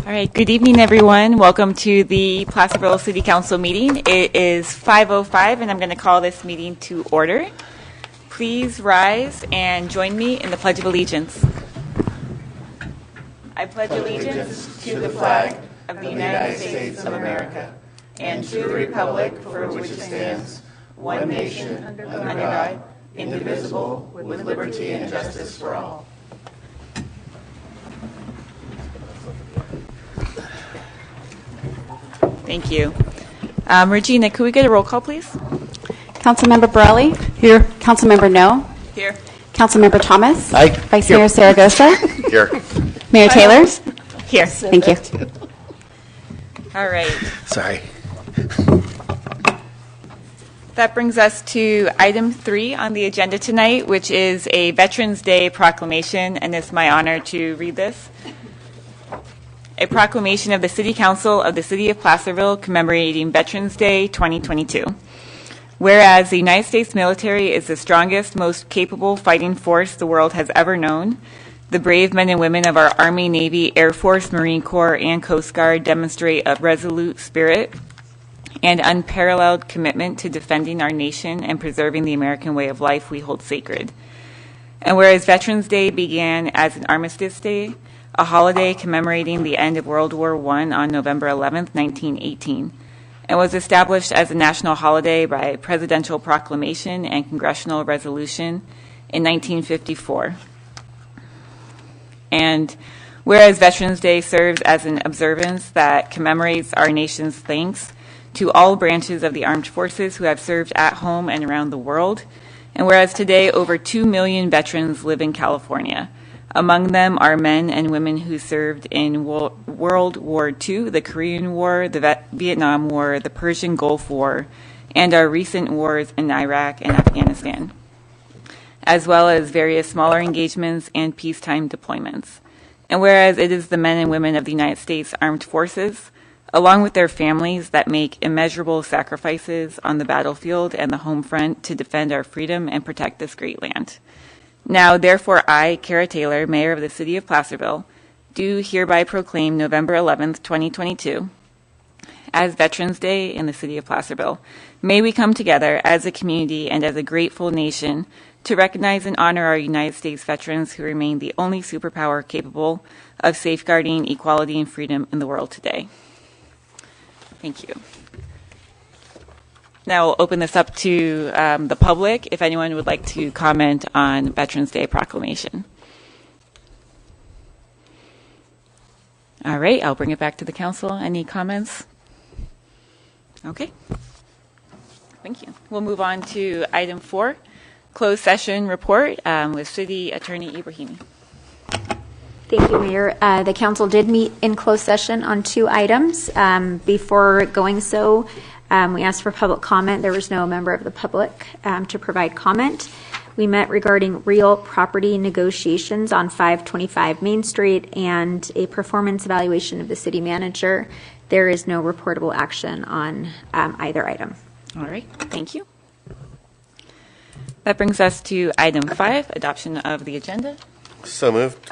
All right, good evening, everyone. Welcome to the Placerville City Council meeting. It is 5:05, and I'm going to call this meeting to order. Please rise and join me in the Pledge of Allegiance. I pledge allegiance to the flag of the United States of America and to the republic for which it stands, one nation, under God, indivisible, with liberty and justice for all. Thank you. Regina, could we get a roll call, please? Councilmember Borelli? Here. Councilmember No? Here. Councilmember Thomas? Aye. Vice Mayor Saragosa? Here. Mayor Taylor? Here. Thank you. All right. Sorry. That brings us to item 3 on the agenda tonight, which is a Veterans Day proclamation, and it's my honor to read this. A proclamation of the City Council of the City of Placerville commemorating Veterans Day 2022. Whereas the United States military is the strongest, most capable fighting force the world has ever known, the brave men and women of our Army, Navy, Air Force, Marine Corps, and Coast Guard demonstrate a resolute spirit and unparalleled commitment to defending our nation and preserving the American way of life we hold sacred. And whereas Veterans Day began as an Armistice Day, a holiday commemorating the end of World War I on November 11th, 1918, and was established as a national holiday by presidential proclamation and congressional resolution in 1954. And whereas Veterans Day serves as an observance that commemorates our nation's thanks to all branches of the armed forces who have served at home and around the world, and whereas today over 2 million veterans live in California. Among them are men and women who served in World War II, the Korean War, the Vietnam War, the Persian Gulf War, and our recent wars in Iraq and Afghanistan, as well as various smaller engagements and peacetime deployments. And whereas it is the men and women of the United States Armed Forces, along with their families, that make immeasurable sacrifices on the battlefield and the home front to defend our freedom and protect this great land. Now, therefore, I, Kara Taylor, Mayor of the City of Placerville, do hereby proclaim November 11th, 2022, as Veterans Day in the City of Placerville. May we come together as a community and as a grateful nation to recognize and honor our United States veterans who remain the only superpower capable of safeguarding equality and freedom in the world today. Thank you. Now we'll open this up to the public, if anyone would like to comment on Veterans Day proclamation. All right, I'll bring it back to the council. Any comments? Okay. Thank you. We'll move on to item 4, closed session report with City Attorney Ibrahimi. Thank you, Mayor. The council did meet in closed session on 2 items. Before going so, we asked for public comment. There was no member of the public to provide comment. We met regarding real property negotiations on 525 Main Street and a performance evaluation of the city manager. There is no reportable action on either item. All right, thank you. That brings us to item 5, adoption of the agenda. So moved.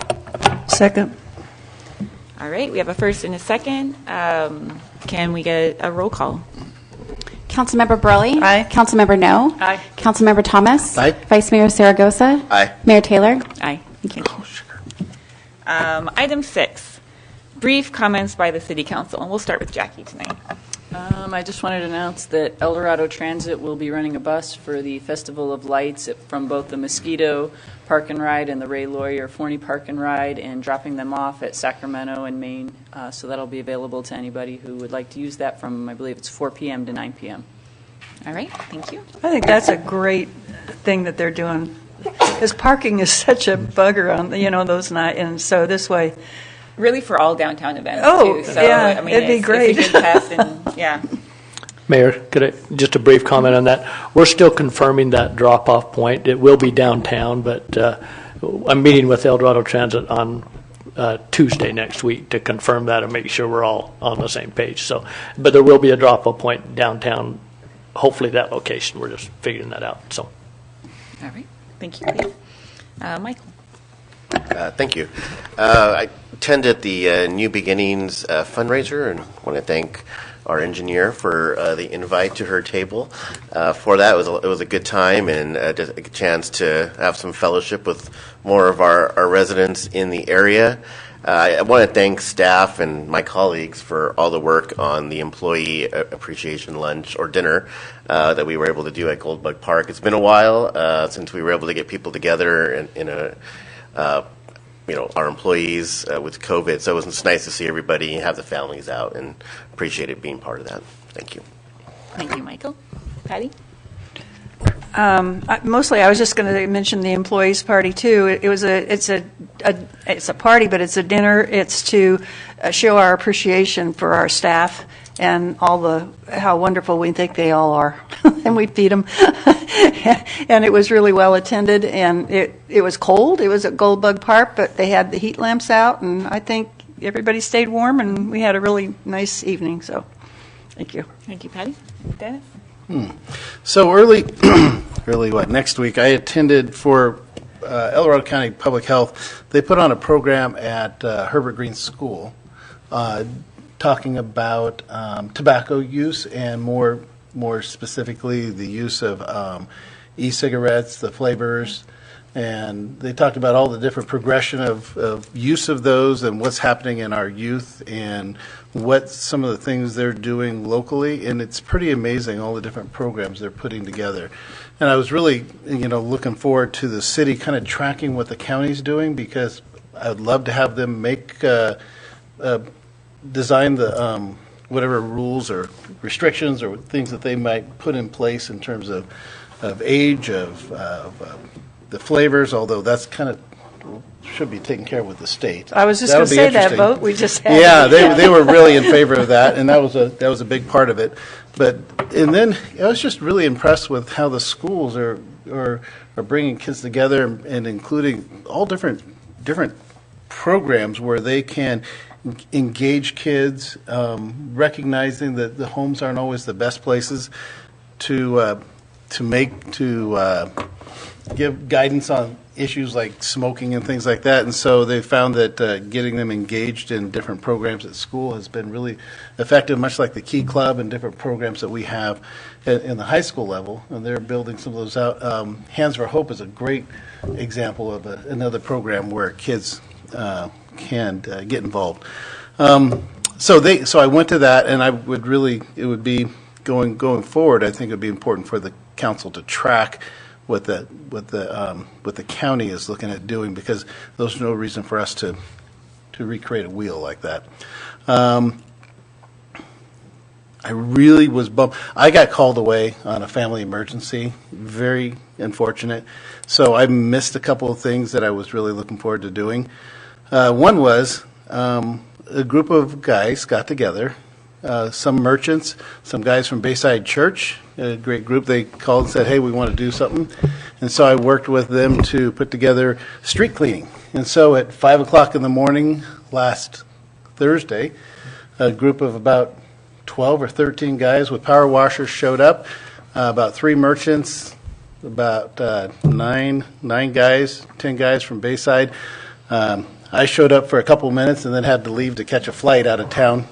Second. All right, we have a first and a second. Can we get a roll call? Councilmember Borelli? Aye. Councilmember No? Aye. Councilmember Thomas? Aye. Vice Mayor Saragosa? Aye. Mayor Taylor? Aye. Thank you. Item 6, brief comments by the City Council. And we'll start with Jackie tonight. I just wanted to announce that El Dorado Transit will be running a bus for the Festival of Lights from both the Mosquito Park and Ride and the Ray Lawyer Forney Park and Ride, and dropping them off at Sacramento and Maine. So that'll be available to anybody who would like to use that from, I believe it's 4 p.m. to 9 p.m. All right, thank you. I think that's a great thing that they're doing, because parking is such a bugger on those nights, and so this way. Really for all downtown events, Oh, too. So, yeah, I mean, it'd be great. It's a good test, and yeah. Mayor, could I, just a brief comment on that? We're still confirming that drop-off point. It will be downtown, but I'm meeting with El Dorado Transit on Tuesday next week to confirm that and make sure we're all on the same page. So, but there will be a drop-off point downtown, hopefully that location. We're just figuring that out. So, All right, thank you. Michael. Thank you. I attended the New Beginnings fundraiser and want to thank our engineer for the invite to her table. For that, it was a good time and just a chance to have some fellowship with more of our residents in the area. I want to thank staff and my colleagues for all the work on the employee appreciation lunch or dinner that we were able to do at Goldbug Park. It's been a while since we were able to get people together in a our employees with COVID. So it was nice to see everybody have the families out and appreciate it being part of that. Thank you. Thank you, Michael. Patty? Mostly, I was just going to mention the employees' party too. It's a party, but it's a dinner. It's to show our appreciation for our staff and how wonderful we think they all are, and we feed them. And it was really well attended, and it was cold. It was at Goldbug Park, but they had the heat lamps out, and I think everybody stayed warm, and we had a really nice evening. So, thank you. Thank you, Patty. Dennis? So next week, I attended for El Dorado County Public Health. They put on a program at Herbert Green School talking about tobacco use and more specifically the use of e-cigarettes, the flavors, and they talked about all the different progression of use of those and what's happening in our youth and what some of the things they're doing locally, and it's pretty amazing all the different programs they're putting together. And I was really, looking forward to the city kind of tracking what the county's doing, because I would love to have them design the whatever rules or restrictions or things that they might put in place in terms of age, of the flavors, although that's kind of should be taken care of with the state. I was just going to say that vote we just had. Yeah, they were really in favor of that, and that was a big part of it. And then I was just really impressed with how the schools are bringing kids together and including all different programs where they can engage kids, recognizing that the homes aren't always the best places to give guidance on issues like smoking and things like that. And so they found that getting them engaged in different programs at school has been really effective, much like the Key Club and different programs that we have in the high school level. And they're building some of those out. Hands for Hope is a great example of another program where kids can get involved. So I went to that, and it would be going forward. I think it would be important for the council to track what the county is looking at doing, because there's no reason for us to recreate a wheel like that. I really was bummed. I got called away on a family emergency, very unfortunate. So I missed a couple of things that I was really looking forward to doing. One was a group of guys got together, some merchants, some guys from Bayside Church, a great group. They called and said, hey, we want to do something. And so I worked with them to put together street cleaning. And so at 5 o'clock in the morning last Thursday, a group of about 12 or 13 guys with power washers showed up, about 3 merchants, about 10 guys from Bayside. I showed up for a couple of minutes and then had to leave to catch a flight out of town.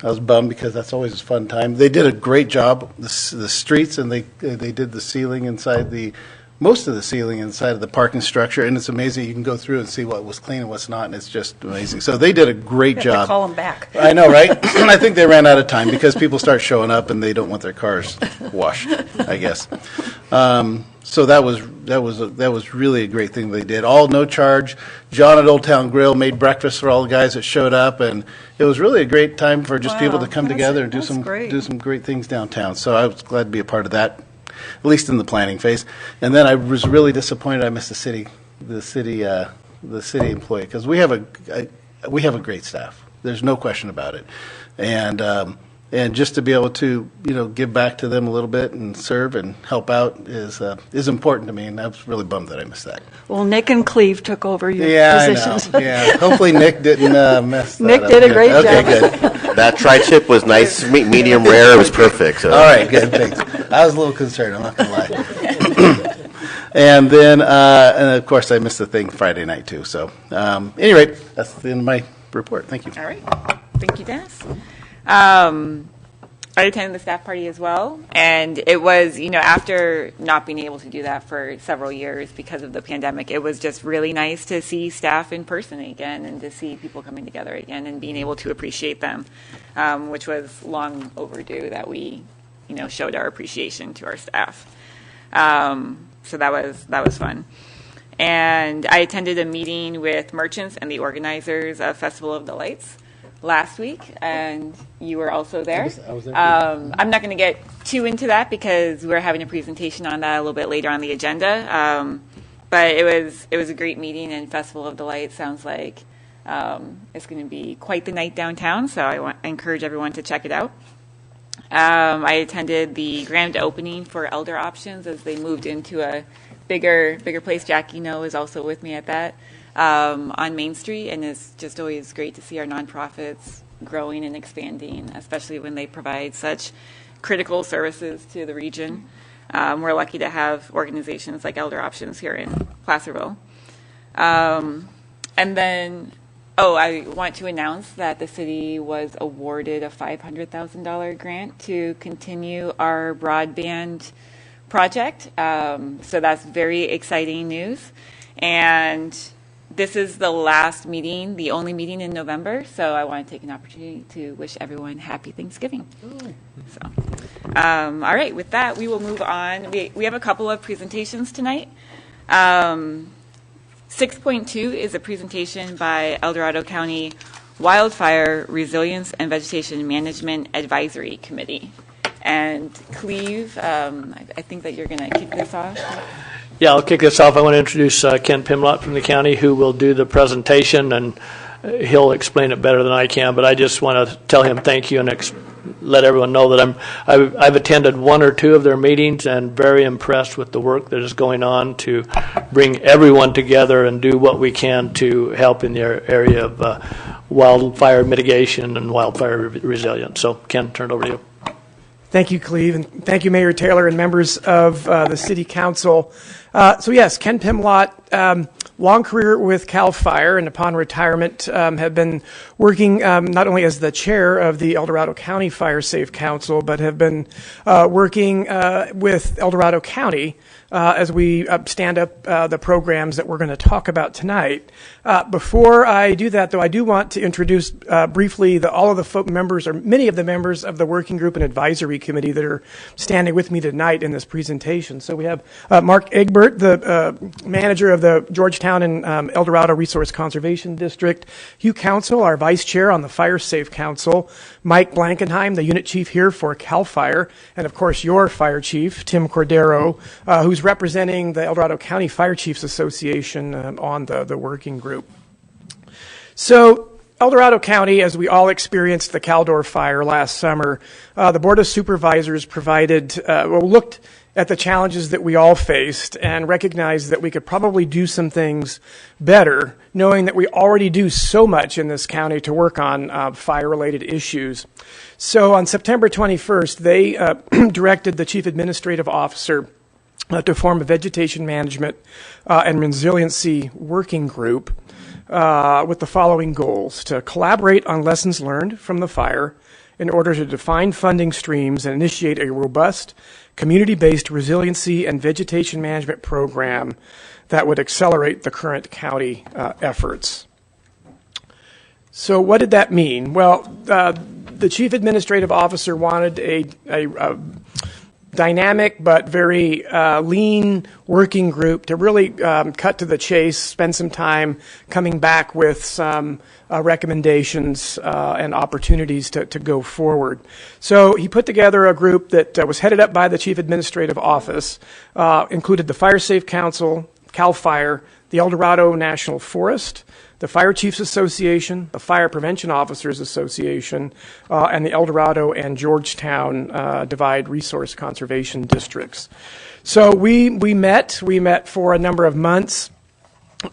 I was bummed because that's always a fun time. They did a great job, the streets, and they did the ceiling most of the ceiling inside of the parking structure, and it's amazing. You can go through and see what was clean and what's not, and it's just amazing. So they did a great You have job. to call them back. I know, right? I think they ran out of time because people start showing up and they don't want their cars washed, I guess. So that was really a great thing they did. All no charge. John at Old Town Grill made breakfast for all the guys that showed up, and it was really a great time for just people to come together and do some great things downtown. So I was glad to be a part of that, at least in the planning phase. And then I was really disappointed I missed the city employee, because we have a great staff. There's no question about it, and just to be able to give back to them a little bit and serve and help out is important to me, and I was really bummed that I missed that. Well, Nick and Cleve took over your positions. I know. Yeah, hopefully Nick didn't mess that Nick up. did a great job. Okay, good. That tri-tip was nice, medium rare. It was perfect. So. All right, good, thanks. I was a little concerned, I'm not going to And then, and of course, I missed the thing Friday night too. So, any rate, that's the end of my report. Thank you. All right. Thank you, Dennis. I attended the staff party as well, and it was, after not being able to do that for several years because of the pandemic, it was just really nice to see staff in person again and to see people coming together again and being able to appreciate them, which was long overdue that we, showed our appreciation to our staff. So that was fun. And I attended a meeting with merchants and the organizers of Festival of the Lights last week, and you were also there. I was there. I'm not going to get too into that because we're having a presentation on that a little bit later on the agenda. But it was a great meeting, and Festival of the Lights sounds like it's going to be quite the night downtown, so I encourage everyone to check it out. I attended the grand opening for Elder Options as they moved into a bigger place. Jackie No is also with me at that. On Main Street, and it's just always great to see our nonprofits growing and expanding, especially when they provide such critical services to the region. We're lucky to have organizations like Elder Options here in Placerville. And then, I want to announce that the city was awarded a $500,000 grant to continue our broadband project. So that's very exciting news. And this is the last meeting, the only meeting in November, so I want to take an opportunity to wish everyone happy Thanksgiving. So, all right, with that, we will move on. We have a couple of presentations tonight. 6.2 is a presentation by El Dorado County Wildfire Resilience and Vegetation Management Advisory Committee. And Cleve, I think that you're going to kick this off. Yeah, I'll kick this off. I want to introduce Ken Pimlott from the county, who will do the presentation, and he'll explain it better than I can. But I just want to tell him thank you and let everyone know that I've attended one or two of their meetings and very impressed with the work that is going on to bring everyone together and do what we can to help in the area of wildfire mitigation and wildfire resilience. So, Ken, turn it over to you. Thank you, Cleve, and thank you, Mayor Taylor and members of the City Council. So yes, Ken Pimlott, long career with CAL FIRE, and upon retirement have been working not only as the chair of the El Dorado County Fire Safe Council, but have been working with El Dorado County as we stand up the programs that we're going to talk about tonight. Before I do that, though, I do want to introduce briefly all of the members, or many of the members of the working group and advisory committee that are standing with me tonight in this presentation. So we have Mark Egbert, the manager of the Georgetown and El Dorado Resource Conservation District. Hugh Council, our vice chair on the Fire Safe Council. Mike Blankenheim, the unit chief here for CAL FIRE. And of course, your fire chief, Tim Cordero, who's representing the El Dorado County Fire Chiefs Association on the working group. So El Dorado County, as we all experienced the Caldor fire last summer, the Board of Supervisors looked at the challenges that we all faced and recognized that we could probably do some things better, knowing that we already do so much in this county to work on fire-related issues. So on September 21st, they directed the Chief Administrative Officer to form a vegetation management and resiliency working group with the following goals: to collaborate on lessons learned from the fire in order to define funding streams and initiate a robust community-based resiliency and vegetation management program that would accelerate the current county efforts. So what did that mean? Well, the Chief Administrative Officer wanted a dynamic but very lean working group to really cut to the chase, spend some time coming back with some recommendations and opportunities to go forward. So he put together a group that was headed up by the Chief Administrative Office, included the Fire Safe Council, CAL FIRE, the El Dorado National Forest, the Fire Chiefs Association, the Fire Prevention Officers Association, and the El Dorado and Georgetown Divide Resource Conservation Districts. So we met for a number of months,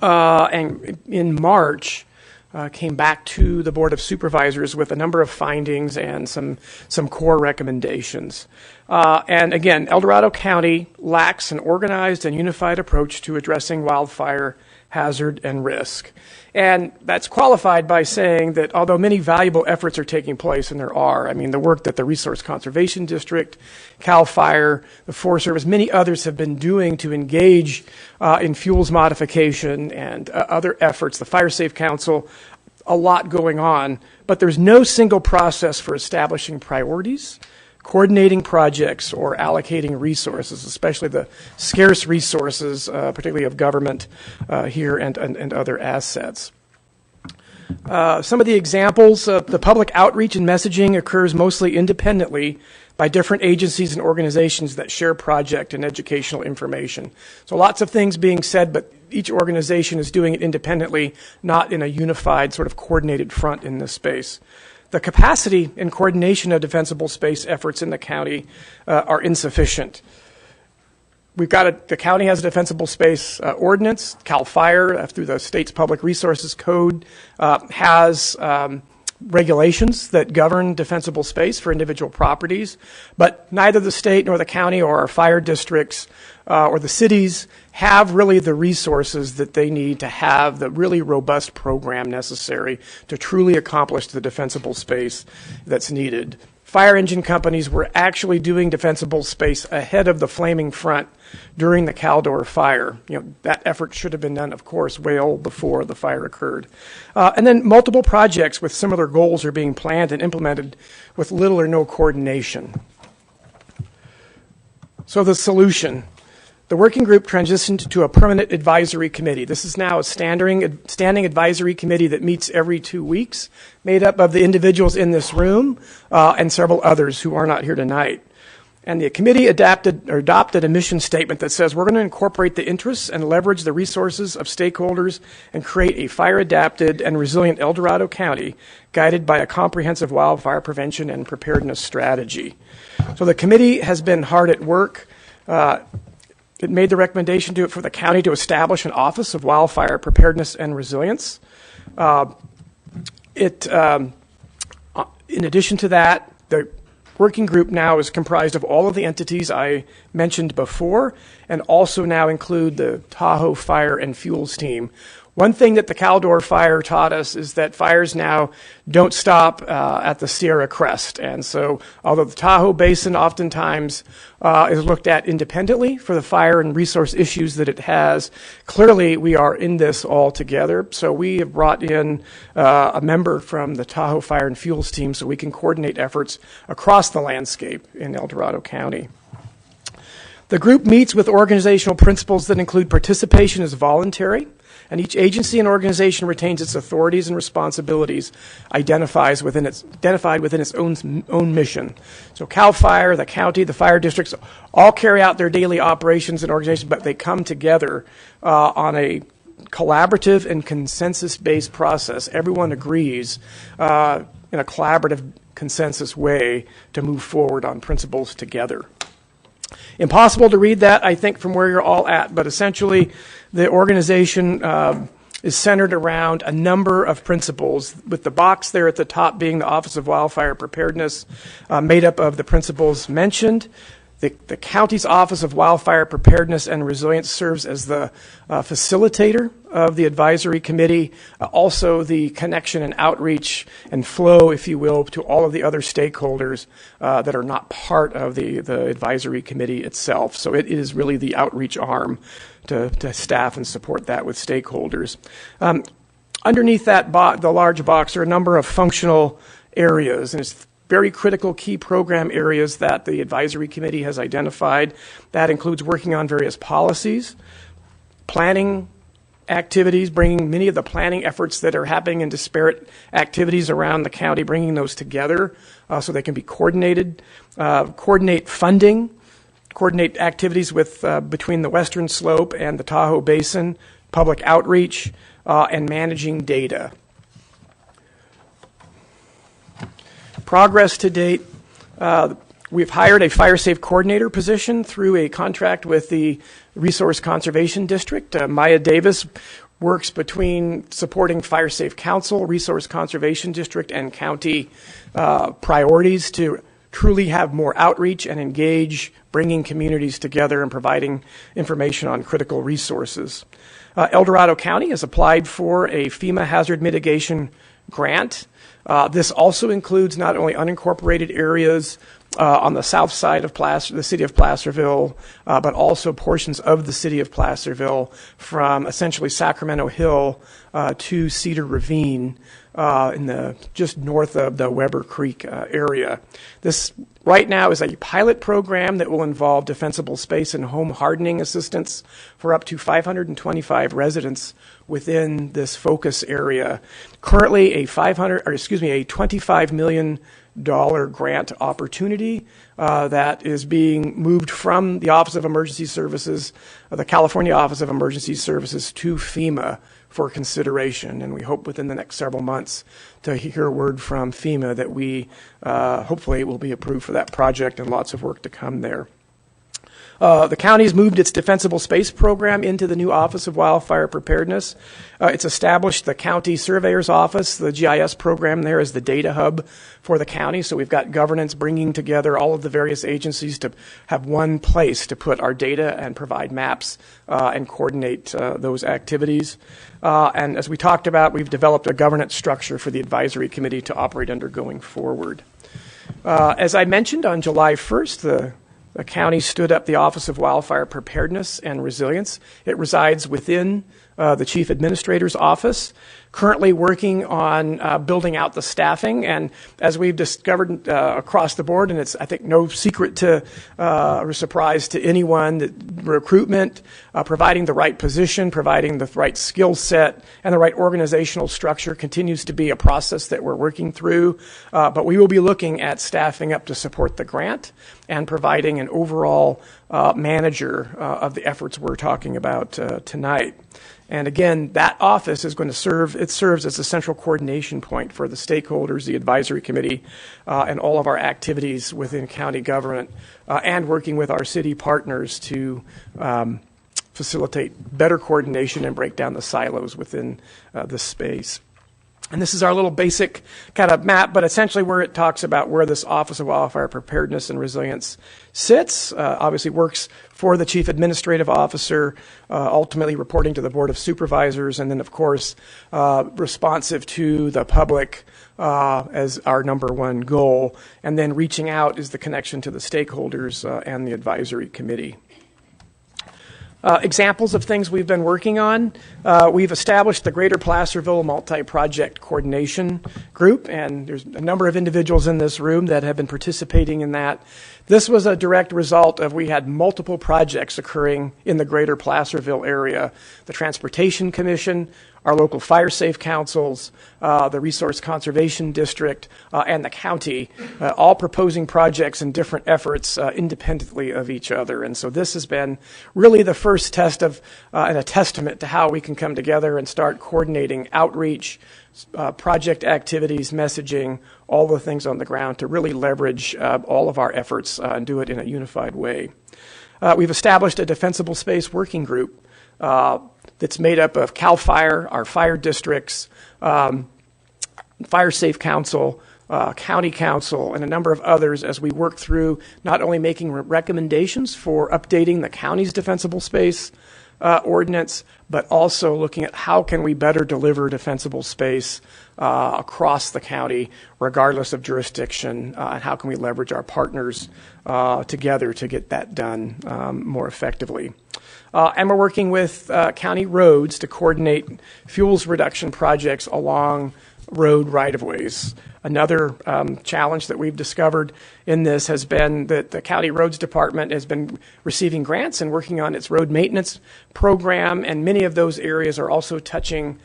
and in March came back to the Board of Supervisors with a number of findings and some core recommendations. And again, El Dorado County lacks an organized and unified approach to addressing wildfire hazard and risk. And that's qualified by saying that although many valuable efforts are taking place, and there are, I mean, the work that the Resource Conservation District, CAL FIRE, the Forest Service, many others have been doing to engage in fuels modification and other efforts, the Fire Safe Council, a lot going on, but there's no single process for establishing priorities, coordinating projects, or allocating resources, especially the scarce resources, particularly of government here and other assets. Some of the examples, the public outreach and messaging occurs mostly independently by different agencies and organizations that share project and educational information. So lots of things being said, but each organization is doing it independently, not in a unified sort of coordinated front in this space. The capacity and coordination of defensible space efforts in the county are insufficient. The county has a defensible space ordinance. CAL FIRE, through the state's public resources code, has regulations that govern defensible space for individual properties, but neither the state nor the county or our fire districts or the cities have really the resources that they need to have the really robust program necessary to truly accomplish the defensible space that's needed. Fire engine companies were actually doing defensible space ahead of the flaming front during the Caldor fire. That effort should have been done, of course, well before the fire occurred. And then multiple projects with similar goals are being planned and implemented with little or no coordination. So the solution. The working group transitioned to a permanent advisory committee. This is now a standing advisory committee that meets every 2 weeks, made up of the individuals in this room and several others who are not here tonight. And the committee adopted a mission statement that says we're going to incorporate the interests and leverage the resources of stakeholders and create a fire-adapted and resilient El Dorado County guided by a comprehensive wildfire prevention and preparedness strategy. So the committee has been hard at work. It made the recommendation for the county to establish an Office of Wildfire Preparedness and Resilience. In addition to that, the working group now is comprised of all of the entities I mentioned before, and also now include the Tahoe Fire and Fuels team. One thing that the Caldor fire taught us is that fires now don't stop at the Sierra Crest. And so although the Tahoe Basin oftentimes is looked at independently for the fire and resource issues that it has, clearly we are in this all together. So we have brought in a member from the Tahoe Fire and Fuels team so we can coordinate efforts across the landscape in El Dorado County. The group meets with organizational principles that include participation as voluntary, and each agency and organization retains its authorities and responsibilities identified within its own mission. So CAL FIRE, the county, the fire districts all carry out their daily operations and organizations, but they come together on a collaborative and consensus-based process. Everyone agrees in a collaborative consensus way to move forward on principles together. Impossible to read that, I think, from where you're all at, but essentially the organization is centered around a number of principles, with the box there at the top being the Office of Wildfire Preparedness, made up of the principles mentioned. The county's Office of Wildfire Preparedness and Resilience serves as the facilitator of the advisory committee, also the connection and outreach and flow, if you will, to all of the other stakeholders that are not part of the advisory committee itself. So it is really the outreach arm to staff and support that with stakeholders. Underneath that the large box are a number of functional areas, and it's very critical key program areas that the advisory committee has identified. That includes working on various policies, planning activities, bringing many of the planning efforts that are happening in disparate activities around the county, bringing those together so they can be coordinated, coordinate funding, coordinate activities with between the Western Slope and the Tahoe Basin, public outreach, and managing data. Progress to date, we've hired a fire safe coordinator position through a contract with the Resource Conservation District. Maya Davis works between supporting Fire Safe Council, Resource Conservation District, and county priorities to truly have more outreach and engage, bringing communities together and providing information on critical resources. El Dorado County has applied for a FEMA hazard mitigation grant. This also includes not only unincorporated areas on the south side of the city of Placerville, but also portions of the city of Placerville from essentially Sacramento Hill to Cedar Ravine just north of the Weber Creek area. This right now is a pilot program that will involve defensible space and home hardening assistance for up to 525 residents within this focus area. Currently, a $25 million grant opportunity that is being moved from the Office of Emergency Services, the California Office of Emergency Services, to FEMA for consideration. And we hope within the next several months to hear word from FEMA that we hopefully will be approved for that project, and lots of work to come there. The county's moved its defensible space program into the new Office of Wildfire Preparedness. It's established the county surveyor's office. The GIS program there is the data hub for the county. So we've got governance bringing together all of the various agencies to have one place to put our data and provide maps and coordinate those activities. And as we talked about, we've developed a governance structure for the advisory committee to operate under going forward. As I mentioned, on July 1st, the county stood up the Office of Wildfire Preparedness and Resilience. It resides within the Chief Administrator's office, currently working on building out the staffing. And as we've discovered across the board, and it's, I think, no secret to or surprise to anyone, that recruitment, providing the right position, providing the right skill set, and the right organizational structure continues to be a process that we're working through. But we will be looking at staffing up to support the grant and providing an overall manager of the efforts we're talking about tonight. And again, that office is going to serves as a central coordination point for the stakeholders, the advisory committee, and all of our activities within county government, and working with our city partners to facilitate better coordination and break down the silos within this space. And this is our little basic kind of map, but essentially where it talks about where this Office of Wildfire Preparedness and Resilience sits. Obviously works for the Chief Administrative Officer, ultimately reporting to the Board of Supervisors, and then, of course, responsive to the public as our number one goal. And then reaching out is the connection to the stakeholders and the advisory committee. Examples of things we've been working on. We've established the Greater Placerville Multi-Project Coordination Group, and there's a number of individuals in this room that have been participating in that. This was a direct result of we had multiple projects occurring in the Greater Placerville area. The Transportation Commission, our local fire safe councils, the Resource Conservation District, and the county, all proposing projects and different efforts independently of each other. And so this has been really the first test of and a testament to how we can come together and start coordinating outreach, project activities, messaging, all the things on the ground to really leverage all of our efforts and do it in a unified way. We've established a defensible space working group that's made up of CAL FIRE, our fire districts, Fire Safe Council, County Council, and a number of others as we work through not only making recommendations for updating the county's defensible space ordinance, but also looking at how can we better deliver defensible space across the county, regardless of jurisdiction, and how can we leverage our partners together to get that done more effectively. And we're working with county roads to coordinate fuels reduction projects along road right-of-ways. Another challenge that we've discovered in this has been that the County Roads Department has been receiving grants and working on its road maintenance program, and many of those areas are also touching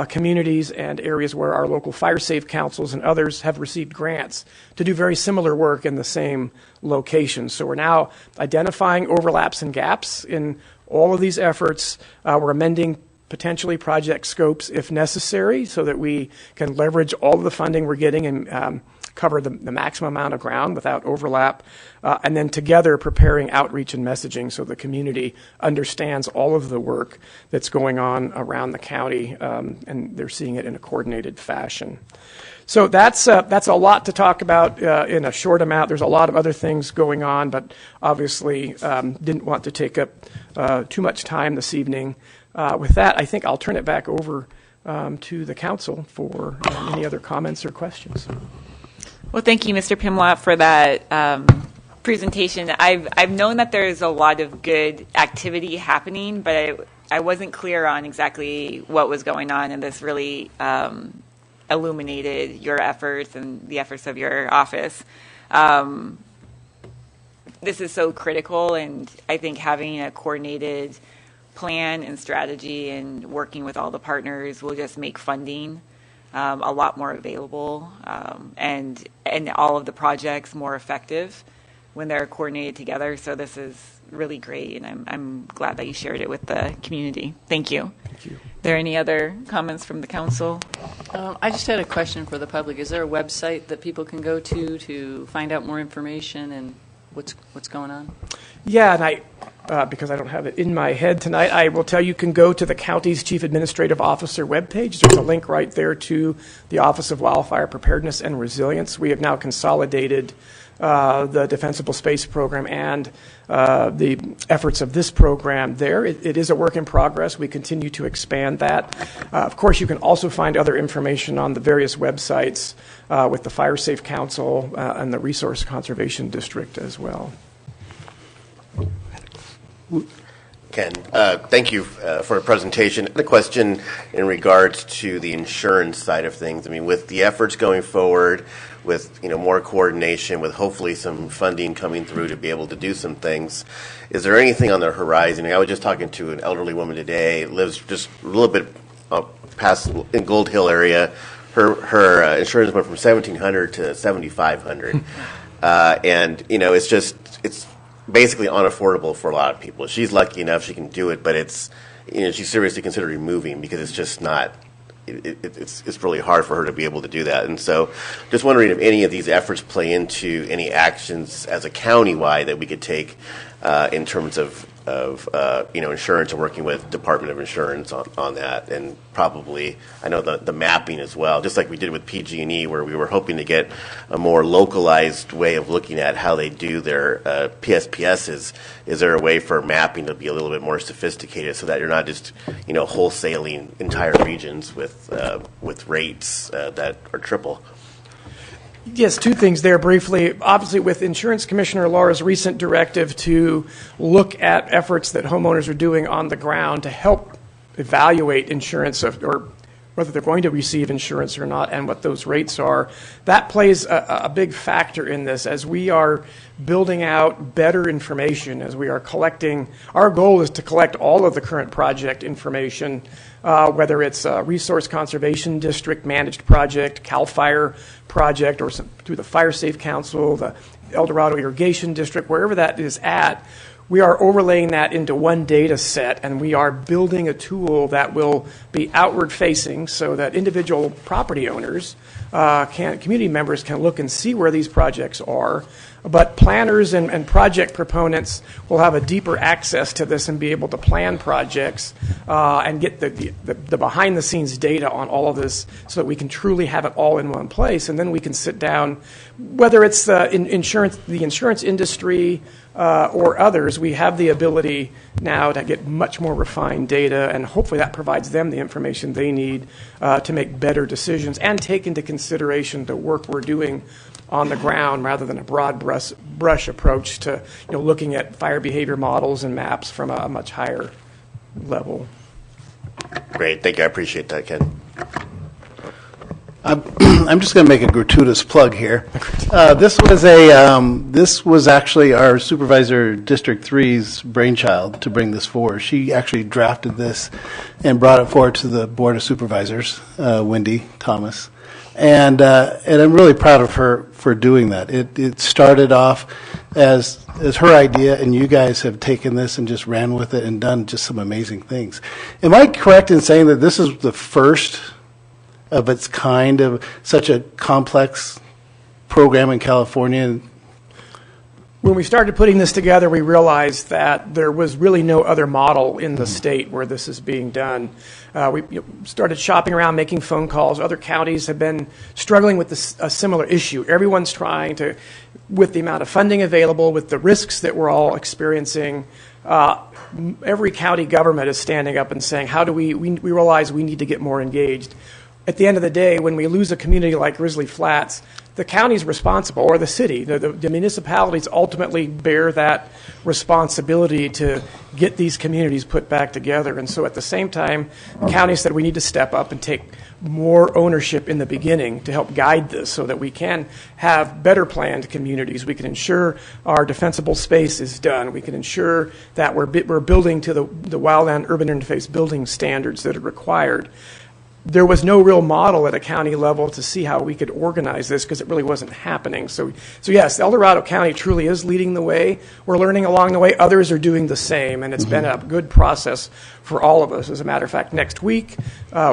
communities and areas where our local fire safe councils and others have received grants to do very similar work in the same location. So we're now identifying overlaps and gaps in all of these efforts. We're amending potentially project scopes if necessary so that we can leverage all of the funding we're getting and cover the maximum amount of ground without overlap, and then together preparing outreach and messaging so the community understands all of the work that's going on around the county, and they're seeing it in a coordinated fashion. So that's a lot to talk about in a short amount. There's a lot of other things going on, but obviously didn't want to take up too much time this evening. With that, I think I'll turn it back over to the council for any other comments or questions. Well, thank you, Mr. Pimlott, for that presentation. I've known that there's a lot of good activity happening, but I wasn't clear on exactly what was going on, and this really illuminated your efforts and the efforts of your office. This is so critical, and I think having a coordinated plan and strategy and working with all the partners will just make funding a lot more available and all of the projects more effective when they're coordinated together. So this is really great, and I'm glad that you shared it with the community. Thank you. Thank you. Are there any other comments from the council? I just had a question for the public. Is there a website that people can go to find out more information and what's going on? Yeah, and because I don't have it in my head tonight, I will tell you can go to the county's Chief Administrative Officer webpage. There's a link right there to the Office of Wildfire Preparedness and Resilience. We have now consolidated the Defensible Space Program and the efforts of this program there. It is a work in progress. We continue to expand that. Of course, you can also find other information on the various websites with the Fire Safe Council and the Resource Conservation District as well. Ken, thank you for the presentation. The question in regards to the insurance side of things. I mean, with the efforts going forward, with more coordination, with hopefully some funding coming through to be able to do some things, is there anything on the horizon? I was just talking to an elderly woman today, lives just a little bit past in Gold Hill area. Her insurance went from $1,700 to $7,500, and it's basically unaffordable for a lot of people. She's lucky enough she can do it, but it's she's seriously considering moving because it's just not. It's really hard for her to be able to do that. And so just wondering if any of these efforts play into any actions as a county-wide that we could take in terms of insurance and working with Department of Insurance on that, and probably I know the mapping as well, just like we did with PG&E, where we were hoping to get a more localized way of looking at how they do their PSPSs. Is there a way for mapping to be a little bit more sophisticated so that you're not just wholesaling entire regions with rates that are triple? Yes, two things there briefly. Obviously, with Insurance Commissioner Laura's recent directive to look at efforts that homeowners are doing on the ground to help evaluate insurance or whether they're going to receive insurance or not and what those rates are, that plays a big factor in this as we are building out better information, as we are collecting. Our goal is to collect all of the current project information, whether it's a Resource Conservation District managed project, CAL FIRE project, or through the Fire Safe Council, the El Dorado Irrigation District, wherever that is at. We are overlaying that into one data set, and we are building a tool that will be outward facing so that individual property owners, community members can look and see where these projects are. But planners and project proponents will have a deeper access to this and be able to plan projects and get the behind-the-scenes data on all of this so that we can truly have it all in one place. And then we can sit down, whether it's the insurance industry or others, we have the ability now to get much more refined data, and hopefully that provides them the information they need to make better decisions and take into consideration the work we're doing on the ground rather than a broad brush approach to looking at fire behavior models and maps from a much higher level. Great, thank you. I appreciate that, Ken. I'm just going to make a gratuitous plug here. This was actually our Supervisor District 3's brainchild to bring this forward. She actually drafted this and brought it forward to the Board of Supervisors, Wendy Thomas. And I'm really proud of her for doing that. It started off as her idea, and you guys have taken this and just ran with it and done just some amazing things. Am I correct in saying that this is the first of its kind of such a complex program in California? when we started putting this together, we realized that there was really no other model in the state where this is being done. We started shopping around, making phone calls. Other counties have been struggling with a similar issue. Everyone's trying to, with the amount of funding available, with the risks that we're all experiencing, every county government is standing up and saying, how do we realize we need to get more engaged. At the end of the day, when we lose a community like Grizzly Flats, the county's responsible, or the city. The municipalities ultimately bear that responsibility to get these communities put back together. And so at the same time, the county said we need to step up and take more ownership in the beginning to help guide this so that we can have better planned communities. We can ensure our defensible space is done. We can ensure that we're building to the wildland urban interface building standards that are required. There was no real model at a county level to see how we could organize this because it really wasn't happening. So yes, El Dorado County truly is leading the way. We're learning along the way. Others are doing the same, and it's been a good process for all of us. As a matter of fact, next week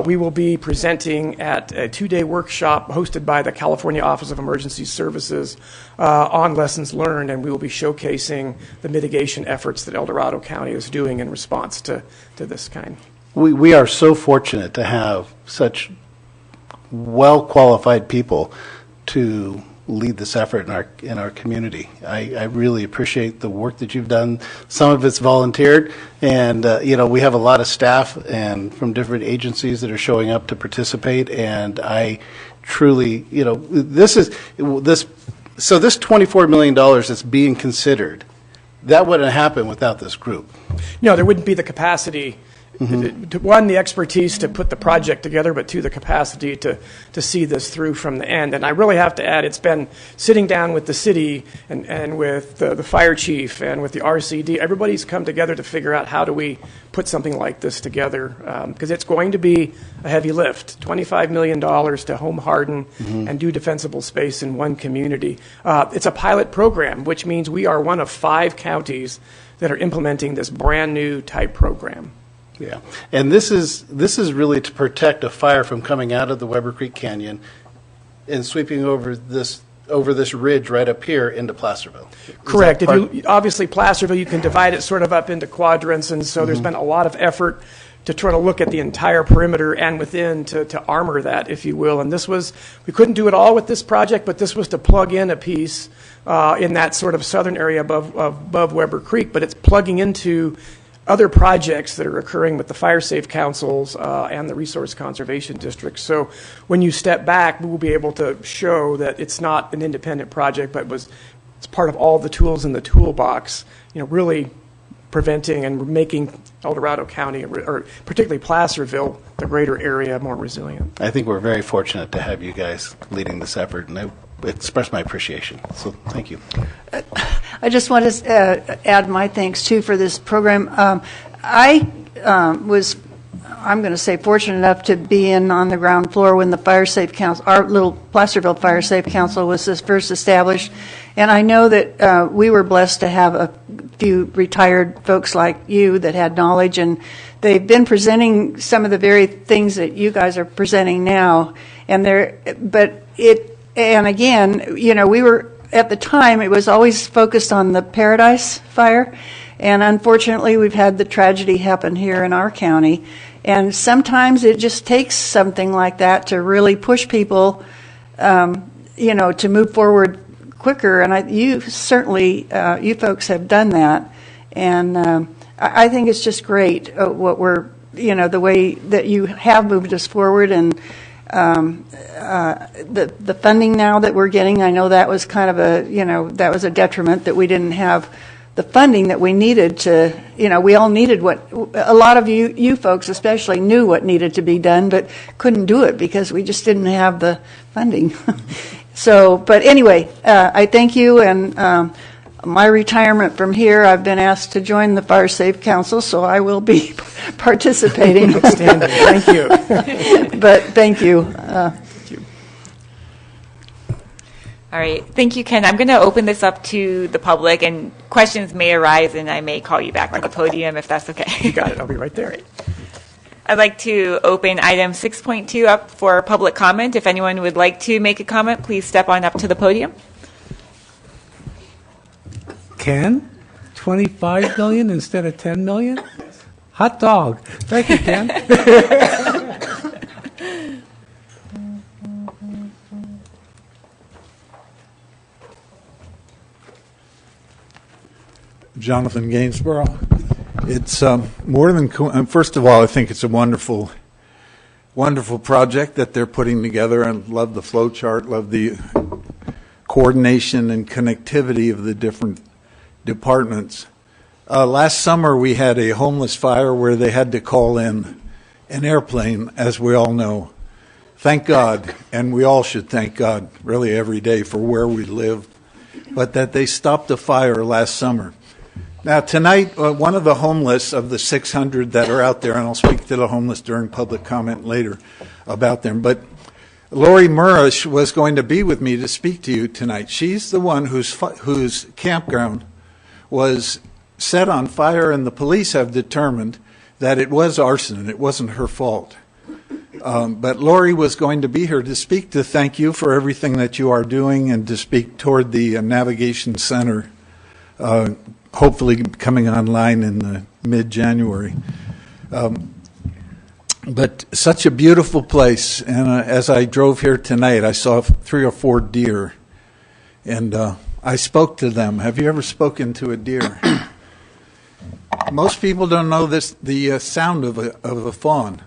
we will be presenting at a 2-day workshop hosted by the California Office of Emergency Services on lessons learned, and we will be showcasing the mitigation efforts that El Dorado County is doing in response to this kind. We are so fortunate to have such well-qualified people to lead this effort in our community. I really appreciate the work that you've done. Some of it's volunteered, and we have a lot of staff and from different agencies that are showing up to participate. And I truly, this $24 million that's being considered, that wouldn't happen without this group. No, there wouldn't be the capacity. One, the expertise to put the project together, but two, the capacity to see this through from the end. And I really have to add, it's been sitting down with the city and with the fire chief and with the RCD. Everybody's come together to figure out how do we put something like this together, because it's going to be a heavy lift. $25 million to home harden and do defensible space in one community. It's a pilot program, which means we are one of 5 counties that are implementing this brand new type program. Yeah, and this is really to protect a fire from coming out of the Weber Creek Canyon and sweeping over this ridge right up here into Placerville. Correct. Obviously, Placerville, you can divide it sort of up into quadrants, and so there's been a lot of effort to try to look at the entire perimeter and within to armor that, if you will. And we couldn't do it all with this project, but this was to plug in a piece in that sort of southern area above Weber Creek, but it's plugging into other projects that are occurring with the fire safe councils and the resource conservation districts. So when you step back, we will be able to show that it's not an independent project, but it's part of all the tools in the toolbox, really preventing and making El Dorado County, or particularly Placerville, the greater area, more resilient. I think we're very fortunate to have you guys leading this effort, and I express my appreciation. So thank you. I just want to add my thanks, too, for this program. I'm going to say, fortunate enough to be in on the ground floor when the Fire Safe Council, our little Placerville Fire Safe Council was first established. And I know that we were blessed to have a few retired folks like you that had knowledge, and they've been presenting some of the very things that you guys are presenting now. And again, we were, at the time, it was always focused on the Paradise Fire, and unfortunately, we've had the tragedy happen here in our county, and sometimes it just takes something like that to really push people, to move forward quicker, and you certainly, you folks have done that, and I think it's just great what we're, the way that you have moved us forward, and the funding now that we're getting, I know that was kind of that was a detriment that we didn't have the funding that we needed to, we all needed a lot of you folks especially knew what needed to be done, but couldn't do it because we just didn't have the funding. So, but anyway, I thank you, and my retirement from here, I've been asked to join the Fire Safe Council, so I will be participating. Outstanding. Thank you. But thank you. Thank you. All right. Thank you, Ken. I'm going to open this up to the public, and questions may arise, and I may call you back to the podium if that's okay. You got it. I'll be right there. I'd like to open item 6.2 up for public comment. If anyone would like to make a comment, please step on up to the podium. Ken, 25 million instead of 10 million? Hot dog. Thank you, Ken. Jonathan Gainsborough. It's more than, first of all, I think it's a wonderful project that they're putting together. I love the flow chart, love the coordination and connectivity of the different departments. Last summer we had a homeless fire where they had to call in an airplane, as we all know. Thank God, and we all should thank God really every day for where we live, but that they stopped the fire last summer. Now, tonight, one of the homeless of the 600 that are out there, and I'll speak to the homeless during public comment later about them, but Lori Murish was going to be with me to speak to you tonight. She's the one whose campground was set on fire, and the police have determined that it was arson. It wasn't her fault. But Lori was going to be here to speak to thank you for everything that you are doing and to speak toward the Navigation Center, hopefully coming online in the mid-January. But such a beautiful place, and as I drove here tonight, I saw 3 or 4 deer, and I spoke to them. Have you ever spoken to a deer? Most people don't know the sound of a fawn.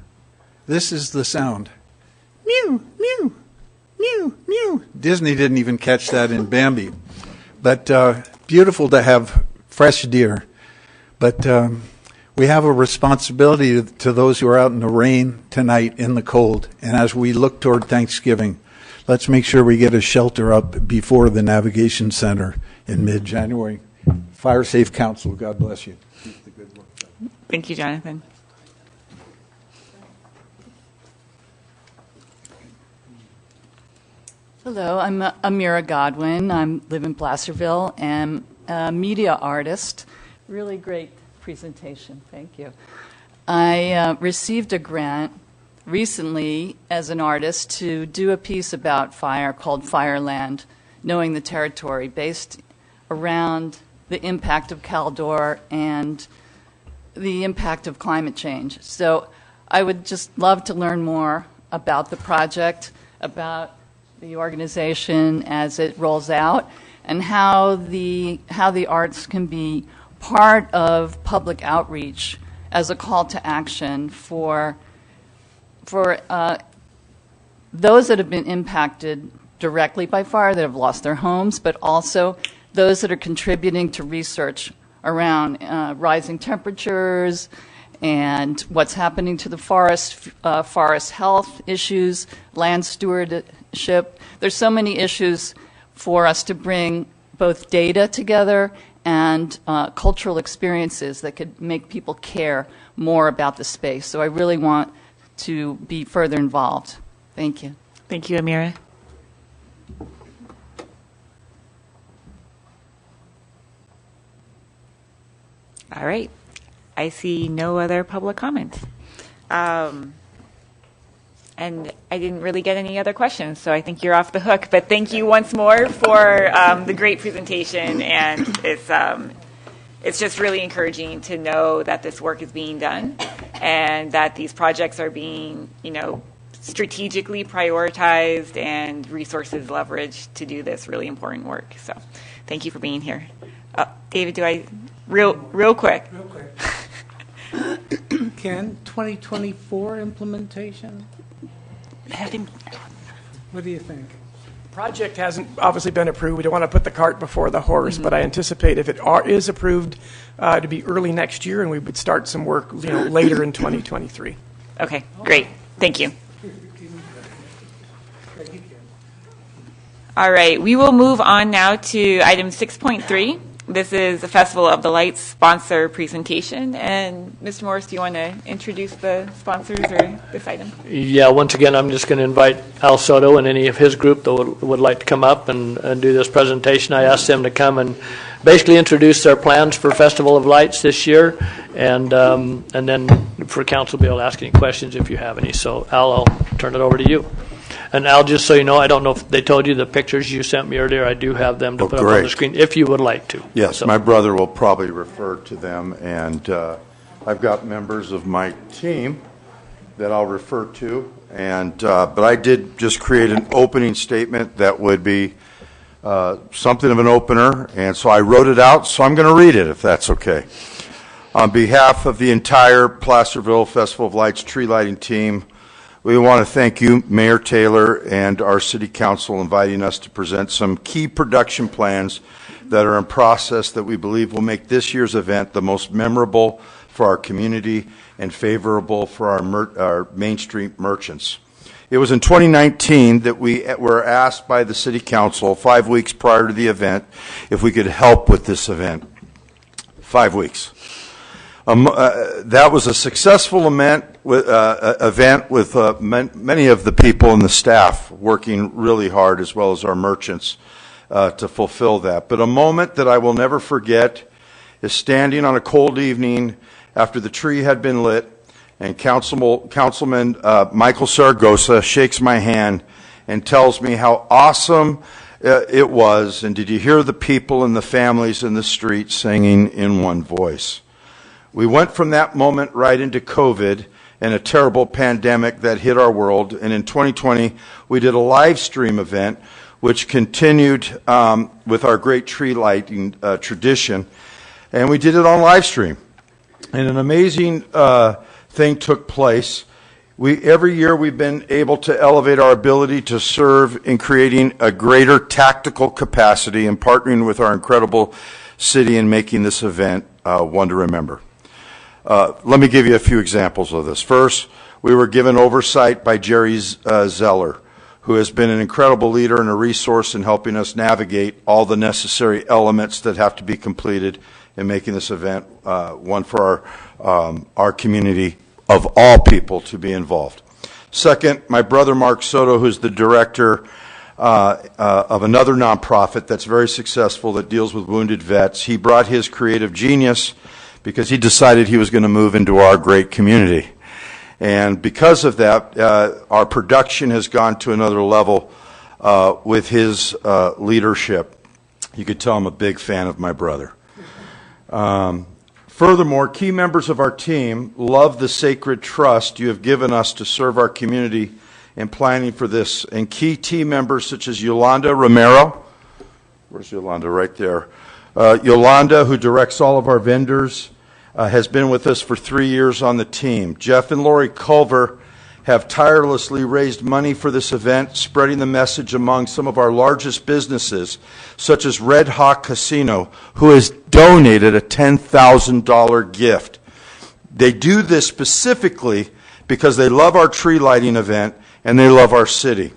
This is the sound. Mew, mew, mew, mew. Disney didn't even catch that in Bambi. But beautiful to have fresh deer. But we have a responsibility to those who are out in the rain tonight, in the cold. And as we look toward Thanksgiving, let's make sure we get a shelter up before the Navigation Center in mid-January. Fire Safe Council, God bless you. Thank you, Jonathan. Hello, I'm Amira Godwin. I live in Placerville and a media artist. Really great presentation. Thank you. I received a grant recently as an artist to do a piece about fire called Fireland, Knowing the Territory, based around the impact of Caldor and the impact of climate change. So I would just love to learn more about the project, about the organization as it rolls out, and how the arts can be part of public outreach as a call to action for those that have been impacted directly by fire, that have lost their homes, but also those that are contributing to research around rising temperatures and what's happening to the forest health issues, land stewardship. There's so many issues for us to bring both data together and cultural experiences that could make people care more about the space. So I really want to be further involved. Thank you. Thank you, Amira. All right. I see no other public comment. And I didn't really get any other questions, so I think you're off the hook. But thank you once more for the great presentation, and it's just really encouraging to know that this work is being done and that these projects are being, strategically prioritized and resources leveraged to do this really important work. So thank you for being here. David, real quick. Ken, 2024 implementation? What do you think? Project hasn't obviously been approved. We don't want to put the cart before the horse, but I anticipate if it is approved to be early next year, and we would start some work later in 2023. Okay, great. Thank you. All right, we will move on now to item 6.3. This is the Festival of the Lights sponsor presentation. And Mr. Morris, do you want to introduce the sponsors or this item? Yeah, once again, I'm just going to invite Al Soto and any of his group that would like to come up and do this presentation. I asked them to come and basically introduce their plans for Festival of Lights this year, and then for council to be able to ask any questions if you have any. So Al, I'll turn it over to you. And Al, just so you know, I don't know if they told you the pictures you sent me earlier. I do have them to put up on the great. screen if you would like to. Yes, So- my brother will probably refer to them, and I've got members of my team that I'll refer to, and but I did just create an opening statement that would be something of an opener, and so I wrote it out, so I'm going to read it, if that's okay. On behalf of the entire Placerville Festival of Lights tree lighting team, we want to thank you, Mayor Taylor, and our City Council inviting us to present some key production plans that are in process that we believe will make this year's event the most memorable for our community and favorable for our Main Street merchants. It was in 2019 that we were asked by the City Council 5 weeks prior to the event if we could help with this event. 5 weeks. That was a successful event with many of the people and the staff working really hard, as well as our merchants, to fulfill that. But a moment that I will never forget is standing on a cold evening after the tree had been lit, and Councilman Michael Saragosa shakes my hand and tells me how awesome it was, and did you hear the people and the families in the street singing in one voice? We went from that moment right into COVID and a terrible pandemic that hit our world, and in 2020 we did a live stream event which continued with our great tree lighting tradition, and we did it on live stream. And an amazing thing took place. Every year we've been able to elevate our ability to serve in creating a greater tactical capacity and partnering with our incredible city in making this event one to remember. Let me give you a few examples of this. First, we were given oversight by Jerry Zeller, who has been an incredible leader and a resource in helping us navigate all the necessary elements that have to be completed in making this event one for our community of all people to be involved. Second, my brother Mark Soto, who's the director of another nonprofit that's very successful that deals with wounded vets, he brought his creative genius because he decided he was going to move into our great community. And because of that, our production has gone to another level with his leadership. You could tell I'm a big fan of my brother. Furthermore, key members of our team love the sacred trust you have given us to serve our community in planning for this. And key team members such as Yolanda Romero, where's Yolanda? Right there. Yolanda, who directs all of our vendors, has been with us for 3 years on the team. Jeff and Lori Culver have tirelessly raised money for this event, spreading the message among some of our largest businesses, such as Red Hawk Casino, who has donated a $10,000 gift. They do this specifically because they love our tree lighting event and they love our city.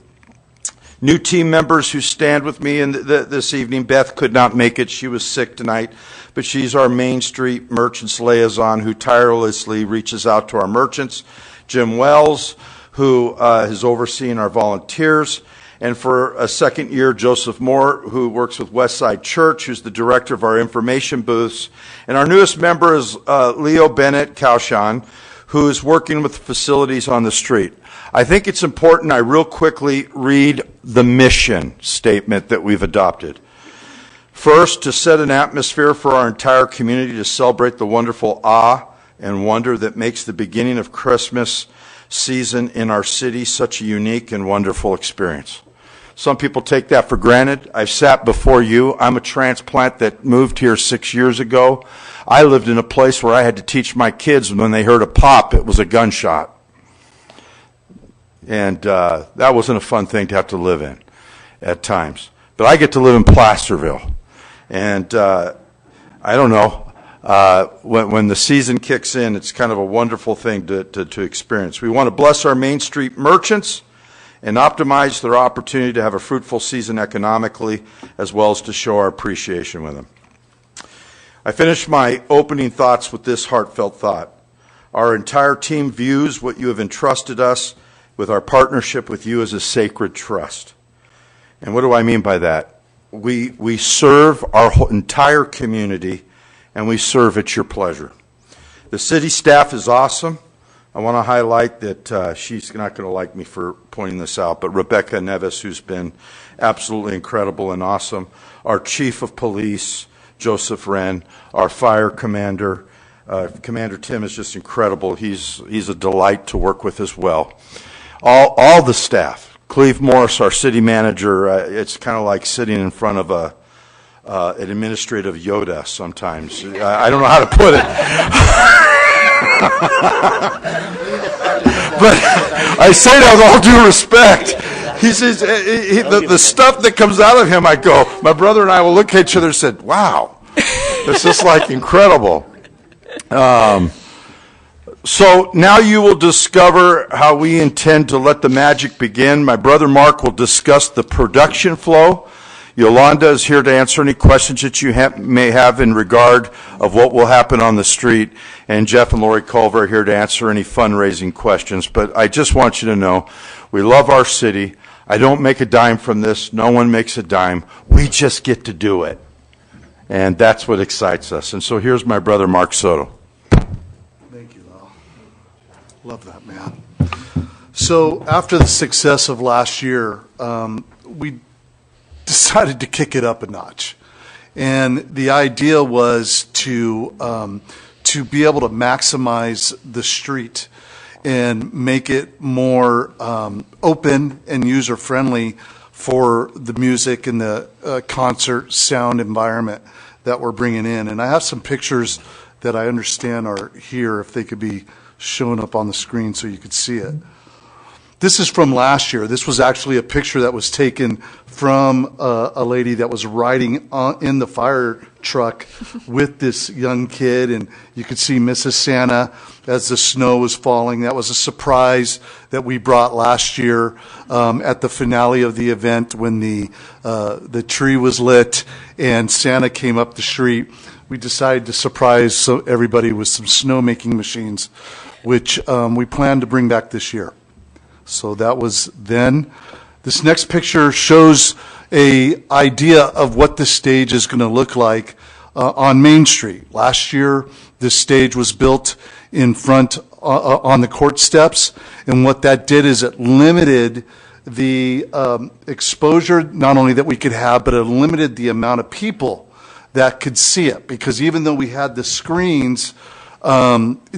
New team members who stand with me this evening. Beth could not make it. She was sick tonight, but she's our Main Street Merchants Liaison who tirelessly reaches out to our merchants. Jim Wells, who is overseeing our volunteers. And for a second year, Joseph Moore, who works with Westside Church, who's the director of our information booths. And our newest member is Leo Bennett Kaushan, who is working with facilities on the street. I think it's important I real quickly read the mission statement that we've adopted. First, to set an atmosphere for our entire community to celebrate the wonderful awe and wonder that makes the beginning of Christmas season in our city such a unique and wonderful experience. Some people take that for granted. I've sat before you. I'm a transplant that moved here 6 years ago. I lived in a place where I had to teach my kids when they heard a pop, it was a gunshot. And that wasn't a fun thing to have to live in at times. But I get to live in Placerville. And I don't know, when the season kicks in, it's kind of a wonderful thing to experience. We want to bless our Main Street merchants and optimize their opportunity to have a fruitful season economically, as well as to show our appreciation with them. I finish my opening thoughts with this heartfelt thought. Our entire team views what you have entrusted us with our partnership with you as a sacred trust. And what do I mean by that? We serve our whole entire community, and we serve at your pleasure. The city staff is awesome. I want to highlight that she's not going to like me for pointing this out, but Rebecca Neves, who's been absolutely incredible and awesome, our chief of police, Joseph Wren, our fire commander, Commander Tim is just incredible. He's a delight to work with as well. All the staff, Cleve Morris, our city manager, it's kind of like sitting in front of an administrative Yoda sometimes. I don't know how to put it. But I say that with all due respect. He says, the stuff that comes out of him, I go, my brother and I will look at each other and said, wow, it's just like incredible. So now you will discover how we intend to let the magic begin. My brother Mark will discuss the production flow. Yolanda is here to answer any questions that you may have in regard of what will happen on the street. And Jeff and Lori Culver are here to answer any fundraising questions. But I just want you to know, we love our city. I don't make a dime from this. No one makes a dime. We just get to do it. And that's what excites us. And so here's my brother Mark Soto. Thank you, Al. Love that, man. So after the success of last year, we decided to kick it up a notch. And the idea was to be able to maximize the street and make it more open and user-friendly for the music and the concert sound environment that we're bringing in. And I have some pictures that I understand are here, if they could be shown up on the screen so you could see it. This is from last year. This was actually a picture that was taken from a lady that was riding in the fire truck with this young kid, and you could see Mrs. Santa as the snow was falling. That was a surprise that we brought last year at the finale of the event when the tree was lit and Santa came up the street. We decided to surprise everybody with some snowmaking machines, which we plan to bring back this year. So that was then. This next picture shows a idea of what the stage is going to look like on Main Street. Last year, this stage was built in front on the court steps, and what that did is it limited the exposure, not only that we could have, but it limited the amount of people that could see it. Because even though we had the screens, it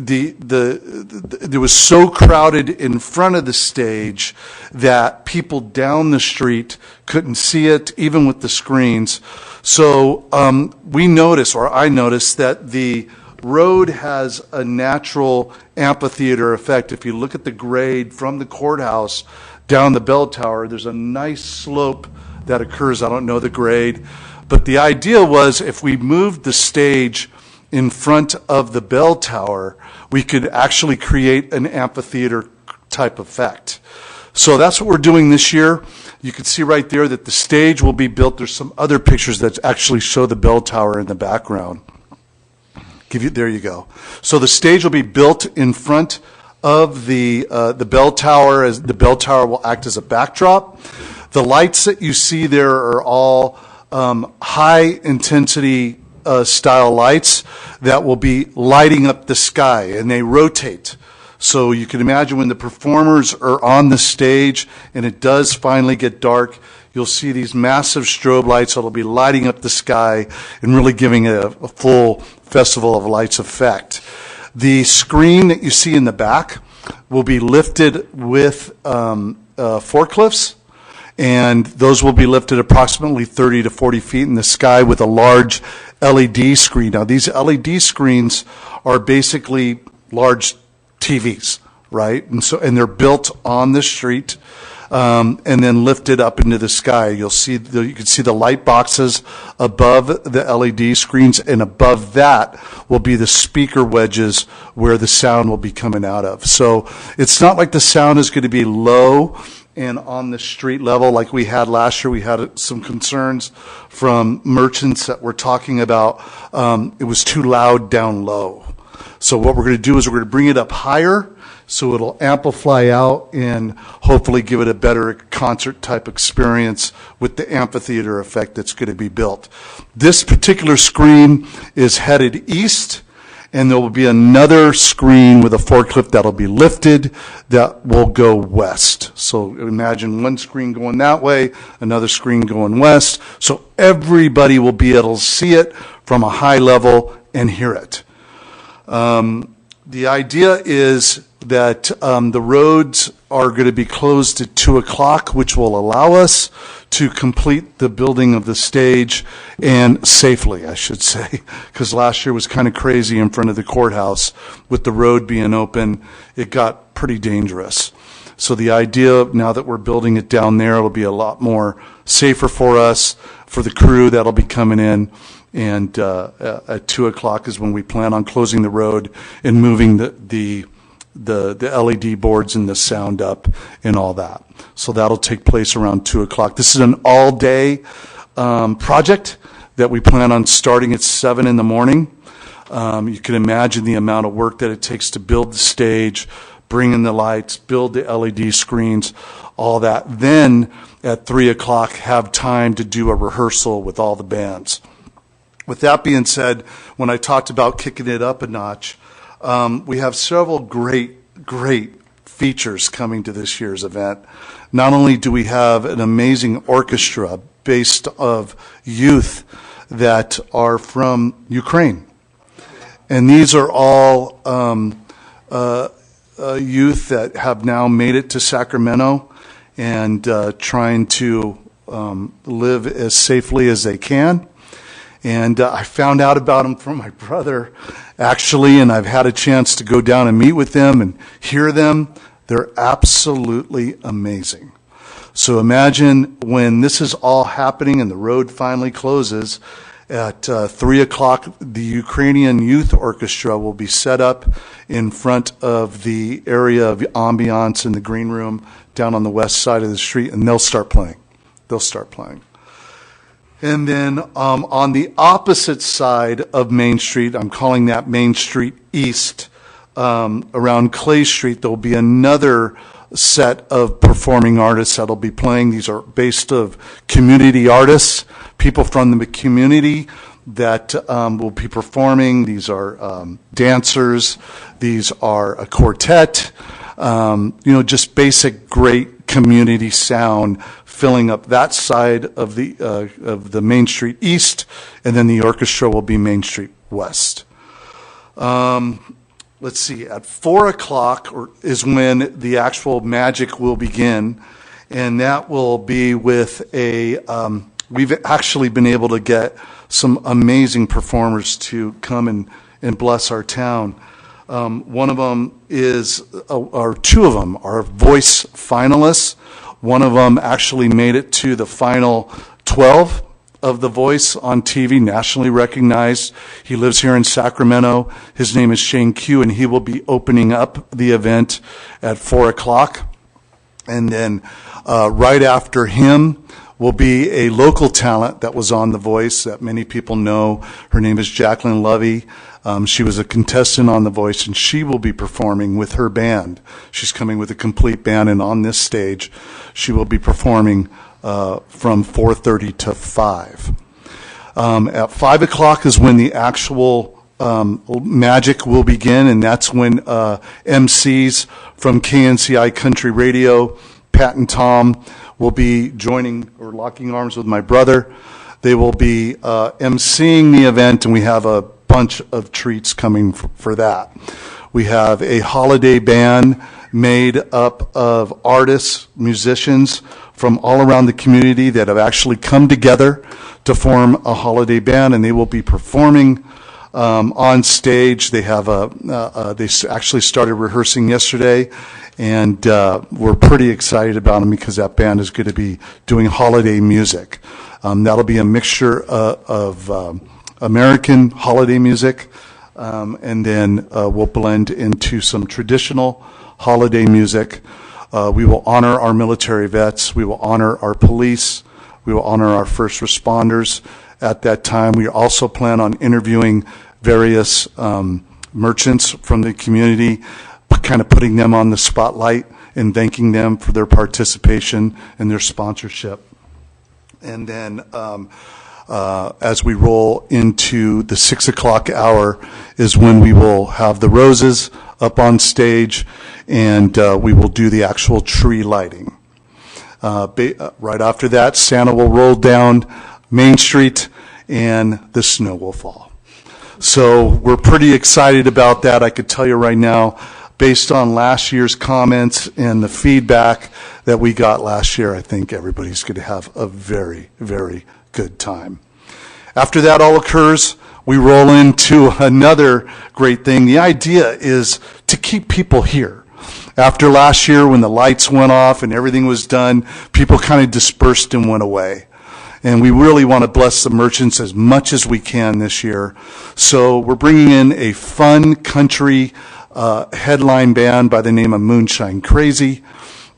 was so crowded in front of the stage that people down the street couldn't see it, even with the screens. So we noticed, or I noticed, that the road has a natural amphitheater effect. If you look at the grade from the courthouse down the bell tower, there's a nice slope that occurs. I don't know the grade, but the idea was if we moved the stage in front of the bell tower, we could actually create an amphitheater type effect. So that's what we're doing this year. You can see right there that the stage will be built. There's some other pictures that actually show the bell tower in the background. There you go. So the stage will be built in front of the bell tower, as the bell tower will act as a backdrop. The lights that you see there are all high intensity style lights that will be lighting up the sky, and they rotate. So you can imagine when the performers are on the stage and it does finally get dark, you'll see these massive strobe lights that will be lighting up the sky and really giving it a full Festival of Lights effect. The screen that you see in the back will be lifted with forklifts, and those will be lifted approximately 30 to 40 feet in the sky with a large LED screen. Now, these LED screens are basically large TVs, right? And they're built on the street and then lifted up into the sky. You can see the light boxes above the LED screens, and above that will be the speaker wedges where the sound will be coming out of. So it's not like the sound is going to be low and on the street level like we had last year. We had some concerns from merchants that were talking about it was too loud down low. So what we're going to do is we're going to bring it up higher so it'll amplify out and hopefully give it a better concert type experience with the amphitheater effect that's going to be built. This particular screen is headed east, and there will be another screen with a forklift that'll be lifted that will go west. So imagine one screen going that way, another screen going west, so everybody will be able to see it from a high level and hear it. The idea is that the roads are going to be closed at 2 o'clock, which will allow us to complete the building of the stage, and safely, I should say, because last year was kind of crazy in front of the courthouse with the road being open. It got pretty dangerous. So the idea, now that we're building it down there, it'll be a lot more safer for us, for the crew that'll be coming in. And at 2 o'clock is when we plan on closing the road and moving the LED boards and the sound up and all that. So that'll take place around 2 o'clock. This is an all-day project that we plan on starting at 7 in the morning. You can imagine the amount of work that it takes to build the stage, bring in the lights, build the LED screens, all that. Then at 3 o'clock, have time to do a rehearsal with all the bands. With that being said, when I talked about kicking it up a notch, we have several great features coming to this year's event. Not only do we have an amazing orchestra based of youth that are from Ukraine, and these are all youth that have now made it to Sacramento and trying to live as safely as they can. And I found out about them from my brother, actually, and I've had a chance to go down and meet with them and hear them. They're absolutely amazing. So imagine when this is all happening and the road finally closes, at 3 o'clock, the Ukrainian Youth Orchestra will be set up in front of the area of ambiance in the green room down on the west side of the street, and they'll start playing. And then on the opposite side of Main Street, I'm calling that Main Street East, around Clay Street, there'll be another set of performing artists that'll be playing. These are based of community artists, people from the community that will be performing. These are dancers. These are a quartet. Just basic great community sound filling up that side of the Main Street East, and then the orchestra will be Main Street West. Let's see, at 4 o'clock is when the actual magic will begin, and that will be with we've actually been able to get some amazing performers to come and bless our town. One of them or two of them are voice finalists. One of them actually made it to the final 12 of The Voice on TV, nationally recognized. He lives here in Sacramento. His name is Shane Q, and he will be opening up the event at 4 o'clock. And then right after him will be a local talent that was on The Voice that many people know. Her name is Jacqueline Lovey. She was a contestant on The Voice, and she will be performing with her band. She's coming with a complete band, and on this stage, she will be performing from 4:30 to 5. At 5 o'clock is when the actual magic will begin, and that's when MCs from KNCI Country Radio, Pat and Tom, will be joining or locking arms with my brother. They will be emceeing the event, and we have a bunch of treats coming for that. We have a holiday band made up of artists, musicians from all around the community that have actually come together to form a holiday band, and they will be performing on stage. They have they actually started rehearsing yesterday, and we're pretty excited about them because that band is going to be doing holiday music. That'll be a mixture of American holiday music, and then we'll blend into some traditional holiday music. We will honor our military vets. We will honor our police. We will honor our first responders at that time. We also plan on interviewing various merchants from the community, kind of putting them on the spotlight and thanking them for their participation and their sponsorship. And then as we roll into the 6 o'clock hour is when we will have the roses up on stage, and we will do the actual tree lighting. Right after that, Santa will roll down Main Street, and the snow will fall. So we're pretty excited about that. I could tell you right now, based on last year's comments and the feedback that we got last year, I think everybody's going to have a very, very good time. After that all occurs, we roll into another great thing. The idea is to keep people here. After last year, when the lights went off and everything was done, people kind of dispersed and went away. And we really want to bless the merchants as much as we can this year. So we're bringing in a fun country headline band by the name of Moonshine Crazy.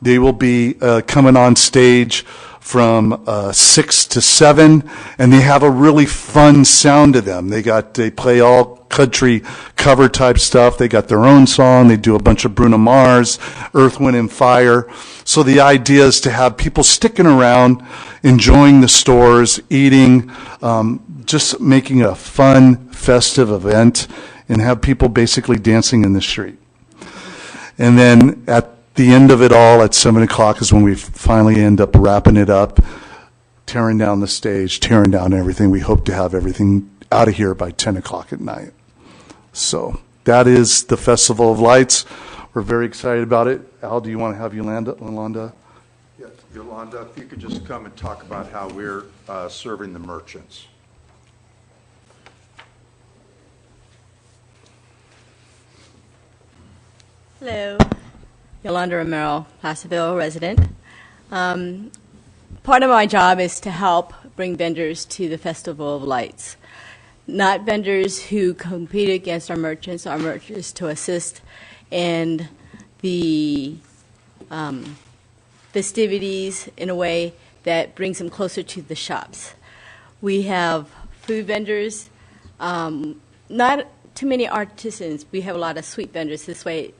They will be coming on stage from 6 to 7, and they have a really fun sound to them. They play all country cover type stuff. They got their own song. They do a bunch of Bruno Mars, Earth, Wind, and Fire. So the idea is to have people sticking around, enjoying the stores, eating, just making a fun, festive event, and have people basically dancing in the street. And then at the end of it all, at 7 o'clock, is when we finally end up wrapping it up, tearing down the stage, tearing down everything. We hope to have everything out of here by 10 o'clock at night. So that is the Festival of Lights. We're very excited about it. Al, do you want to have Yolanda? Yes, Yolanda, if you could just come and talk about how we're serving the merchants. Hello, Yolanda Romero, Placerville resident. Part of my job is to help bring vendors to the Festival of Lights. Not vendors who compete against our merchants to assist in the festivities in a way that brings them closer to the shops. We have food vendors, not too many artisans. We have a lot of sweet vendors this way.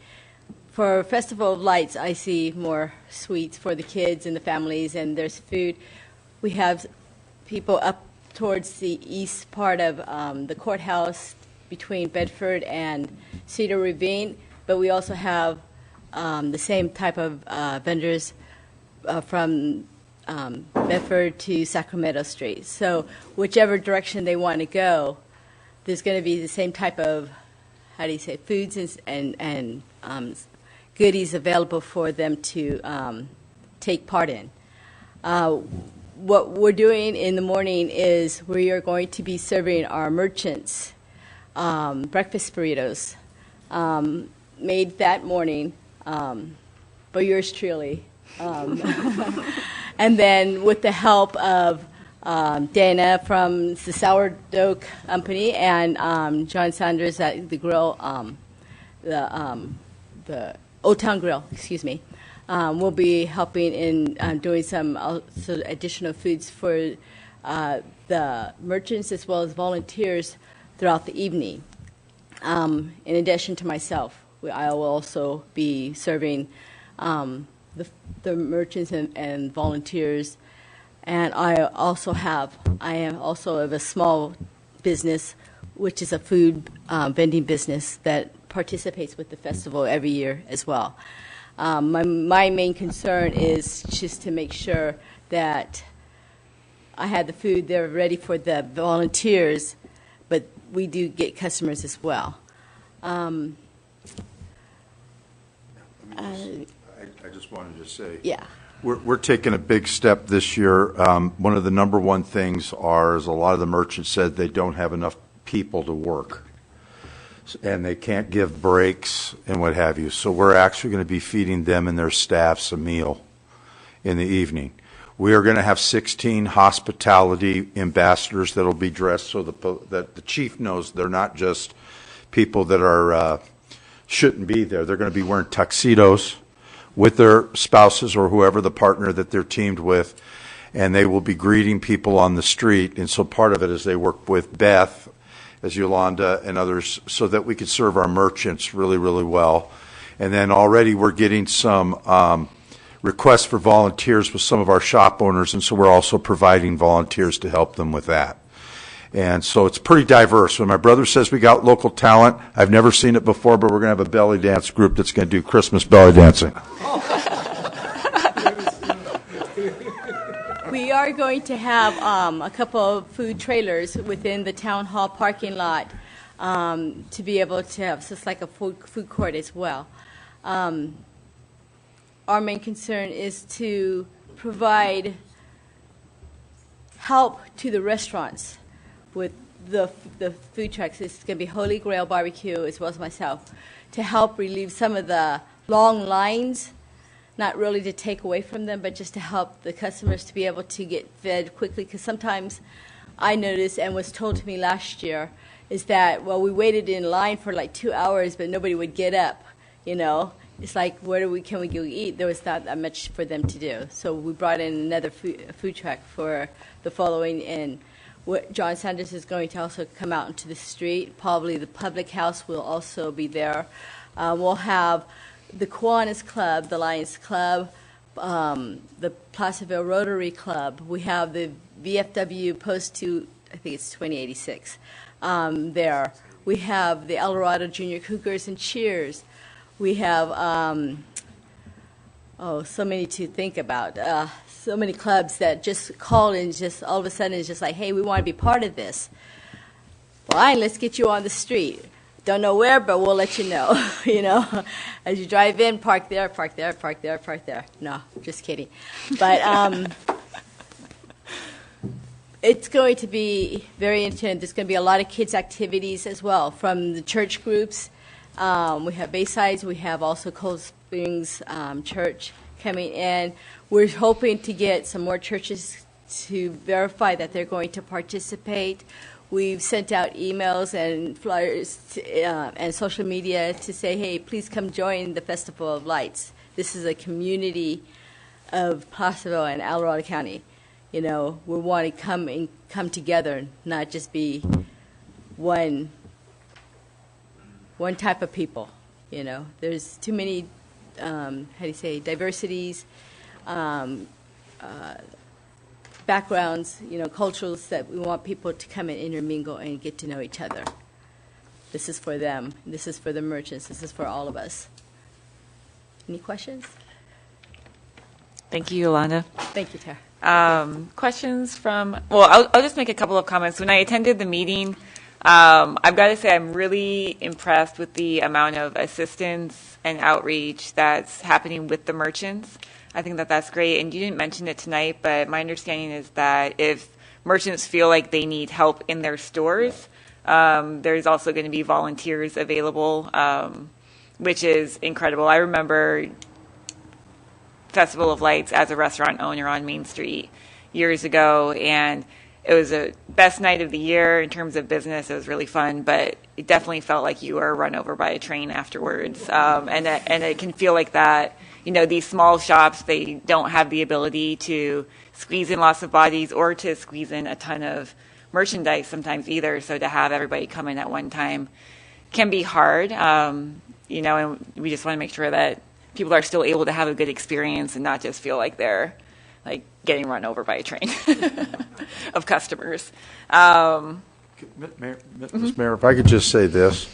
For Festival of Lights, I see more sweets for the kids and the families, and there's food. We have people up towards the east part of the courthouse between Bedford and Cedar Ravine, but we also have the same type of vendors from Bedford to Sacramento Street. So whichever direction they want to go, there's going to be the same type of, foods and goodies available for them to take part in. What we're doing in the morning is we are going to be serving our merchants breakfast burritos made that morning by yours truly. And then with the help of Dana from the Sourdough Company and John Sanders at the grill, the Old Town Grill, we'll be helping in doing some also additional foods for the merchants as well as volunteers throughout the evening. In addition to myself, I will also be serving the merchants and volunteers. And I am also of a small business, which is a food vending business that participates with the festival every year as well. My main concern is just to make sure that I had the food there ready for the volunteers, but we do get customers as well. I just wanted to say, yeah, we're taking a big step this year. One of the number one things is a lot of the merchants said they don't have enough people to work, and they can't give breaks and what have you. So we're actually going to be feeding them and their staffs a meal in the evening. We are going to have 16 hospitality ambassadors that will be dressed so that the chief knows they're not just people that are shouldn't be there. They're going to be wearing tuxedos with their spouses or whoever the partner that they're teamed with, and they will be greeting people on the street. And so part of it is they work with Beth, as Yolanda and others, so that we could serve our merchants really, really well. And then already we're getting some requests for volunteers with some of our shop owners, and so we're also providing volunteers to help them with that. And so it's pretty diverse. When my brother says we got local talent, I've never seen it before, but we're going to have a belly dance group that's going to do Christmas belly dancing. We are going to have a couple of food trailers within the town hall parking lot to be able to have just like a food court as well. Our main concern is to provide help to the restaurants with the food trucks. It's going to be Holy Grail Barbecue as well as myself to help relieve some of the long lines, not really to take away from them, but just to help the customers to be able to get fed quickly. Because sometimes I noticed and was told to me last year is that, well, we waited in line for like 2 hours, but nobody would get up, you know. It's like, can we go eat? There was not that much for them to do. So we brought in another food truck for the following, and John Sanders is going to also come out into the street. Probably the public house will also be there. We'll have the Kiwanis Club, the Lions Club, the Placerville Rotary Club. We have the VFW Post 2, I think it's 2086 there. We have the El Dorado Junior Cougars and Cheers. We have, so many to think about. So many clubs that just call and just all of a sudden it's just like, hey, we want to be part of this. Fine, let's get you on the street. Don't know where, but we'll let you know, you know. As you drive in, park there, park there, park there, park there. No, just kidding. But it's going to be very intense. There's going to be a lot of kids' activities as well, from the church groups. We have Baysides. We have also Cold Springs Church coming in. We're hoping to get some more churches to verify that they're going to participate. We've sent out emails and flyers and social media to say, hey, please come join the Festival of Lights. This is a community of Placerville and El Dorado County. You know, we want to come together, not just be one type of people. You know, there's too many, diversities, backgrounds, you know, cultures that we want people to come and intermingle and get to know each other. This is for them. This is for the merchants. This is for all of us. Any questions? Thank you, Yolanda. Thank you, Tara. Questions from, well, I'll just make a couple of comments. When I attended the meeting, I've got to say I'm really impressed with the amount of assistance and outreach that's happening with the merchants. I think that that's great. And you didn't mention it tonight, but my understanding is that if merchants feel like they need help in their stores, there's also going to be volunteers available, which is incredible. I remember Festival of Lights as a restaurant owner on Main Street years ago, and it was the best night of the year in terms of business. It was really fun, but it definitely felt like you were run over by a train afterwards. And it can feel like that. You know, these small shops, they don't have the ability to squeeze in lots of bodies or to squeeze in a ton of merchandise sometimes either. So to have everybody come in at one time can be hard, you know, and we just want to make sure that people are still able to have a good experience and not just feel like they're like getting run over by a train of customers. Ms. Mayor, if I could just say this,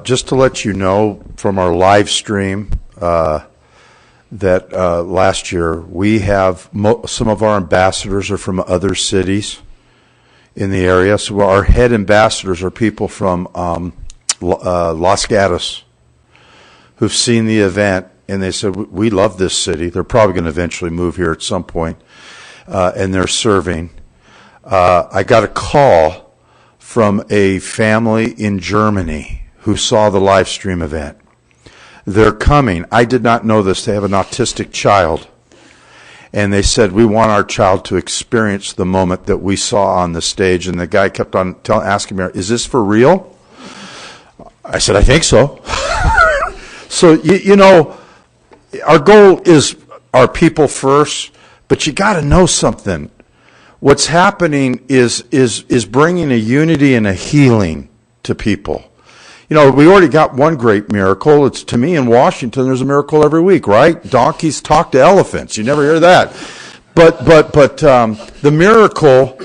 just to let you know from our live stream, that last year we have some of our ambassadors are from other cities in the area. So our head ambassadors are people from Los Gatos who've seen the event, and they said, we love this city. They're probably going to eventually move here at some point, and they're serving. I got a call from a family in Germany who saw the live stream event. They're coming. I did not know this. They have an autistic child. And they said, we want our child to experience the moment that we saw on the stage. And the guy kept on asking me, is this for real? I said, I think so. So, you know, our goal is our people first, but you got to know something. What's happening is bringing a unity and a healing to people. You know, we already got one great miracle. It's, to me, in Washington, there's a miracle every week, right? Donkeys talk to elephants. You never hear that. But the miracle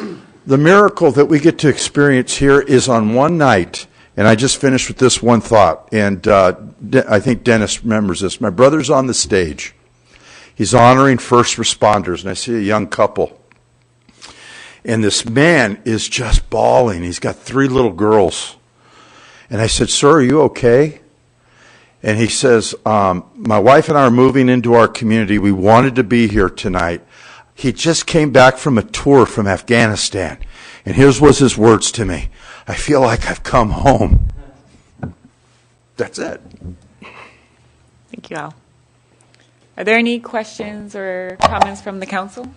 The miracle that we get to experience here is on one night, and I just finished with this one thought, and I think Dennis remembers this. My brother's on the stage. He's honoring first responders, and I see a young couple. And this man is just bawling. He's got 3 little girls. And I said, "Sir, are you okay?" And he says, "My wife and I are moving into our community. We wanted to be here tonight." He just came back from a tour from Afghanistan. And here's was his words to me: "I feel like I've come home." That's it. Thank you all. Are there any questions or comments from the council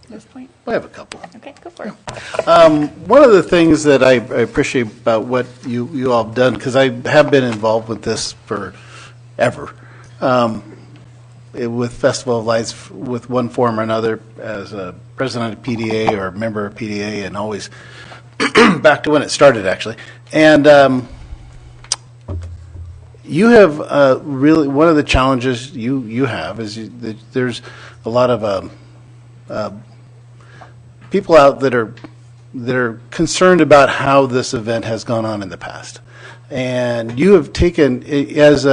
at this point? I have a couple. Okay, go for it. One of the things that I appreciate about what you all have done, because I have been involved with this forever, with Festival of Lights, with one form or another, as a president of PDA or a member of PDA, and always back to when it started, actually. And you have really, one of the challenges you have is that there's a lot of people out that are concerned about how this event has gone on in the past. And you have taken, as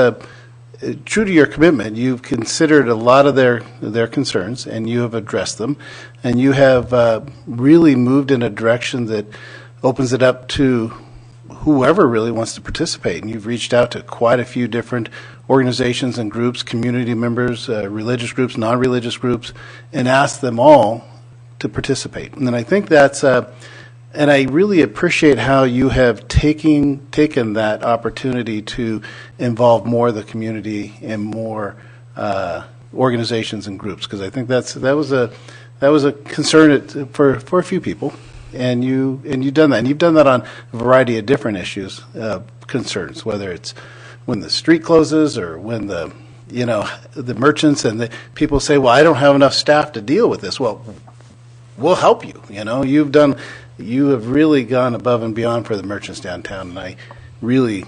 true to your commitment, you've considered a lot of their concerns, and you have addressed them, and you have really moved in a direction that opens it up to whoever really wants to participate. And you've reached out to quite a few different organizations and groups, community members, religious groups, non-religious groups, and asked them all to participate. And I think that's, and I really appreciate how you have taken that opportunity to involve more of the community and more organizations and groups, because I think that was a concern for a few people, and you've done that, and you've done that on a variety of different issues, concerns, whether it's when the street closes or when the merchants and the people say, "Well, I don't have enough staff to deal with this." Well, we'll help you. You have really gone above and beyond for the merchants downtown, and I really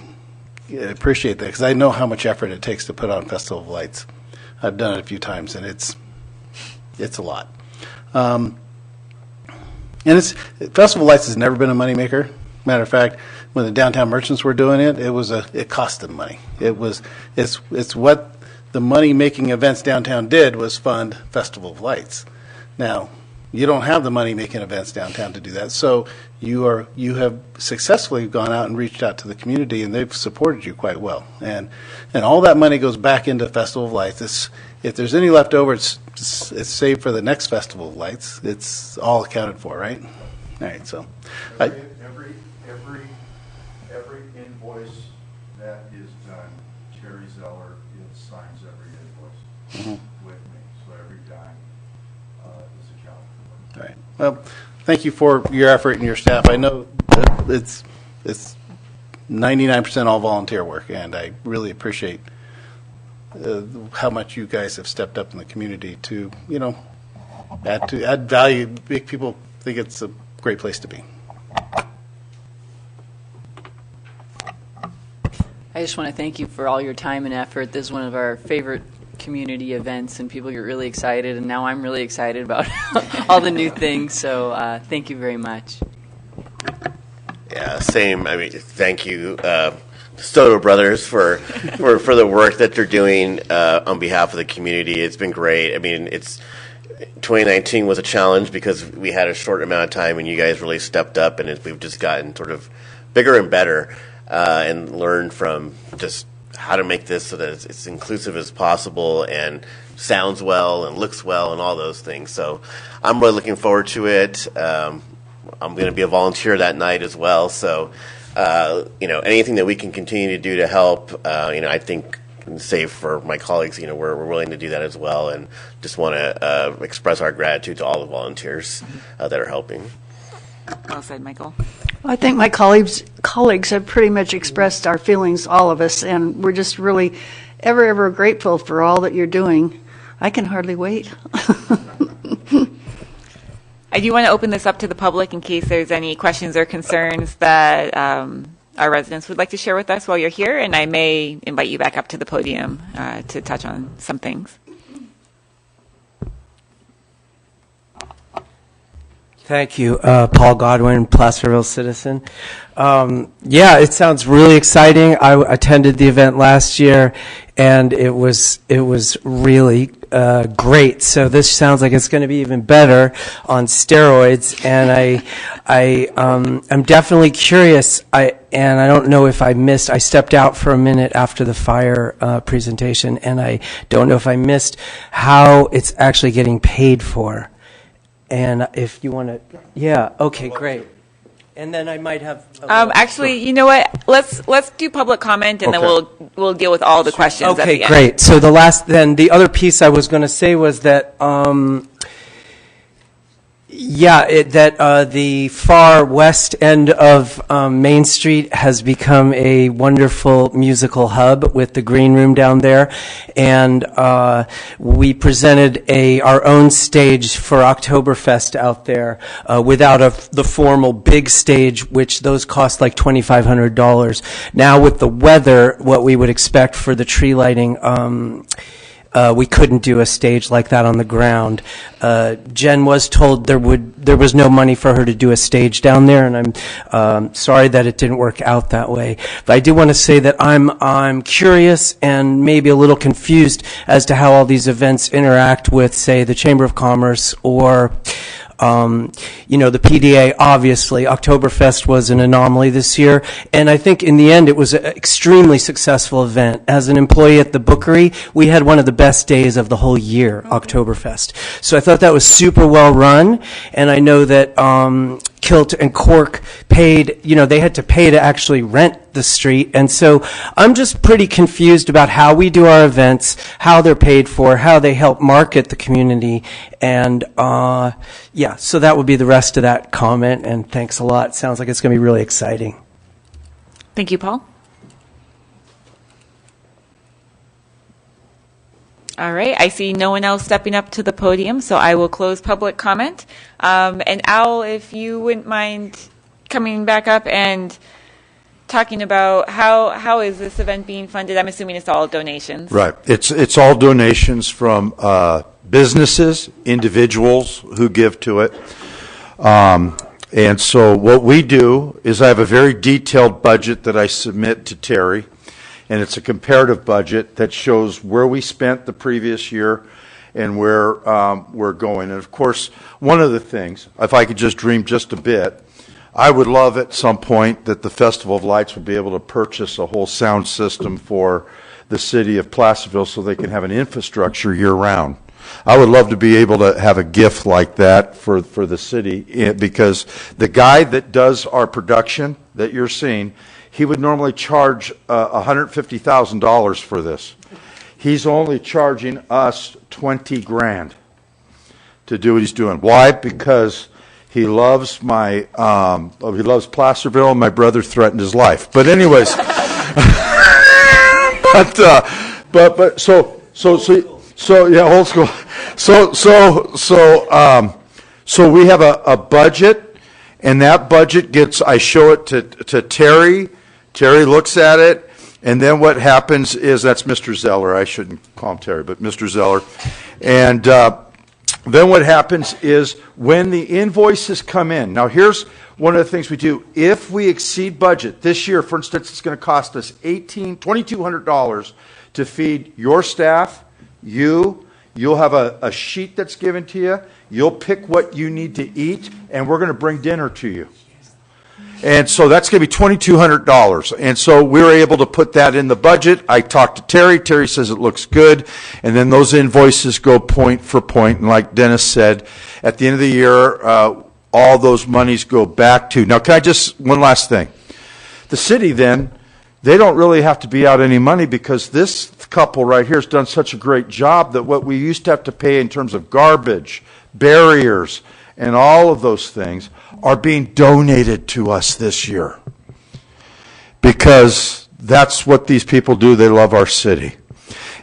appreciate that, because I know how much effort it takes to put on Festival of Lights. I've done it a few times, and it's a lot. And Festival of Lights has never been a moneymaker. Matter of fact, when the downtown merchants were doing it, it cost them money. It's what the money-making events downtown did was fund Festival of Lights. Now, you don't have the money-making events downtown to do that, so you have successfully gone out and reached out to the community, and they've supported you quite well. And all that money goes back into Festival of Lights. If there's any left over, it's saved for the next Festival of Lights. It's all accounted for, right? All right, so. Every invoice that is done, Terry Zeller signs every invoice with me, so every dime is accounted for. All right. Well, thank you for your effort and your staff. I know that it's 99% all volunteer work, and I really appreciate how much you guys have stepped up in the community to add value, make people think it's a great place to be. I just want to thank you for all your time and effort. This is one of our favorite community events, and people get really excited, and now I'm really excited about all the new things, so thank you very much. Yeah, same. I mean, thank you, Stoto Brothers, for the work that they're doing on behalf of the community. It's been great. I mean, 2019 was a challenge because we had a short amount of time, and you guys really stepped up, and we've just gotten sort of bigger and better, and learned from just how to make this so that it's as inclusive as possible and sounds well and looks well and all those things. So I'm really looking forward to it. I'm going to be a volunteer that night as well. So, anything that we can continue to do to help, I think, save for my colleagues, we're willing to do that as well, and just want to express our gratitude to all the volunteers that are helping. Well said, Michael. I think my colleagues have pretty much expressed our feelings, all of us, and we're just really ever grateful for all that you're doing. I can hardly wait. I do want to open this up to the public in case there's any questions or concerns that our residents would like to share with us while you're here, and I may invite you back up to the podium to touch on some things. Thank you. Paul Godwin, Placerville citizen. Yeah, it sounds really exciting. I attended the event last year, and it was really great. So this sounds like it's going to be even better on steroids. And I'm definitely curious. I don't know if I missed. I stepped out for a minute after the fire presentation, and I don't know if I missed how it's actually getting paid for. And if you want to, yeah, okay, great. And then I might have. Actually, you know what? Let's do public comment, and then we'll deal with all the questions. Okay, at the end. great. So the other piece I was going to say was that. The far west end of Main Street has become a wonderful musical hub with the green room down there, and we presented our own stage for Oktoberfest out there without the formal big stage, which those cost like $2,500. Now with the weather, what we would expect for the tree lighting. We couldn't do a stage like that on the ground. Jen was told there was no money for her to do a stage down there, and I'm sorry that it didn't work out that way. But I do want to say that I'm curious and maybe a little confused as to how all these events interact with, say, the Chamber of Commerce or the PDA. Obviously, Oktoberfest was an anomaly this year, and I think in the end it was an extremely successful event. As an employee at the Bookery, we had one of the best days of the whole year, Oktoberfest. So I thought that was super well run, and I know that Kilt and Cork paid, they had to pay to actually rent the street. And so I'm just pretty confused about how we do our events, how they're paid for, how they help market the community. And so that would be the rest of that comment. And thanks a lot. Sounds like it's going to be really exciting. Thank you, Paul. All right, I see no one else stepping up to the podium, so I will close public comment. And Al, if you wouldn't mind coming back up and talking about how is this event being funded? I'm assuming it's all donations. Right. It's all donations from businesses, individuals who give to it. And so what we do is I have a very detailed budget that I submit to Terry. And it's a comparative budget that shows where we spent the previous year and where we're going. And, of course, one of the things, if I could just dream just a bit, I would love at some point that the Festival of Lights would be able to purchase a whole sound system for the city of Placerville so they can have an infrastructure year-round. I would love to be able to have a gift like that for the city because the guy that does our production that you're seeing, he would normally charge $150,000 for this. He's only charging us $20,000 to do what he's doing. Why? Because he loves he loves Placerville, and my brother threatened his life. But anyways, so yeah, old school. So we have a budget, and that budget I show it to Terry. Terry looks at it, and then what happens is, that's Mr. Zeller. I shouldn't call him Terry, but Mr. Zeller. And then what happens is when the invoices come in. Now, here's one of the things we do. If we exceed budget, this year, for instance, it's going to cost us $2,200 to feed your staff, you'll have a sheet that's given to you. You'll pick what you need to eat, and we're going to bring dinner to you. And so that's going to be $2,200. And so we were able to put that in the budget. I talked to Terry. Terry says it looks good. And then those invoices go point for point. And like Dennis said, at the end of the year, all those monies go back to. Now, one last thing. The city then, they don't really have to be out any money because this couple right here has done such a great job that what we used to have to pay in terms of garbage, barriers, and all of those things are being donated to us this year. Because that's what these people do. They love our city.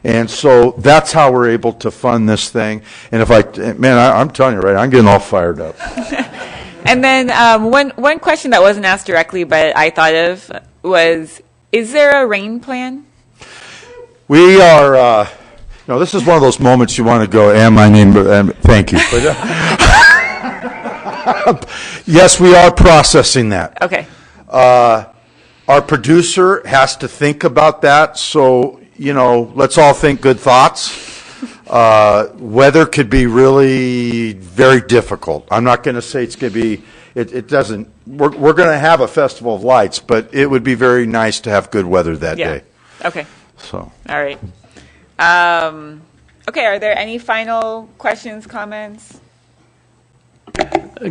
And so that's how we're able to fund this thing. And I'm telling you, right, I'm getting all fired up. And then one question that wasn't asked directly, but I thought of was, is there a rain plan? We are, this is one of those moments you want to go, thank you. Yes, we are processing that. Okay. Our producer has to think about that, so, let's all think good thoughts. Weather could be really very difficult. I'm not going to say it's going to be, it doesn't, we're going to have a Festival of Lights, but it would be very nice to have good weather that day. Okay. So. All right. Okay, are there any final questions, comments?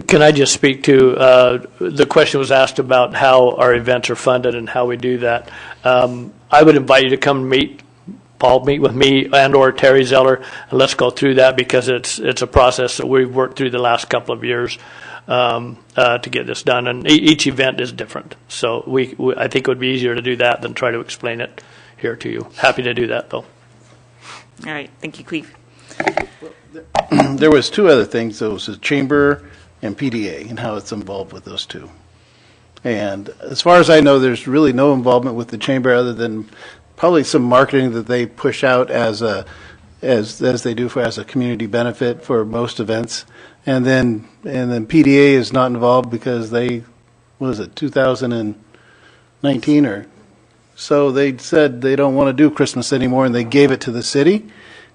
Can I just speak to, the question was asked about how our events are funded and how we do that. I would invite you to come meet with me and or Terry Zeller, and let's go through that because it's a process that we've worked through the last couple of years to get this done. And each event is different. So I think it would be easier to do that than try to explain it here to you. Happy to do that, though. All right. Thank you, Cleve. There was two other things. There was the chamber and PDA and how it's involved with those two. And as far as I know, there's really no involvement with the chamber other than probably some marketing that they push out as they do as a community benefit for most events. And then PDA is not involved because they, 2019 or so, they said they don't want to do Christmas anymore, and they gave it to the city.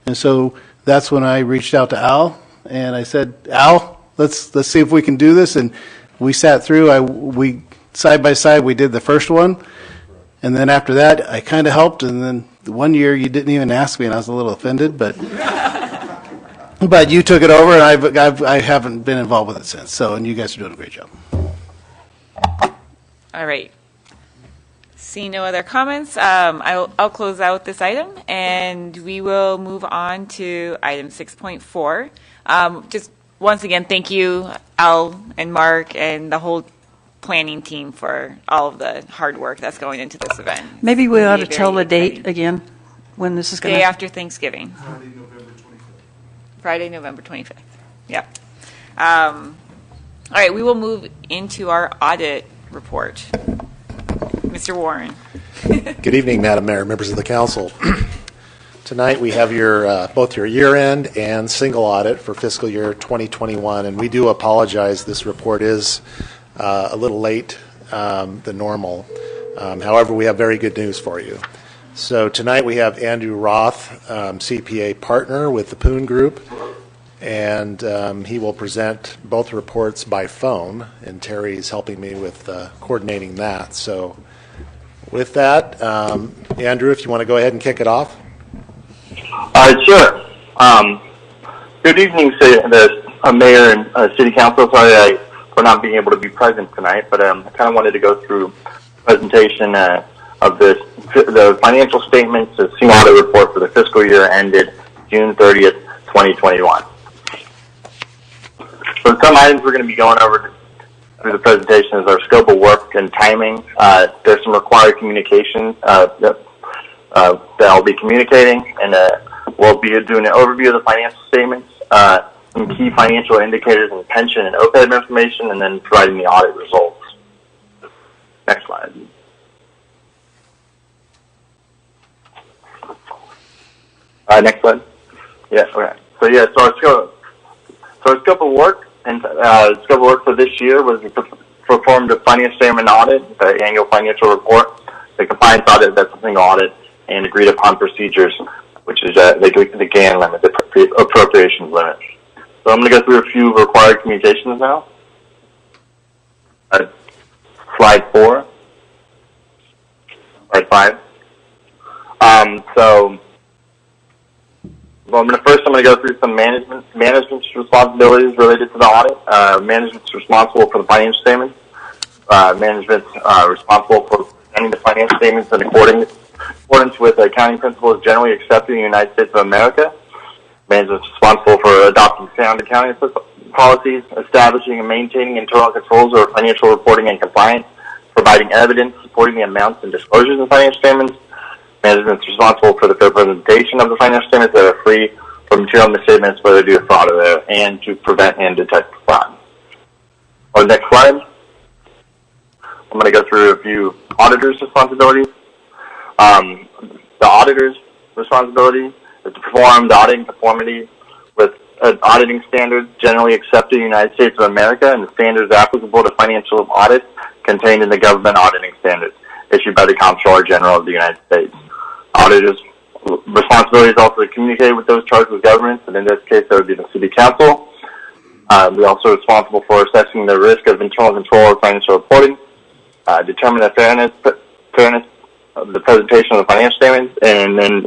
And so that's when I reached out to Al, and I said, Al, let's see if we can do this. And we sat through. We side by side we did the first one, and then after that I kind of helped. And then the one year you didn't even ask me, and I was a little offended, but you took it over, and I haven't been involved with it since. So, and you guys are doing a great job. All right. See no other comments. I'll close out this item, and we will move on to item 6.4. Just once again, thank you, Al and Mark and the whole planning team for all of the hard work that's going into this event. Maybe we ought to Very tell the exciting. date again when this is going to. Day after Thanksgiving. Friday, November 25th. Yep. All right, we will move into our audit report. Mr. Warren. Good evening, Madam Mayor, members of the council. Tonight we have both your year-end and single audit for fiscal year 2021, and we do apologize. This report is a little late than normal. However, we have very good news for you. So tonight we have Andrew Roth, CPA partner with the Poon Group, and he will present both reports by phone, and Terry's helping me with coordinating that. So with that, Andrew, if you want to go ahead and kick it off. Sure. Good evening, Mayor and City Council. Sorry for not being able to be present tonight, but I kind of wanted to go through a presentation of the financial statements, the single audit report for the fiscal year ended June 30th, 2021. So some items we're going to be going over through the presentation is our scope of work and timing. There's some required communications that I'll be communicating, and we'll be doing an overview of the financial statements, some key financial indicators and pension and OPEB information, and then providing the audit results. Next slide. Next slide. Yeah, okay. So our scope of work and scope of work for this year was performed a financial statement audit, the annual financial report, the compliance audit, that's a single audit, and agreed upon procedures, which is the GAN limit, the appropriations limit. So I'm going to go through a few required communications now. Slide 4. Slide 5. I'm going to go through some management's responsibilities related to the audit. Management's responsible for the financial statements. Management's responsible for presenting the financial statements in accordance with accounting principles generally accepted in the United States of America. Management's responsible for adopting sound accounting policies, establishing and maintaining internal controls over financial reporting and compliance, providing evidence supporting the amounts and disclosures of financial statements. Management is responsible for the fair presentation of the financial statements that are free from material misstatements, whether due to fraud or error, and to prevent and detect fraud. On the next slide, I'm going to go through a few auditors' responsibilities. The auditor's responsibility is to perform the audit in conformity with auditing standards generally accepted in the United States of America and the standards applicable to financial audits contained in the government auditing standards issued by the Comptroller General of the United States. Auditors' responsibility is also to communicate with those charged with governance, and in this case, that would be the City Council. We're also responsible for assessing the risk of internal control of financial reporting, determine the fairness of the presentation of the financial statements, and then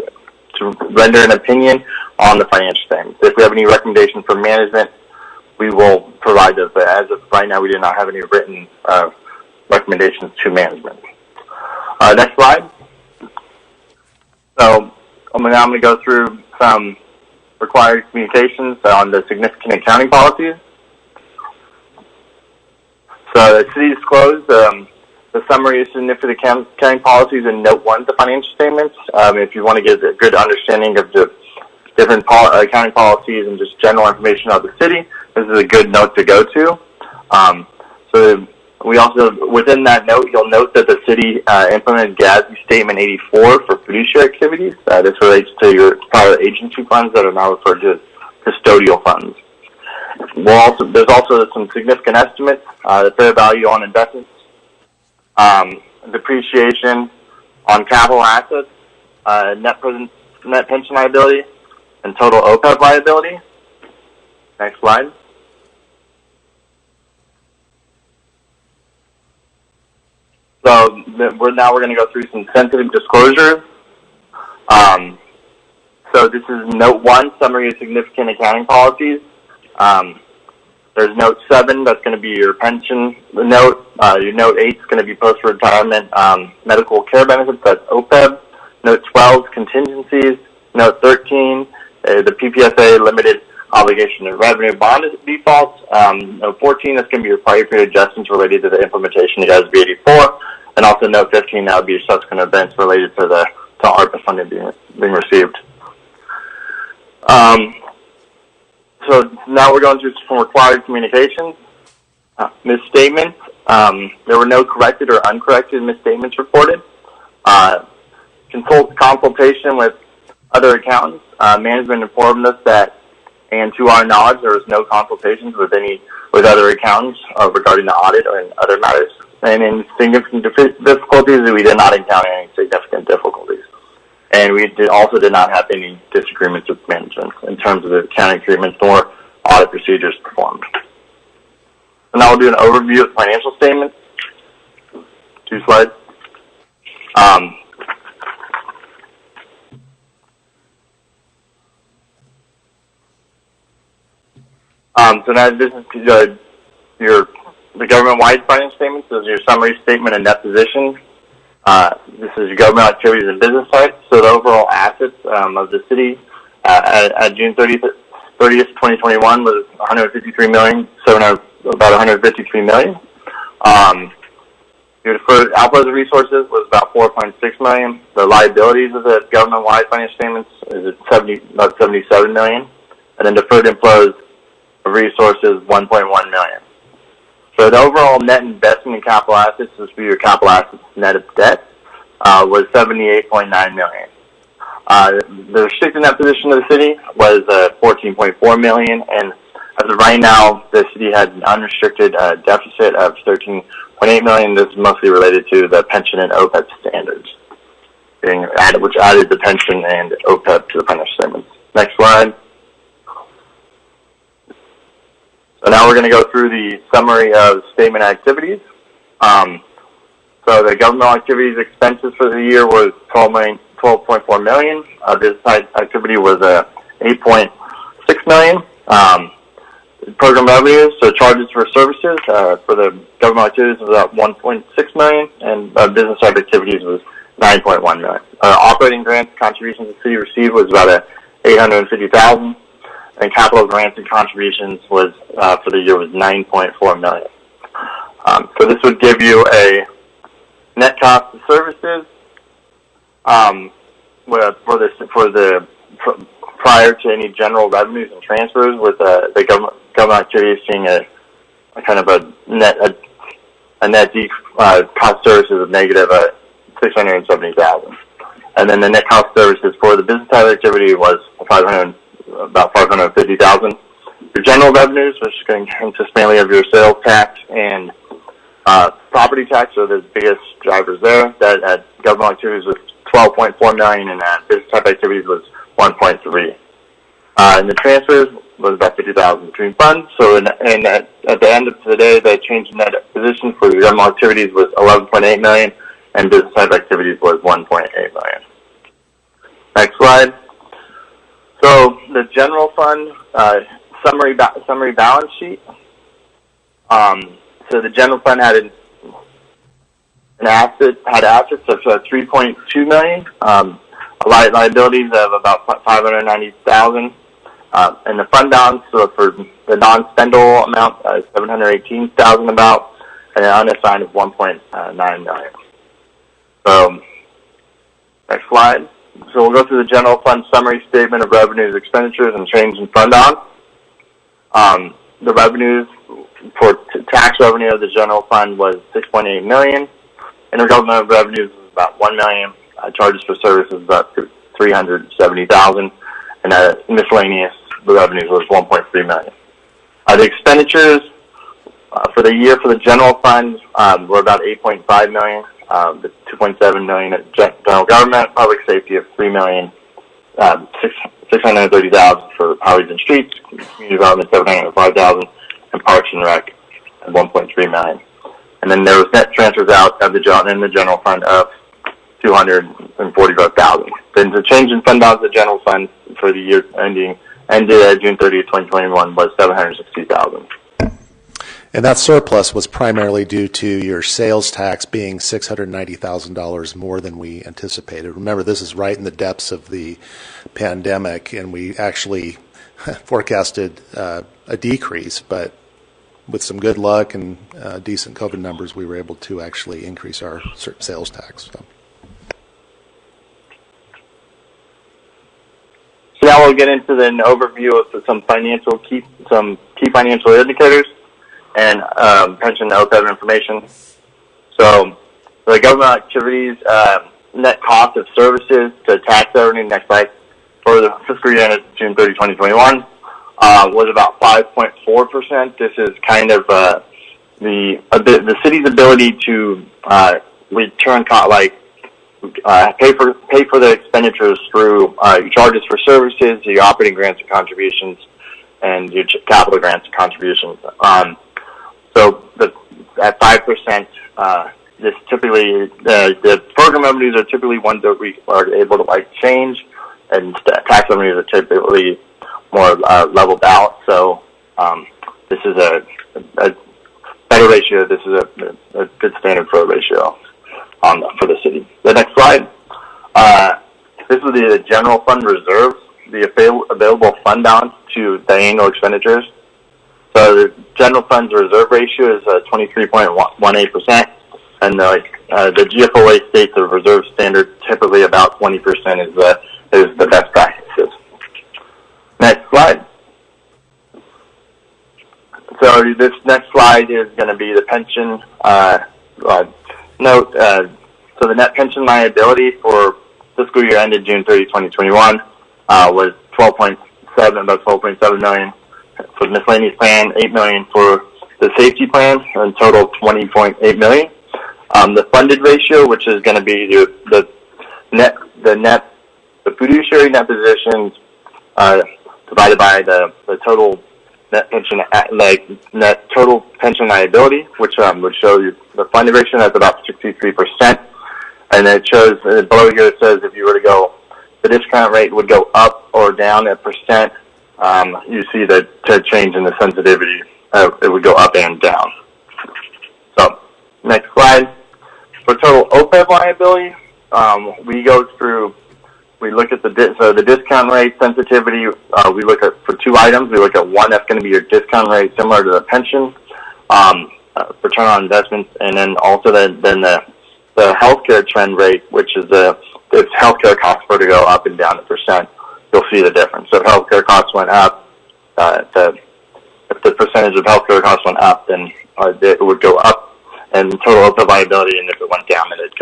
to render an opinion on the financial statements. If we have any recommendations from management, we will provide those. But as of right now, we do not have any written recommendations to management. Next slide. So I'm going to go through some required communications on the significant accounting policies. So the city disclosed the summary of significant accounting policies in Note 1 of the financial statements. If you want to get a good understanding of the different accounting policies and just general information about the city, this is a good note to go to. So we also, within that note, you'll note that the city implemented GASB Statement 84 for fiduciary activities. This relates to your private agency funds that are now referred to as custodial funds. There's also some significant estimates, the fair value on investments, depreciation on capital assets, net pension liability, and total OPEB liability. Next slide. So we're going to go through some sensitive disclosures. So this is Note 1, Summary of Significant Accounting Policies. There's Note 7, that's going to be your pension note. Your Note 8 is going to be post-retirement medical care benefits, that's OPEB. Note 12, contingencies. Note 13, the PPSA limited obligation of revenue bond defaults. Note 14, that's going to be your prior period adjustments related to the implementation of GASB 84. And also Note 15, that would be your subsequent events related to ARPA funding being received. So now we're going through some required communications. Misstatements. There were no corrected or uncorrected misstatements reported. Consultation with other accountants. Management informed us that, and to our knowledge, there was no consultations with other accountants regarding the audit and other matters. And in significant difficulties, we did not encounter any significant difficulties. And we also did not have any disagreements with management in terms of the accounting treatments nor audit procedures performed. So now we'll do an overview of financial statements. 2 slides. So now this is the government-wide financial statements. This is your summary statement and net position. This is your government activities and business sites. So the overall assets of the city at June 30th, 2021 was $153 million, about $153 million. Your deferred outflows of resources was about $4.6 million. The liabilities of the government-wide financial statements is about $77 million. And then deferred inflows of resources, $1.1 million. So the overall net investment in capital assets, this would be your capital assets net of debt, was $78.9 million. The restricted net position of the city was $14.4 million, and as of right now, the city had an unrestricted deficit of $13.8 million. This is mostly related to the pension and OPEB standards, which added the pension and OPEB to the financial statements. Next slide. So now we're going to go through the summary of statement activities. So the governmental activities expenses for the year was $12.4 million. Business activity was $8.6 million. Program revenues, so charges for services for the government activities was about $1.6 million, and business side activities was $9.1 million. Operating grants contributions the city received was about $850,000. And capital grants and contributions was for the year was $9.4 million. So this would give you a net cost of services prior to any general revenues and transfers, with the government activities seeing a kind of a net cost of services of negative $670,000. And then the net cost of services for the business side activity was about $550,000. Your general revenues, which consist mainly of your sales tax and property tax, are the biggest drivers there. That at government activities was $12.4 million, and business type activities was $1.3. And the transfers was about $50,000 between funds. So, at the end of the day, the change in net position for the government activities was $11.8 million, and business type activities was $1.8 million. Next slide. So, the general fund summary balance sheet. So the general fund had assets of $3.2 million, liabilities of about $590,000, and the fund balance for the non-spendable amount is $718,000 about, and an unassigned of $1.9 million. So next slide. So we'll go through the general fund summary statement of revenues, expenditures, and change in fund balance. The revenues for tax revenue of the general fund was $6.8 million. Intergovernmental revenues was about $1 million. Charges for services about $370,000, and miscellaneous revenues was $1.3 million. The expenditures for the year for the general fund were about $8.5 million. The $2.7 million at general government, public safety of $3 million, $630,000 for highways and streets, community development $705,000, and parks and rec at $1.3 million. And then there was net transfers out of the general fund of $245,000. Then the change in fund balance of the general fund for the year ended June 30th, 2021 was $760,000. And that surplus was primarily due to your sales tax being $690,000 more than we anticipated. Remember, this is right in the depths of the pandemic, and we actually forecasted a decrease, but with some good luck and decent COVID numbers, we were able to actually increase our sales tax. So now we'll get into an overview of some key financial indicators and pension OPEB information. So the government activities net cost of services to tax revenue next slide for the fiscal year ended June 30, 2021 was about 5.4%. This is kind of the city's ability to return pay for the expenditures through your charges for services, your operating grants and contributions, and your capital grants and contributions. So at 5%, this typically the program revenues are typically ones that we are able to change, and tax revenues are typically more leveled out. So this is a better ratio. This is a good standard for a ratio for the city. The next slide. This is the general fund reserves, the available fund balance to the annual expenditures. So the general fund's reserve ratio is 23.18%, and the GFOA states the reserve standard typically about 20% is the best practices. Next slide. So this next slide is going to be the pension note. So the net pension liability for fiscal year ended June 30, 2021 was about $12.7 million. For the miscellaneous plan, $8 million for the safety plan, and total $20.8 million. The funded ratio, which is going to be the fiduciary net positions divided by the total net pension total pension liability, which would show you the funded ratio. That's about 63%, and it shows below here. It says if you were to go, the discount rate would go up or down a percent. You see the change in the sensitivity. It would go up and down. So, next slide. For total OPEB liability, we look at the discount rate sensitivity. We look at for two items. We look at one that's going to be your discount rate similar to the pension, return on investments, and then also then the healthcare trend rate, which is if healthcare costs were to go up and down a percent, you'll see the difference. So if healthcare costs went up, if the percentage of healthcare costs went up, then it would go up, and total OPEB liability, and if it went down, then it'd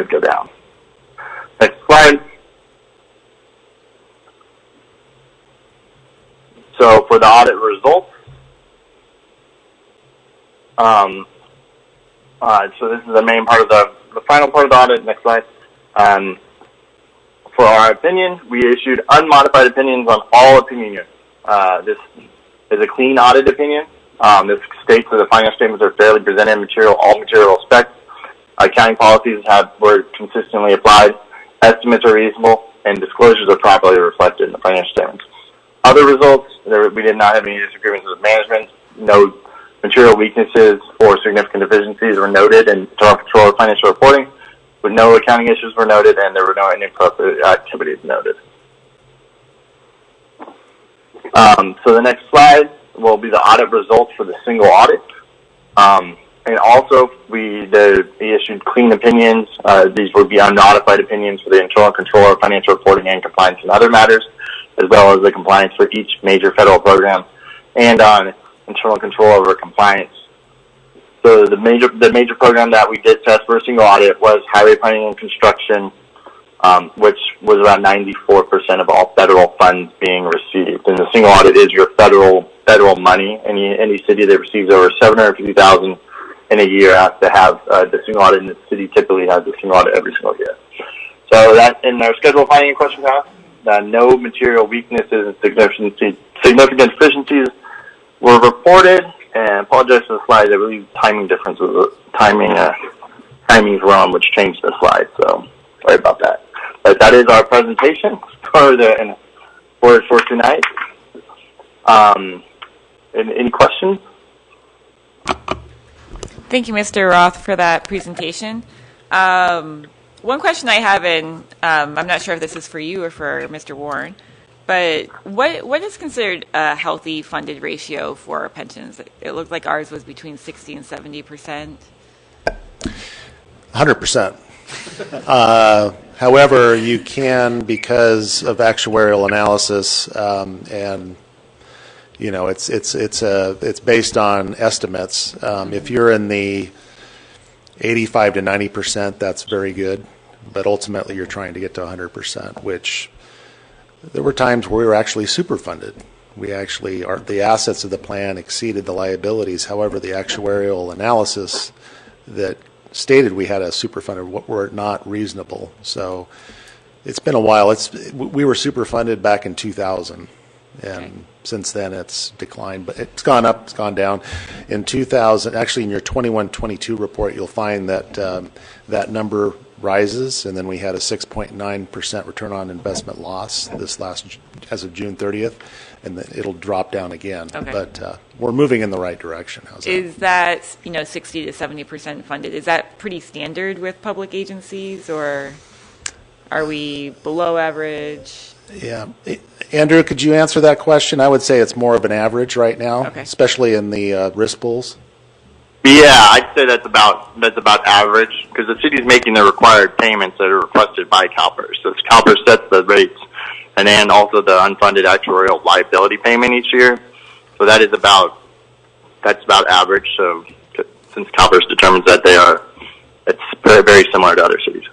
go down. Next slide. So for the audit results, so this is the main part of the final part of the audit. Next slide. For our opinion, we issued unmodified opinions on all opinion units. This is a clean audit opinion. This states that the financial statements are fairly presented in all material specs. Accounting policies were consistently applied. Estimates are reasonable, and disclosures are properly reflected in the financial statements. Other results, we did not have any disagreements with management. No material weaknesses or significant deficiencies were noted in internal control of financial reporting, but no accounting issues were noted, and there were no inappropriate activities noted. So the next slide will be the audit results for the single audit. And also, we issued clean opinions. These would be unmodified opinions for the internal control of financial reporting and compliance and other matters, as well as the compliance for each major federal program, and on internal control over compliance. So the major program that we did test for a single audit was highway planning and construction, which was about 94% of all federal funds being received. And the single audit is your federal money. Any city that receives over $750,000 in a year has to have the single audit, and the city typically has the single audit every single year. So that in our schedule of finding and question path, no material weaknesses and significant deficiencies were reported. And apologize for the slide. I believe timing's wrong, which changed the slide. So sorry about that. But that is our presentation for tonight. Any questions? Thank you, Mr. Roth, for that presentation. One question I have, and I'm not sure if this is for you or for Mr. Warren, but what is considered a healthy funded ratio for our pensions? It looked like ours was between 60 and 70%. 100%. However, you can, because of actuarial analysis, and it's based on estimates. If you're in the 85 to 90%, that's very good. But ultimately, you're trying to get to 100%, which there were times where we were actually superfunded. The assets of the plan exceeded the liabilities. However, the actuarial analysis that stated we had a superfunded were not reasonable. So it's been a while. We were superfunded back in 2000, and since then it's declined. But it's gone up, it's gone down. In 2000, actually in your 21-22 report, you'll find that that number rises, and then we had a 6.9% return on investment loss as of June 30th, and then it'll drop down again. Okay. But we're moving in the right direction. How's that? Is that 60 to 70% funded? Is that pretty standard with public agencies, or are we below average? Yeah. Andrew, could you answer that question? I would say it's more of an average right now, especially in the risk pools. Yeah, I'd say that's about average, because the city's making the required payments that are requested by CalPERS. So CalPERS sets the rates, and then also the unfunded actuarial liability payment each year. So that's about average. So since CalPERS determines that it's very, very similar to other cities.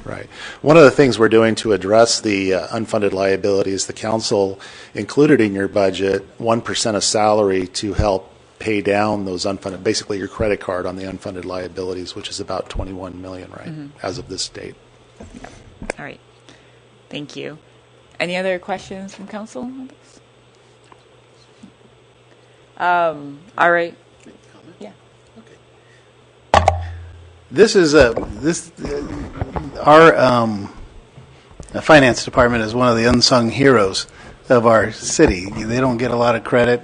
Right. One of the things we're doing to address the unfunded liabilities, the council included in your budget 1% of salary to help pay down those unfunded, basically your credit card on the unfunded liabilities, which is about $21 million, right, as of this date. Yeah. All right. Thank you. Any other questions from council on this? All right. Yeah. This is our finance department is one of the unsung heroes of our city. They don't get a lot of credit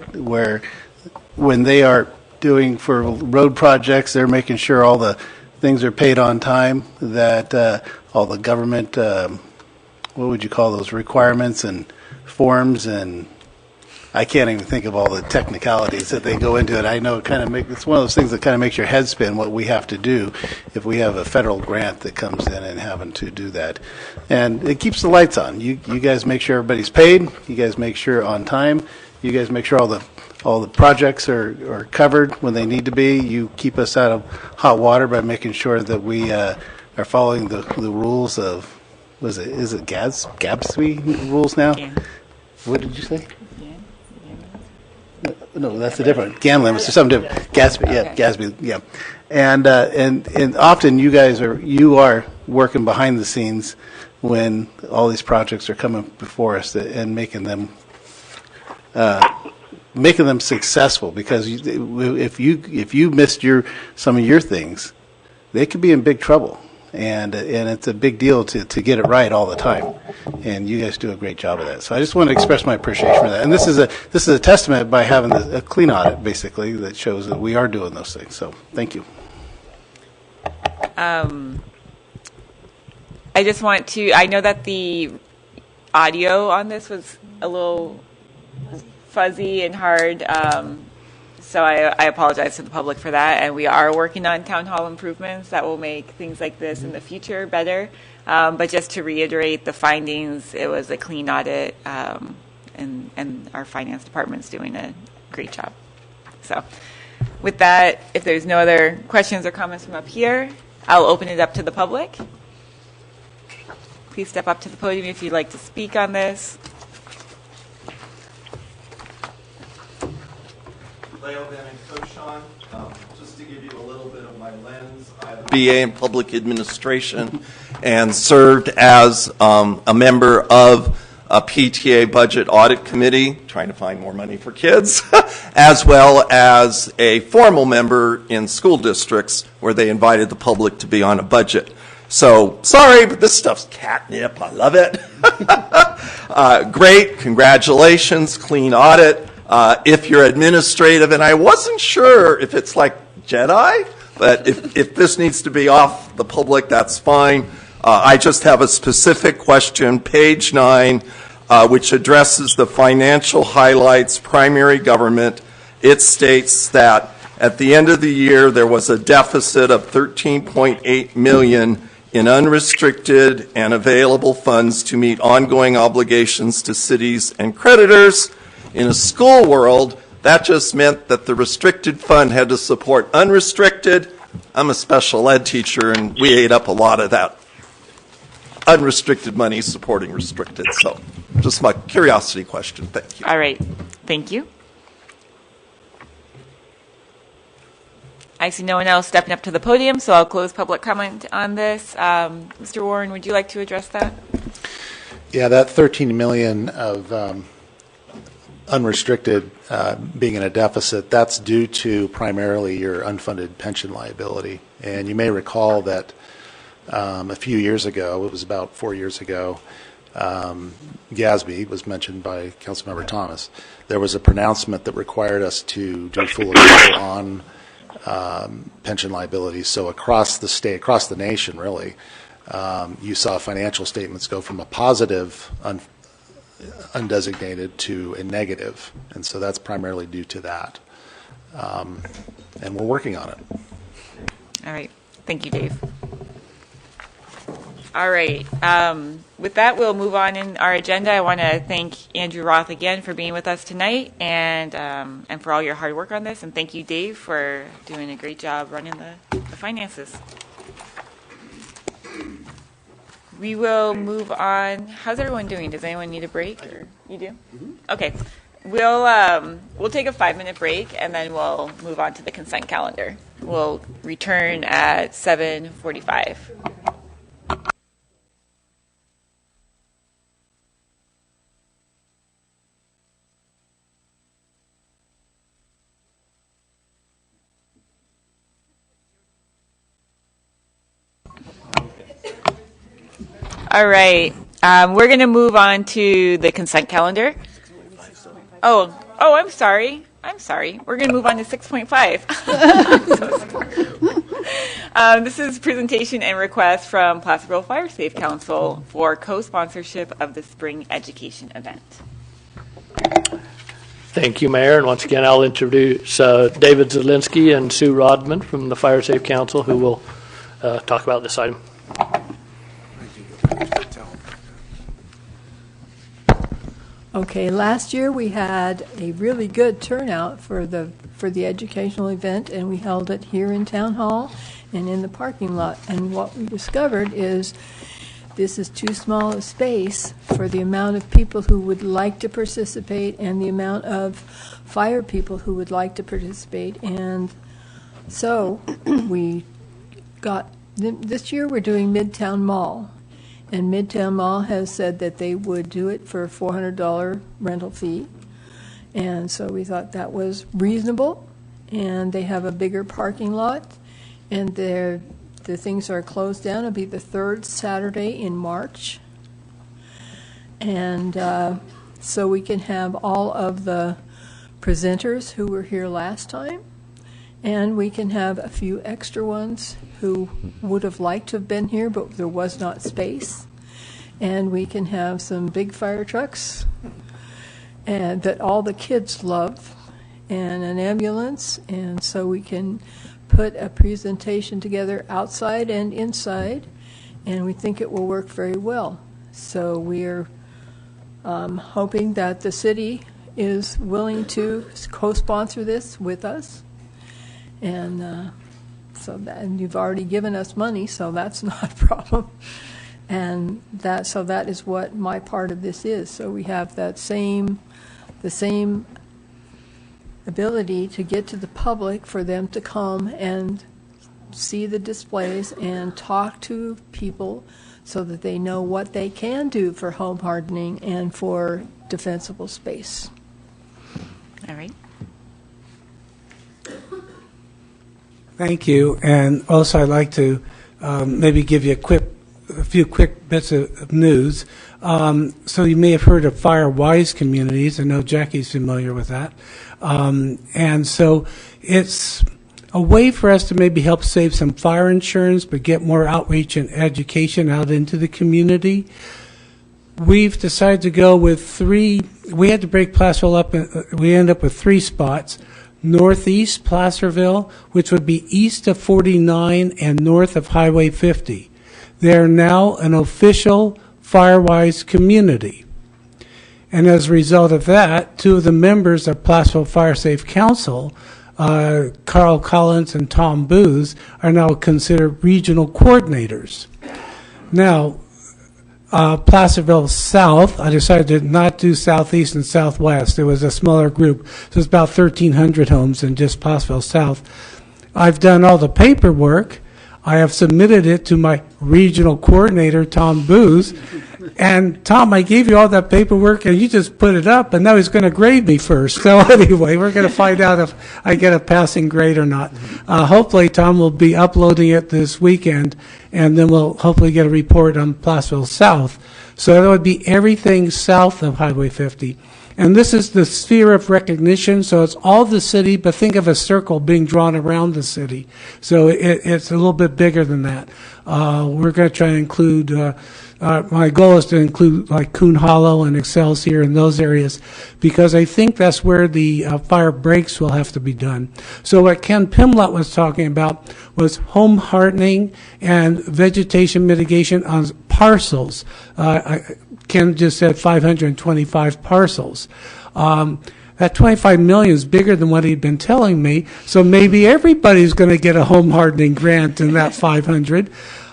when they are doing for road projects, they're making sure all the things are paid on time, that all the government, what would you call those, requirements and forms, and I can't even think of all the technicalities that they go into it. I know it's one of those things that kind of makes your head spin what we have to do if we have a federal grant that comes in and having to do that. And it keeps the lights on. You guys make sure everybody's paid. You guys make sure on time. You guys make sure all the projects are covered when they need to be. You keep us out of hot water by making sure that we are following the rules of, is it GATSB rules now? Yeah. What did you say? No, that's a different, GAN limits, or something different. Gatsby, yeah, Okay. Gatsby, yeah. And often you are working behind the scenes when all these projects are coming before us and making them successful, because if you missed some of your things, they could be in big trouble, and it's a big deal to get it right all the time, and you guys do a great job of that. So I just want to express my appreciation for that. And this is a testament by having a clean audit, basically, that shows that we are doing those things. So thank you. I just want to, I know that the audio on this was a little fuzzy and hard, so I apologize to the public for that, and we are working on town hall improvements that will make things like this in the future better. But just to reiterate the findings, it was a clean audit, and our finance department's doing a great job. So with that, if there's no other questions or comments from up here, I'll open it up to the public. Please step up to the podium if you'd like to speak on this. Leo Van and Koshan, just to give you a little bit of my lens, I have a BA in Public Administration and served as a member of a PTA Budget Audit Committee, trying to find more money for kids, as well as a formal member in school districts where they invited the public to be on a budget. So, sorry, but this stuff's catnip. I love it. Great. Congratulations. Clean audit. If you're administrative, and I wasn't sure if it's like Jedi, but if this needs to be off the public, that's fine. I just have a specific question, page 9, which addresses the financial highlights, primary government. It states that at the end of the year, there was a deficit of $13.8 million in unrestricted and available funds to meet ongoing obligations to cities and creditors. In a school world, that just meant that the restricted fund had to support unrestricted. I'm a special ed teacher, and we ate up a lot of that unrestricted money supporting restricted. So just my curiosity question. Thank you. All right. Thank you. I see no one else stepping up to the podium, so I'll close public comment on this. Mr. Warren, would you like to address that? Yeah, that 13 million of unrestricted being in a deficit, that's due to primarily your unfunded pension liability. And you may recall that a few years ago, it was about 4 years ago, GASB was mentioned by Councilmember Thomas. There was a pronouncement that required us to do full approval on pension liabilities. So across the state, across the nation, really, you saw financial statements go from a positive undesignated to a negative, and so that's primarily due to that. And we're working on it. All right. Thank you, Dave. All right. With that, we'll move on in our agenda. I want to thank Andrew Roth again for being with us tonight, and for all your hard work on this. And thank you, Dave, for doing a great job running the finances. We will move on. How's everyone doing? Does anyone need a break? Or you do? Mm-hmm. Okay. We'll take a 5-minute break, and then we'll move on to the consent calendar. We'll return at 7:45. All right. We're going to move on to the consent calendar. Oh, I'm sorry. We're going to move on to 6.5. This is presentation and request from Placerville Fire Safe Council for co-sponsorship of the spring education event. Thank you, Mayor. And once again, I'll introduce David Zielinski and Sue Rodman from the Fire Safe Council, who will talk about this item. Okay, last year we had a really good turnout for the educational event, and we held it here in Town Hall and in the parking lot. And what we discovered is this is too small a space for the amount of people who would like to participate and the amount of fire people who would like to participate. And so we got, this year we're doing Midtown Mall. And Midtown Mall has said that they would do it for a $400 rental fee. And so we thought that was reasonable. And they have a bigger parking lot. And the things are closed down. It'll be the third Saturday in March. And so we can have all of the presenters who were here last time. And we can have a few extra ones who would have liked to have been here, but there was not space. And we can have some big fire trucks and that all the kids love, and an ambulance. And so we can put a presentation together outside and inside, and we think it will work very well. So we're hoping that the city is willing to co-sponsor this with us. And and you've already given us money, so that's not a problem. And that is what my part of this is. So we have the same ability to get to the public for them to come and see the displays and talk to people so that they know what they can do for home hardening and for defensible space. All right. Thank you. And also, I'd like to maybe give you a few quick bits of news. So you may have heard of FireWise communities. I know Jackie's familiar with that. And so it's a way for us to maybe help save some fire insurance, but get more outreach and education out into the community. We've decided to go with three. We had to break Placerville up. We ended up with 3 spots. Northeast Placerville, which would be east of 49 and north of Highway 50. They're now an official FireWise community. And as a result of that, 2 of the members of Placerville Fire Safe Council, Carl Collins and Tom Booth, are now considered regional coordinators. Now, Placerville South, I decided to not do Southeast and Southwest. It was a smaller group, so it's about 1,300 homes in just Placerville South. I've done all the paperwork. I have submitted it to my regional coordinator, Tom Booth. And Tom, I gave you all that paperwork, and you just put it up, and now he's going to grade me first. So anyway, we're going to find out if I get a passing grade or not. Hopefully, Tom will be uploading it this weekend, and then we'll hopefully get a report on Placerville South. So that would be everything south of Highway 50. And this is the sphere of recognition, so it's all the city, but think of a circle being drawn around the city. So it's a little bit bigger than that. We're going to try and include, my goal is to include like Coon Hollow and Excelsior and those areas, because I think that's where the fire breaks will have to be done. So what Ken Pimlott was talking about was home hardening and vegetation mitigation on parcels. Ken just said 525 parcels. That 25 million is bigger than what he'd been telling me, so maybe everybody's going to get a home hardening grant in that 500.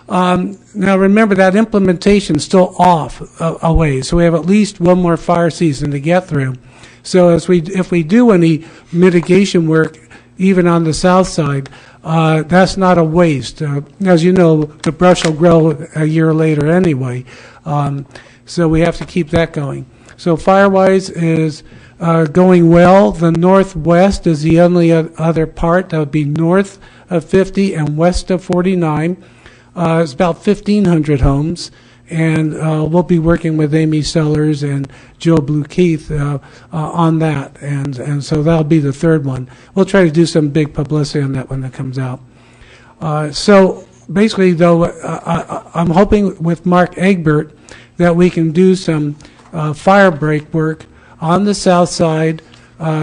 Now remember, that implementation is still off a ways, so we have at least one more fire season to get through. So if we do any mitigation work, even on the south side, that's not a waste. As you know, the brush will grow a year later anyway. So we have to keep that going. So FireWise is going well. The northwest is the only other part. That would be north of 50 and west of 49. It's about 1,500 homes. And we'll be working with Amy Sellers and Joe Blue Keith on that. And so that'll be the third one. We'll try to do some big publicity on that when that comes out. So basically, though, I'm hoping with Mark Egbert that we can do some fire break work on the south side.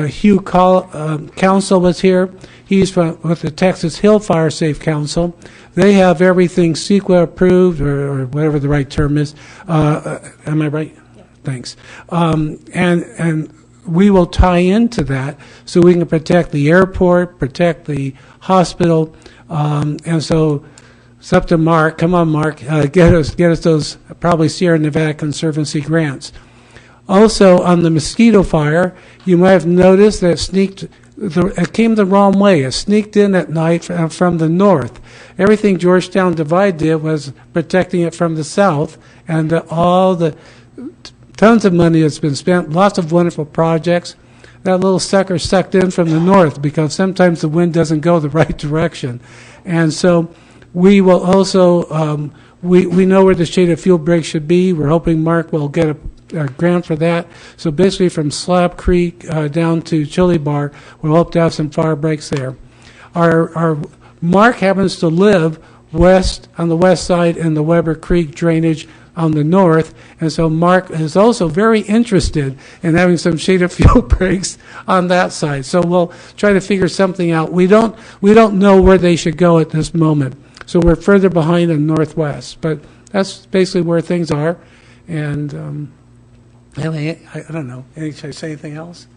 Hugh Council was here. He's with the Texas Hill Fire Safe Council. They have everything CEQA approved, or whatever the right term is. Am I right? Yeah. Thanks. And we will tie into that so we can protect the airport, protect the hospital, and so It's up to Mark. Come on, Mark. Get us those probably Sierra Nevada Conservancy grants. Also, on the mosquito fire, you might have noticed that it came the wrong way. It sneaked in at night from the north. Everything Georgetown Divide did was protecting it from the south, and all the tons of money has been spent, lots of wonderful projects. That little sucker sucked in from the north because sometimes the wind doesn't go the right direction. And so we will also, we know where the shaded fuel break should be. We're hoping Mark will get a grant for that. So basically from Slab Creek down to Chili Bar, we'll hope to have some fire breaks there. Our Mark happens to live on the west side in the Weber Creek drainage on the north, and so Mark is also very interested in having some shaded fuel breaks on that side. So we'll try to figure something out. We don't know where they should go at this moment, so we're further behind in northwest. But that's basically where things are. And I don't know. Should I say anything else?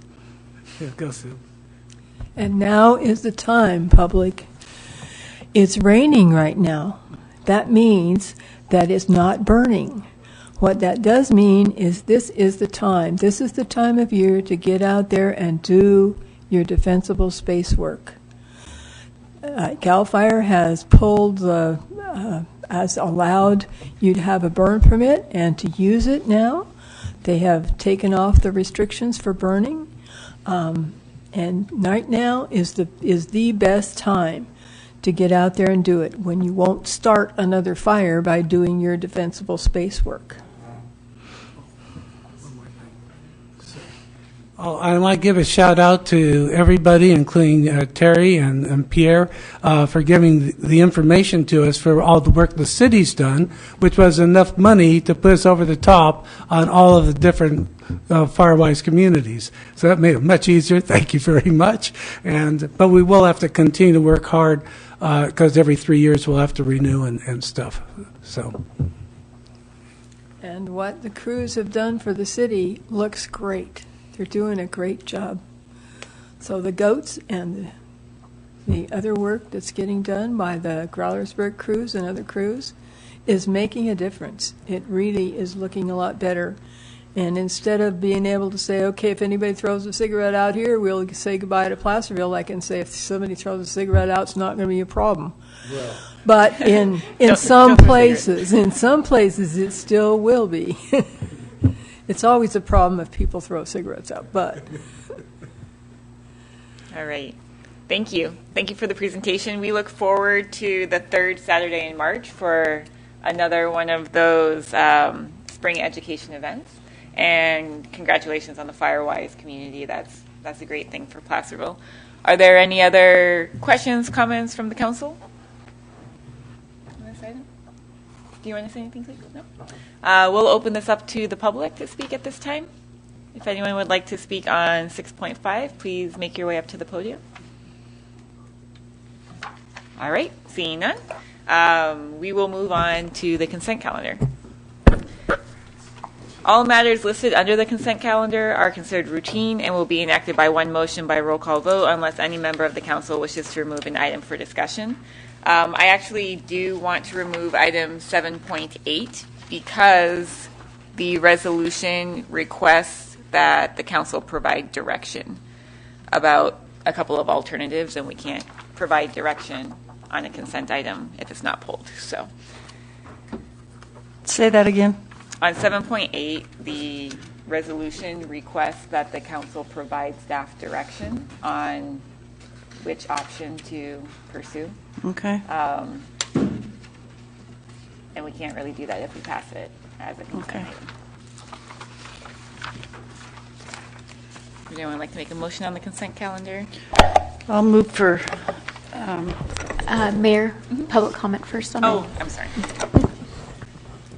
Yeah, go Sue. And now is the time, public. It's raining right now. That means that it's not burning. What that does mean is this is the time. This is the time of year to get out there and do your defensible space work. CAL FIRE has has allowed you to have a burn permit and to use it now. They have taken off the restrictions for burning. And right now is the best time to get out there and do it, when you won't start another fire by doing your defensible space work. I want to give a shout out to everybody, including Terry and Pierre, for giving the information to us for all the work the city's done, which was enough money to put us over the top on all of the different Firewise communities. So that made it much easier. Thank you very much. But we will have to continue to work hard because every 3 years we'll have to renew and stuff. So. And what the crews have done for the city looks great. They're doing a great job. So the goats and the other work that's getting done by the Growlersburg crews and other crews is making a difference. It really is looking a lot better. And instead of being able to say, okay, if anybody throws a cigarette out here, we'll say goodbye to Placerville, I can say if somebody throws a cigarette out, it's not going to be a problem. Well. But in some places, it still will be. It's always a problem if people throw cigarettes out, but. All right. Thank you. Thank you for the presentation. We look forward to the third Saturday in March for another one of those spring education events. And congratulations on the Firewise community. That's a great thing for Placerville. Are there any other questions, comments from the council on this item? Do you want to say anything, please? No? We'll open this up to the public to speak at this time. If anyone would like to speak on 6.5, please make your way up to the podium. All right, seeing none, we will move on to the consent calendar. All matters listed under the consent calendar are considered routine and will be enacted by one motion by roll call vote unless any member of the council wishes to remove an item for discussion. I actually do want to remove item 7.8 because the resolution requests that the council provide direction about a couple of alternatives, and we can't provide direction on a consent item if it's not pulled. So, say that again. On 7.8, the resolution requests that the council provide staff direction on which option to pursue. Okay. And we can't really do that if we pass it as a consent item. Would anyone like to make a motion on the consent calendar? I'll move for... Mayor, public comment first on that. Oh, I'm sorry.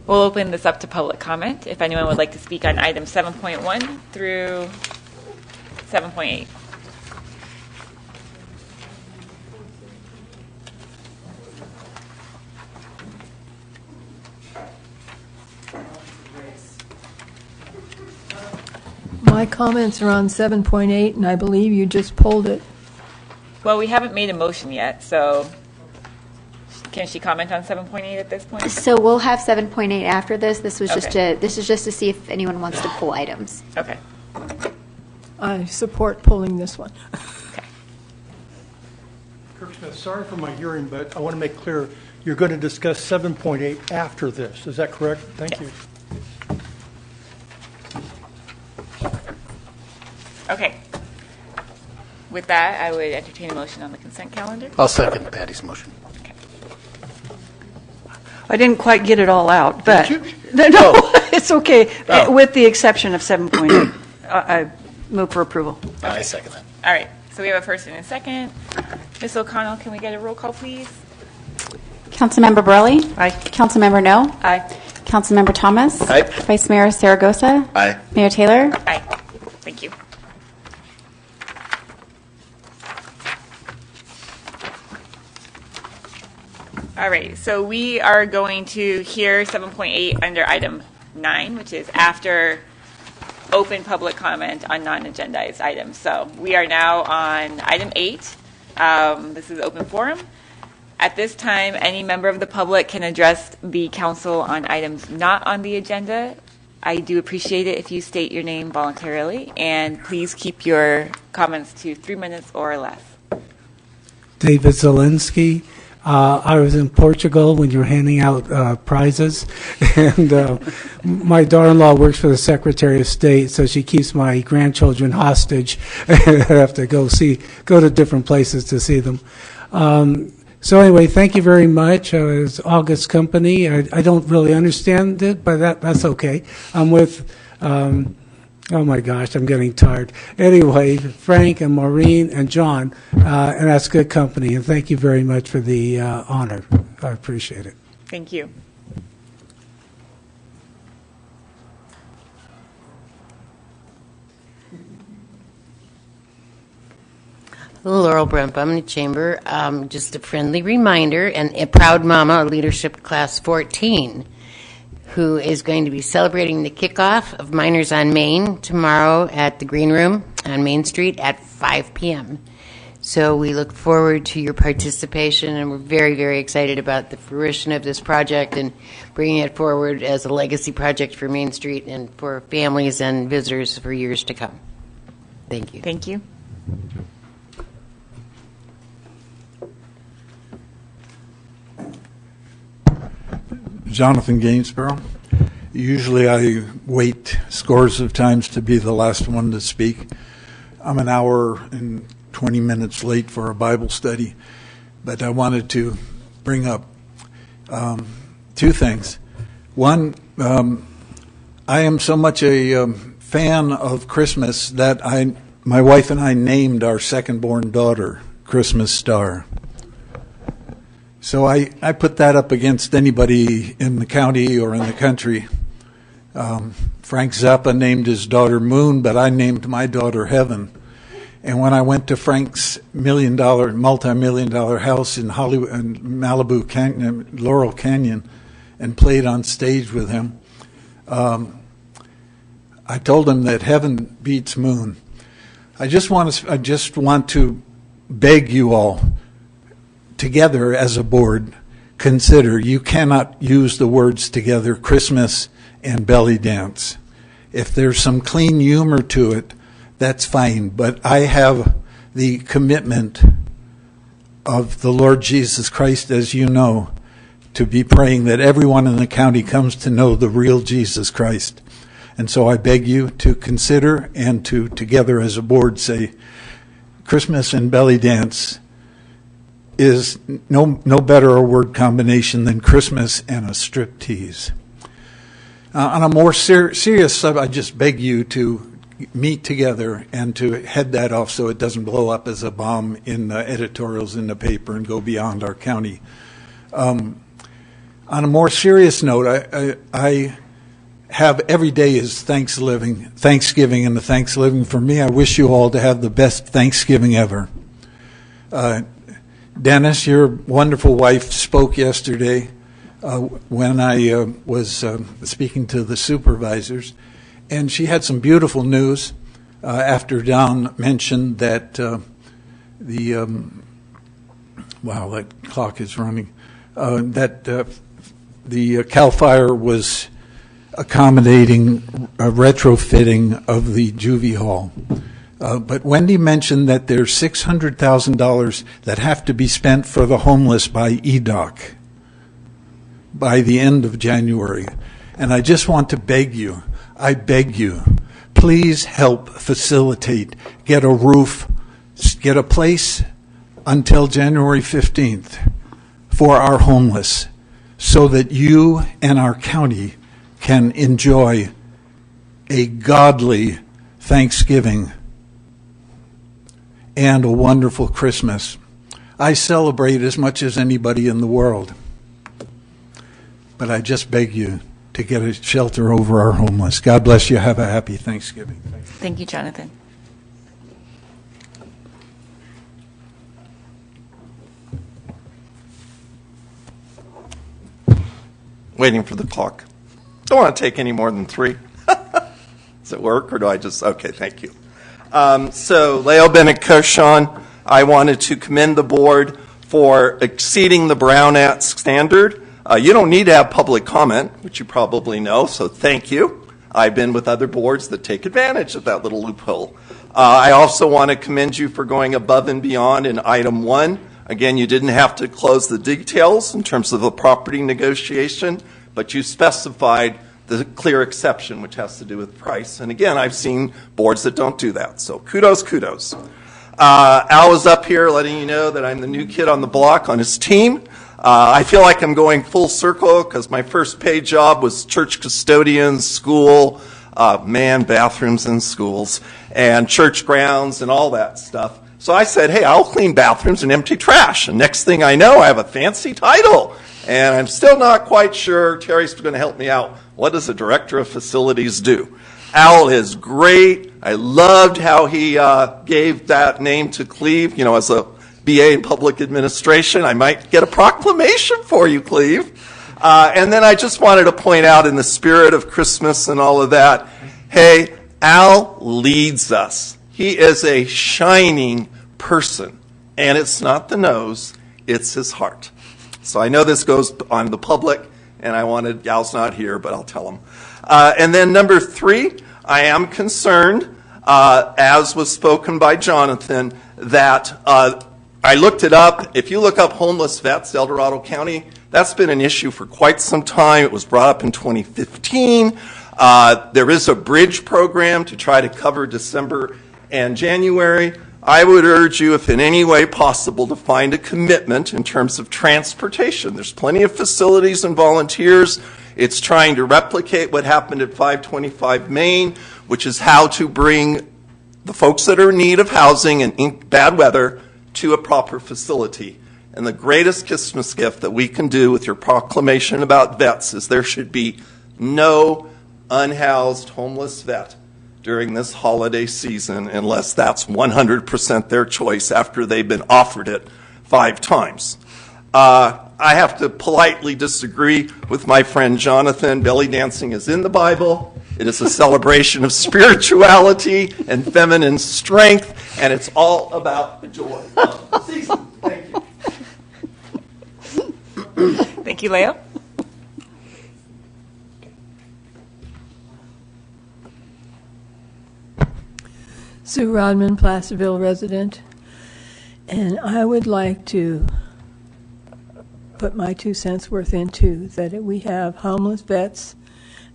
We'll open this up to public comment. If anyone would like to speak on items 7.1 through 7.8. My comments are on 7.8, and I believe you just pulled it. Well, we haven't made a motion yet, so Can she comment on 7.8 at this point? So we'll have 7.8 after this. This was Okay. this is just to see if anyone wants to pull items. Okay. I support pulling this one. Kirk Smith, sorry for my hearing, but I want to make clear, you're going to discuss 7.8 after this. Is that correct? Thank you. Okay. With that, I would entertain a motion on the consent calendar. I'll second Patty's motion. I didn't quite get it all out, but no, it's okay. With the exception of 7.8, I move for approval. I second that. All right. So we have a first and a second. Ms. O'Connell, can we get a roll call, please? Councilmember Burley? Aye. Councilmember No? Aye. Councilmember Thomas? Aye. Vice Mayor Zaragoza? Aye. Mayor Taylor? Aye. Thank you. All right, so we are going to hear 7.8 under item 9, which is after open public comment on non-agendized items. So we are now on item 8. This is open forum. At this time, any member of the public can address the council on items not on the agenda. I do appreciate it if you state your name voluntarily, and please keep your comments to 3 minutes or less. David Zielinski. I was in Portugal when you were handing out prizes, and my daughter-in-law works for the Secretary of State, so she keeps my grandchildren hostage. I have to go to different places to see them. So anyway, thank you very much. It's August Company. I don't really understand it, but that's okay. I'm with, oh my gosh, I'm getting tired. Anyway, Frank and Maureen and John, and that's good company. And thank you very much for the honor. I appreciate it. Thank you. Laurel Brump, I'm in the chamber. Just a friendly reminder, and a proud mama, leadership class 14, who is going to be celebrating the kickoff of Miners on Main tomorrow at the Green Room on Main Street at 5 p.m. So we look forward to your participation, and we're very, very excited about the fruition of this project and bringing it forward as a legacy project for Main Street and for families and visitors for years to come. Thank you. Thank you. Jonathan Gainsborough. Usually I wait scores of times to be the last one to speak. I'm an hour and 20 minutes late for a Bible study, but I wanted to bring up two things. One, I am so much a fan of Christmas that my wife and I named our second-born daughter Christmas Star. So I put that up against anybody in the county or in the country. Frank Zappa named his daughter Moon, but I named my daughter Heaven. And when I went to Frank's multi-million-dollar house in Hollywood, in Malibu Canyon, Laurel Canyon, and played on stage with him, I told him that heaven beats moon. I just want to beg you all, together as a board, consider you cannot use the words together Christmas and belly dance. If there's some clean humor to it, that's fine. But I have the commitment of the Lord Jesus Christ, as you know, to be praying that everyone in the county comes to know the real Jesus Christ. And so I beg you to consider and to together as a board say Christmas and belly dance is no better a word combination than Christmas and a striptease. On a more serious subject, I just beg you to meet together and to head that off so it doesn't blow up as a bomb in the editorials in the paper and go beyond our county. On a more serious note, I have every day is Thanksgiving, and the Thanksgiving for me, I wish you all to have the best Thanksgiving ever. Dennis, your wonderful wife spoke yesterday when I was speaking to the supervisors, and she had some beautiful news after Don mentioned that wow, that clock is running. that the CAL FIRE was accommodating retrofitting of the juvie hall. But Wendy mentioned that there's $600,000 that have to be spent for the homeless by EDOC by the end of January. And I just want to beg you, I beg you, please help facilitate, get a roof, get a place until January 15th for our homeless so that you and our county can enjoy a godly Thanksgiving and a wonderful Christmas. I celebrate as much as anybody in the world, but I just beg you to get a shelter over our homeless. God bless you. Have a happy Thanksgiving. Thank you, Jonathan. Waiting for the clock. Don't want to take any more than 3. Does it work, or do I just? Okay, thank you. So, Leo Bennett Koshan, I wanted to commend the board for exceeding the Brown Act standard. You don't need to have public comment, which you probably know, so thank you. I've been with other boards that take advantage of that little loophole. I also want to commend you for going above and beyond in item 1. Again, you didn't have to close the details in terms of the property negotiation, but you specified the clear exception, which has to do with price. And again, I've seen boards that don't do that. So kudos. Al was up here letting you know that I'm the new kid on the block on his team. I feel like I'm going full circle because my first paid job was church custodian, school, bathrooms in schools, and church grounds and all that stuff. So I said, hey, I'll clean bathrooms and empty trash. And next thing I know, I have a fancy title. And I'm still not quite sure. Terry's going to help me out. What does a director of facilities do? Al is great. I loved how he gave that name to Cleve, as a BA in public administration. I might get a proclamation for you, Cleve. And then I just wanted to point out, in the spirit of Christmas and all of that, hey, Al leads us. He is a shining person, and it's not the nose, it's his heart. So I know this goes on the public, and Al's not here, but I'll tell him. And then number 3, I am concerned, as was spoken by Jonathan, that I looked it up. If you look up homeless vets, El Dorado County, that's been an issue for quite some time. It was brought up in 2015. There is a bridge program to try to cover December and January. I would urge you, if in any way possible, to find a commitment in terms of transportation. There's plenty of facilities and volunteers. It's trying to replicate what happened at 525 Main, which is how to bring the folks that are in need of housing and in bad weather to a proper facility. And the greatest Christmas gift that we can do with your proclamation about vets is there should be no unhoused homeless vet during this holiday season unless that's 100% their choice after they've been offered it 5 times. I have to politely disagree with my friend Jonathan. Belly dancing is in the Bible. It is a celebration of spirituality and feminine strength, and it's all about the joy of the season. Thank you. Thank you, Leo. Sue Rodman, Placerville resident, and I would like to put my 2 cents worth into that we have homeless vets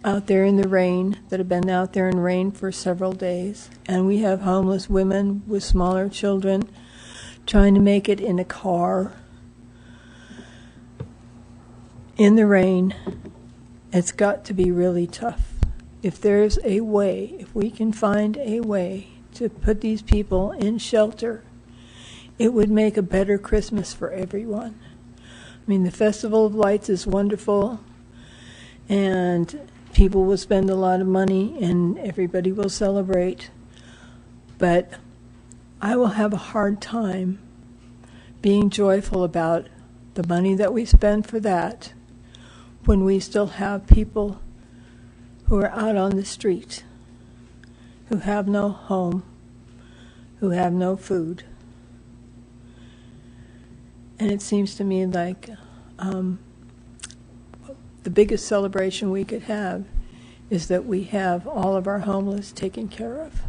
out there in the rain that have been out there in rain for several days, and we have homeless women with smaller children trying to make it in a car in the rain. It's got to be really tough. If there's a way, if we can find a way to put these people in shelter, it would make a better Christmas for everyone. I mean, the Festival of Lights is wonderful, and people will spend a lot of money, and everybody will celebrate. But I will have a hard time being joyful about the money that we spend for that when we still have people who are out on the street, who have no home, who have no food. And it seems to me like the biggest celebration we could have is that we have all of our homeless taken care of.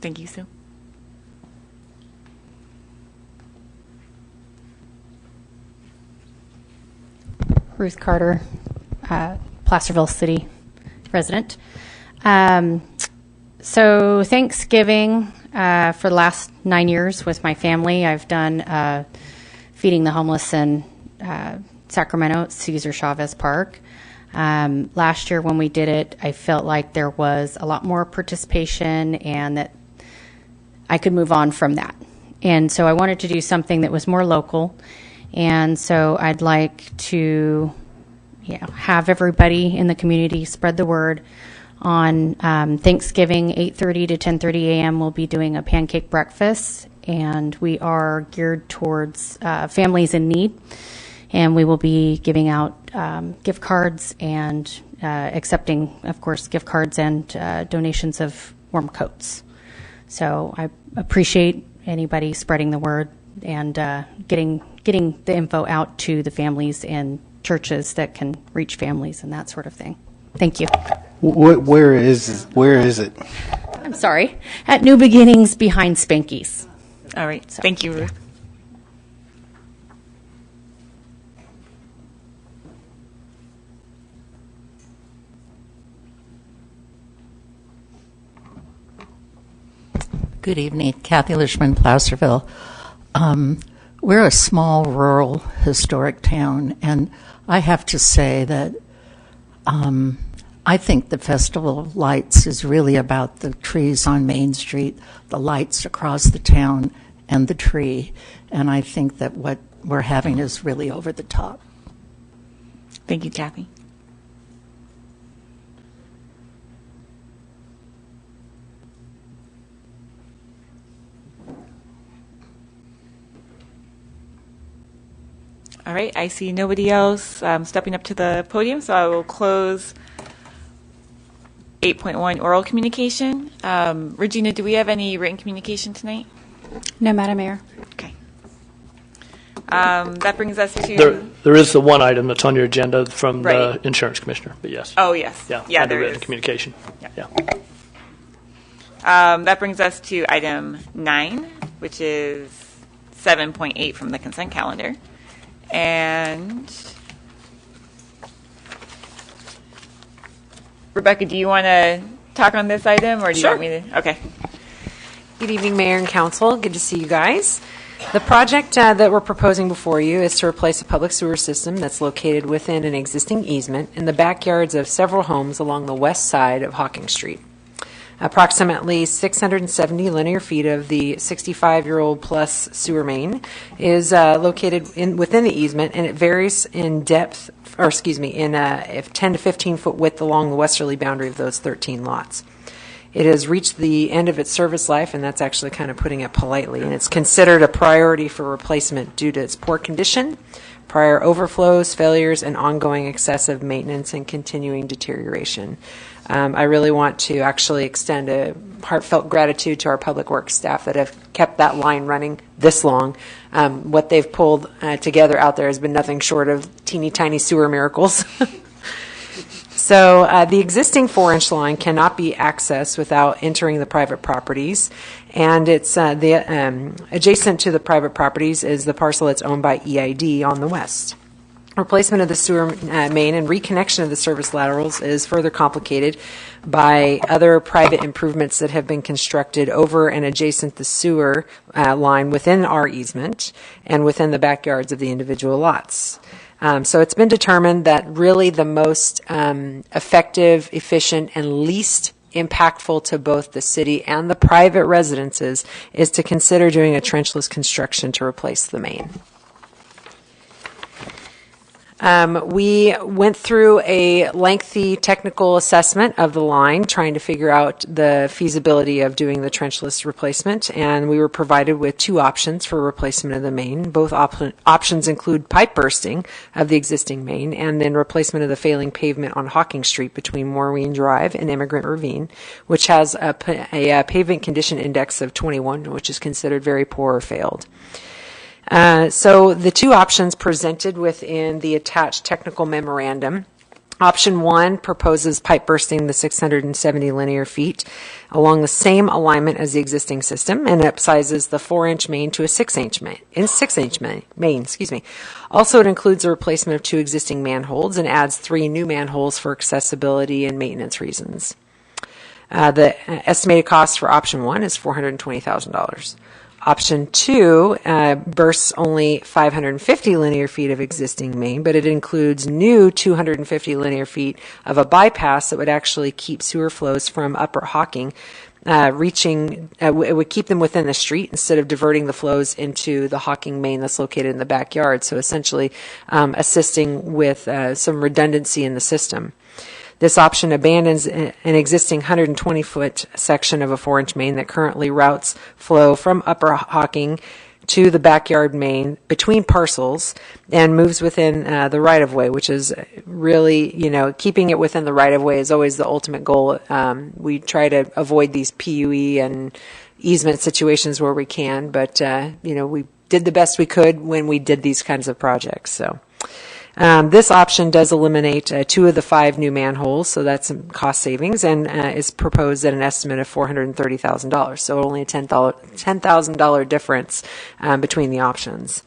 Thank you, Sue. Ruth Carter, Placerville City resident. So Thanksgiving, for the last 9 years with my family, I've done feeding the homeless in Sacramento at Cesar Chavez Park. Last year when we did it, I felt like there was a lot more participation and that I could move on from that. And so I wanted to do something that was more local. And so I'd like to have everybody in the community spread the word. On Thanksgiving, 8:30 to 10:30 a.m., we'll be doing a pancake breakfast. And we are geared towards families in need. And we will be giving out gift cards and accepting, of course, gift cards and donations of warm coats. So I appreciate anybody spreading the word and getting the info out to the families and churches that can reach families and that sort of thing. Thank you. Where is it? I'm sorry. At New Beginnings behind Spanky's. All right. Thank you, Ruth. Good evening, Kathy Lishman, Placerville. We're a small, rural, historic town, and I have to say that I think the Festival of Lights is really about the trees on Main Street, the lights across the town, and the tree, and I think that what we're having is really over the top. Thank you, Kathy. All right, I see nobody else stepping up to the podium, so I will close 8.1 oral communication. Regina, do we have any written communication tonight? No, Madam Mayor. Okay. That brings us to... There is the one item that's on your agenda from Right. the insurance commissioner, but yes. Oh, yes. Yeah, under there written is. communication. Yeah. That brings us to item 9, which is 7.8 from the consent calendar. And Rebecca, do you want to talk on this item, or do you want me to? Okay. Good evening, Mayor and Council. Good to see you guys. The project that we're proposing before you is to replace a public sewer system that's located within an existing easement in the backyards of several homes along the west side of Hawking Street. Approximately 670 linear feet of the 65-year-old plus sewer main is located within the easement, and it varies in depth, in 10 to 15 foot width along the westerly boundary of those 13 lots. It has reached the end of its service life, and that's actually kind of putting it politely, and it's considered a priority for replacement due to its poor condition, prior overflows, failures, and ongoing excessive maintenance and continuing deterioration. I really want to actually extend a heartfelt gratitude to our public works staff that have kept that line running this long. What they've pulled together out there has been nothing short of teeny tiny sewer miracles. So the existing 4-inch line cannot be accessed without entering the private properties, and it's adjacent to the private properties is the parcel that's owned by EID on the west. Replacement of the sewer main and reconnection of the service laterals is further complicated by other private improvements that have been constructed over and adjacent the sewer line within our easement and within the backyards of the individual lots. So it's been determined that really the most effective, efficient, and least impactful to both the city and the private residences is to consider doing a trenchless construction to replace the main. We went through a lengthy technical assessment of the line, trying to figure out the feasibility of doing the trenchless replacement, and we were provided with 2 options for replacement of the main. Both options include pipe bursting of the existing main and then replacement of the failing pavement on Hawking Street between Maureen Drive and Immigrant Ravine, which has a pavement condition index of 21, which is considered very poor or failed. So the two options presented within the attached technical memorandum. Option 1 proposes pipe bursting the 670 linear feet along the same alignment as the existing system and upsizes the 4-inch main to a 6-inch main. Also, it includes the replacement of 2 existing manholes and adds 3 new manholes for accessibility and maintenance reasons. The estimated cost for option 1 is $420,000. Option 2 bursts only 550 linear feet of existing main, but it includes new 250 linear feet of a bypass that would actually keep sewer flows from Upper Hocking it would keep them within the street instead of diverting the flows into the Hocking main that's located in the backyard, so essentially assisting with some redundancy in the system. This option abandons an existing 120-foot section of a 4-inch main that currently routes flow from Upper Hocking to the backyard main between parcels and moves within the right-of-way, which is really, keeping it within the right-of-way is always the ultimate goal. We try to avoid these PUE and easement situations where we can, but, we did the best we could when we did these kinds of projects, so. This option does eliminate 2 of the 5 new manholes, so that's some cost savings, and is proposed at an estimate of $430,000, so only a $10,000 difference between the options.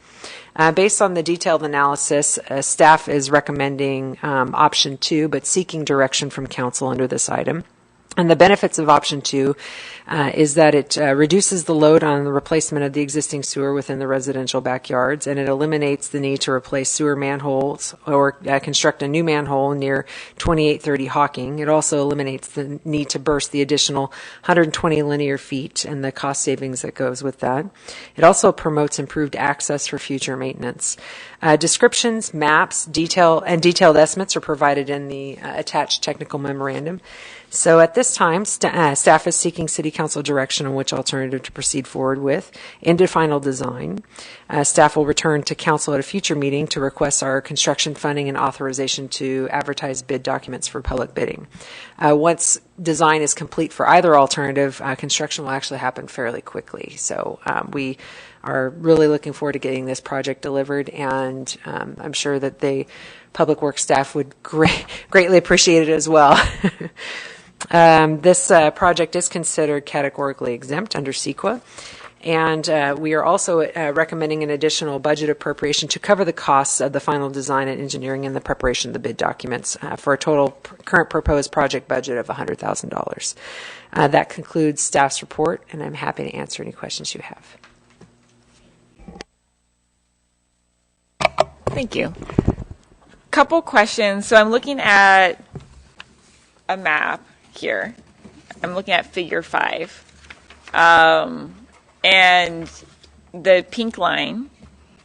Based on the detailed analysis, staff is recommending option 2, but seeking direction from council under this item. And the benefits of option 2 is that it reduces the load on the replacement of the existing sewer within the residential backyards, and it eliminates the need to replace sewer manholes or construct a new manhole near 2830 Hocking. It also eliminates the need to burst the additional 120 linear feet and the cost savings that goes with that. It also promotes improved access for future maintenance. Descriptions, maps, detailed estimates are provided in the attached technical memorandum. So at this time, staff is seeking City Council direction on which alternative to proceed forward with into final design. Staff will return to Council at a future meeting to request our construction funding and authorization to advertise bid documents for public bidding. Once design is complete for either alternative, construction will actually happen fairly quickly. So we are really looking forward to getting this project delivered, and I'm sure that the Public Works staff would greatly appreciate it as well. This project is considered categorically exempt under CEQA, and we are also recommending an additional budget appropriation to cover the costs of the final design and engineering and the preparation of the bid documents for a total current proposed project budget of $100,000. That concludes staff's report, and I'm happy to answer any questions you have. Thank you. Couple questions. So I'm looking at a map here. I'm looking at figure 5. And the pink line,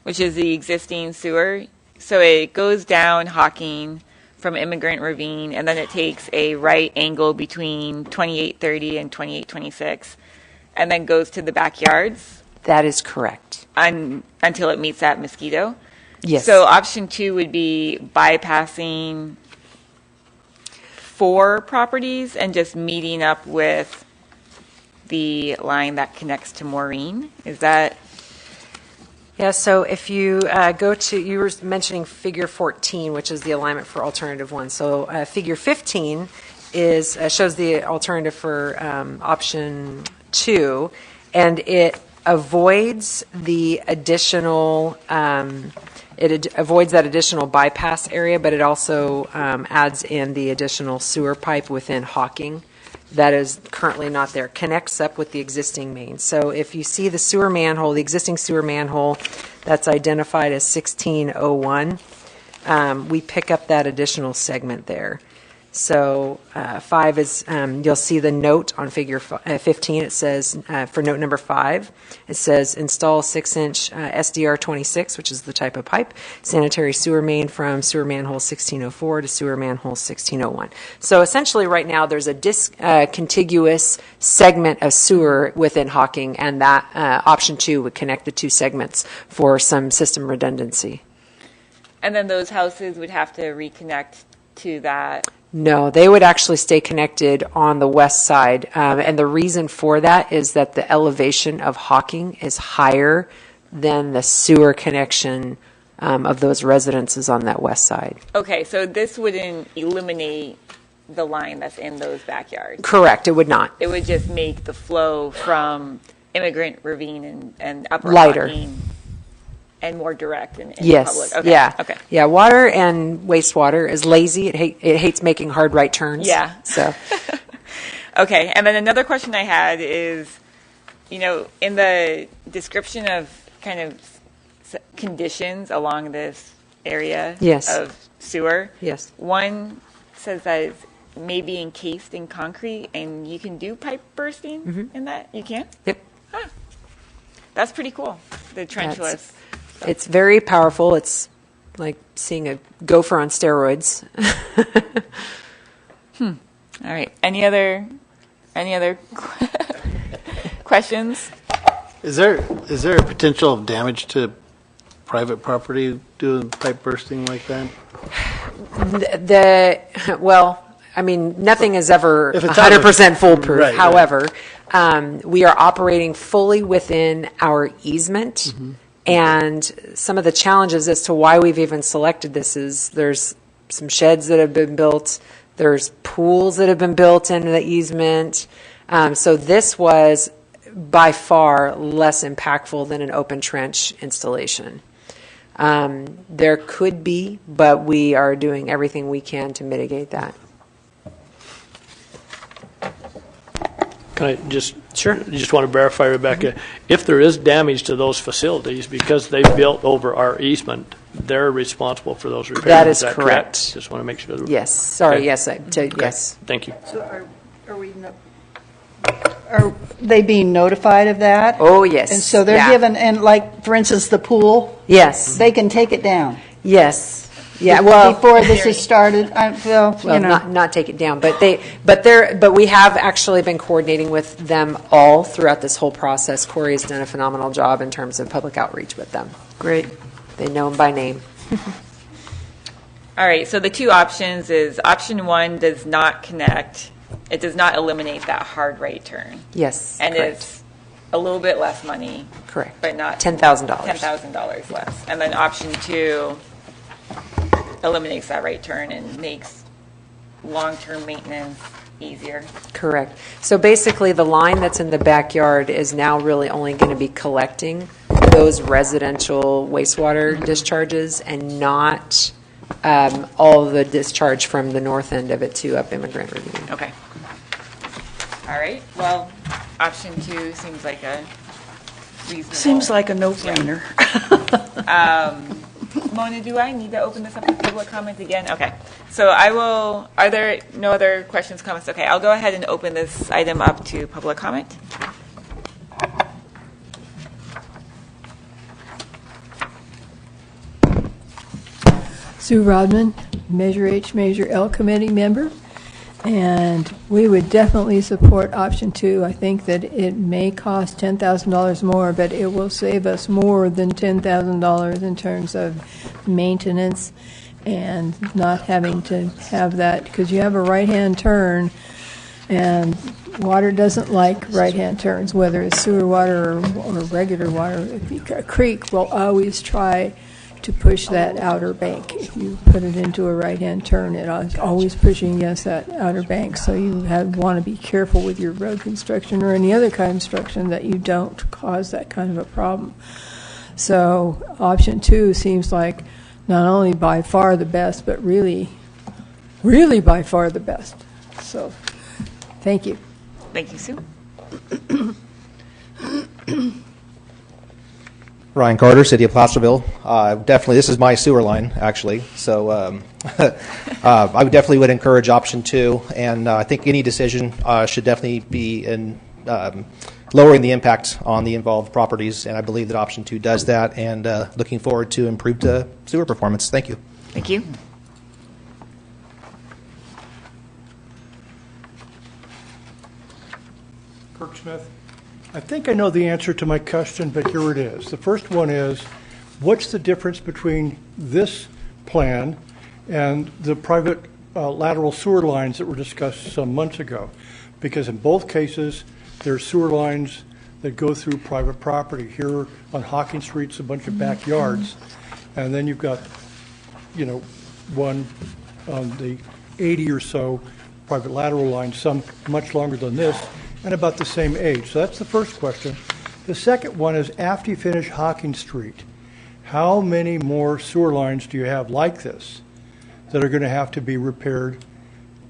which is the existing sewer, so it goes down Hocking from Immigrant Ravine, and then it takes a right angle between 2830 and 2826, and then goes to the backyards. That is correct. Until it meets that Mosquito. Yes. So option 2 would be bypassing 4 properties and just meeting up with the line that connects to Maureen. Is that? Yeah, so if you go to, you were mentioning figure 14, which is the alignment for alternative 1. So figure 15 is shows the alternative for option 2, and it avoids the additional avoids that additional bypass area, but it also adds in the additional sewer pipe within Hocking that is currently not there, connects up with the existing main. So if you see the sewer manhole, the existing sewer manhole that's identified as 1601, we pick up that additional segment there. So 5 is, you'll see the note on figure 15. It says, for note number 5, it says install 6-inch SDR 26, which is the type of pipe, sanitary sewer main from sewer manhole 1604 to sewer manhole 1601. So essentially right now there's a contiguous segment of sewer within Hocking, and that option 2 would connect the 2 segments for some system redundancy. And then those houses would have to reconnect to that. No, they would actually stay connected on the west side. And the reason for that is that the elevation of Hocking is higher than the sewer connection of those residences on that west side. Okay, so this wouldn't eliminate the line that's in those backyards. Correct, it would not. It would just make the flow from Immigrant Ravine and Upper Lighter. Hocking and more direct in Yes. the public. Okay. Yeah. Okay. Yeah. Water and wastewater is lazy. It hates making hard right turns. Yeah. So. Okay. And then another question I had is, in the description of kind of conditions along this area Yes. of sewer, Yes. one says that it's maybe encased in concrete and you can do pipe bursting in that. You can? Yep. Huh. That's pretty cool. The trenchless. It's very powerful. It's like seeing a gopher on steroids. All right. Any other questions? Is there a potential of damage to private property doing pipe bursting like that? Nothing is ever If it's 100% foolproof. Right, However, we are operating fully within our easement. And some of the challenges as to why we've even selected this is there's some sheds that have been built, there's pools that have been built into the easement. So this was by far less impactful than an open trench installation. There could be, but we are doing everything we can to mitigate that. Can I just want to verify, Rebecca, if there is damage to those facilities because they built over our easement, they're responsible for those repairs? That is correct? correct. Just want to make sure. Yes. Sorry. Okay. Yes. Okay. Yes. Thank you. So are they being notified of that? Oh, yes. And so they're Yeah. given, and like, for instance, the pool? Yes. They can take it down? Yes. Yeah. Well, Before this is started, not take it down, but we have actually been coordinating with them all throughout this whole process. Corey has done a phenomenal job in terms of public outreach with them. Great. They know them by name. All right, so the two options is option one does not connect. It does not eliminate that hard right turn. Yes. And correct. it's a little bit less money. Correct. But not $10,000. $10,000 less. And then option two eliminates that right turn and makes long-term maintenance easier. Correct. So basically, the line that's in the backyard is now really only going to be collecting those residential wastewater discharges and not all of the discharge from the north end of it to up Immigrant Ravine. Okay. All right. Well, option two seems like a reasonable. Seems like a no-brainer. Mona, do I need to open this up to public comment again? Okay. So I will, are there no other questions, comments? Okay, I'll go ahead and open this item up to public comment. Sue Rodman, Measure H, Measure L committee member, and we would definitely support option two. I think that it may cost $10,000 more, but it will save us more than $10,000 in terms of maintenance and not having to have that, because you have a right-hand turn, and water doesn't like right-hand turns, whether it's sewer water or regular water. A creek will always try to push that outer bank. If you put it into a right-hand turn, it's always pushing against that outer bank. So you want to be careful with your road construction or any other kind of construction that you don't cause that kind of a problem. So option two seems like not only by far the best, but really, really by far the best. So thank you. Thank you, Sue. Ryan Carter, City of Placerville. Definitely, this is my sewer line, actually. So I definitely would encourage option two, and I think any decision should definitely be in lowering the impact on the involved properties, and I believe that option two does that, and looking forward to improved sewer performance. Thank you. Thank you. Kirk Smith. I think I know the answer to my question, but here it is. The first one is, what's the difference between this plan and the private lateral sewer lines that were discussed some months ago? Because in both cases, there's sewer lines that go through private property. Here on Hawkins Street, it's a bunch of backyards, and then you've got, one on the 80 or so private lateral lines, some much longer than this, and about the same age. So that's the first question. The second one is, after you finish Hawkins Street, how many more sewer lines do you have like this that are going to have to be repaired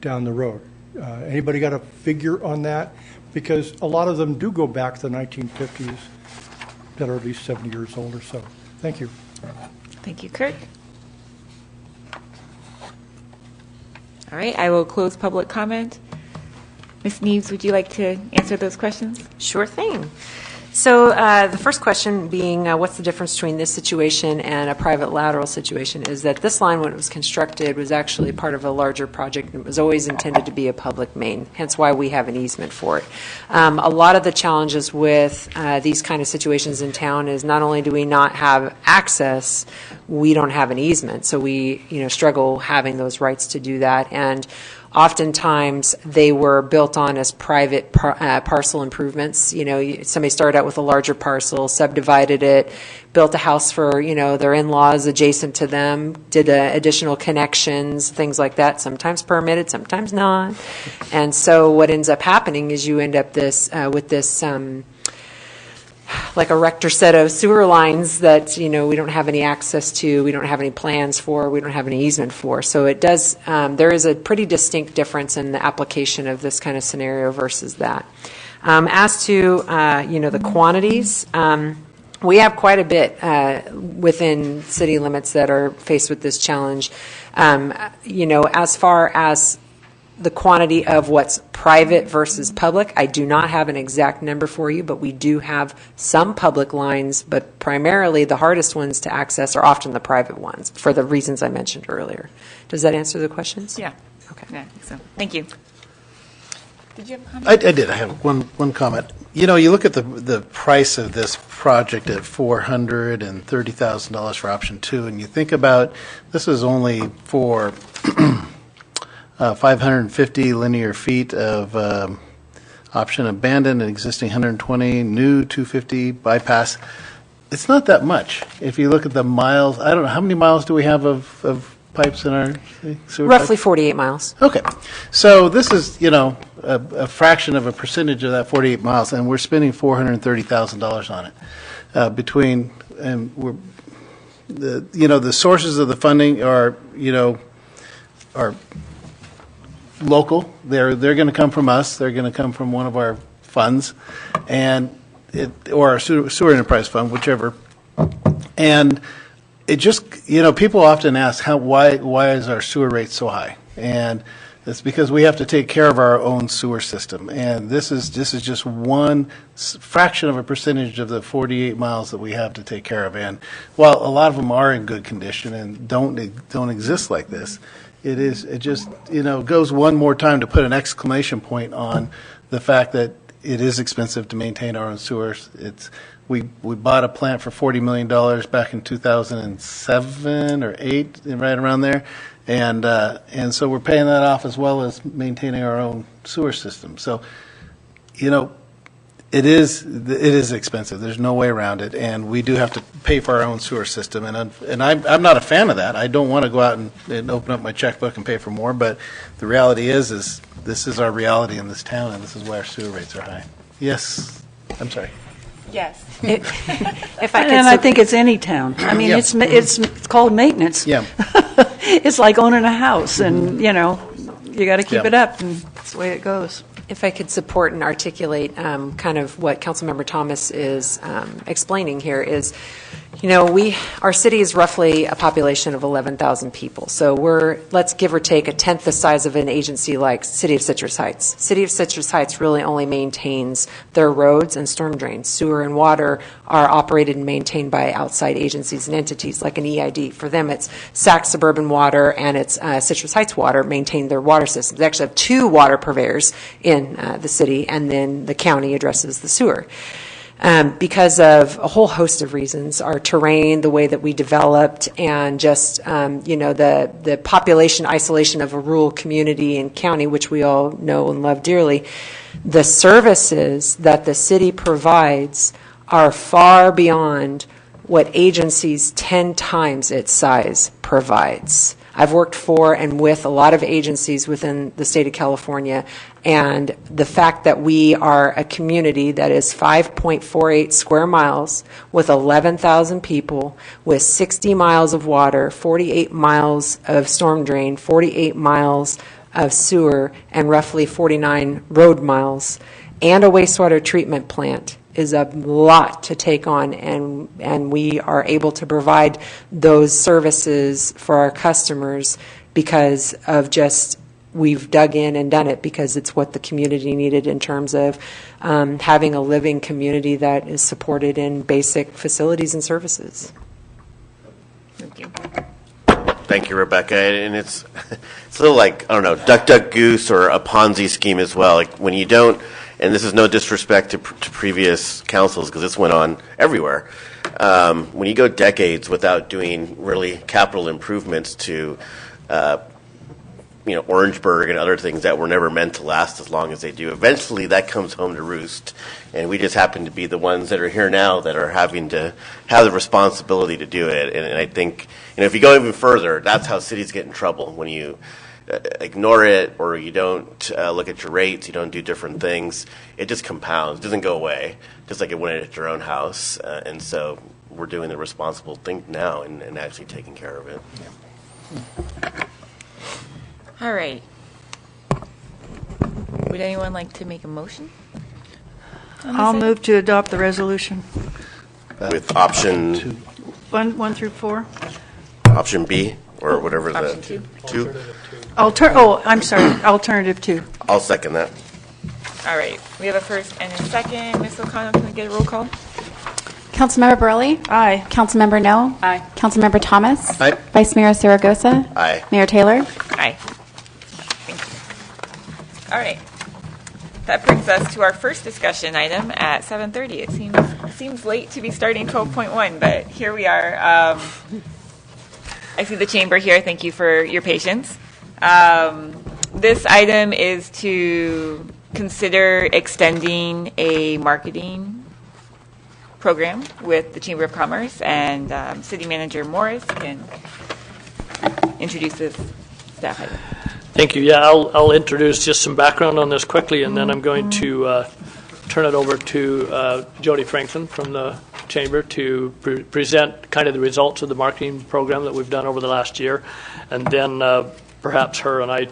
down the road? Anybody got a figure on that? Because a lot of them do go back to the 1950s that are at least 70 years old or so. Thank you. Thank you, Kirk. All right, I will close public comment. Ms. Neves, would you like to answer those questions? Sure thing. So the first question being, what's the difference between this situation and a private lateral situation, is that this line, when it was constructed, was actually part of a larger project, and it was always intended to be a public main, hence why we have an easement for it. A lot of the challenges with these kind of situations in town is not only do we not have access, we don't have an easement, so we struggle having those rights to do that. And oftentimes, they were built on as private parcel improvements. Somebody started out with a larger parcel, subdivided it, built a house for, their in-laws adjacent to them, did additional connections, things like that, sometimes permitted, sometimes not. And so what ends up happening is you end up with this like a rector set of sewer lines that, we don't have any access to, we don't have any plans for, we don't have any easement for. So it does, there is a pretty distinct difference in the application of this kind of scenario versus that. As to, the quantities, we have quite a bit within city limits that are faced with this challenge. As far as the quantity of what's private versus public, I do not have an exact number for you, but we do have some public lines, but primarily the hardest ones to access are often the private ones, for the reasons I mentioned earlier. Does that answer the questions? Yeah. Okay. Yeah, I think so. Thank you. Did you have a comment? I did. I have one comment. You look at the price of this project at $430,000 for option 2, and you think about this is only for 550 linear feet of option abandoned, an existing 120, new 250 bypass. It's not that much. If you look at the miles, I don't know, how many miles do we have of pipes in our sewer? Roughly 48 miles. Okay. So this is, a fraction of a percentage of that 48 miles, and we're spending $430,000 on it. The sources of the funding are local. They're going to come from us. They're going to come from one of our funds, or our sewer enterprise fund, whichever. And it just, people often ask why is our sewer rate so high? And it's because we have to take care of our own sewer system. And this is just one fraction of a percentage of the 48 miles that we have to take care of. And while a lot of them are in good condition and don't exist like this, it just goes one more time to put an exclamation point on the fact that it is expensive to maintain our own sewers. We bought a plant for $40 million back in 2007 or 8, right around there, and so we're paying that off as well as maintaining our own sewer system. So, it is expensive. There's no way around it, and we do have to pay for our own sewer system. And I'm not a fan of that. I don't want to go out and open up my checkbook and pay for more. But the reality is this is our reality in this town, and this is why our sewer rates are high. Yes, I'm sorry. Yes. I think it's any town. I mean, it's called maintenance. Yeah. It's like owning a house, and you got to keep it up, and that's the way it goes. If I could support and articulate kind of what Councilmember Thomas is explaining here is, our city is roughly a population of 11,000 people. So let's give or take a tenth the size of an agency like City of Citrus Heights. City of Citrus Heights really only maintains their roads and storm drains. Sewer and water are operated and maintained by outside agencies and entities like an EID. For them, it's Sac Suburban Water and it's Citrus Heights Water maintain their water systems. They actually have 2 water purveyors in the city, and then the county addresses the sewer. because of a whole host of reasons, our terrain, the way that we developed, and just, the population isolation of a rural community and county, which we all know and love dearly. The services that the city provides are far beyond what agencies 10 times its size provides. I've worked for and with a lot of agencies within the state of California, and the fact that we are a community that is 5.48 square miles with 11,000 people, with 60 miles of water, 48 miles of storm drain, 48 miles of sewer, and roughly 49 road miles, and a wastewater treatment plant is a lot to take on, and we are able to provide those services for our customers because of just we've dug in and done it because it's what the community needed in terms of having a living community that is supported in basic facilities and services. Thank you. Thank you, Rebecca. And it's a little like, I don't know, duck, duck, goose, or a Ponzi scheme as well. Like when you don't, and this is no disrespect to previous councils because this went on everywhere. When you go decades without doing really capital improvements to, Orangeburg and other things that were never meant to last as long as they do, eventually that comes home to roost. And we just happen to be the ones that are here now that are having to have the responsibility to do it. And I think, if you go even further, that's how cities get in trouble when you ignore it or you don't look at your rates, you don't do different things. It just compounds. It doesn't go away, just like it went at your own house. And so we're doing the responsible thing now and actually taking care of it. All right. Would anyone like to make a motion? I'll move to adopt the resolution. With option 1 through 4. Option B, or whatever Option two. I'm sorry, alternative 2. I'll second that. All right. We have a first and a second. Ms. O'Connell, can we get a roll call? Councilmember Burley? Aye. Councilmember No? Aye. Councilmember Thomas? Aye. Vice Mayor Zaragoza? Aye. Mayor Taylor? Aye. Thank you. All right. That brings us to our first discussion item at 7:30. It seems late to be starting 12.1, but here we are. I see the chamber here. Thank you for your patience. This item is to consider extending a marketing program with the Chamber of Commerce, and City Manager Morris can introduce this staff item. Thank you. Yeah, I'll introduce just some background on this quickly, and then I'm going to turn it over to Jody Franklin from the Chamber to present kind of the results of the marketing program that we've done over the last year, and then perhaps her and I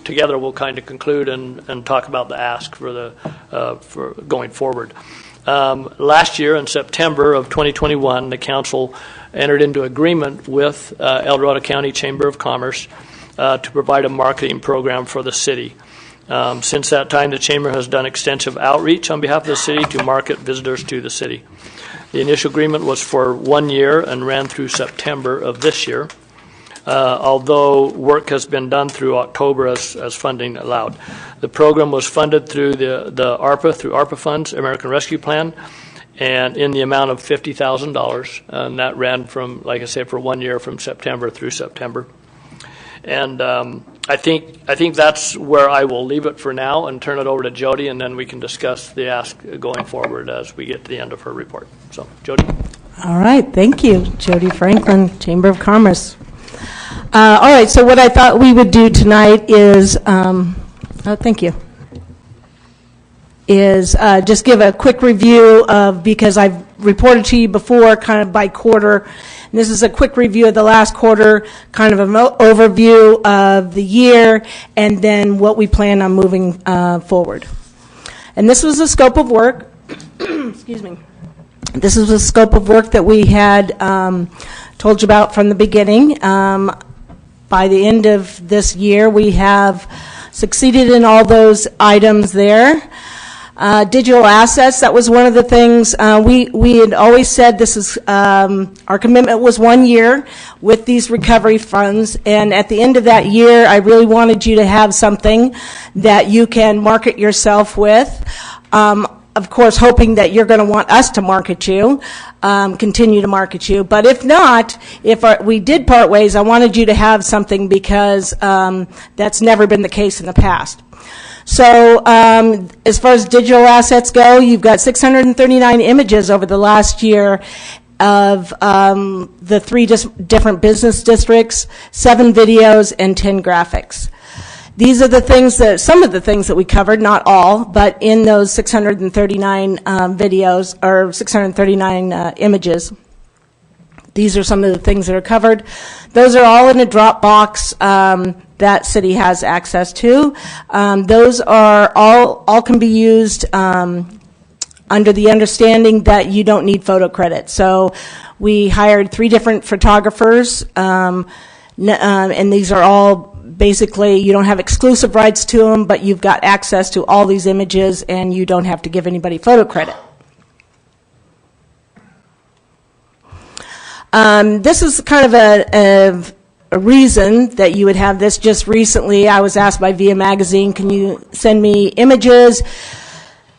together will kind of conclude and talk about the ask for going forward. Last year in September of 2021, the council entered into agreement with El Dorado County Chamber of Commerce to provide a marketing program for the city. Since that time, the Chamber has done extensive outreach on behalf of the city to market visitors to the city. The initial agreement was for 1 year and ran through September of this year, although work has been done through October as funding allowed. The program was funded through the ARPA funds, American Rescue Plan, and in the amount of $50,000, and that ran from, like I said, for 1 year from September through September. And I think that's where I will leave it for now and turn it over to Jody, and then we can discuss the ask going forward as we get to the end of her report. So, Jody. All right, thank you, Jody Franklin, Chamber of Commerce. All right, so what I thought we would do tonight is, thank you, is just give a quick review of, because I've reported to you before kind of by quarter. And this is a quick review of the last quarter, kind of an overview of the year, and then what we plan on moving forward. And this was the scope of work. Excuse me. This is the scope of work that we had told you about from the beginning. By the end of this year, we have succeeded in all those items there. Digital assets, that was one of the things we had always said. This is our commitment was 1 year with these recovery funds, and at the end of that year, I really wanted you to have something that you can market yourself with. of course, hoping that you're going to want us to market you, continue to market you. But if not, if we did part ways, I wanted you to have something because that's never been the case in the past. So as far as digital assets go, you've got 639 images over the last year of the 3 different business districts, 7 videos, and 10 graphics. These are the things that, some of the things that we covered, not all, but in those 639 videos, or 639 images, these are some of the things that are covered. Those are all in a Dropbox that city has access to. Those are all can be used under the understanding that you don't need photo credit. So we hired 3 different photographers, and these are all basically, you don't have exclusive rights to them, but you've got access to all these images and you don't have to give anybody photo credit. This is kind of a reason that you would have this. Just recently, I was asked by Via Magazine, can you send me images?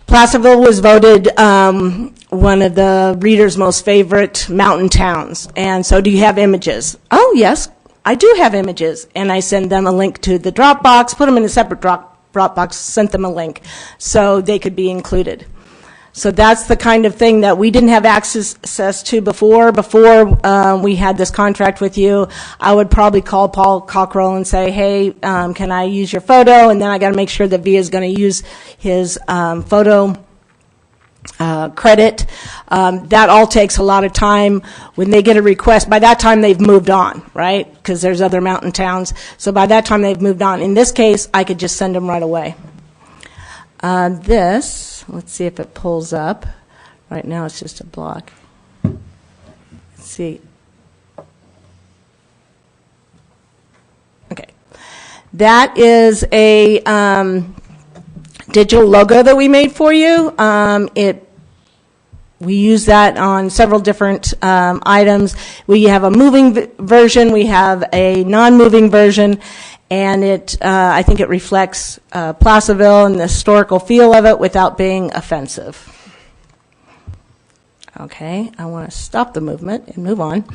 Placerville was voted one of the readers' most favorite mountain towns. And so, do you have images? Oh, yes, I do have images. And I send them a link to the Dropbox, put them in a separate Dropbox, sent them a link so they could be included. So that's the kind of thing that we didn't have access to before. Before we had this contract with you, I would probably call Paul Cockrell and say, hey, can I use your photo? And then I got to make sure that Via is going to use his photo credit. That all takes a lot of time. When they get a request, by that time they've moved on, right? Because there's other mountain towns. So by that time they've moved on. In this case, I could just send them right away. Let's see if it pulls up. Right now it's just a block. Let's see. Okay. That is a digital logo that we made for you. We use that on several different items. We have a moving version, we have a non-moving version, and I think it reflects Placerville and the historical feel of it without being offensive. Okay, I want to stop the movement and move on.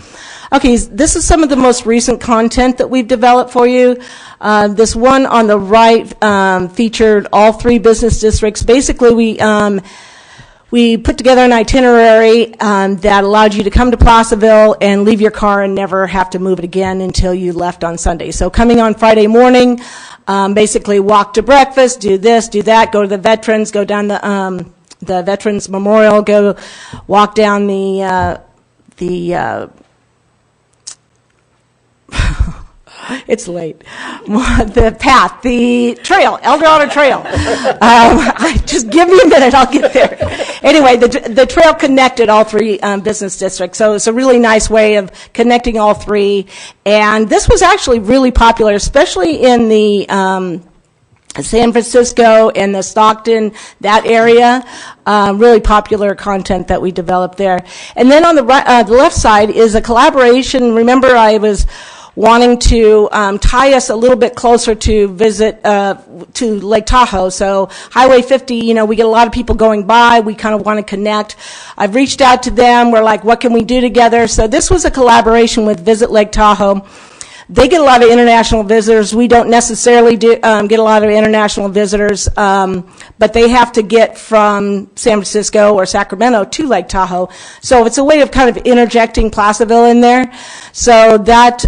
Okay, this is some of the most recent content that we've developed for you. This one on the right featured all 3 business districts. Basically, we put together an itinerary that allowed you to come to Placerville and leave your car and never have to move it again until you left on Sunday. So coming on Friday morning, basically walk to breakfast, do this, do that, go to the veterans, go down the Veterans Memorial, go walk down the it's late. The path, the trail, Eldorado Trail. Just give me a minute, I'll get there. Anyway, the trail connected all 3 business districts, so it's a really nice way of connecting all 3. And this was actually really popular, especially in the San Francisco and the Stockton, that area. Really popular content that we developed there. And then on the left side is a collaboration. Remember, I was wanting to tie us a little bit closer to visit to Lake Tahoe. So Highway 50, we get a lot of people going by. We kind of want to connect. I've reached out to them. We're like, what can we do together? So this was a collaboration with Visit Lake Tahoe. They get a lot of international visitors. We don't necessarily get a lot of international visitors, but they have to get from San Francisco or Sacramento to Lake Tahoe. So it's a way of kind of interjecting Placerville in there. So that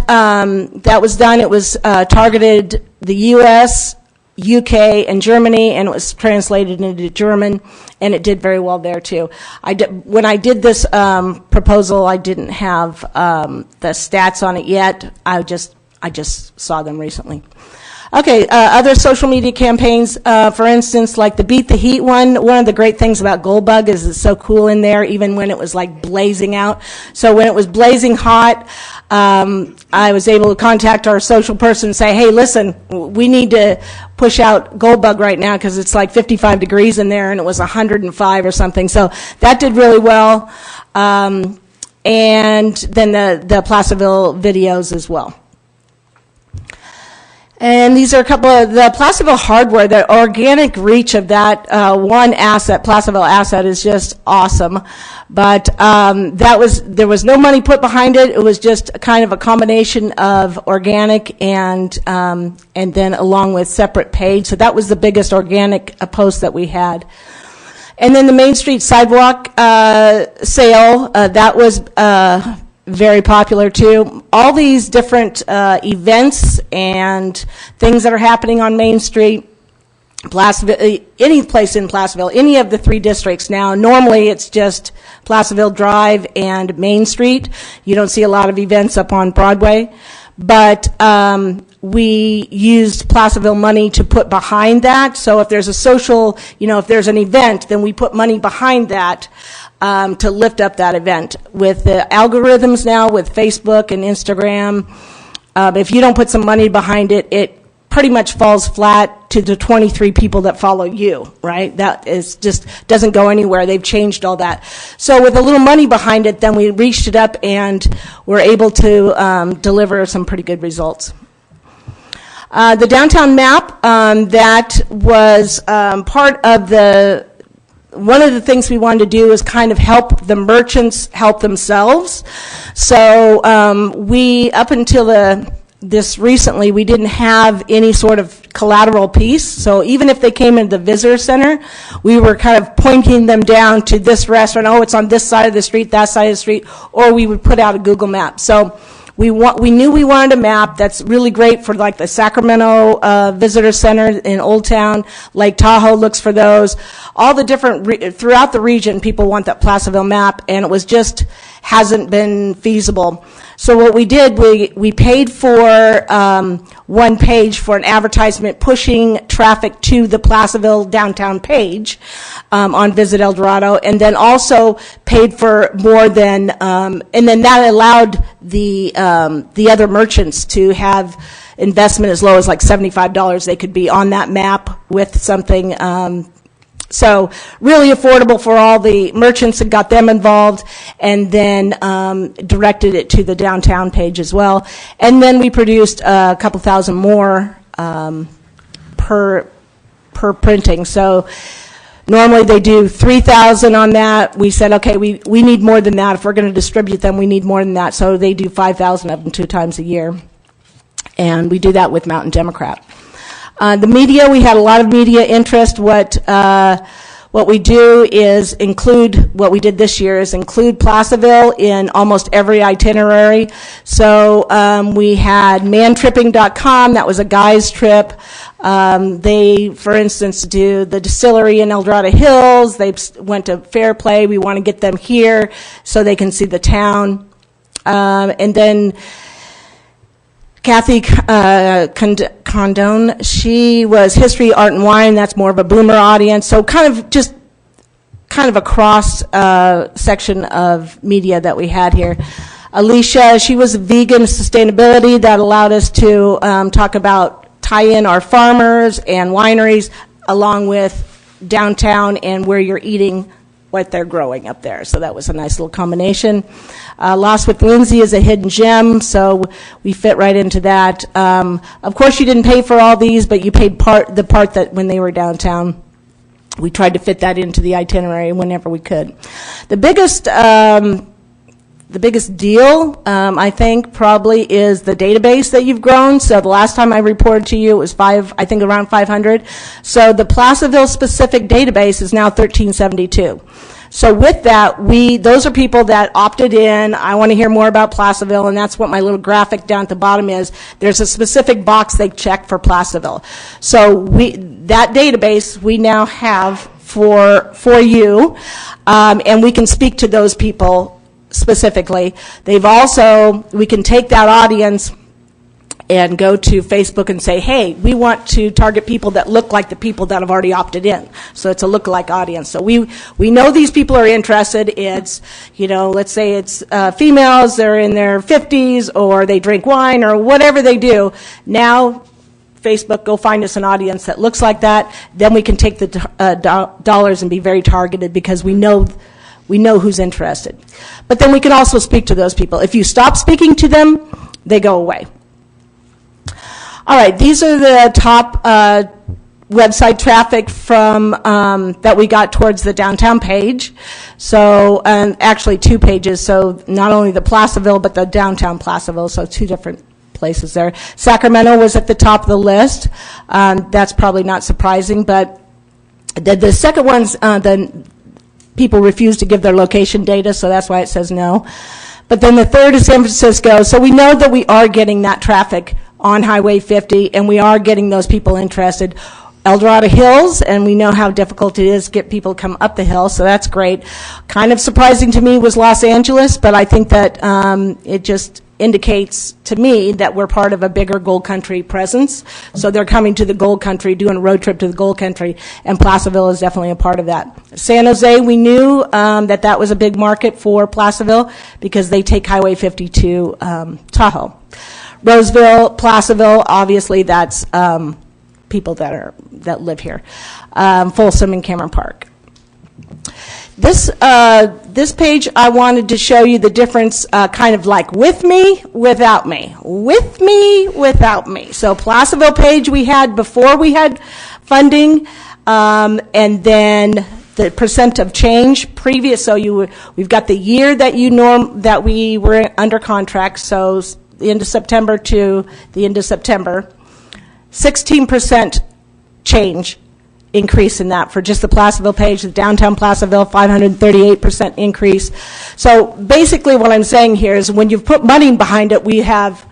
was done. It was targeted the U.S., UK, and Germany, and it was translated into German, and it did very well there too. When I did this proposal, I didn't have the stats on it yet. I just saw them recently. Okay, other social media campaigns, for instance, like the Beat the Heat one of the great things about Goldbug is it's so cool in there, even when it was like blazing out. So when it was blazing hot, I was able to contact our social person and say, hey, listen, we need to push out Goldbug right now because it's like 55 degrees in there and it was 105 or something. So that did really well. And then the Placerville videos as well. And these are a couple of the Placerville hardware. The organic reach of that one asset, Placerville asset, is just awesome. But there was no money put behind it. It was just kind of a combination of organic and then along with separate paid. So that was the biggest organic post that we had. And then the Main Street sidewalk sale, that was very popular too. All these different events and things that are happening on Main Street, Placerville, any place in Placerville, any of the 3 districts now. Normally it's just Placerville Drive and Main Street. You don't see a lot of events up on Broadway. But we used Placerville money to put behind that. So if there's a social, if there's an event, then we put money behind that to lift up that event. With the algorithms now, with Facebook and Instagram, if you don't put some money behind it, it pretty much falls flat to the 23 people that follow you, right? That is just doesn't go anywhere. They've changed all that. So with a little money behind it, then we reached it up and were able to deliver some pretty good results. The downtown map, that was part of one of the things we wanted to do is kind of help the merchants help themselves. So we, up until this recently, we didn't have any sort of collateral piece. So even if they came into the visitor center, we were kind of pointing them down to this restaurant. Oh, it's on this side of the street, that side of the street, or we would put out a Google map. So we knew we wanted a map that's really great for like the Sacramento Visitor Center in Old Town. Lake Tahoe looks for those. All the different, throughout the region, people want that Placerville map, and it was just hasn't been feasible. So what we did, we paid for one page for an advertisement pushing traffic to the Placerville downtown page on Visit El Dorado, and then also paid for more than, and then that allowed the other merchants to have investment as low as like $75. They could be on that map with something. So really affordable for all the merchants, and got them involved, and then directed it to the downtown page as well. And then we produced a couple thousand more per printing. So normally they do 3,000 on that. We said, okay, we need more than that. If we're going to distribute them, we need more than that. So they do 5,000 of them 2 times a year. And we do that with Mountain Democrat. The media, we had a lot of media interest. What we do is include, what we did this year is include Placerville in almost every itinerary. So we had mantripping.com, that was a guy's trip. They, for instance, do the distillery in El Dorado Hills. They went to Fairplay. We want to get them here so they can see the town. And then Kathy Condone, she was history, art, and wine. That's more of a boomer audience. So kind of a cross section of media that we had here. Alicia, she was vegan sustainability. That allowed us to talk about tie in our farmers and wineries along with downtown and where you're eating what they're growing up there. So that was a nice little combination. Lost with Lindsay is a hidden gem, so we fit right into that. Of course, you didn't pay for all these, but you paid the part that when they were downtown. We tried to fit that into the itinerary whenever we could. The biggest deal, I think, probably is the database that you've grown. So the last time I reported to you, it was around 500. So the Placerville specific database is now 1372. So with that, those are people that opted in. I want to hear more about Placerville, and that's what my little graphic down at the bottom is. There's a specific box they check for Placerville. So that database we now have for you, and we can speak to those people specifically. We can take that audience and go to Facebook and say, hey, we want to target people that look like the people that have already opted in. So it's a lookalike audience. So we know these people are interested. It's, let's say it's females, they're in their 50s, or they drink wine, or whatever they do. Now, Facebook, go find us an audience that looks like that. Then we can take the dollars and be very targeted because we know who's interested. But then we can also speak to those people. If you stop speaking to them, they go away. All right, these are the top website traffic from that we got towards the downtown page. So, and actually 2 pages. So not only the Placerville, but the downtown Placerville. So 2 different places there. Sacramento was at the top of the list. That's probably not surprising, but the second one's the people refuse to give their location data, so that's why it says no. But then the third is San Francisco. So we know that we are getting that traffic on Highway 50, and we are getting those people interested. El Dorado Hills, and we know how difficult it is to get people to come up the hill, so that's great. Kind of surprising to me was Los Angeles, but I think that it just indicates to me that we're part of a bigger Gold Country presence. So they're coming to the Gold Country, doing a road trip to the Gold Country, and Placerville is definitely a part of that. San Jose, we knew that was a big market for Placerville because they take Highway 50 to Tahoe. Roseville, Placerville, obviously that's people that live here. Folsom and Cameron Park. This page, I wanted to show you the difference, kind of like with me, without me. With me, without me. So Placerville page we had before we had funding, and then the percent of change previous. So we've got the year that that we were under contract. So the end of September to the end of September. 16% change increase in that for just the Placerville page. The downtown Placerville, 538% increase. So basically what I'm saying here is when you put money behind it, we have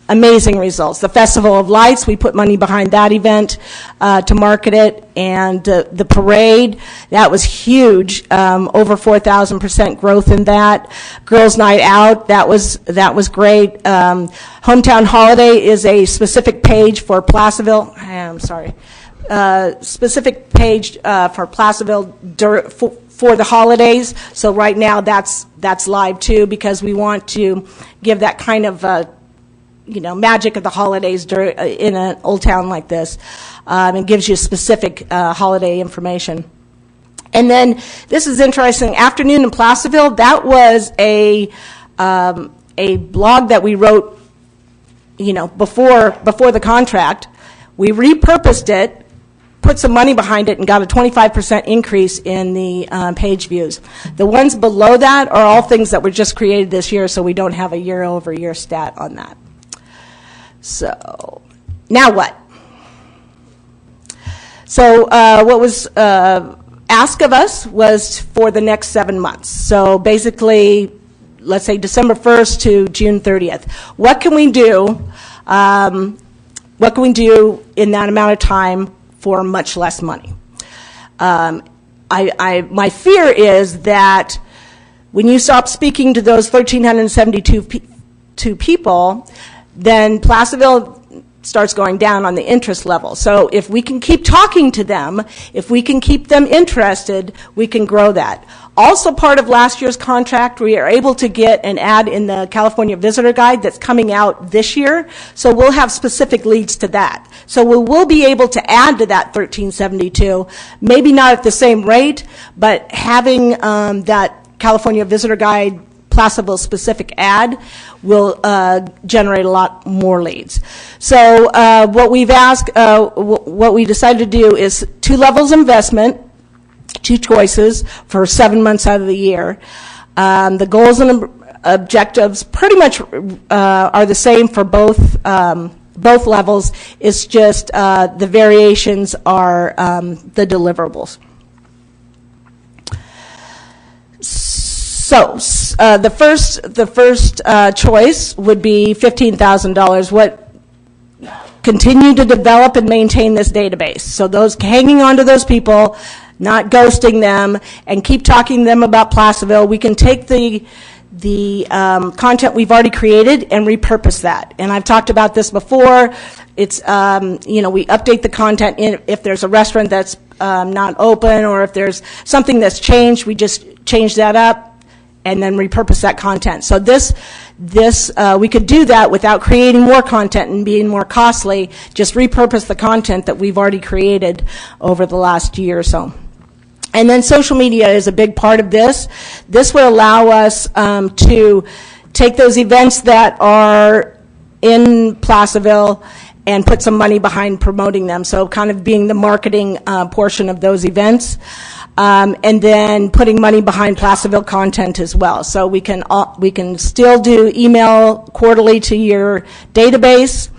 amazing results. The Festival of Lights, we put money behind that event to market it, and the parade, that was huge, over 4,000% growth in that. Girls' Night Out, that was great. Hometown Holiday is a specific page for Placerville. I'm sorry. Specific page for Placerville for the holidays. So right now that's live too, because we want to give that kind of magic of the holidays in an old town like this. It gives you specific holiday information. And then this is interesting. Afternoon in Placerville, that was a blog that we wrote, before the contract. We repurposed it, put some money behind it, and got a 25% increase in the page views. The ones below that are all things that were just created this year, so we don't have a year-over-year stat on that. So, now what? So, what was asked of us was for the next 7 months. So, basically, let's say December 1st to June 30th. What can we do? What can we do in that amount of time for much less money? My fear is that when you stop speaking to those 1,372 people, then Placerville starts going down on the interest level. So if we can keep talking to them, if we can keep them interested, we can grow that. Also part of last year's contract, we are able to get an ad in the California Visitor Guide that's coming out this year. So we'll have specific leads to that. So we will be able to add to that 1372, maybe not at the same rate, but having that California Visitor Guide Placerville specific ad will generate a lot more leads. So what we've asked, what we decided to do is 2 levels investment, 2 choices for 7 months out of the year. The goals and objectives pretty much are the same for both levels. It's just the variations are the deliverables. So the first choice would be $15,000. Continue to develop and maintain this database. So those hanging on to those people, not ghosting them, and keep talking to them about Placerville. We can take the content we've already created and repurpose that. And I've talked about this before. It's we update the content if there's a restaurant that's not open, or if there's something that's changed, we just change that up and then repurpose that content. So this we could do that without creating more content and being more costly. Just repurpose the content that we've already created over the last year or so. And then social media is a big part of this. This will allow us to take those events that are in Placerville and put some money behind promoting them. So kind of being the marketing portion of those events. And then putting money behind Placerville content as well. So we can still do email quarterly to your database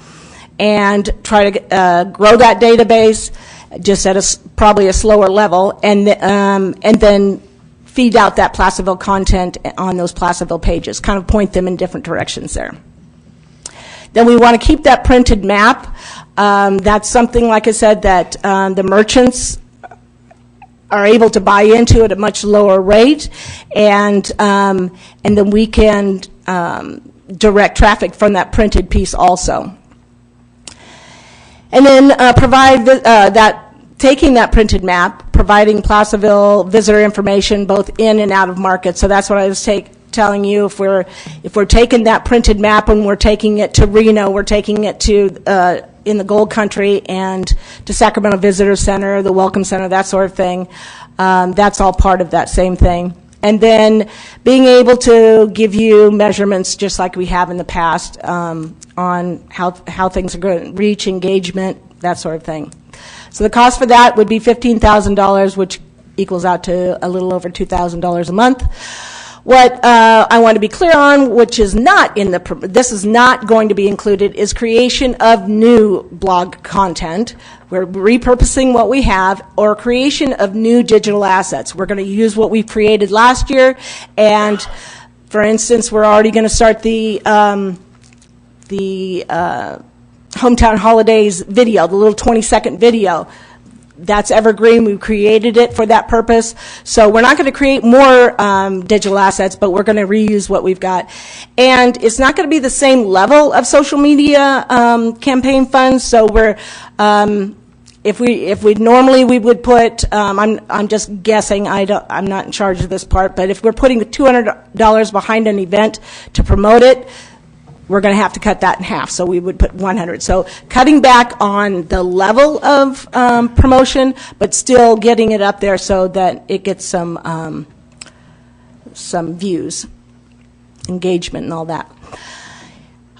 and try to grow that database just at probably a slower level, and then feed out that Placerville content on those Placerville pages, kind of point them in different directions there. Then we want to keep that printed map. That's something, like I said, that the merchants are able to buy into at a much lower rate, and then we can direct traffic from that printed piece also. And then provide taking that printed map, providing Placerville visitor information both in and out of market. So that's what I was telling you. If we're taking that printed map and we're taking it to Reno, we're taking it to in the Gold Country and to Sacramento Visitor Center, the Welcome Center, that sort of thing. That's all part of that same thing. And then being able to give you measurements just like we have in the past on how things are going, reach, engagement, that sort of thing. So the cost for that would be $15,000, which equals out to a little over $2,000 a month. What I want to be clear on, which is not in this is not going to be included, is creation of new blog content. We're repurposing what we have, or creation of new digital assets. We're going to use what we created last year, and for instance, we're already going to start the Hometown Holidays video, the little 20-second video. That's evergreen. We created it for that purpose. So we're not going to create more digital assets, but we're going to reuse what we've got. And it's not going to be the same level of social media campaign funds. So we're if we normally we would put I'm just guessing, I'm not in charge of this part, but if we're putting $200 behind an event to promote it, we're going to have to cut that in half, so we would put 100. So cutting back on the level of promotion, but still getting it up there so that it gets some views, engagement, and all that.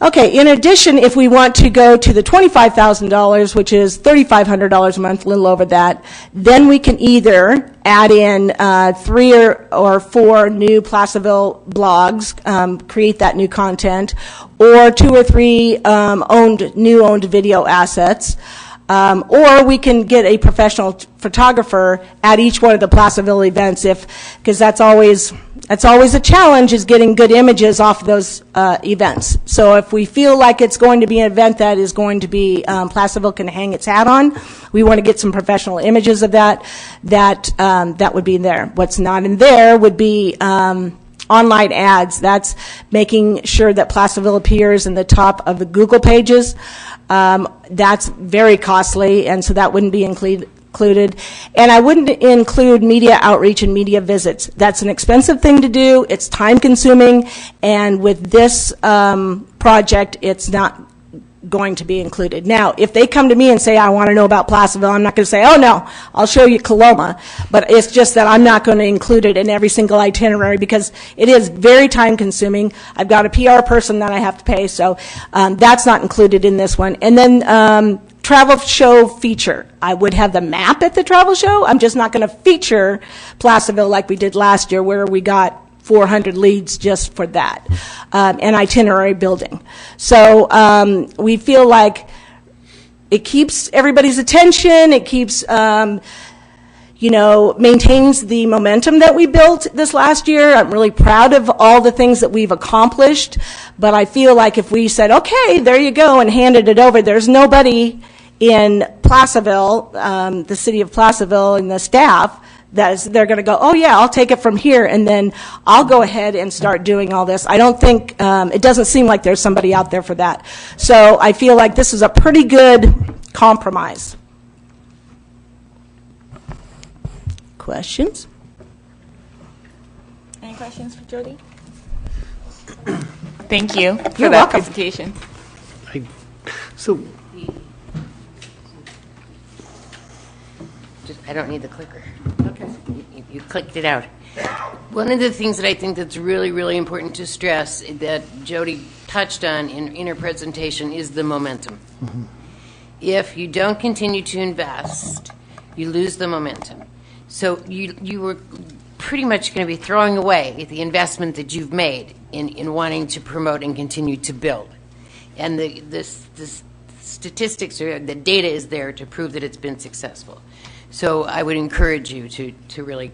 Okay, in addition, if we want to go to the $25,000, which is $3,500 a month, a little over that, then we can either add in 3 or 4 new Placerville blogs, create that new content, or 2 or 3 new owned video assets. Or we can get a professional photographer at each one of the Placerville events, because that's always a challenge, is getting good images off those events. So if we feel like it's going to be an event that is going to be Placerville can hang its hat on, we want to get some professional images of that would be in there. What's not in there would be online ads. That's making sure that Placerville appears in the top of the Google pages. That's very costly, and so that wouldn't be included. And I wouldn't include media outreach and media visits. That's an expensive thing to do. It's time consuming, and with this project, it's not going to be included. Now, if they come to me and say, I want to know about Placerville, I'm not going to say, oh no, I'll show you Coloma. But it's just that I'm not going to include it in every single itinerary, because it is very time consuming. I've got a PR person that I have to pay, so that's not included in this one. And then travel show feature. I would have the map at the travel show. I'm just not going to feature Placerville like we did last year, where we got 400 leads just for that, and itinerary building. So we feel like it keeps everybody's attention. It keeps, maintains the momentum that we built this last year. I'm really proud of all the things that we've accomplished, but I feel like if we said, okay, there you go, and handed it over, there's nobody in Placerville, the city of Placerville, and the staff, they're going to go, oh yeah, I'll take it from here, and then I'll go ahead and start doing all this. I don't think, it doesn't seem like there's somebody out there for that. So I feel like this is a pretty good compromise. Questions? Any questions for Jody? Thank you for You're that welcome. presentation. I don't need the clicker. Okay. You clicked it out. One of the things that I think that's really, really important to stress that Jody touched on in her presentation is the momentum. Mm-hmm. if you don't continue to invest, you lose the momentum. So you were pretty much going to be throwing away the investment that you've made in wanting to promote and continue to build. And the statistics or the data is there to prove that it's been successful. So I would encourage you to really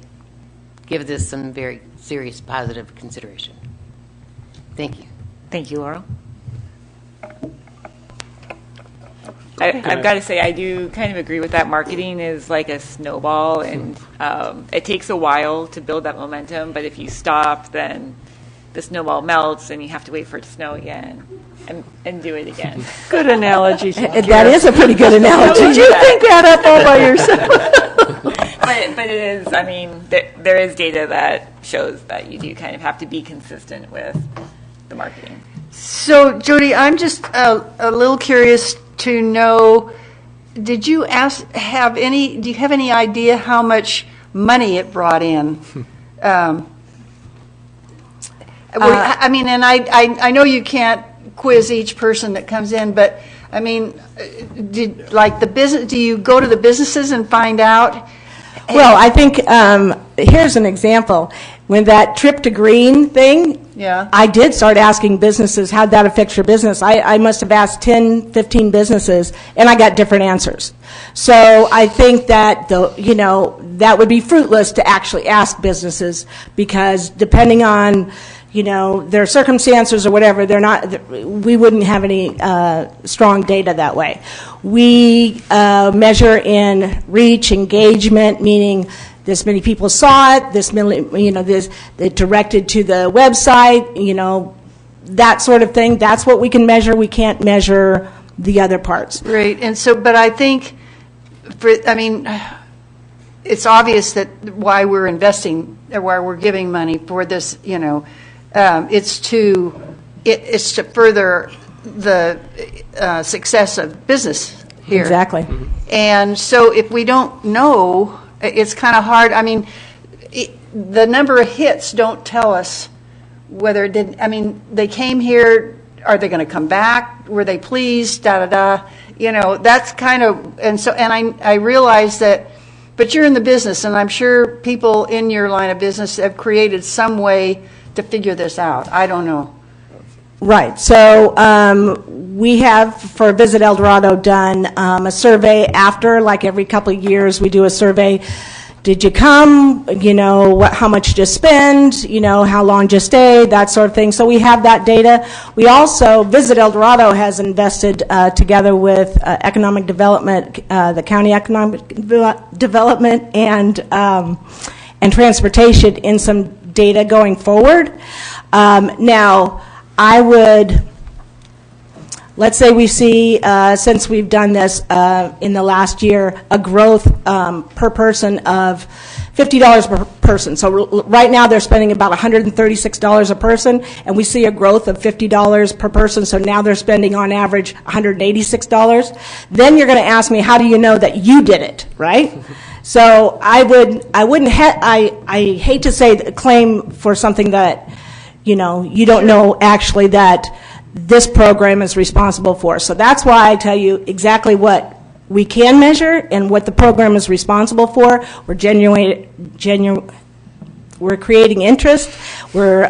give this some very serious positive consideration. Thank you. Thank you, Laurel. I've got to say, I do kind of agree with that. Marketing is like a snowball, and it takes a while to build that momentum. But if you stop, then the snowball melts, and you have to wait for it to snow again and do it again. Good analogy. That is a pretty good analogy. Did you think that up all by yourself? But it is, I mean, there is data that shows that you do kind of have to be consistent with the marketing. So, Jody, I'm just a little curious to know, do you have any idea how much money it brought in? I mean, and I know you can't quiz each person that comes in, but I mean, do you go to the businesses and find out? Well, I think here's an example. When that Trip to Green thing, yeah, I did start asking businesses, how'd that affect your business? I must have asked 10, 15 businesses, and I got different answers. So I think that, that would be fruitless to actually ask businesses, because depending on, their circumstances or whatever, we wouldn't have any strong data that way. We measure in reach, engagement, meaning this many people saw it, it directed to the website, that sort of thing. That's what we can measure. We can't measure the other parts. Right, and so, but I think, it's obvious that why we're investing, or why we're giving money for this, it's to further the success of business here. Exactly. And so if we don't know, it's kind of hard. I mean, the number of hits don't tell us whether it did. I mean, they came here. Are they going to come back? Were they pleased? Da da da. That's kind of, and I realize that. But you're in the business, and I'm sure people in your line of business have created some way to figure this out. I don't know. Right. So we have, for Visit El Dorado, done a survey after, like every couple of years, we do a survey. Did you come? How much did you spend? How long did you stay? That sort of thing. So we have that data. We also, Visit El Dorado has invested together with economic development, the county economic development, and transportation in some data going forward. Now, I would, let's say we see, since we've done this in the last year, a growth per person of $50 per person. So right now they're spending about $136 a person, and we see a growth of $50 per person. So now they're spending on average $186. Then you're going to ask me, how do you know that you did it, right? So I hate to say claim for something that, you don't know actually that this program is responsible for. So that's why I tell you exactly what we can measure and what the program is responsible for. We're creating interest. We've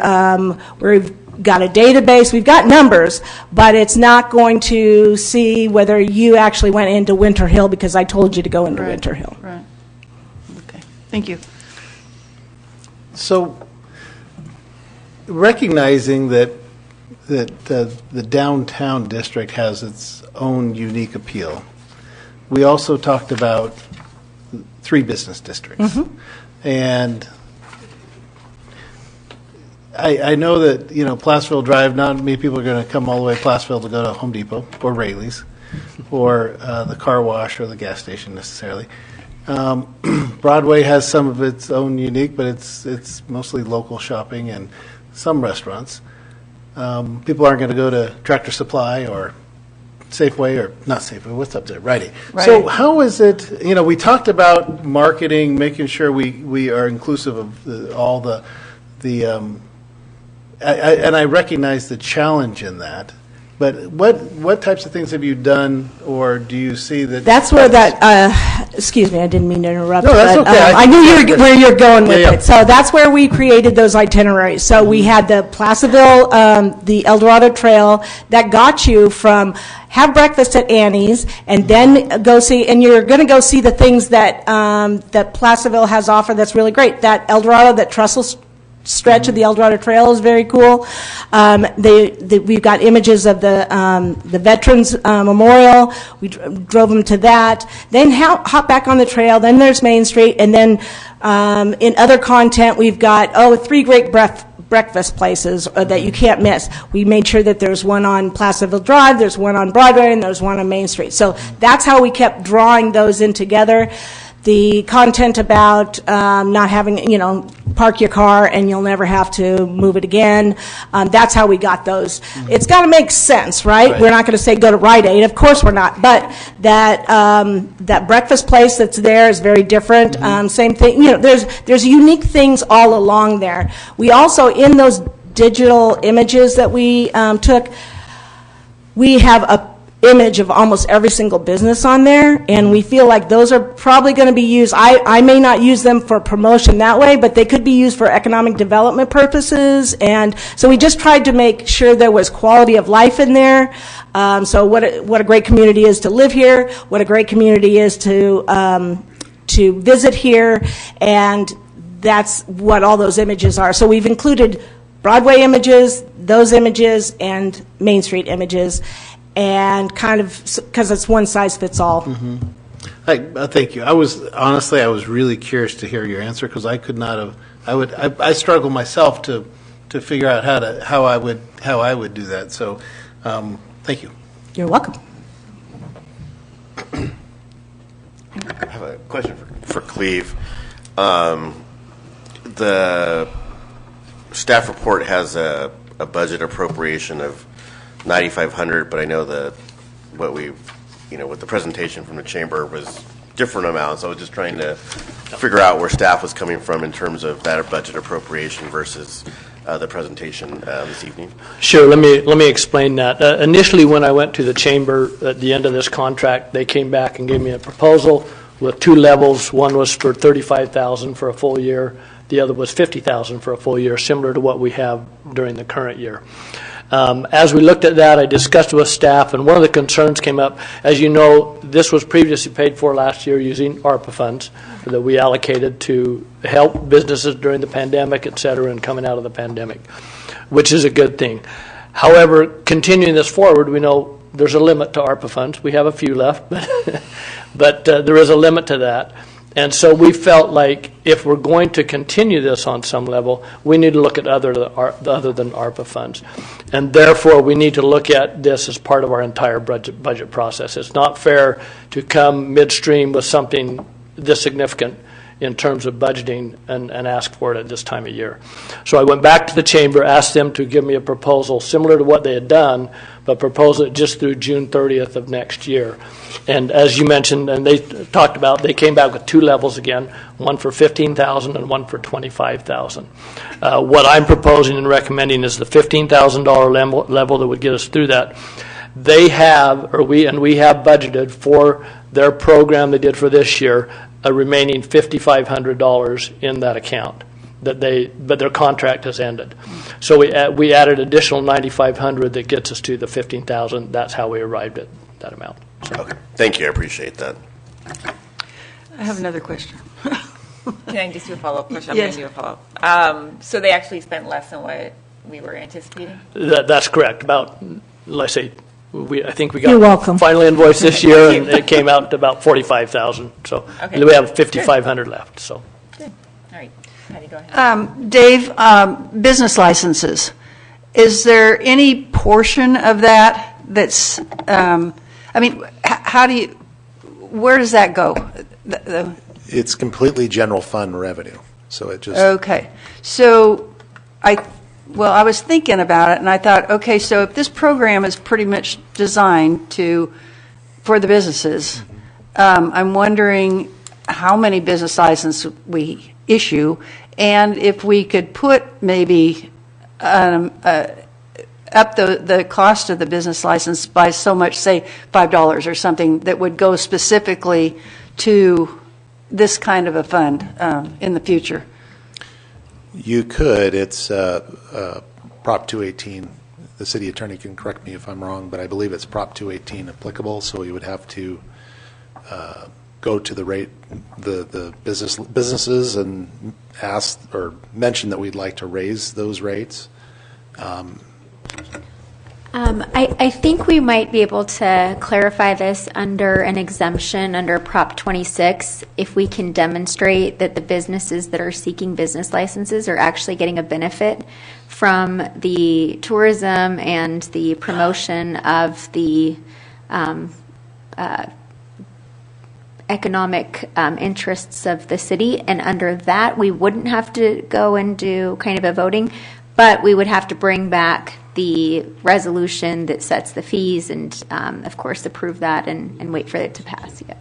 got a database. We've got numbers, but it's not going to see whether you actually went into Winter Hill because I told you to go into Winter Hill. Right. Okay. Thank you. So, recognizing that the downtown district has its own unique appeal, we also talked about 3 business districts. Mm-hmm. And I know that, Placerville Drive, not many people are going to come all the way to Placerville to go to Home Depot or Rayleigh's or the car wash or the gas station necessarily. Broadway has some of its own unique, but it's mostly local shopping and some restaurants. People aren't going to go to Tractor Supply or Safeway, or not Safeway, what's up there? Rite Aid. So how is it, we talked about marketing, making sure we are inclusive of all the and I recognize the challenge in that. But what types of things have you done, or do you see that? That's where that, excuse me, I didn't mean to interrupt. No, that's but, okay. I knew where you're going with Yeah. it. So that's where we created those itineraries. So we had the Placerville, the El Dorado Trail that got you from have breakfast at Annie's and then go see, and you're going to go see the things that, that Placerville has offered that's really great. That El Dorado, that trestle stretch of the El Dorado Trail is very cool. We've got images of the Veterans Memorial. We drove them to that. Then hop back on the trail. Then there's Main Street. And then in other content, we've got, 3 great breakfast places that you can't miss. We made sure that there's one on Placerville Drive, there's one on Broadway, and there's one on Main Street. So that's how we kept drawing those in together. The content about not having, park your car and you'll never have to move it again. That's how we got those. It's got to make sense, right? We're not going to say go to Rite Aid. Of course we're not. But that breakfast place that's there is very different. Same thing. There's unique things all along there. We also, in those digital images that we took, we have a image of almost every single business on there, and we feel like those are probably going to be used. I may not use them for promotion that way, but they could be used for economic development purposes, and so we just tried to make sure there was quality of life in there. So what a great community is to live here, what a great community is to visit here, and that's what all those images are. So we've included Broadway images, those images, and Main Street images, and kind of, because it's one size fits all. Thank you. I was really curious to hear your answer, because I could not have. I struggle myself to figure out how I would do that. So, thank you. You're welcome. I have a question for Cleve. The staff report has a budget appropriation of $9,500, but I know that with the presentation from the chamber was different amounts. I was just trying to figure out where staff was coming from in terms of that budget appropriation versus the presentation this evening. Sure. Let me explain that. Initially, when I went to the chamber at the end of this contract, they came back and gave me a proposal with 2 levels. One was for $35,000 for a full year. The other was $50,000 for a full year, similar to what we have during the current year. As we looked at that, I discussed with staff, and one of the concerns came up. As you know, this was previously paid for last year using ARPA funds that we allocated to help businesses during the pandemic, et cetera, and coming out of the pandemic, which is a good thing. However, continuing this forward, we know there's a limit to ARPA funds. We have a few left, but there is a limit to that. And so we felt like if we're going to continue this on some level, we need to look at other than ARPA funds. And therefore, we need to look at this as part of our entire budget process. It's not fair to come midstream with something this significant in terms of budgeting and ask for it at this time of year. So I went back to the chamber, asked them to give me a proposal similar to what they had done, but propose it just through June 30th of next year. And as you mentioned, and they talked about, they came back with 2 levels again, one for $15,000 and one for $25,000. What I'm proposing and recommending is the $15,000 level that would get us through that. They have, we have budgeted for their program they did for this year, a remaining $5,500 in that account. But their contract has ended. So we added additional $9,500 that gets us to the $15,000. That's how we arrived at that amount. So. Okay, thank you. I appreciate that. I have another question. Can I just do a follow-up question? Yes. I'm going to do a follow-up. So they actually spent less than what we were anticipating? That's correct. About, let's say, I think we You're got welcome. final invoice this year, and it came out to about $45,000. So Okay. we have $5,500 left. So. Good. All right. Patty, go ahead. Dave, business licenses. Is there any portion of that's, where does that go? It's completely general fund revenue, so it just. Okay. So I was thinking about it, and I thought, okay, so if this program is pretty much designed for the businesses, I'm wondering how many business licenses we issue, and if we could put maybe a up the cost of the business license by so much, say $5 or something, that would go specifically to this kind of a fund in the future? You could. It's Prop 218. The city attorney can correct me if I'm wrong, but I believe it's Prop 218 applicable, so we would have to go to the businesses and ask or mention that we'd like to raise those rates. I think we might be able to clarify this under an exemption under Prop 26 if we can demonstrate that the businesses that are seeking business licenses are actually getting a benefit from the tourism and the promotion of the economic interests of the city. And under that, we wouldn't have to go and do kind of a voting, but we would have to bring back the resolution that sets the fees and, of course, approve that and wait for it to pass. Yeah.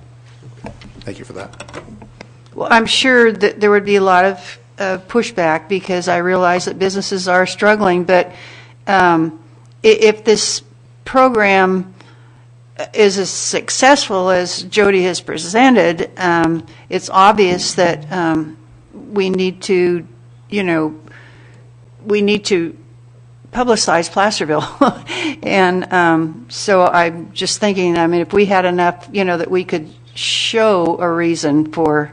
Thank you for that. Well, I'm sure that there would be a lot of pushback because I realize that businesses are struggling, but if this program is as successful as Jody has presented, it's obvious that we need to, publicize Placerville. And so I'm just thinking, if we had enough, that we could show a reason for,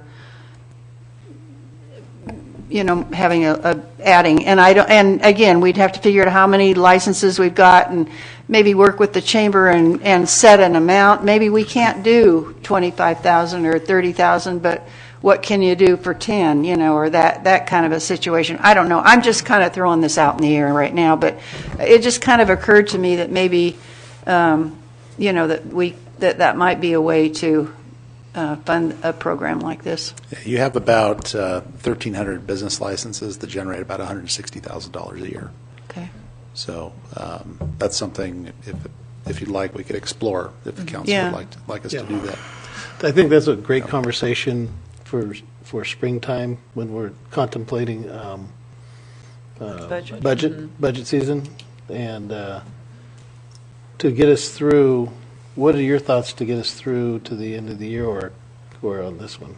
having adding. And again, we'd have to figure out how many licenses we've got and maybe work with the chamber and set an amount. Maybe we can't do 25,000 or 30,000, but what can you do for 10, or that kind of a situation. I don't know. I'm just kind of throwing this out in the air right now, but it just kind of occurred to me that maybe, that might be a way to fund a program like this. You have about 1,300 business licenses that generate about $160,000 a year. Okay. So that's something, if you'd like, we could explore if the council would like us to do that. I think that's a great conversation for springtime when we're contemplating budget season, and to get us through. What are your thoughts to get us through to the end of the year, or on this one?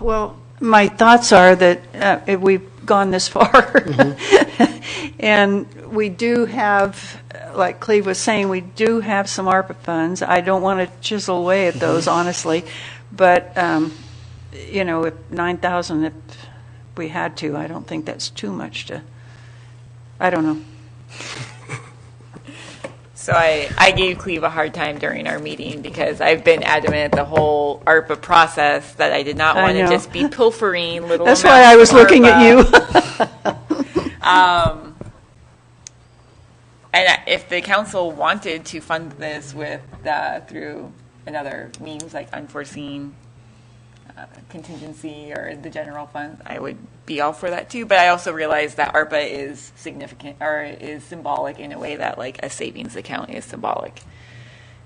Well, my thoughts are that if we've gone this far, and we do have, like Cleve was saying, we do have some ARPA funds. I don't want to chisel away at those, honestly, but if 9,000, if we had to, I don't think that's too much to. I don't know. So I gave Cleve a hard time during our meeting because I've been adamant the whole ARPA process that I did not want to just be pilfering little That's amounts why I was of looking at you. And if the council wanted to fund this with through another means like unforeseen contingency or the general fund, I would be all for that too. But I also realize that ARPA is significant or is symbolic in a way that like a savings account is symbolic.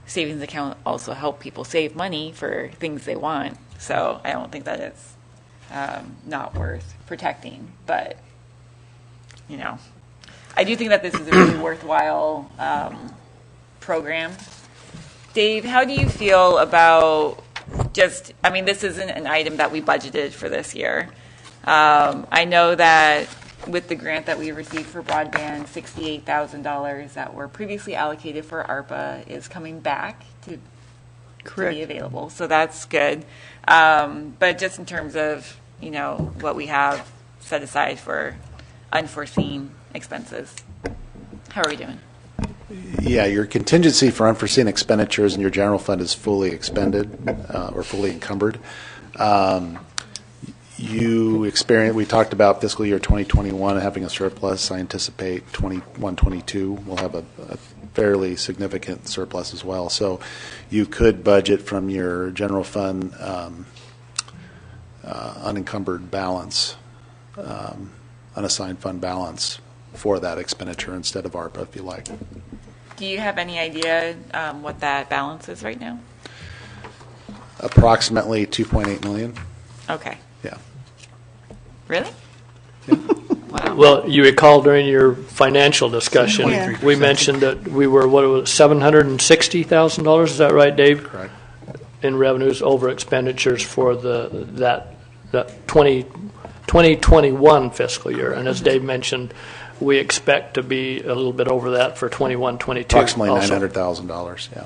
Savings account also help people save money for things they want. So I don't think that it's not worth protecting. But, I do think that this is a really worthwhile program. Dave, how do you feel about this isn't an item that we budgeted for this year. I know that with the grant that we received for broadband, $68,000 that were previously allocated for ARPA is coming back to be available. So that's good. But just in terms of, what we have set aside for unforeseen expenses, how are we doing? Yeah, your contingency for unforeseen expenditures in your general fund is fully expended or fully encumbered. We talked about fiscal year 2021 having a surplus. I anticipate 21-22 will have a fairly significant surplus as well. So you could budget from your general fund unencumbered balance, unassigned fund balance for that expenditure instead of ARPA, if you like. Do you have any idea what that balance is right now? Approximately $2.8 million. Okay. Yeah. Really? Yeah. Wow. Well, you recall during your financial discussion, Yeah. we mentioned that we were, what, it was $760,000, is that right, Dave? Correct. In revenues over expenditures for that 2021 fiscal year. And as Dave mentioned, we expect to be a little bit over that for 21, 22. Approximately also. $900,000, yeah.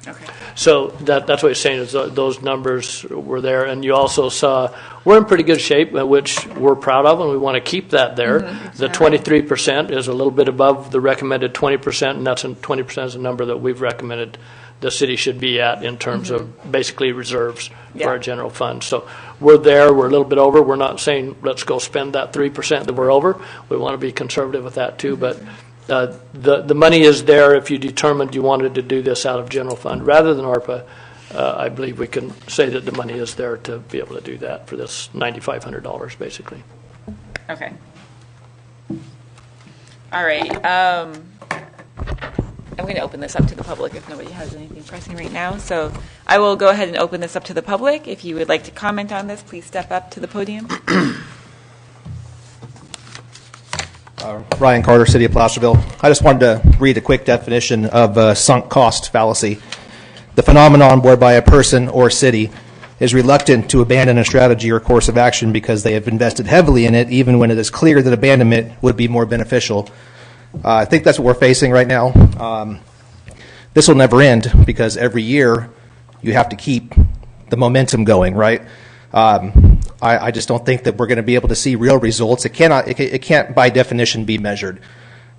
Okay. So that's what you're saying is those numbers were there. And you also saw we're in pretty good shape, which we're proud of, and we want to keep that there. The 23% is a little bit above the recommended 20%, and that's 20% is a number that we've recommended the city should be at in terms of basically reserves for our general fund. So we're there. We're a little bit over. We're not saying let's go spend that 3% that we're over. We want to be conservative with that too, but the money is there if you determined you wanted to do this out of general fund rather than ARPA. I believe we can say that the money is there to be able to do that for this $9,500 basically. Okay. All right. I'm going to open this up to the public if nobody has anything pressing right now. So I will go ahead and open this up to the public. If you would like to comment on this, please step up to the podium. Ryan Carter, City of Placerville. I just wanted to read a quick definition of sunk cost fallacy. The phenomenon whereby a person or city is reluctant to abandon a strategy or course of action because they have invested heavily in it, even when it is clear that abandonment would be more beneficial. I think that's what we're facing right now. This will never end because every year you have to keep the momentum going, right? I just don't think that we're going to be able to see real results. It can't by definition be measured.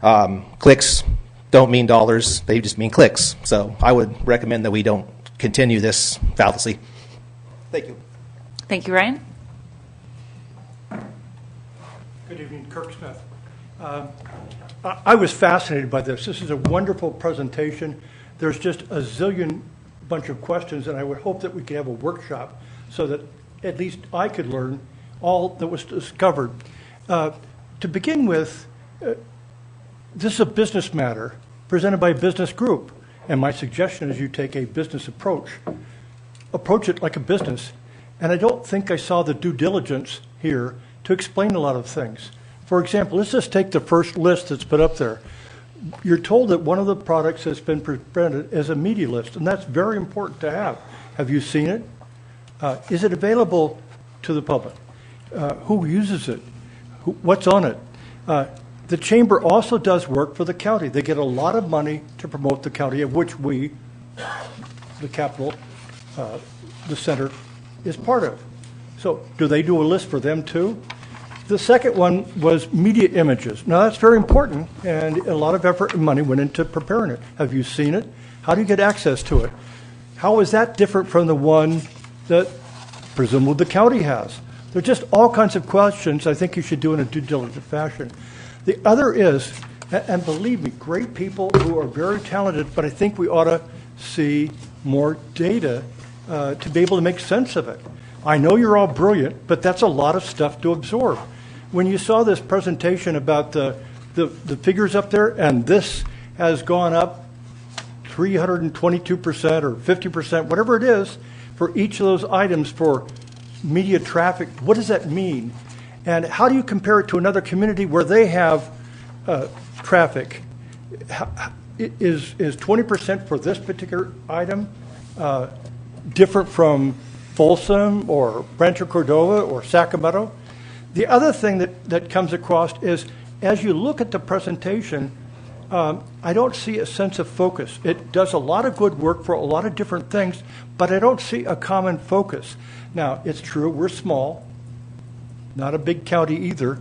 Clicks don't mean dollars; they just mean clicks. So I would recommend that we don't continue this fallacy. Thank you. Thank you, Ryan. Good evening, Kirk Smith. I was fascinated by this. This is a wonderful presentation. There's just a zillion bunch of questions, and I would hope that we could have a workshop so that at least I could learn all that was discovered. To begin with, this is a business matter presented by a business group, and my suggestion is you take a business approach it like a business, and I don't think I saw the due diligence here to explain a lot of things. For example, let's just take the first list that's put up there. You're told that one of the products that's been presented is a media list, and that's very important to have. Have you seen it? Is it available to the public? Who uses it? What's on it? The chamber also does work for the county. They get a lot of money to promote the county, of which we, the capital, the center, is part of. So do they do a list for them too? The second one was media images. Now that's very important, and a lot of effort and money went into preparing it. Have you seen it? How do you get access to it? How is that different from the one that presumably the county has? There are just all kinds of questions I think you should do in a due diligent fashion. The other is, and believe me, great people who are very talented, but I think we ought to see more data to be able to make sense of it. I know you're all brilliant, but that's a lot of stuff to absorb. When you saw this presentation about the figures up there, and this has gone up 322% or 50%, whatever it is, for each of those items for media traffic, what does that mean? And how do you compare it to another community where they have traffic? Is 20% for this particular item different from Folsom or Rancho Cordova or Sacramento? The other thing that comes across is, as you look at the presentation, I don't see a sense of focus. It does a lot of good work for a lot of different things, but I don't see a common focus. Now, it's true, we're small, not a big county either,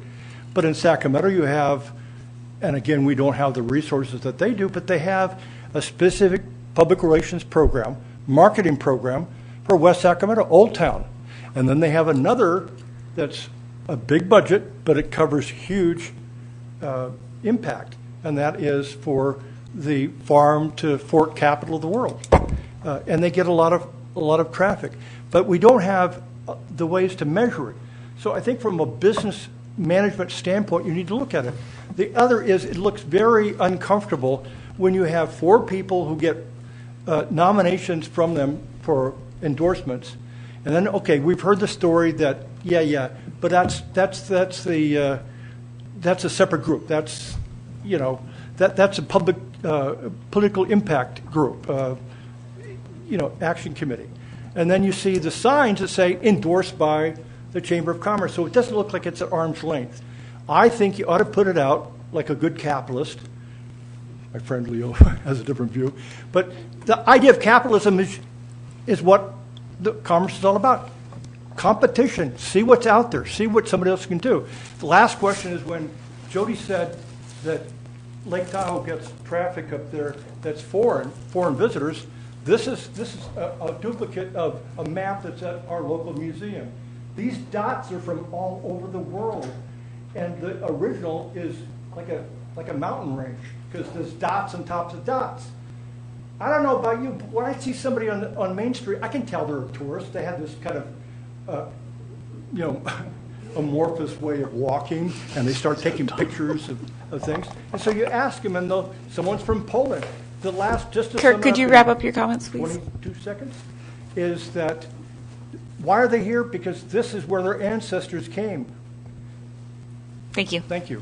but in Sacramento you have, and again, we don't have the resources that they do, but they have a specific public relations program, marketing program for West Sacramento, Old Town. And then they have another that's a big budget, but it covers huge impact, and that is for the farm to fork capital of the world. And they get a lot of traffic. But we don't have the ways to measure it. So I think from a business management standpoint, you need to look at it. The other is it looks very uncomfortable when you have 4 people who get nominations from them for endorsements, and then, okay, we've heard the story that, but that's the that's a separate group. That's, that's a public, political impact group, action committee. And then you see the signs that say endorsed by the Chamber of Commerce. So it doesn't look like it's at arm's length. I think you ought to put it out like a good capitalist. My friend Leo has a different view. But the idea of capitalism is what the commerce is all about. Competition. See what's out there. See what somebody else can do. The last question is when Jody said that Lake Tahoe gets traffic up there that's foreign visitors. This is a duplicate of a map that's at our local museum. These dots are from all over the world, and the original is like a mountain range because there's dots on tops of dots. I don't know about you, but when I see somebody on Main Street, I can tell they're a tourist. They have this kind of, amorphous way of walking, and they start taking pictures of things. And so you ask them, and someone's from Poland. Kirk, could you wrap up your comments, please? 22 seconds. Is that why are they here? Because this is where their ancestors came. Thank you. Thank you.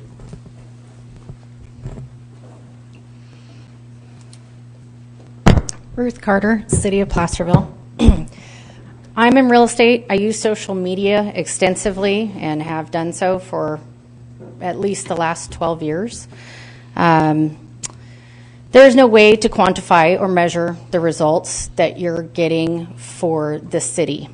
Ruth Carter, City of Placerville. I'm in real estate. I use social media extensively and have done so for at least the last 12 years. There is no way to quantify or measure the results that you're getting for the city.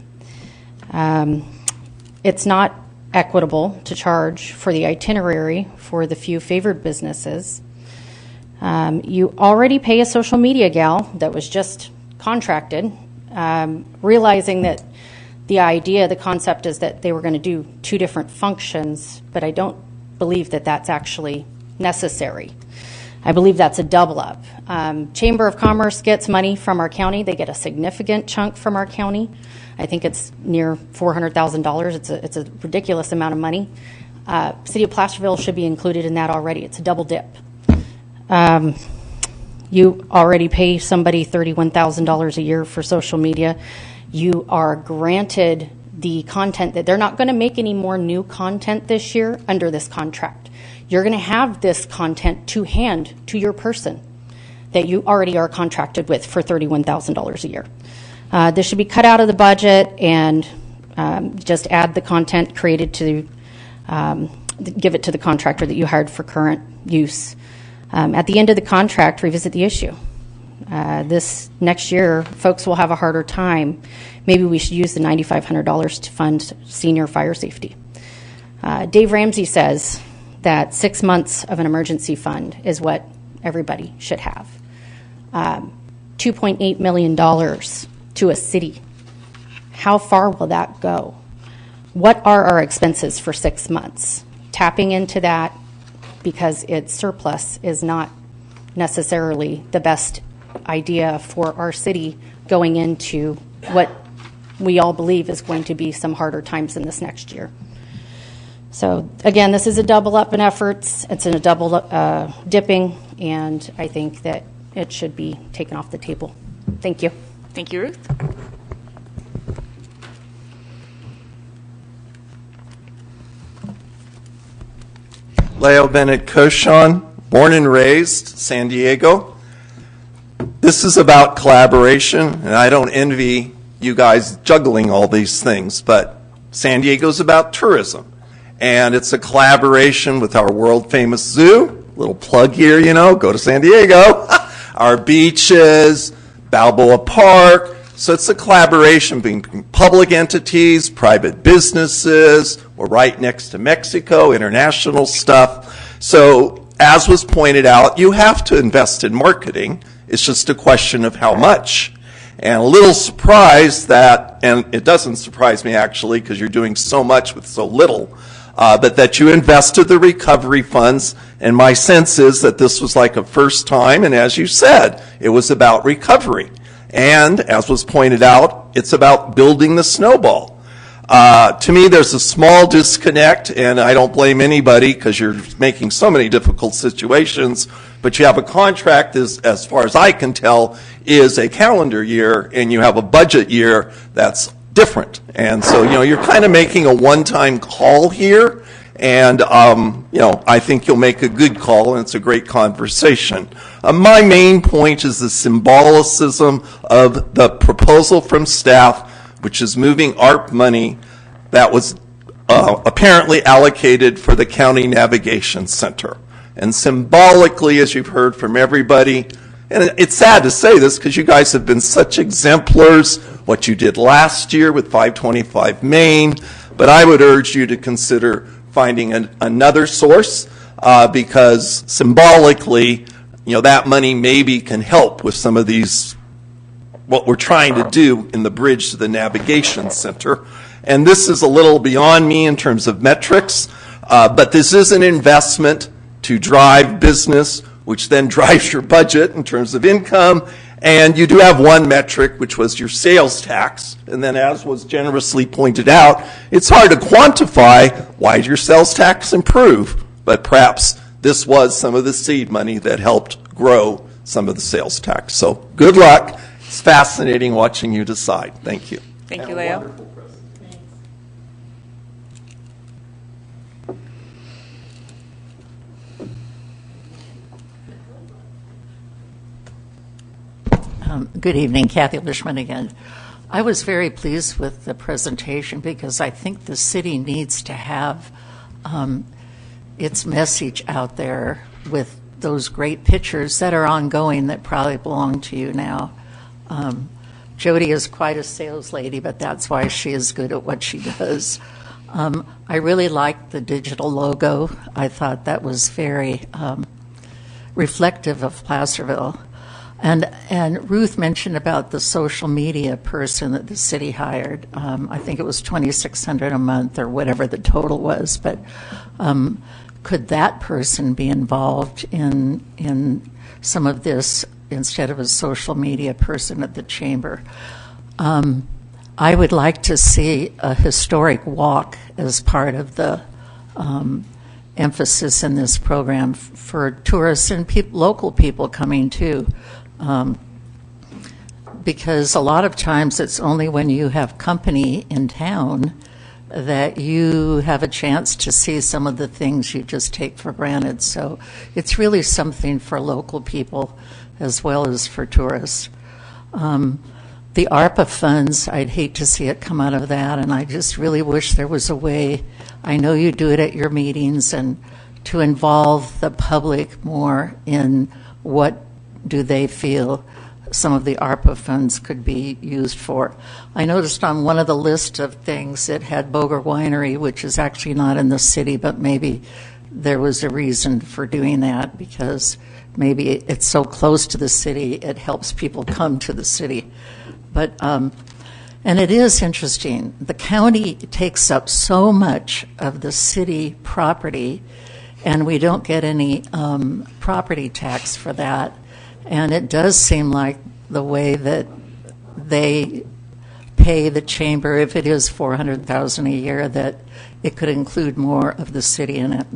It's not equitable to charge for the itinerary for the few favored businesses. You already pay a social media gal that was just contracted, realizing that the concept is that they were going to do two different functions, but I don't believe that that's actually necessary. I believe that's a double up. Chamber of Commerce gets money from our county. They get a significant chunk from our county. I think it's near $400,000. It's a ridiculous amount of money. City of Placerville should be included in that already. It's a double dip. You already pay somebody $31,000 a year for social media. You are granted the content that they're not going to make any more new content this year under this contract. You're going to have this content to hand to your person that you already are contracted with for $31,000 a year. This should be cut out of the budget and just add the content created to give it to the contractor that you hired for current use. At the end of the contract, revisit the issue. This next year, folks will have a harder time. Maybe we should use the $9,500 to fund senior fire safety. Dave Ramsey says that 6 months of an emergency fund is what everybody should have. $2.8 million to a city. How far will that go? What are our expenses for 6 months? Tapping into that because it's surplus is not necessarily the best idea for our city going into what we all believe is going to be some harder times in this next year. So again, this is a double up in efforts. It's a double dipping, and I think that it should be taken off the table. Thank you. Thank you, Ruth. Leo Bennett Cochon, born and raised San Diego. This is about collaboration, and I don't envy you guys juggling all these things, but San Diego's about tourism, and it's a collaboration with our world-famous zoo. Little plug here, go to San Diego. Our beaches, Balboa Park. So it's a collaboration between public entities, private businesses. We're right next to Mexico, international stuff. So as was pointed out, you have to invest in marketing. It's just a question of how much. And a little surprised that, and it doesn't surprise me actually because you're doing so much with so little, but that you invested the recovery funds. And my sense is that this was like a first time, and as you said, it was about recovery. And as was pointed out, it's about building the snowball. To me, there's a small disconnect, and I don't blame anybody because you're making so many difficult situations, but you have a contract, as far as I can tell, is a calendar year, and you have a budget year that's different. And so, you're kind of making a one-time call here, And, I think you'll make a good call, and it's a great conversation. My main point is the symbolicism of the proposal from staff, which is moving ARP money that was apparently allocated for the County Navigation Center. And symbolically, as you've heard from everybody, and it's sad to say this because you guys have been such exemplars, what you did last year with 525 Main, but I would urge you to consider finding another source because symbolically, that money maybe can help with some of these, what we're trying to do in the bridge to the navigation center. And this is a little beyond me in terms of metrics, but this is an investment to drive business, which then drives your budget in terms of income. And you do have one metric, which was your sales tax. And then, as was generously pointed out, it's hard to quantify why did your sales tax improve. But perhaps this was some of the seed money that helped grow some of the sales tax. So good luck. It's fascinating watching you decide. Thank you. Thank you, Leo. Good evening, Kathy Lishman again. I was very pleased with the presentation because I think the city needs to have its message out there with those great pictures that are ongoing that probably belong to you now. Jody is quite a sales lady, but that's why she is good at what she does. I really liked the digital logo. I thought that was very reflective of Placerville. And Ruth mentioned about the social media person that the city hired. I think it was $2,600 a month or whatever the total was. But could that person be involved in some of this instead of a social media person at the chamber? I would like to see a historic walk as part of the emphasis in this program for tourists and local people coming too. Because a lot of times it's only when you have company in town that you have a chance to see some of the things you just take for granted. So it's really something for local people as well as for tourists. The ARPA funds, I'd hate to see it come out of that, and I just really wish there was a way, I know you do it at your meetings, and to involve the public more in what do they feel some of the ARPA funds could be used for. I noticed on one of the list of things it had Boger Winery, which is actually not in the city, but maybe there was a reason for doing that because maybe it's so close to the city, it helps people come to the city. But, and it is interesting, the county takes up so much of the city property and we don't get any property tax for that. And it does seem like the way that they pay the chamber, if it is $400,000 a year, that it could include more of the city in it.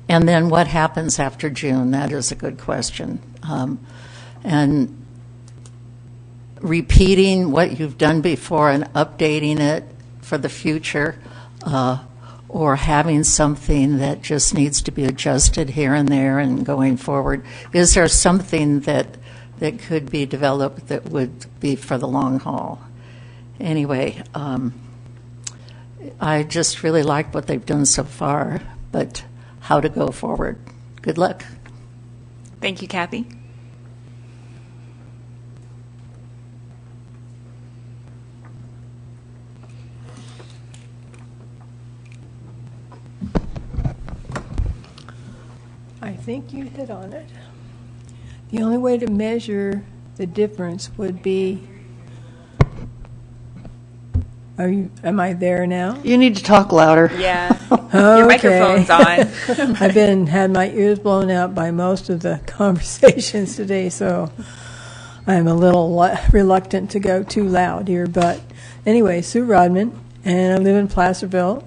And then what happens after June? That is a good question. And repeating what you've done before and updating it for the future, or having something that just needs to be adjusted here and there and going forward. Is there something that could be developed that would be for the long haul? Anyway, I just really like what they've done so far, but how to go forward. Good luck. Thank you, Kathy. I think you hit on it. The only way to measure the difference would be, am I there now? You need to talk louder. Yeah. Okay. Your microphone's on. I've had my ears blown out by most of the conversations today, so I'm a little reluctant to go too loud here. But anyway, Sue Rodman, and I live in Placerville.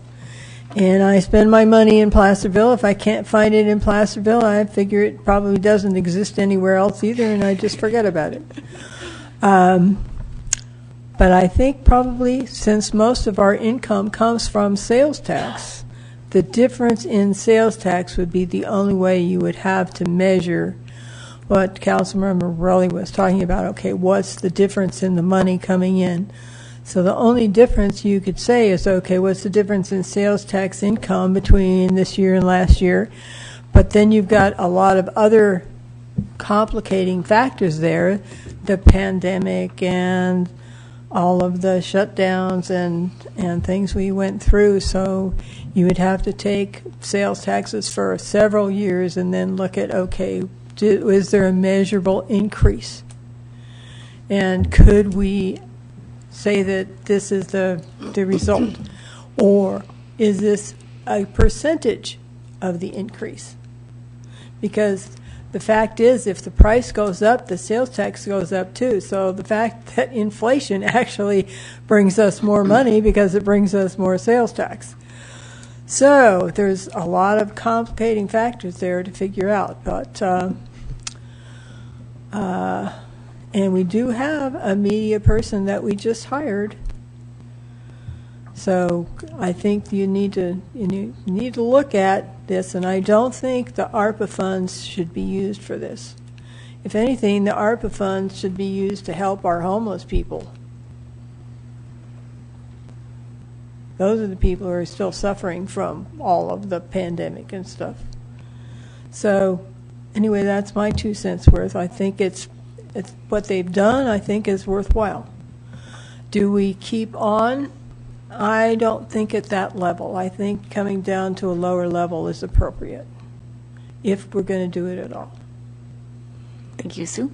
And I spend my money in Placerville. If I can't find it in Placerville, I figure it probably doesn't exist anywhere else either, and I just forget about it. But I think probably since most of our income comes from sales tax, the difference in sales tax would be the only way you would have to measure what Councilmember Rowley was talking about. Okay, what's the difference in the money coming in? So the only difference you could say is, okay, what's the difference in sales tax income between this year and last year? But then you've got a lot of other complicating factors there, the pandemic and all of the shutdowns and things we went through. So you would have to take sales taxes for several years and then look at, okay, is there a measurable increase? And could we say that this is the result? Or is this a percentage of the increase? Because the fact is, if the price goes up, the sales tax goes up too. So the fact that inflation actually brings us more money because it brings us more sales tax. So there's a lot of complicating factors there to figure out. But and we do have a media person that we just hired. So I think you need to look at this, and I don't think the ARPA funds should be used for this. If anything, the ARPA funds should be used to help our homeless people. Those are the people who are still suffering from all of the pandemic and stuff. So anyway, that's my 2 cents worth. I think it's what they've done, I think, is worthwhile. Do we keep on? I don't think at that level. I think coming down to a lower level is appropriate, if we're going to do it at all. Thank you, Sue.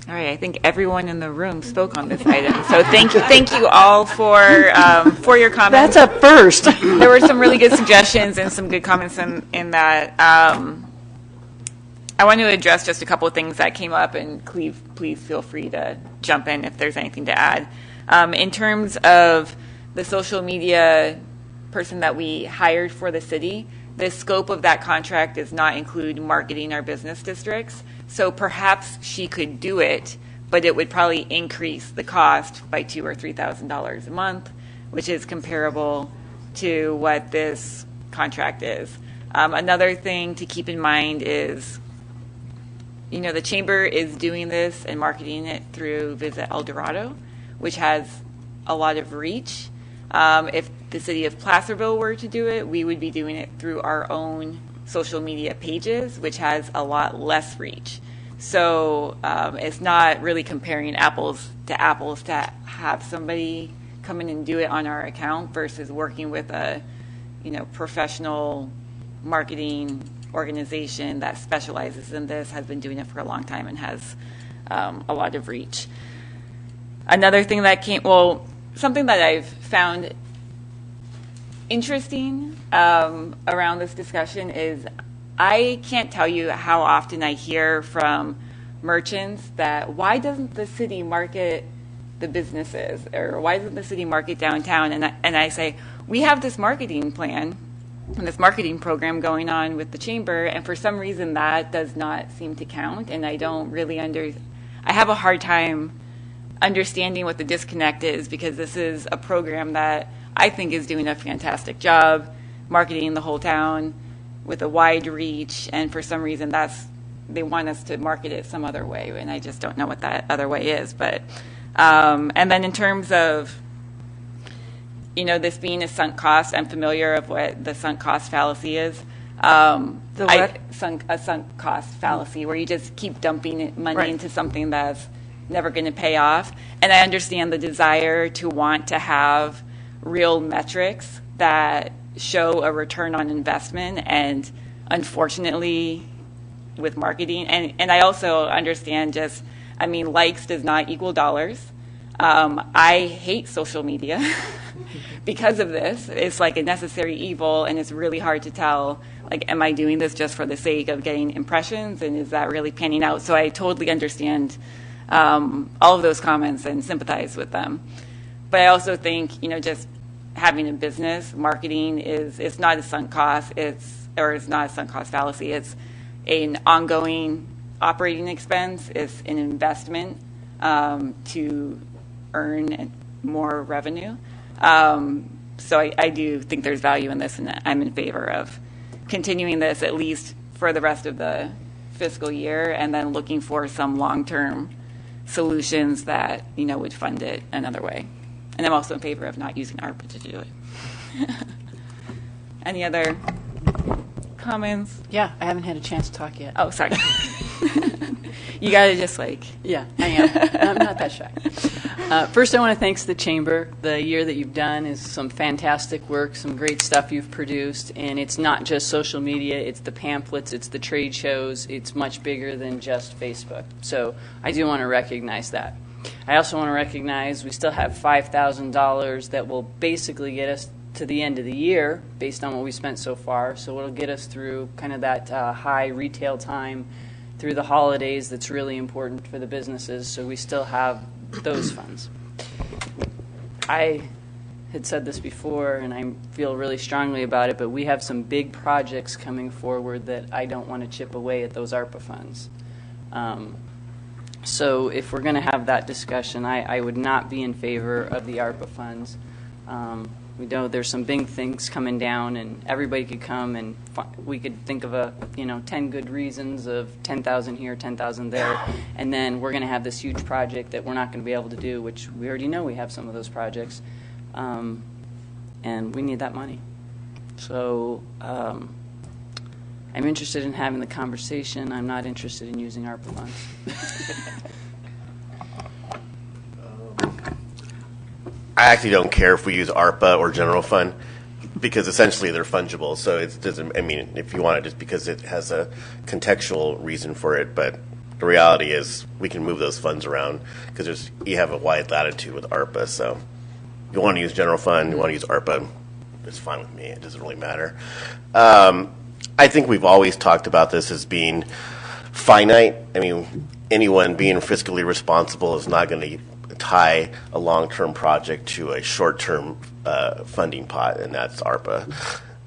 All right, I think everyone in the room spoke on this item. So thank you all for your comments. That's a first. There were some really good suggestions and some good comments in that. I want to address just a couple of things that came up, and Cleve, please feel free to jump in if there's anything to add. In terms of the social media person that we hired for the city, the scope of that contract does not include marketing our business districts. So perhaps she could do it, but it would probably increase the cost by $2,000 or $3,000 a month, which is comparable to what this contract is. Another thing to keep in mind is, the chamber is doing this and marketing it through Visit El Dorado, which has a lot of reach. If the city of Placerville were to do it, we would be doing it through our own social media pages, which has a lot less reach. So it's not really comparing apples to have somebody come in and do it on our account versus working with a professional marketing organization that specializes in this, has been doing it for a long time, and has a lot of reach. Another thing that something that I've found interesting around this discussion is I can't tell you how often I hear from merchants that, why doesn't the city market the businesses, or why doesn't the city market downtown? And I say, we have this marketing plan and this marketing program going on with the chamber, and for some reason that does not seem to count, and I don't really I have a hard time understanding what the disconnect is, because this is a program that I think is doing a fantastic job marketing the whole town with a wide reach, and for some reason they want us to market it some other way, and I just don't know what that other way is. But and then in terms of this being a sunk cost, I'm familiar of what the sunk cost fallacy is. A sunk cost fallacy, where you just keep dumping money into something that's never going to pay off. And I understand the desire to want to have real metrics that show a return on investment, and unfortunately with marketing, and I also understand likes does not equal dollars. I hate social media because of this. It's like a necessary evil, and it's really hard to tell, am I doing this just for the sake of getting impressions, and is that really panning out? So I totally understand all of those comments and sympathize with them. But I also think, just having a business, marketing it's not a sunk cost, it's not a sunk cost fallacy. It's an ongoing operating expense. It's an investment to earn more revenue. So I do think there's value in this, and I'm in favor of continuing this at least for the rest of the fiscal year, and then looking for some long-term solutions that, would fund it another way. And I'm also in favor of not using ARPA to do it. Any other comments? Yeah, I haven't had a chance to talk yet. Oh, sorry. You got to just Yeah, I am. I'm not that shy. First, I want to thank the Chamber. The year that you've done is some fantastic work, some great stuff you've produced, and it's not just social media, it's the pamphlets, it's the trade shows, it's much bigger than just Facebook. So I do want to recognize that. I also want to recognize we still have $5,000 that will basically get us to the end of the year based on what we spent so far. So it'll get us through kind of that high retail time through the holidays that's really important for the businesses. So we still have those funds. I had said this before, and I feel really strongly about it, but we have some big projects coming forward that I don't want to chip away at those ARPA funds. So if we're going to have that discussion, I would not be in favor of the ARPA funds. We know there's some big things coming down, and everybody could come, and we could think of 10 good reasons of 10,000 here, 10,000 there, and then we're going to have this huge project that we're not going to be able to do, which we already know we have some of those projects, and we need that money. So I'm interested in having the conversation. I'm not interested in using ARPA funds. I actually don't care if we use ARPA or general fund, because essentially they're fungible. So it doesn't. I mean, if you want it, just because it has a contextual reason for it, but the reality is we can move those funds around because you have a wide latitude with ARPA. So you want to use general fund, you want to use ARPA, it's fine with me. It doesn't really matter. I think we've always talked about this as being finite. I mean, anyone being fiscally responsible is not going to tie a long-term project to a short-term funding pot, and that's ARPA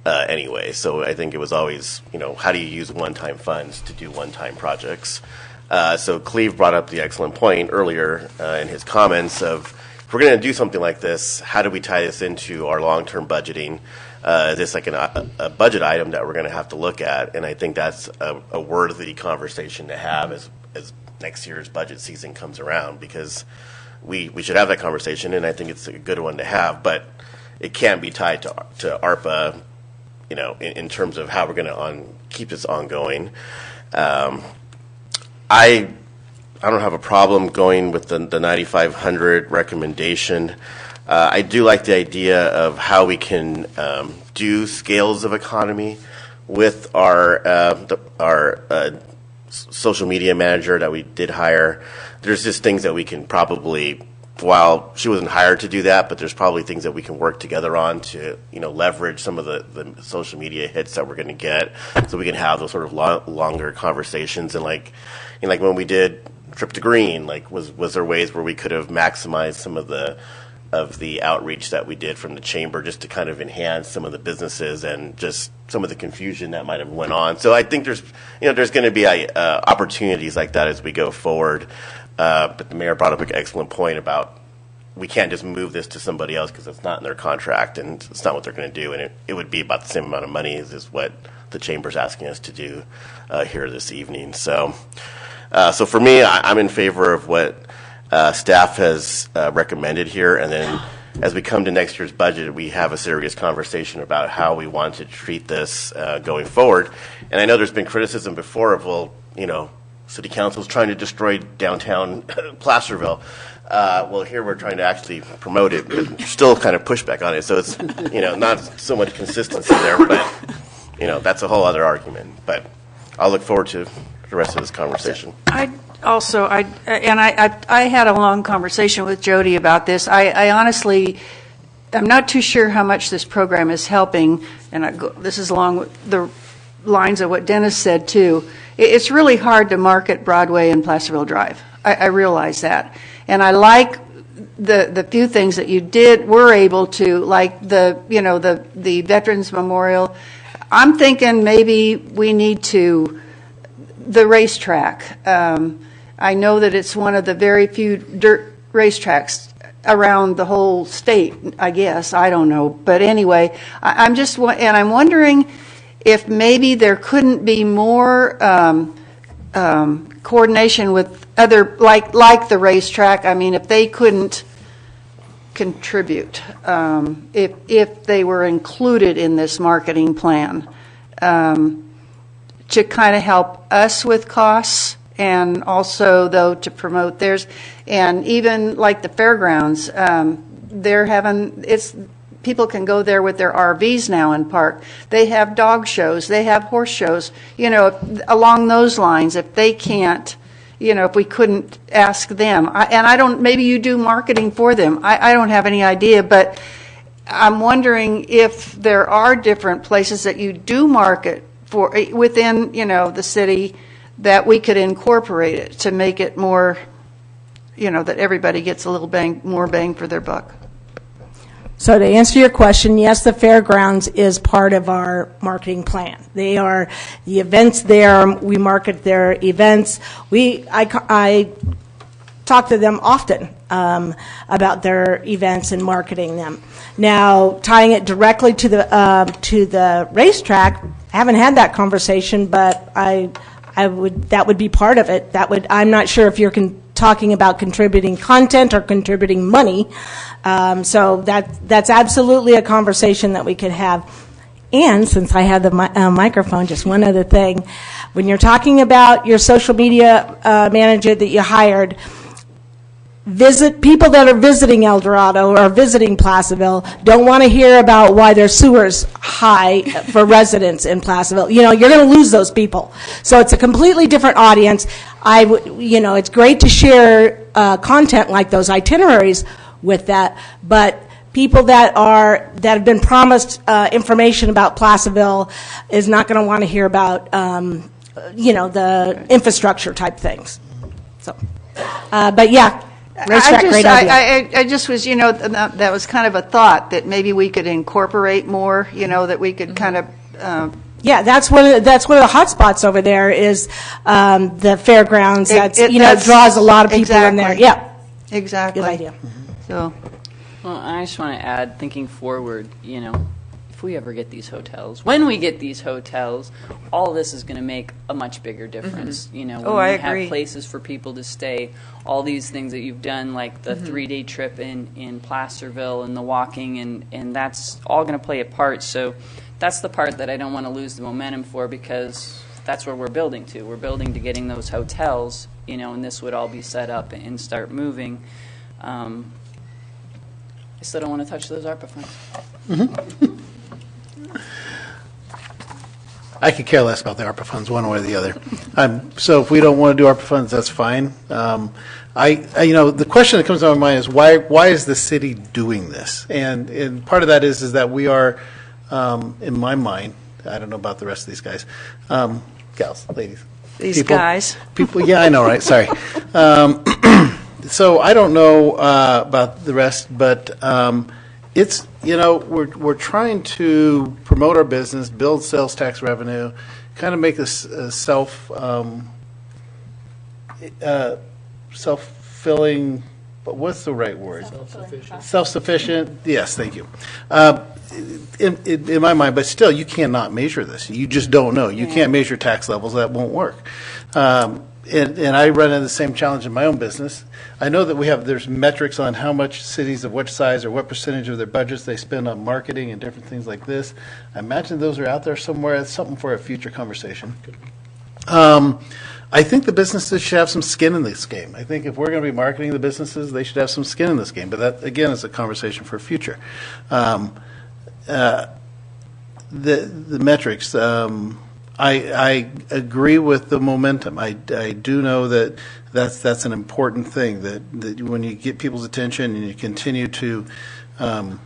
anyway. So I think it was always, how do you use one-time funds to do one-time projects? So Cleve brought up the excellent point earlier in his comments of, if we're going to do something like this, how do we tie this into our long-term budgeting? Is this like a budget item that we're going to have to look at? And I think that's a worthy conversation to have as next year's budget season comes around, because we should have that conversation, and I think it's a good one to have, but it can't be tied to ARPA, in terms of how we're going to keep this ongoing. I don't have a problem going with the 9,500 recommendation. I do like the idea of how we can do scales of economy with our social media manager that we did hire. There's just things that we can probably, while she wasn't hired to do that, but there's probably things that we can work together on to, leverage some of the social media hits that we're going to get, so we can have those sort of longer conversations. And like when we did Trip to Green, was there ways where we could have maximized some of the outreach that we did from the chamber, just to kind of enhance some of the businesses and just some of the confusion that might have went on. So I think there's going to be opportunities like that as we go forward. But the mayor brought up an excellent point about we can't just move this to somebody else because it's not in their contract and it's not what they're going to do. And it would be about the same amount of money as what the chamber's asking us to do here this evening. So for me, I'm in favor of what staff has recommended here, and then as we come to next year's budget, we have a serious conversation about how we want to treat this going forward. And I know there's been criticism before of, City Council is trying to destroy downtown Placerville. Well, here we're trying to actually promote it, but still kind of pushback on it. So it's, not so much consistency there, but, that's a whole other argument. But I'll look forward to the rest of this conversation. I had a long conversation with Jody about this. I honestly, I'm not too sure how much this program is helping, and this is along the lines of what Dennis said too. It's really hard to market Broadway and Placerville Drive. I realize that, and I like the few things that you were able to, like the Veterans Memorial. I'm thinking maybe we need the racetrack. I know that it's one of the very few dirt racetracks around the whole state, I guess. I don't know. But anyway, I'm wondering if maybe there couldn't be more coordination with other, like the racetrack. I mean, if they couldn't contribute, if they were included in this marketing plan, to kind of help us with costs, and also, though, to promote theirs. And even like the fairgrounds, people can go there with their RVs now and park. They have dog shows, they have horse shows, along those lines. If they can't, if we couldn't ask them, maybe you do marketing for them. I don't have any idea, but I'm wondering if there are different places that you do market for within, the city, that we could incorporate it to make it more, that everybody gets a little more bang for their buck. So to answer your question, yes, the fairgrounds is part of our marketing plan. They are the events there. We market their events. I talk to them often about their events and marketing them. Now, tying it directly to the racetrack, I haven't had that conversation, but that would be part of it. I'm not sure if you're talking about contributing content or contributing money. So that's absolutely a conversation that we could have. And since I have the microphone, just one other thing. When you're talking about your social media manager that you hired, people that are visiting El Dorado or visiting Placerville don't want to hear about why their sewer's high for residents in Placerville. You're going to lose those people. So it's a completely different audience. It's great to share content like those itineraries with that, but people that have been promised information about Placerville is not going to want to hear about the infrastructure type things. So, but yeah. I just was, that was kind of a thought that maybe we could incorporate more, that we could kind of. Yeah, that's one of the hot spots over there is the fairgrounds. That draws a lot of people in there. Yeah, exactly. Good idea. So, well, I just want to add, thinking forward, if we ever get these hotels, when we get these hotels, all of this is going to make a much bigger difference. When I we agree. have places for people to stay, all these things that you've done, like the 3-day trip in Placerville and the walking, and that's all going to play a part. So that's the part that I don't want to lose the momentum for, because that's where we're building to. We're building to getting those hotels, and this would all be set up and start moving. I still don't want to touch those ARPA funds. I could care less about the ARPA funds one way or the other. So if we don't want to do ARPA funds, that's fine. The question that comes to my mind is why is the city doing this? And part of that is that we are, in my mind, I don't know about the rest of these guys, gals, ladies. These guys. People, yeah, I know, right? Sorry. So I don't know about the rest, but it's, we're trying to promote our business, build sales tax revenue, kind of make this self-filling, but what's the right word? Self-sufficient. Self-sufficient, yes, thank you. In my mind, but still, you cannot measure this. You just don't know. You can't measure tax levels. That won't work. And I run into the same challenge in my own business. I know that there's metrics on how much cities of what size or what percentage of their budgets they spend on marketing and different things like this. I imagine those are out there somewhere. It's something for a future conversation. I think the businesses should have some skin in this game. I think if we're going to be marketing the businesses, they should have some skin in this game. But that, again, is a conversation for future. The metrics, I agree with the momentum. I do know that that's an important thing, that when you get people's attention and you continue to, how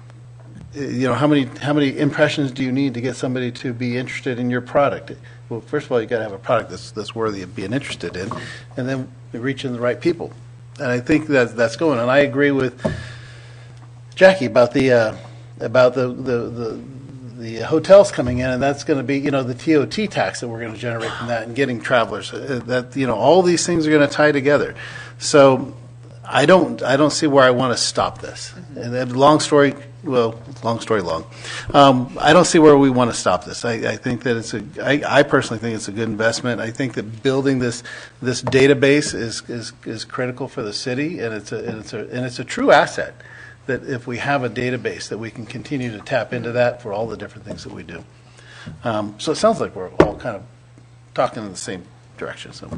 many impressions do you need to get somebody to be interested in your product? Well, first of all, you got to have a product that's worthy of being interested in, and then reaching the right people. And I think that's going. And I agree with Jackie about the hotels coming in, and that's going to be, the TOT tax that we're going to generate from that, and getting travelers. All these things are going to tie together. So I don't see where I want to stop this. And then long story long. I don't see where we want to stop this. I think that I personally think it's a good investment. I think that building this database is critical for the city, and it's a true asset. That if we have a database, that we can continue to tap into that for all the different things that we do. So it sounds like we're all kind of talking in the same direction. So.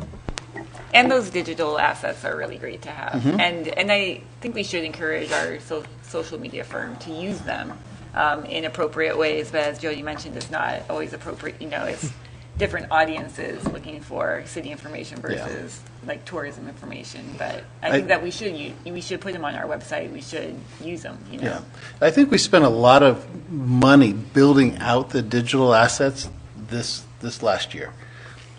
And those digital assets are really great to have. Mhm. And I think we should encourage our social media firm to use them in appropriate ways. But as Jody mentioned, it's not always appropriate. It's different audiences looking for city information versus like tourism information. But I think that we should put them on our website. We should use them. Yeah, I think we spent a lot of money building out the digital assets this last year.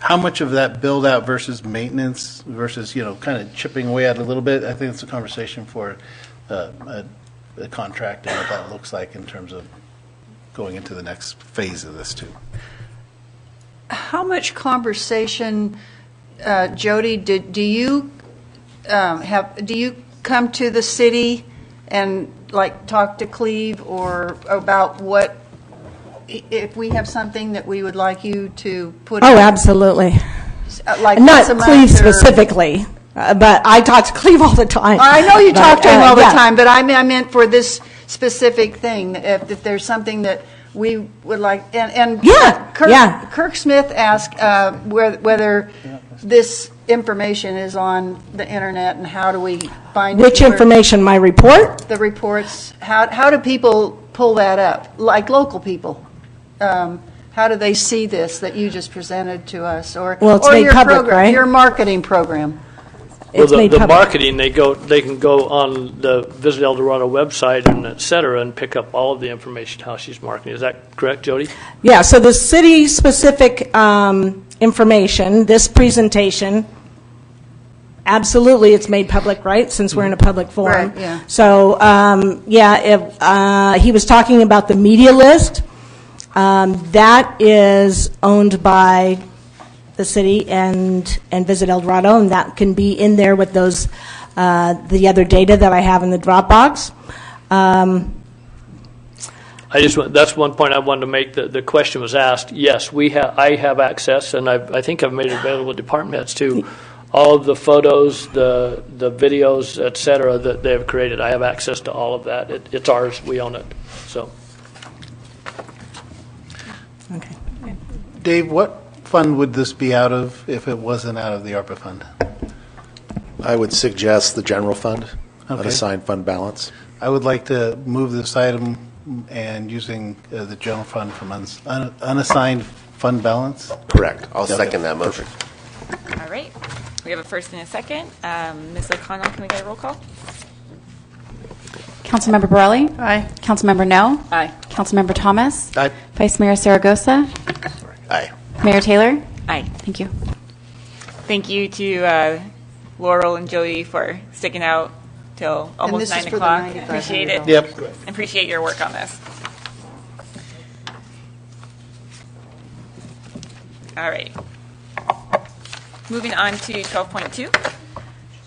How much of that build out versus maintenance versus, kind of chipping away at it a little bit, I think it's a conversation for a contract and what that looks like in terms of going into the next phase of this too. How much conversation, Jody, do you come to the city and like talk to Cleve or about what, if we have something that we would like you to put Oh, in? absolutely. Like Not once a Cleve month or- specifically, but I talk to Cleve all the time. I know you talk to him all the yeah. time, but I meant for this specific thing, if there's something that we would like, and Kirk Smith asked whether this information is on the internet and how do we find it? Which information? My report? The reports. How do people pull that up? Like local people. How do they see this that you just presented to us, or Well, it's or made your public, program, right? your marketing program? Well, the marketing, they can go on the Visit El Dorado website and et cetera and pick up all of the information how she's marketing. Is that correct, Jody? Yeah, so the city-specific information, this presentation, absolutely it's made public, right, since we're in a public forum. Right, yeah. So, if he was talking about the media list, that is owned by the city and Visit El Dorado, and that can be in there with those, the other data that I have in the Dropbox. That's one point I wanted to make. The question was asked. Yes, I have access, and I think I've made it available to department heads too. All of the photos, the videos, et cetera, that they have created. I have access to all of that. It's ours. We own it. So. Okay. Dave, what fund would this be out of if it wasn't out of the ARPA fund? I would suggest the general fund, Okay. unassigned fund balance. I would like to move this item and using the general fund from unassigned fund balance. Correct. I'll second that motion. All right. We have a first and a second. Ms. O'Connell, can we get a roll call? Councilmember Borelli? Aye. Councilmember No? Aye. Councilmember Thomas? Aye. Vice Mayor Saragosa? Aye. Mayor Taylor? Aye. Thank you. Thank you to Laurel and Jody for sticking out till almost this is 9 for the o'clock. 95 Appreciate it. Yep. Appreciate your work on this. All right. Moving on to 12.2.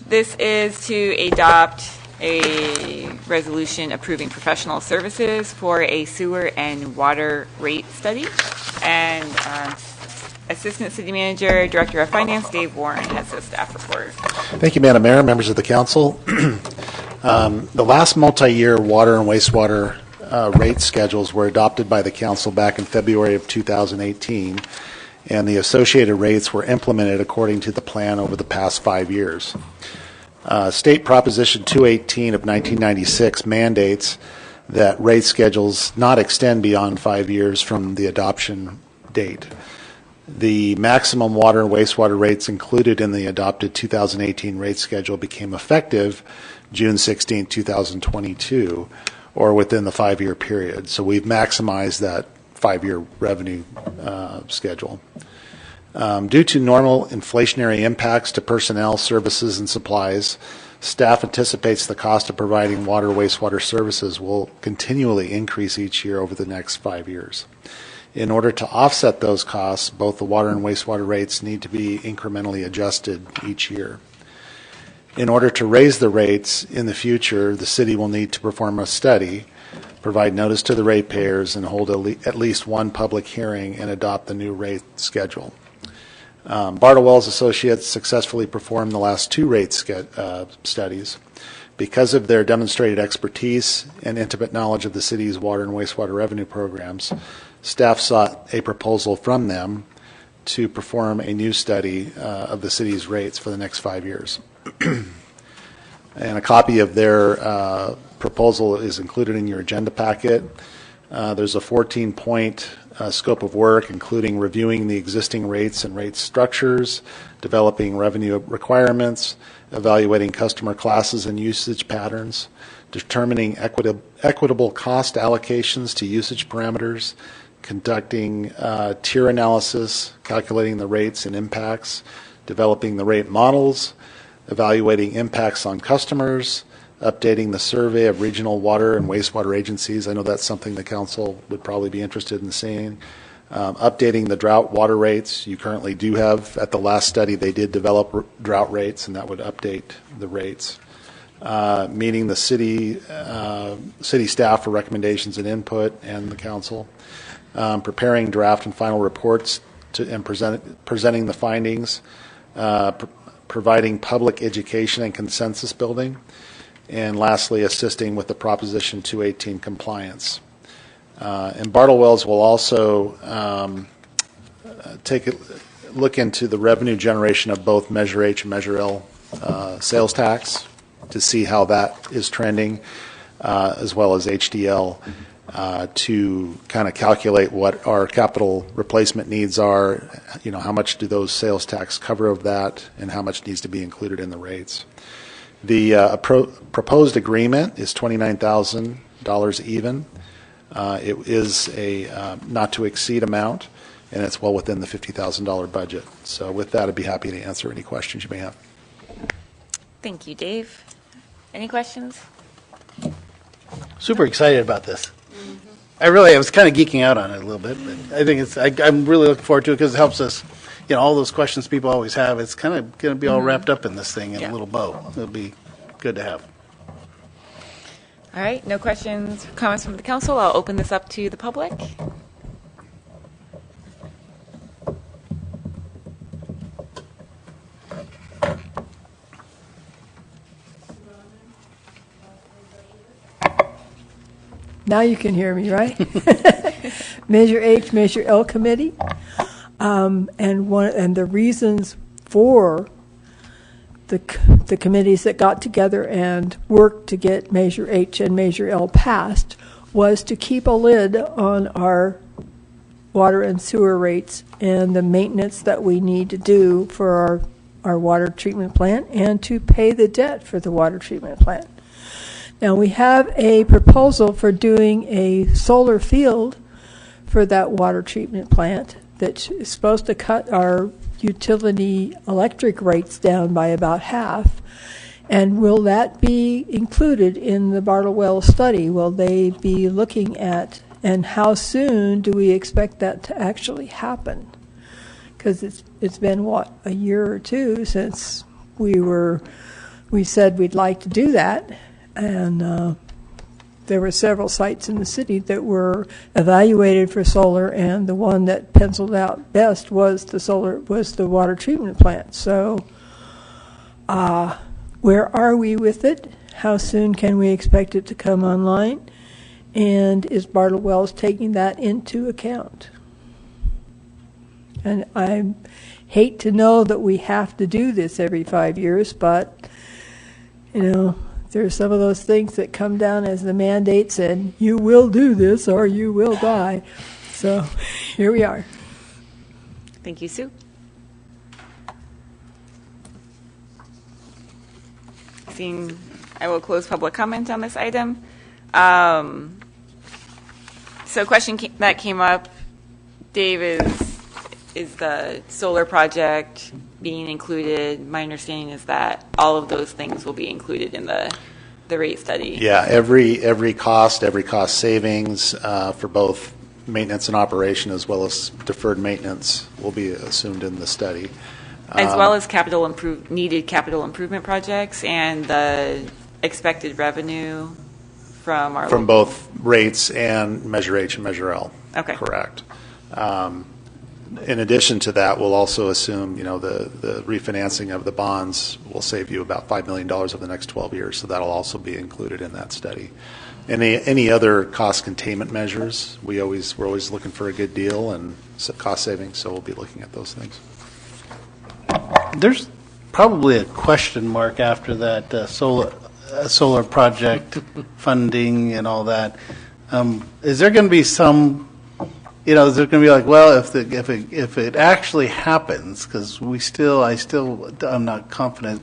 This is to adopt a resolution approving professional services for a sewer and water rate study. And Assistant City Manager, Director of Finance, Dave Warren, has a staff report. Thank you, Madam Mayor, members of the council. The last multi-year water and wastewater rate schedules were adopted by the council back in February of 2018, and the associated rates were implemented according to the plan over the past 5 years. State Proposition 218 of 1996 mandates that rate schedules not extend beyond 5 years from the adoption date. The maximum water and wastewater rates included in the adopted 2018 rate schedule became effective June 16, 2022, or within the 5-year period. So we've maximized that 5-year revenue schedule. Due to normal inflationary impacts to personnel, services, and supplies, staff anticipates the cost of providing water wastewater services will continually increase each year over the next 5 years. In order to offset those costs, both the water and wastewater rates need to be incrementally adjusted each year. In order to raise the rates in the future, the city will need to perform a study, provide notice to the ratepayers, and hold at least one public hearing and adopt the new rate schedule. Bartle Wells Associates successfully performed the last two rate studies. Because of their demonstrated expertise and intimate knowledge of the city's water and wastewater revenue programs, staff sought a proposal from them to perform a new study of the city's rates for the next 5 years. And a copy of their proposal is included in your agenda packet. There's a 14-point scope of work, including reviewing the existing rates and rate structures, developing revenue requirements, evaluating customer classes and usage patterns, determining equitable cost allocations to usage parameters, conducting tier analysis, calculating the rates and impacts, developing the rate models, evaluating impacts on customers, updating the survey of regional water and wastewater agencies. I know that's something the council would probably be interested in seeing. Updating the drought water rates. You currently do have, at the last study, they did develop drought rates, and that would update the rates. Meeting the city staff for recommendations and input, and the council. Preparing draft and final reports and presenting the findings. Providing public education and consensus building. And lastly, assisting with the Proposition 218 compliance. And Bartle Wells will also look into the revenue generation of both Measure H and Measure L sales tax to see how that is trending, as well as HDL, to kind of calculate what our capital replacement needs are, how much do those sales tax cover of that, and how much needs to be included in the rates. The proposed agreement is $29,000 even. It is a not to exceed amount, and it's well within the $50,000 budget. So with that, I'd be happy to answer any questions you may have. Thank you, Dave. Any questions? Super excited about this. I was kind of geeking out on it a little bit, but I think I'm really looking forward to it because it helps us, all those questions people always have, it's kind of going to be all wrapped up in this thing in a little bow. It'll be good to have. All right, no questions, comments from the council. I'll open this up to the public. Now you can hear me, right? Measure H, Measure L committee, and the reasons for the committees that got together and worked to get Measure H and Measure L passed was to keep a lid on our water and sewer rates and the maintenance that we need to do for our water treatment plant and to pay the debt for the water treatment plant. Now, we have a proposal for doing a solar field for that water treatment plant that is supposed to cut our utility electric rates down by about half. And will that be included in the Bartle Wells study? Will they be looking at, and how soon do we expect that to actually happen? Because it's been, a year or two since we said we'd like to do that. And there were several sites in the city that were evaluated for solar, and the one that penciled out best was the water treatment plant. So, where are we with it? How soon can we expect it to come online? And is Bartle Wells taking that into account? And I hate to know that we have to do this every 5 years, but there are some of those things that come down as the mandates, and you will do this or you will die. So here we are. Thank you, Sue. I will close public comment on this item. So a question that came up, Dave, is the solar project being included? My understanding is that all of those things will be included in the rate study. Yeah, every cost savings for both maintenance and operation as well as deferred maintenance will be assumed in the study. As well as needed capital improvement projects and the expected revenue from our From local- both rates and Measure H and Measure L. Okay. Correct. In addition to that, we'll also assume, the refinancing of the bonds will save you about $5 million over the next 12 years, so that'll also be included in that study. Any other cost containment measures, we're always looking for a good deal and cost savings, so we'll be looking at those things. There's probably a question mark after that solar project funding and all that. Is there going to be some, is there going to be like, well, if it actually happens, because I'm not confident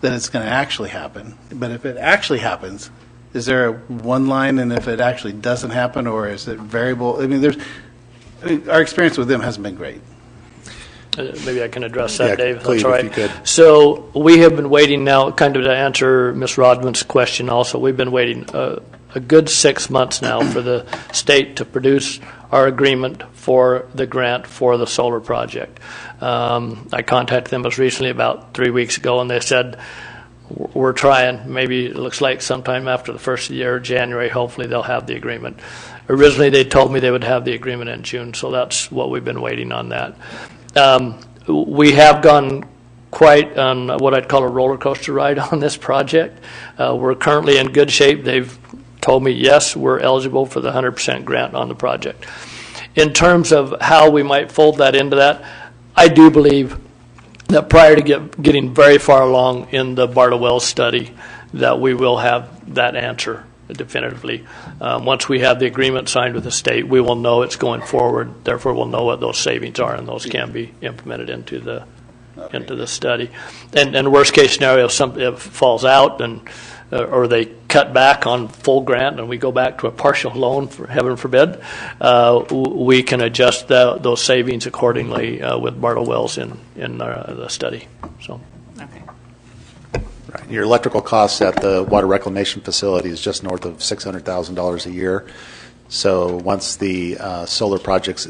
that it's going to actually happen, but if it actually happens, is there a one line, and if it actually doesn't happen, or is it variable? Our experience with them hasn't been great. Maybe I can address that, Yeah, Dave. please, That's all if right. you could. So we have been waiting now, kind of to answer Ms. Rodman's question also. We've been waiting a good 6 months now for the state to produce our agreement for the grant for the solar project. I contacted them as recently about 3 weeks ago, and they said, we're trying. Maybe it looks like sometime after the first of the year, January, hopefully they'll have the agreement. Originally, they told me they would have the agreement in June, so that's what we've been waiting on that. We have gone quite on what I'd call a roller coaster ride on this project. We're currently in good shape. They've told me, yes, we're eligible for the 100% grant on the project. In terms of how we might fold that into that, I do believe that prior to getting very far along in the Bartle-Wells study, that we will have that answer definitively. Once we have the agreement signed with the state, we will know it's going forward. Therefore, we'll know what those savings are, and those can be implemented into the study. And worst case scenario, if it falls out or they cut back on full grant and we go back to a partial loan, for heaven forbid, we can adjust those savings accordingly with Bartle-Wells in the study. So. Right. Your electrical costs at the water reclamation facility is just north of $600,000 a year. So once the solar project's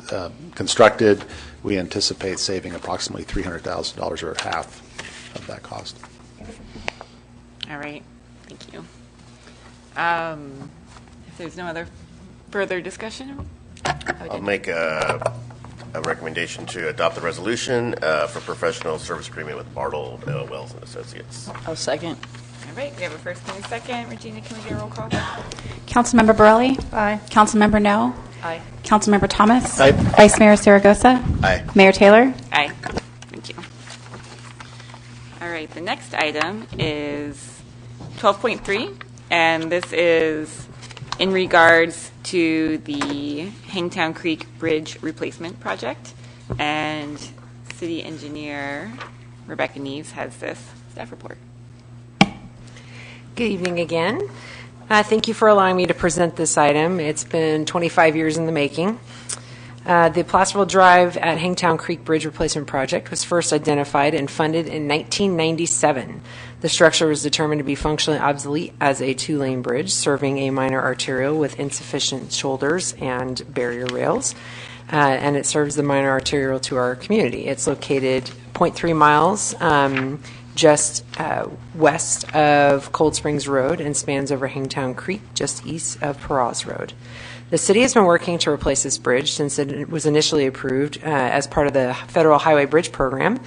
constructed, we anticipate saving approximately $300,000 or half of that cost. All right. Thank you. If there's no other further discussion, I'll make a recommendation to adopt the resolution for professional service agreement with Bartle-Wells and Associates. I'll second. All right, we have a first and a second. Regina, can we get a roll call? Councilmember Borelli? Aye. Councilmember No? Aye. Councilmember Thomas? Aye. Vice Mayor Saragosa? Aye. Mayor Taylor? Aye. Thank you. All right, the next item is 12.3, and this is in regards to the Hangtown Creek Bridge Replacement Project. And City Engineer Rebecca Neves has this staff report. Good evening again. Thank you for allowing me to present this item. It's been 25 years in the making. The Placerville Drive at Hangtown Creek Bridge Replacement Project was first identified and funded in 1997. The structure was determined to be functionally obsolete as a two-lane bridge serving a minor arterial with insufficient shoulders and barrier rails, and it serves the minor arterial to our community. It's located 0.3 miles just west of Cold Springs Road and spans over Hangtown Creek just east of Peraz Road. The city has been working to replace this bridge since it was initially approved as part of the Federal Highway Bridge Program.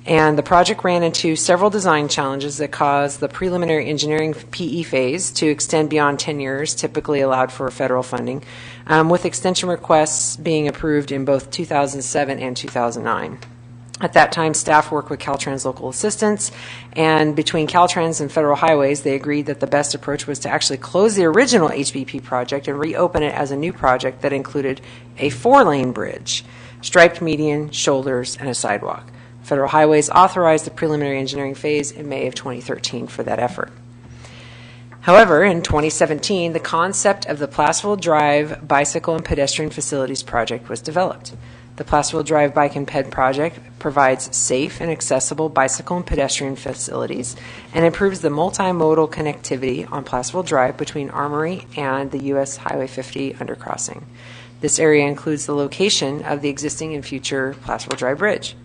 And the project ran into several design challenges that caused the preliminary engineering PE phase to extend beyond 10 years, typically allowed for federal funding, with extension requests being approved in both 2007 and 2009. At that time, staff worked with Caltrans local assistants, and between Caltrans and Federal Highways, they agreed that the best approach was to actually close the original HBP project and reopen it as a new project that included a 4-lane bridge, striped median, shoulders, and a sidewalk. Federal Highways authorized the preliminary engineering phase in May of 2013 for that effort. However, in 2017, the concept of the Placerville Drive Bicycle and Pedestrian Facilities Project was developed. The Placerville Drive Bike and Ped project provides safe and accessible bicycle and pedestrian facilities and improves the multimodal connectivity on Placerville Drive between Armory and the U.S. Highway 50 undercrossing. This area includes the location of the existing and future Placerville Drive Bridge.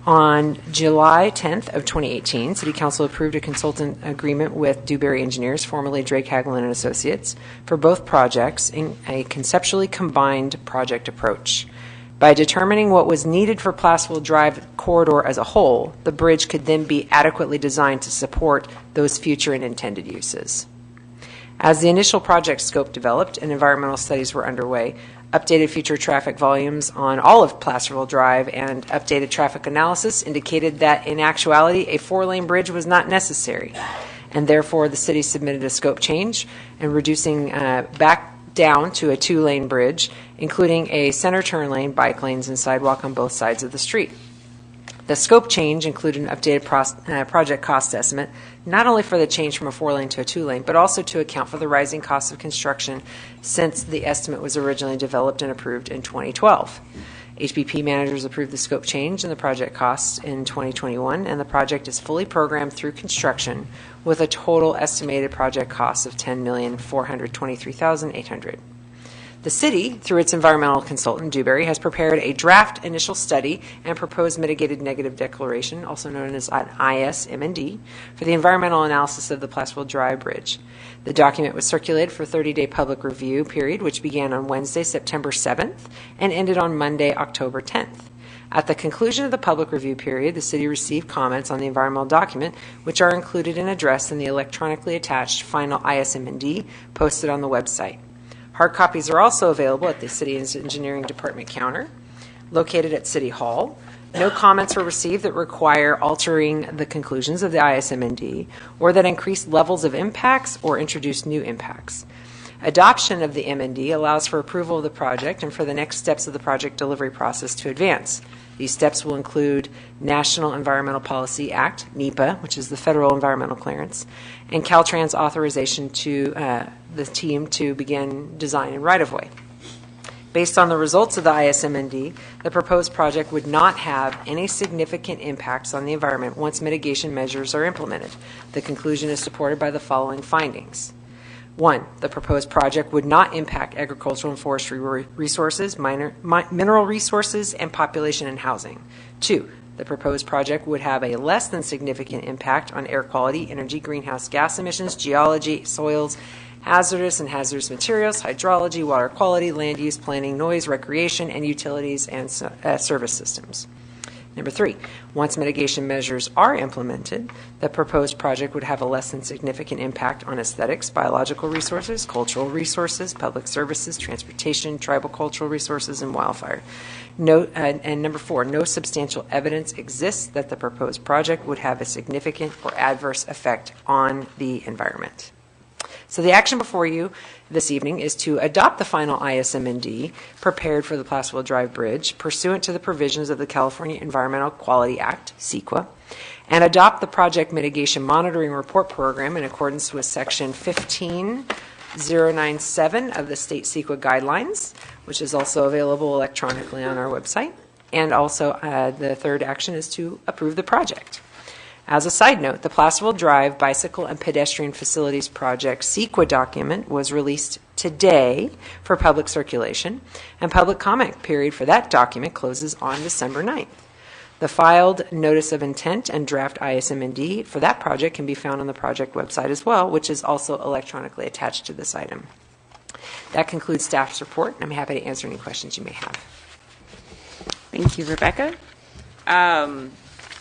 On July 10th of 2018, City Council approved a consultant agreement with Dewberry Engineers, formerly Drake Hagelin and Associates, for both projects in a conceptually combined project approach. By determining what was needed for Placerville Drive corridor as a whole, the bridge could then be adequately designed to support those future and intended uses. As the initial project scope developed and environmental studies were underway, updated future traffic volumes on all of Placerville Drive and updated traffic analysis indicated that in actuality a 4-lane bridge was not necessary, and therefore the city submitted a scope change and reducing back down to a 2-lane bridge, including a center turn lane, bike lanes, and sidewalk on both sides of the street. The scope change included an updated project cost estimate, not only for the change from a 4-lane to a 2-lane, but also to account for the rising cost of construction since the estimate was originally developed and approved in 2012. HBP managers approved the scope change and the project costs in 2021, and the project is fully programmed through construction with a total estimated project cost of $10,423,800. The city, through its environmental consultant, Dewberry, has prepared a draft initial study and proposed mitigated negative declaration, also known as an ISM&D, for the environmental analysis of the Placerville Drive Bridge. The document was circulated for a 30-day public review period, which began on Wednesday, September 7th, and ended on Monday, October 10th. At the conclusion of the public review period, the city received comments on the environmental document, which are included and addressed in the electronically attached final ISM&D posted on the website. Hard copies are also available at the City Engineering Department counter, located at City Hall. No comments were received that require altering the conclusions of the ISM&D or that increase levels of impacts or introduce new impacts. Adoption of the M&D allows for approval of the project and for the next steps of the project delivery process to advance. These steps will include National Environmental Policy Act, NEPA, which is the federal environmental clearance, and Caltrans authorization to the team to begin design and right-of-way. Based on the results of the ISM&D, the proposed project would not have any significant impacts on the environment once mitigation measures are implemented. The conclusion is supported by the following findings. 1, the proposed project would not impact agricultural and forestry resources, mineral resources, and population and housing. 2, the proposed project would have a less than significant impact on air quality, energy, greenhouse gas emissions, geology, soils, hazardous and hazardous materials, hydrology, water quality, land use, planning, noise, recreation, and utilities and service systems. Number 3, once mitigation measures are implemented, the proposed project would have a less than significant impact on aesthetics, biological resources, cultural resources, public services, transportation, tribal cultural resources, and wildfire. And number 4, no substantial evidence exists that the proposed project would have a significant or adverse effect on the environment. So the action before you this evening is to adopt the final ISM&D prepared for the Placerville Drive Bridge pursuant to the provisions of the California Environmental Quality Act, CEQA, and adopt the Project Mitigation Monitoring Report Program in accordance with Section 15097 of the State CEQA Guidelines, which is also available electronically on our website. And also the third action is to approve the project. As a side note, the Placerville Drive Bicycle and Pedestrian Facilities Project CEQA document was released today for public circulation, and public comment period for that document closes on December 9th. The filed notice of intent and draft ISM&D for that project can be found on the project website as well, which is also electronically attached to this item. That concludes staff's report, and I'm happy to answer any questions you may have. Thank you, Rebecca.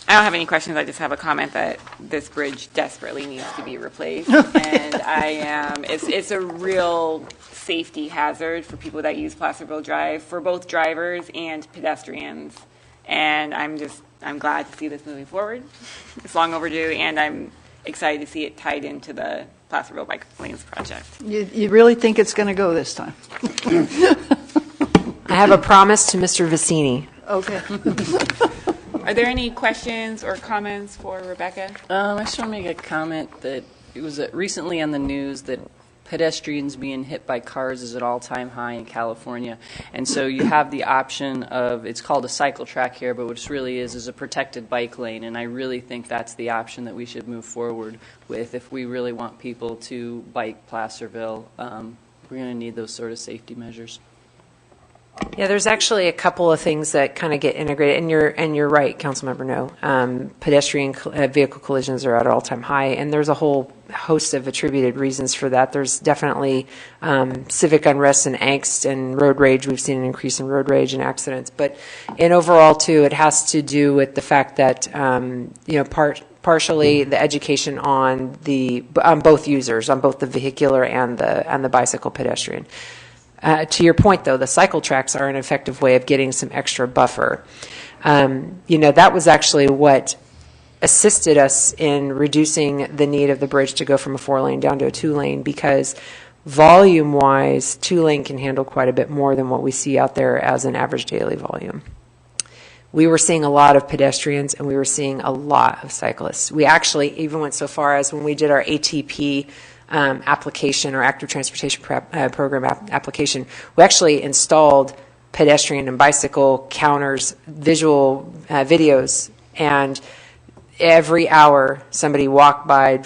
I don't have any questions. I just have a comment that this bridge desperately needs to be replaced, and it's a real safety hazard for people that use Placerville Drive, for both drivers and pedestrians. And I'm glad to see this moving forward. It's long overdue, and I'm excited to see it tied into the Placerville Bike Lanes project. You really think it's going to go this time? I have a promise to Mr. Vicini. Okay. Are there any questions or comments for Rebecca? I just want to make a comment that it was recently on the news that pedestrians being hit by cars is at all-time high in California. And so you have the option of, it's called a cycle track here, but what it really is a protected bike lane. And I really think that's the option that we should move forward with if we really want people to bike Placerville. We're going to need those sort of safety measures. Yeah, there's actually a couple of things that kind of get integrated, and you're right, Councilmember No. Pedestrian vehicle collisions are at an all-time high, and there's a whole host of attributed reasons for that. There's definitely civic unrest and angst and road rage. We've seen an increase in road rage and accidents, but in overall too, it has to do with the fact that partially the education on both users, on both the vehicular and the bicycle pedestrian. To your point, though, the cycle tracks are an effective way of getting some extra buffer. That was actually what assisted us in reducing the need of the bridge to go from a 4-lane down to a 2-lane, because volume-wise, 2-lane can handle quite a bit more than what we see out there as an average daily volume. We were seeing a lot of pedestrians, and we were seeing a lot of cyclists. We actually even went so far as when we did our ATP application, or active transportation program application, we actually installed pedestrian and bicycle counters, visual videos, and every hour somebody walked by,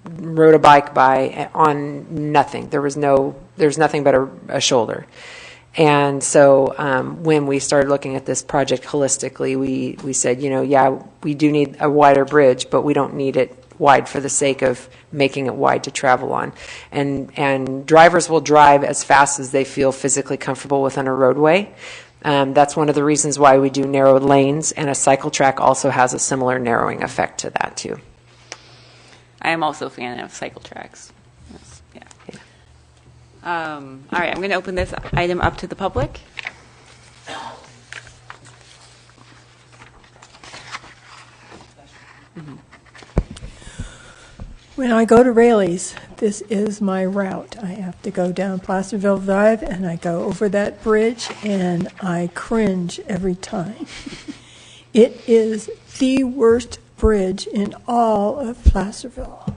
rode a bike by on nothing. There's nothing but a shoulder. And so when we started looking at this project holistically, we said, we do need a wider bridge, but we don't need it wide for the sake of making it wide to travel on. And drivers will drive as fast as they feel physically comfortable within a roadway. That's one of the reasons why we do narrowed lanes, and a cycle track also has a similar narrowing effect to that too. I am also a fan of cycle tracks. Yeah. All right, I'm going to open this item up to the public. When I go to Raley's, this is my route. I have to go down Placerville Drive, and I go over that bridge, and I cringe every time. It is the worst bridge in all of Placerville.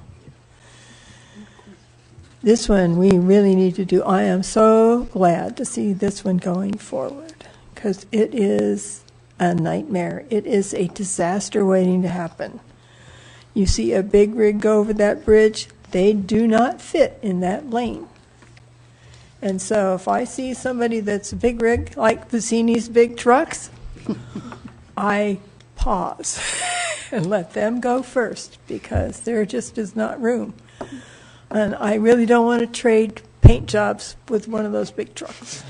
This one we really need to do. I am so glad to see this one going forward, because it is a nightmare. It is a disaster waiting to happen. You see a big rig go over that bridge, they do not fit in that lane. And so if I see somebody that's a big rig, like Vicini's big trucks, I pause and let them go first, because there just is not room. And I really don't want to trade paint jobs with one of those big trucks.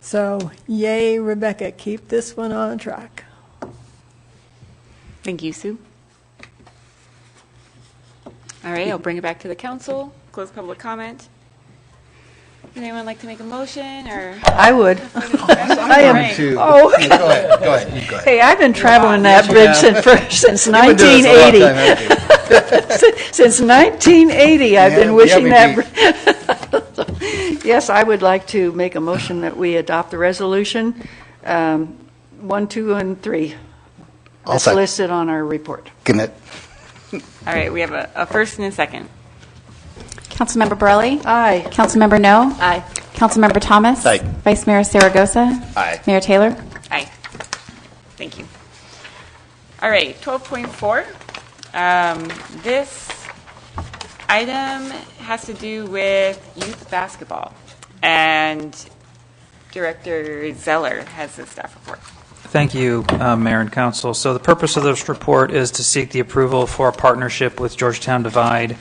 So, yay, Rebecca, keep this one on track. Thank you, Sue. All right, I'll bring it back to the council. Close public comment. Would anyone like to make a motion, or? I would. I am. Right. Oh. Go ahead. Hey, I've been traveling that bridge since 1980. Since 1980, I've been wishing that. Yes, I would like to make a motion that we adopt the resolution 1, 2, and 3. That's listed on our report. Commit. All right, we have a first and a second. Councilmember Borelli? Aye. Councilmember No? Aye. Councilmember Thomas? Aye. Vice Mayor Saragosa? Aye. Mayor Taylor? Aye. Thank you. All right, 12.4. This item has to do with youth basketball, and Director Zeller has the staff report. Thank you, Mayor and Council. So the purpose of this report is to seek the approval for a partnership with Georgetown Divide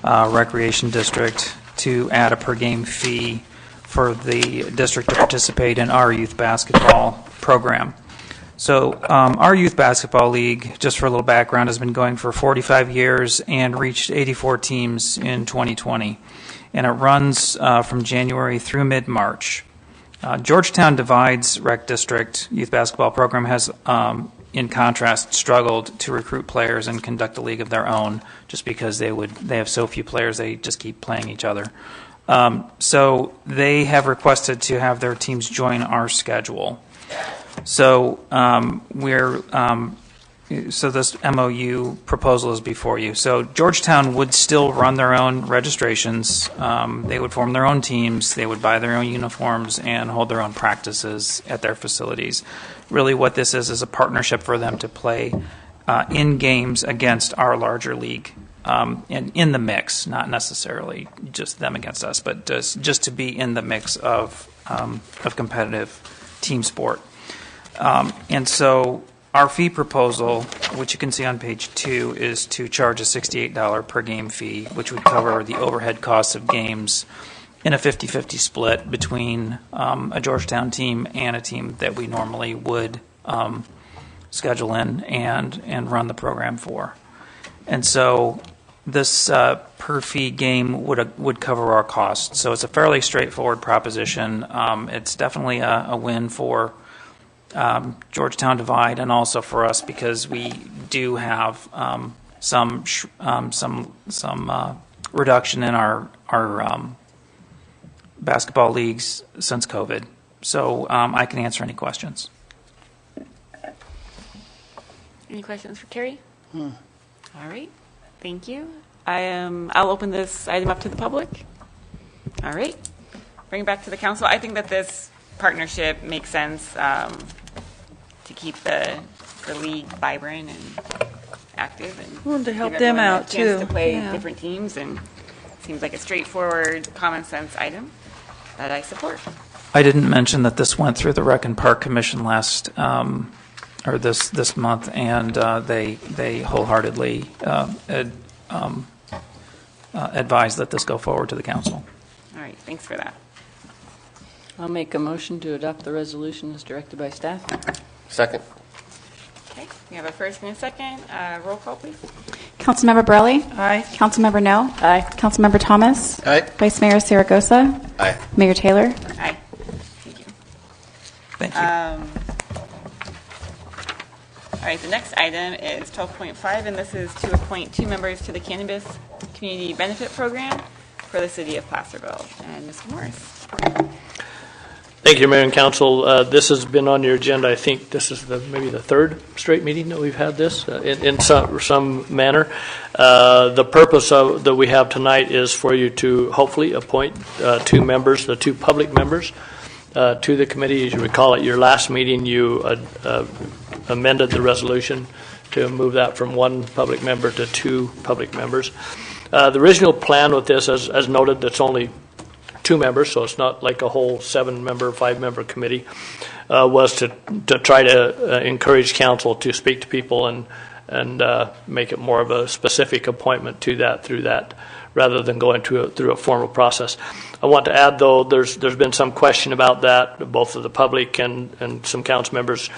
Recreation District to add a per-game fee for the district to participate in our youth basketball program. So our youth basketball league, just for a little background, has been going for 45 years and reached 84 teams in 2020. And it runs from January through mid-March. Georgetown Divide's Rec District youth basketball program has, in contrast, struggled to recruit players and conduct a league of their own, just because they have so few players, they just keep playing each other. So they have requested to have their teams join our schedule. So so this MOU proposal is before you. So Georgetown would still run their own registrations. They would form their own teams. They would buy their own uniforms and hold their own practices at their facilities. Really what this is a partnership for them to play in games against our larger league. And in the mix, not necessarily just them against us, but just to be in the mix of of competitive team sport. And so our fee proposal, which you can see on page 2, is to charge a $68 per game fee, which would cover the overhead costs of games in a 50-50 split between a Georgetown team and a team that we normally would schedule in and run the program for. And so this per fee game would cover our costs. So it's a fairly straightforward proposition. It's definitely a win for Georgetown Divide and also for us because we do have some reduction in our basketball leagues since COVID. So I can answer any questions. Any questions for Terry? All right. Thank you. I'll open this item up to the public. All right. Bring it back to the council. I think that this partnership makes sense to keep the league vibrant and active, and Well, to help give them everyone a out, chance too. to play Yeah. different teams, and it seems like a straightforward, common sense item that I support. I didn't mention that this went through the Rec and Park Commission or this month, and they wholeheartedly advise that this go forward to the council. All right. Thanks for that. I'll make a motion to adopt the resolution as directed by staff. Second. Okay. We have a first and a second. Roll call, please. Councilmember Borelli? Aye. Councilmember No? Aye. Councilmember Thomas? Aye. Vice Mayor Saragosa? Aye. Mayor Taylor? Aye. Thank you. Thank you. All right, the next item is 12.5, and this is to appoint 2 members to the Cannabis Community Benefit Program for the city of Placerville. And Mr. Morris. Thank you, Mayor and Council. This has been on your agenda. I think this is maybe the third straight meeting that we've had this in some manner. The purpose that we have tonight is for you to hopefully appoint 2 members, the 2 public members, to the committee. As you recall, at your last meeting, you amended the resolution to move that from 1 public member to 2 public members. The original plan with this, as noted, that's only 2 members, so it's not like a whole 7-member, 5-member committee, was to try to encourage council to speak to people and make it more of a specific appointment to that through that, rather than going through a formal process. I want to add, though, there's been some question about that, both of the public and some council members.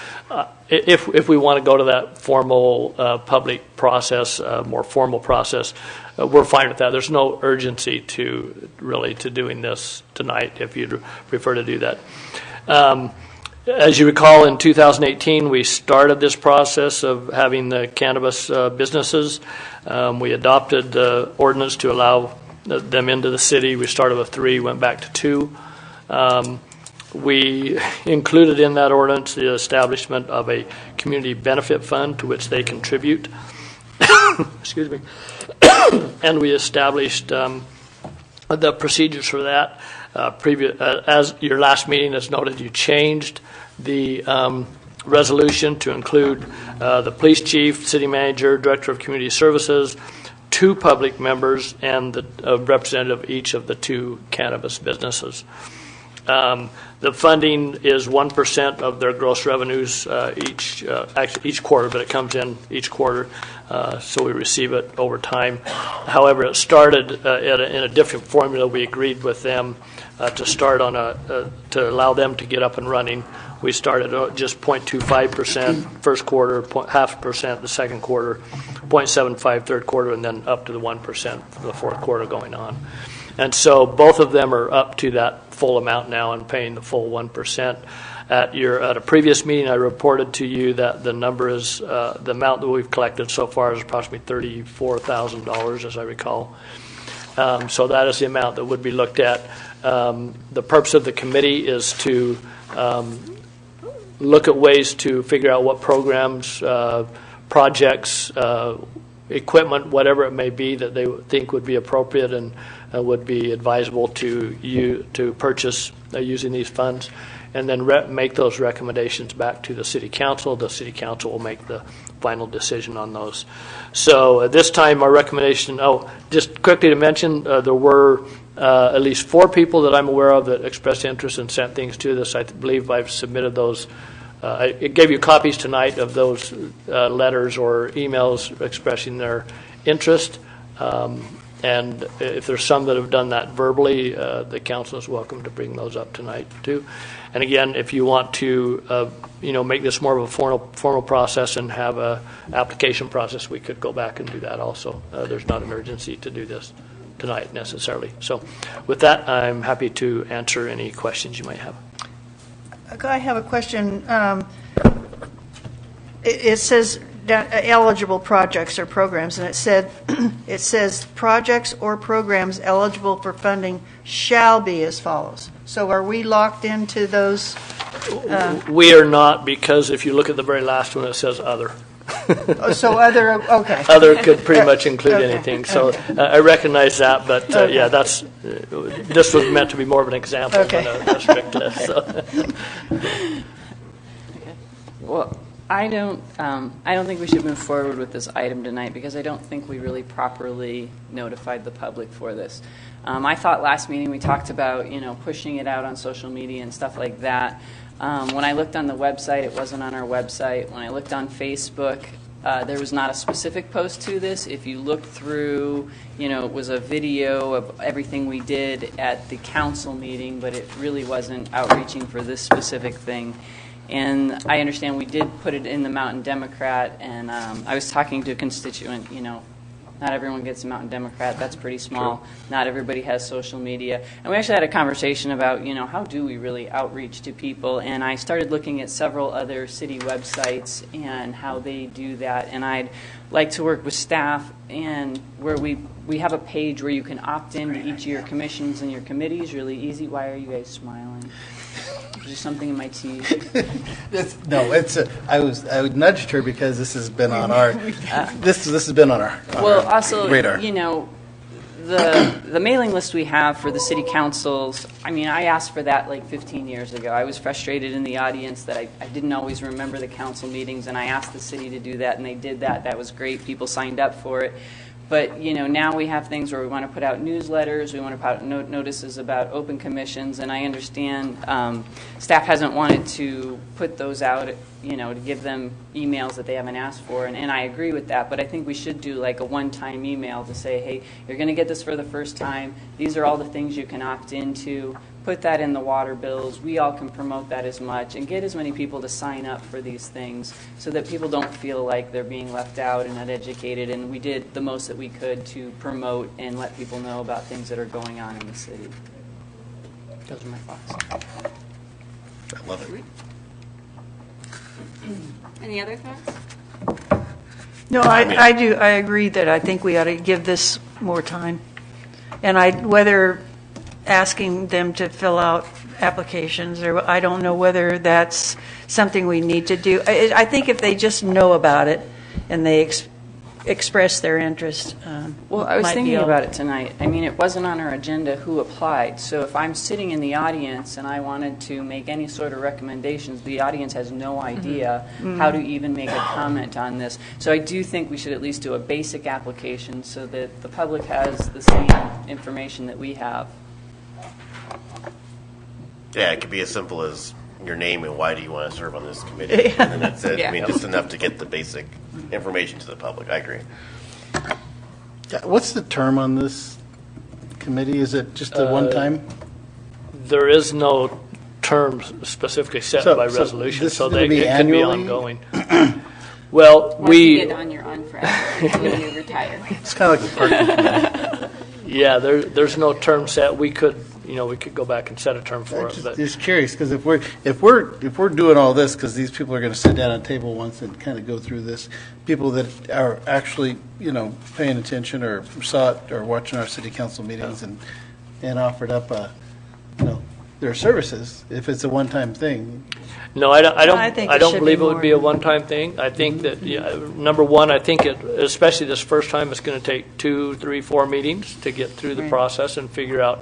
If we want to go to that formal public process, more formal process, we're fine with that. There's no urgency to doing this tonight if you'd prefer to do that. As you recall, in 2018, we started this process of having the cannabis businesses. We adopted the ordinance to allow them into the city. We started with 3, went back to 2. We included in that ordinance the establishment of a community benefit fund to which they contribute. Excuse me. And we established the procedures for that. As your last meeting has noted, you changed the resolution to include the police chief, city manager, director of community services, 2 public members, and the representative of each of the 2 cannabis businesses. The funding is 1% of their gross revenues each quarter, but it comes in each quarter, so we receive it over time. However, it started in a different formula. We agreed with them to start on to allow them to get up and running. We started at just 0.25% first quarter, 0.5% the second quarter, 0.75% third quarter, and then up to the 1% for the fourth quarter going on. And so both of them are up to that full amount now and paying the full 1%. At a previous meeting, I reported to you that the number is the amount that we've collected so far is approximately $34,000, as I recall. So that is the amount that would be looked at. The purpose of the committee is to look at ways to figure out what programs, projects, equipment, whatever it may be that they think would be appropriate and would be advisable to purchase using these funds. and then make those recommendations back to the city council. The city council will make the final decision on those. So this time our recommendation, just quickly to mention, there were at least 4 people that I'm aware of that expressed interest and sent things to this. I believe I've submitted those. I gave you copies tonight of those letters or emails expressing their interest. And if there's some that have done that verbally, the council is welcome to bring those up tonight too. And again, if you want to, make this more of a formal process and have a application process, we could go back and do that also. There's not an urgency to do this tonight necessarily. So with that, I'm happy to answer any questions you might have. I have a question. It says eligible projects or programs, and it says projects or programs eligible for funding shall be as follows. So are we locked into those? We are not, because if you look at the very last one, it says other. So other, okay. Other could pretty much include anything. So I recognize that, but yeah, this was meant to be more of an example than a strict list. So. Well, I don't think we should move forward with this item tonight because I don't think we really properly notified the public for this. I thought last meeting we talked about, pushing it out on social media and stuff like that. When I looked on the website, it wasn't on our website. When I looked on Facebook, there was not a specific post to this. If you look through, it was a video of everything we did at the council meeting, but it really wasn't outreaching for this specific thing. And I understand we did put it in the Mountain Democrat, and I was talking to a constituent, not everyone gets a Mountain Democrat. That's pretty small. True. Not everybody has social media. And we actually had a conversation about, how do we really outreach to people? And I started looking at several other city websites and how they do that. And I'd like to work with staff and where we have a page where you can opt in to each of your commissions and your committees. Really easy. Why are you guys smiling? There's something in my teeth. I nudged her because this has been on our this has been on our also, radar. The mailing list we have for the city councils. I asked for that like 15 years ago. I was frustrated in the audience that I didn't always remember the council meetings, and I asked the city to do that, and they did that. That was great. People signed up for it. But, now we have things where we want to put out newsletters, we want to put out notices about open commissions, and I understand staff hasn't wanted to put those out, to give them emails that they haven't asked for, and I agree with that, but I think we should do like a one-time email to say, hey, you're going to get this for the first time, these are all the things you can opt into, put that in the water bills, we all can promote that as much, and get as many people to sign up for these things so that people don't feel like they're being left out and uneducated, and we did the most that we could to promote and let people know about things that are going on in the city. Those are my thoughts. I love it. Any other thoughts? No, I do. I agree that I think we ought to give this more time. And whether asking them to fill out applications, or I don't know whether that's something we need to do. I think if they just know about it and they express their interest. Well, I was thinking about it tonight. It wasn't on our agenda who applied. So if I'm sitting in the audience and I wanted to make any sort of recommendations, the audience has no idea how to even make a comment on this. So I do think we should at least do a basic application so that the public has the same information that we have. Yeah, it could be as simple as your name and why do you want to serve on this committee, and then that's it. Yeah. Just enough to get the basic information to the public. I agree. What's the term on this committee? Is it just a one-time? There is no term specifically set by resolution, so it can be ongoing. Well, Once you get on, you're on forever until you retire. It's kind of like a parking committee. Yeah, there's no term set. We could go back and set a term for it. But just curious, because if we're doing all this, because these people are going to sit down at a table once and kind of go through this, people that are actually paying attention or saw it or watching our city council meetings and offered up their services, if it's a one-time thing. No, I don't believe it would be a one-time thing. I think that number one, I think especially this first time, it's going to take 2, 3, 4 meetings to get through the process and figure out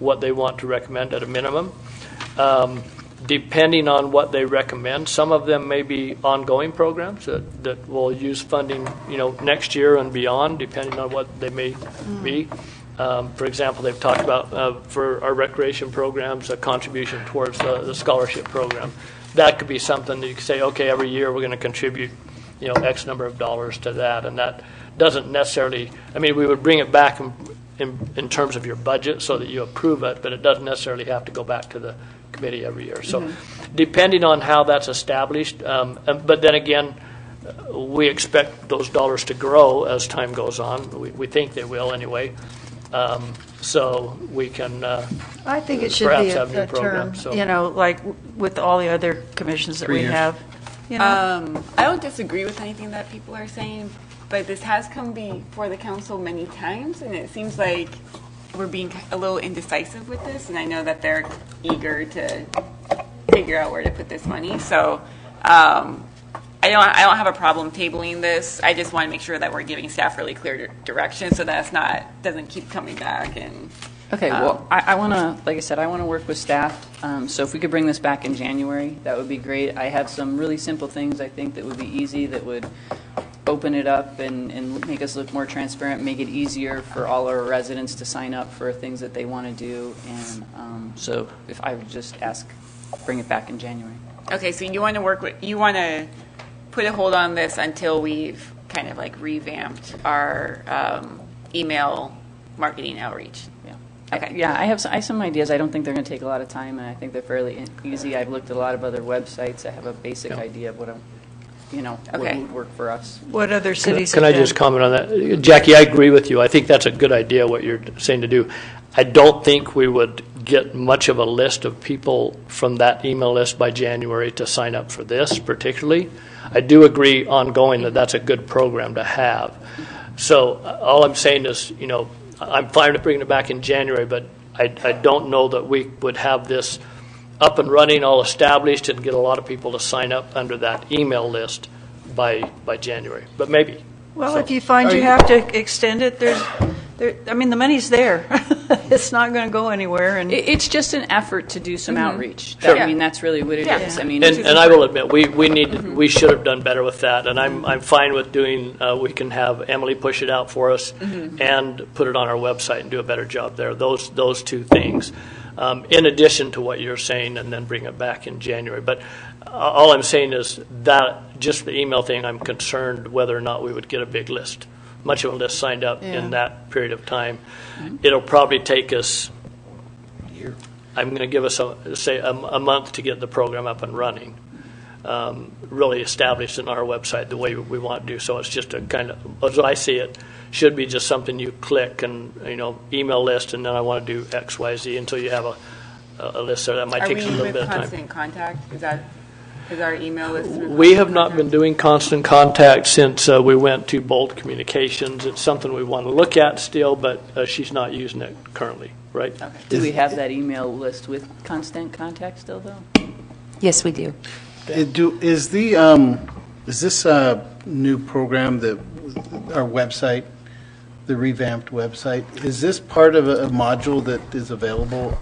what they want to recommend at a minimum. depending on what they recommend. Some of them may be ongoing programs that will use funding, next year and beyond, depending on what they may be. For example, they've talked about for our recreation programs, a contribution towards the scholarship program. That could be something that you could say, okay, every year we're going to contribute, X number of dollars to that, and that doesn't necessarily. I mean, we would bring it back in terms of your budget so that you approve it, but it doesn't necessarily have to go back to the committee every year. So, depending on how that's established, but then again, we expect those dollars to grow as time goes on. We think they will anyway. So we can I think it should perhaps be have new a term, programs. So. like with all the other commissions that 3 we years. have. I don't disagree with anything that people are saying, but this has come before the council many times, and it seems like we're being a little indecisive with this, and I know that they're eager to figure out where to put this money. So I don't have a problem tabling this. I just want to make sure that we're giving staff really clear direction so that doesn't keep coming back. And Okay, well, I want to, like I said, I want to work with staff. So if we could bring this back in January, that would be great. I have some really simple things I think that would be easy, that would open it up and make us look more transparent, make it easier for all our residents to sign up for things that they want to do. And so if I would just bring it back in January. Okay, so you want to put a hold on this until we've kind of like revamped our email marketing outreach. Okay. Yeah, I have some ideas. I don't think they're going to take a lot of time, and I think they're fairly easy. I've looked at a lot of other websites. I have a basic idea of what what would work for us. What other cities Can I just comment on that? Jackie, I agree with you. I think that's a good idea, what you're saying to do. I don't think we would get much of a list of people from that email list by January to sign up for this particularly. I do agree ongoing that that's a good program to have. So all I'm saying is, I'm fine with bringing it back in January, but I don't know that we would have this up and running, all established, and get a lot of people to sign up under that email list by January. But maybe. Well, if you find you have to extend it, the money's there. It's not going to go anywhere. And It's just an effort to do some outreach. Sure. I mean, that's really what it is. I mean, and I will admit, we should have done better with that, and I'm fine with doing. We can have Emily push it out for us and put it on our website and do a better job there. Those two things, in addition to what you're saying, and then bring it back in January. But all I'm saying is that just the email thing, I'm concerned whether or not we would get a big list. Much of a list signed up in that period of time. It'll probably take us I'm going to give us a month to get the program up and running, really established in our website the way we want to do. So it's just a kind of, as I see it, should be just something you click and email list, and then I want to do X, Y, Z until you have a list there. That might take a little bit of time. Are we with Constant Contact? Is our email list? We have not been doing Constant Contact since we went to Bolt Communications. It's something we want to look at still, but she's not using it currently, right? Okay. Do we have that email list with Constant Contact still, though? Yes, we do. Is this new program, our website, the revamped website, is this part of a module that is available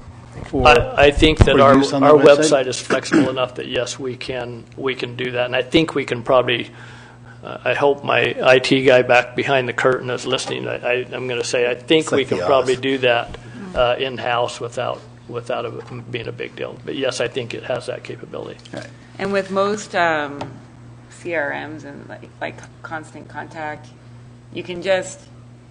for I think that our use on the website is flexible enough that yes, we can do that, and I think we can probably. I hope my IT guy back behind the curtain is listening. I'm going to say I think we can probably do that in house without it being a big deal. But yes, I think it has that capability. Right. And with most CRMs and like Constant Contact, you can just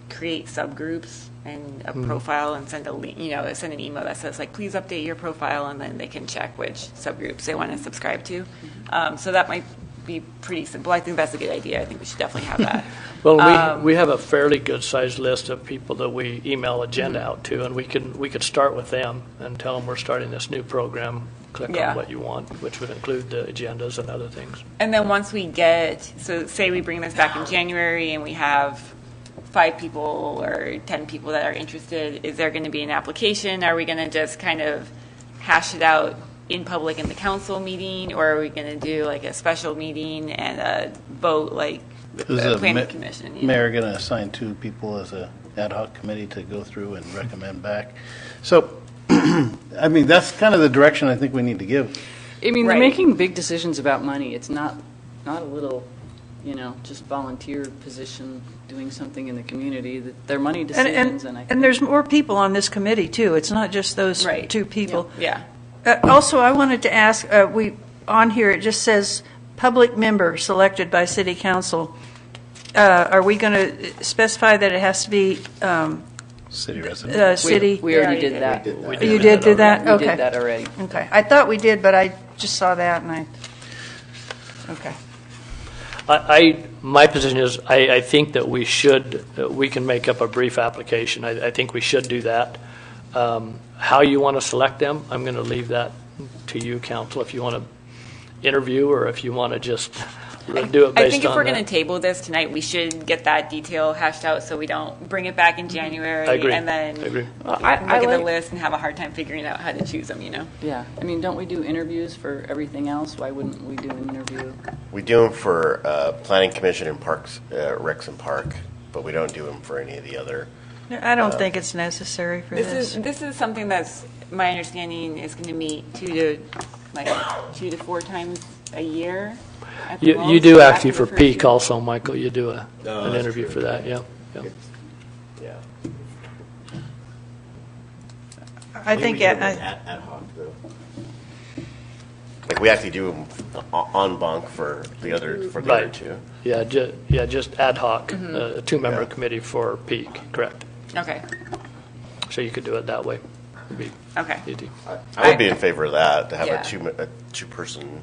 create subgroups and a profile and send send an email that says please update your profile, and then they can check which subgroups they want to subscribe to. So that might be pretty simple. I think that's a good idea. I think we should definitely have that. Well, we have a fairly good sized list of people that we email agenda out to, and we could start with them and tell them we're starting this new program. Click on what you want, which would include the agendas and other things. And then once we say we bring this back in January and we have 5 people or 10 people that are interested, is there going to be an application? Are we going to just kind of hash it out in public in the council meeting, or are we going to do a special meeting and a vote with the planning commission? Mayor going to assign 2 people as a ad hoc committee to go through and recommend back. So, that's kind of the direction I think we need to give I mean, they're Right. making big decisions about money. It's not a little, just volunteer position doing something in the community. That they're money decisions, and I think And there's more people on this committee, too. It's not just those Right. two people. Yeah. Also, I wanted to ask, on here, it just says public member selected by city council. Are we going to specify that it has to be City resident. city? we already did that. You did do that? We Okay. did that already. Okay. I thought we did, but I just saw that and okay. My position is, I think that we can make up a brief application. I think we should do that. How you want to select them, I'm going to leave that to you, council, if you want to interview or if you want to just do it based on I think if we're that. going to table this tonight, we should get that detail hashed out so we don't bring it back in January I agree. and then I agree. look at the list and have a hard time figuring out how to choose them, Yeah. I mean, don't we do interviews for everything else? Why wouldn't we do an interview? We do them for Planning Commission and Parks, Recs and Park, but we don't do them for any of the other. I don't think it's necessary for this. This is something that's, my understanding, is going to meet 2 to 4 times a year. at the You most, do after actually the for first peak year. also, Michael, you do an that's interview true. for that, yeah. Yeah. I think, ad hoc though. Like we actually do them en banc for the other Right. two. Yeah, just ad hoc, a 2-member committee for peak, correct. Okay. So you could do it that way. It'd be Okay. easy. I would be in favor of that, to have Yeah. a two-person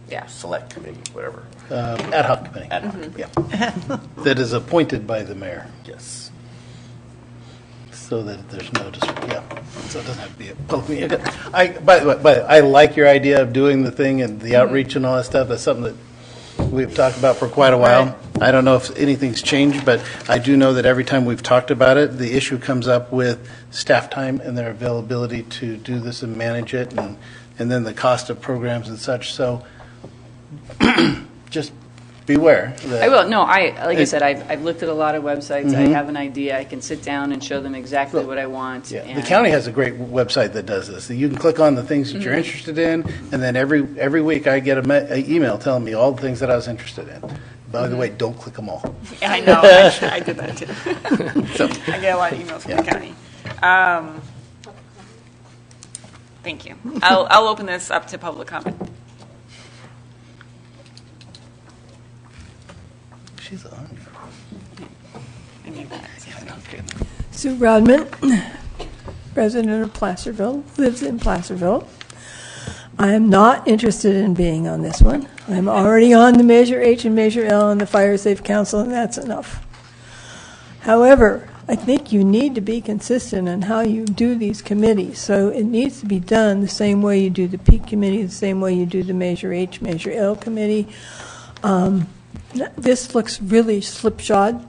Yeah. select committee, whatever. Ad hoc committee. Ad hoc. Yeah. That is appointed by the mayor, Yes. so that there's no, so it doesn't have to be a public meeting. But I like your idea of doing the thing and the outreach and all that stuff. That's something that we've talked about for quite a while. I don't know if anything's changed, but I do know that every time we've talked about it, the issue comes up with staff time and their availability to do this and manage it, and then the cost of programs and such. So just beware. That I will. No, like I said, I've looked at a lot of websites. I have an idea. I can sit down and show them exactly what I want. Yeah, the and- county has a great website that does this. You can click on the things that you're interested in, and then every week I get an email telling me all the things that I was interested in. By the way, don't click them all. Yeah, I know. I did that too. I get a lot of emails from the county. Thank you. I'll open this up to public comment. She's on. Sue Rodman, resident of Placerville, lives in Placerville. I am not interested in being on this one. I'm already on the Measure H and Measure L and the Fire Safe Council, and that's enough. However, I think you need to be consistent in how you do these committees. So it needs to be done the same way you do the Peak Committee, the same way you do the Measure H, Measure L Committee. This looks really slipshod,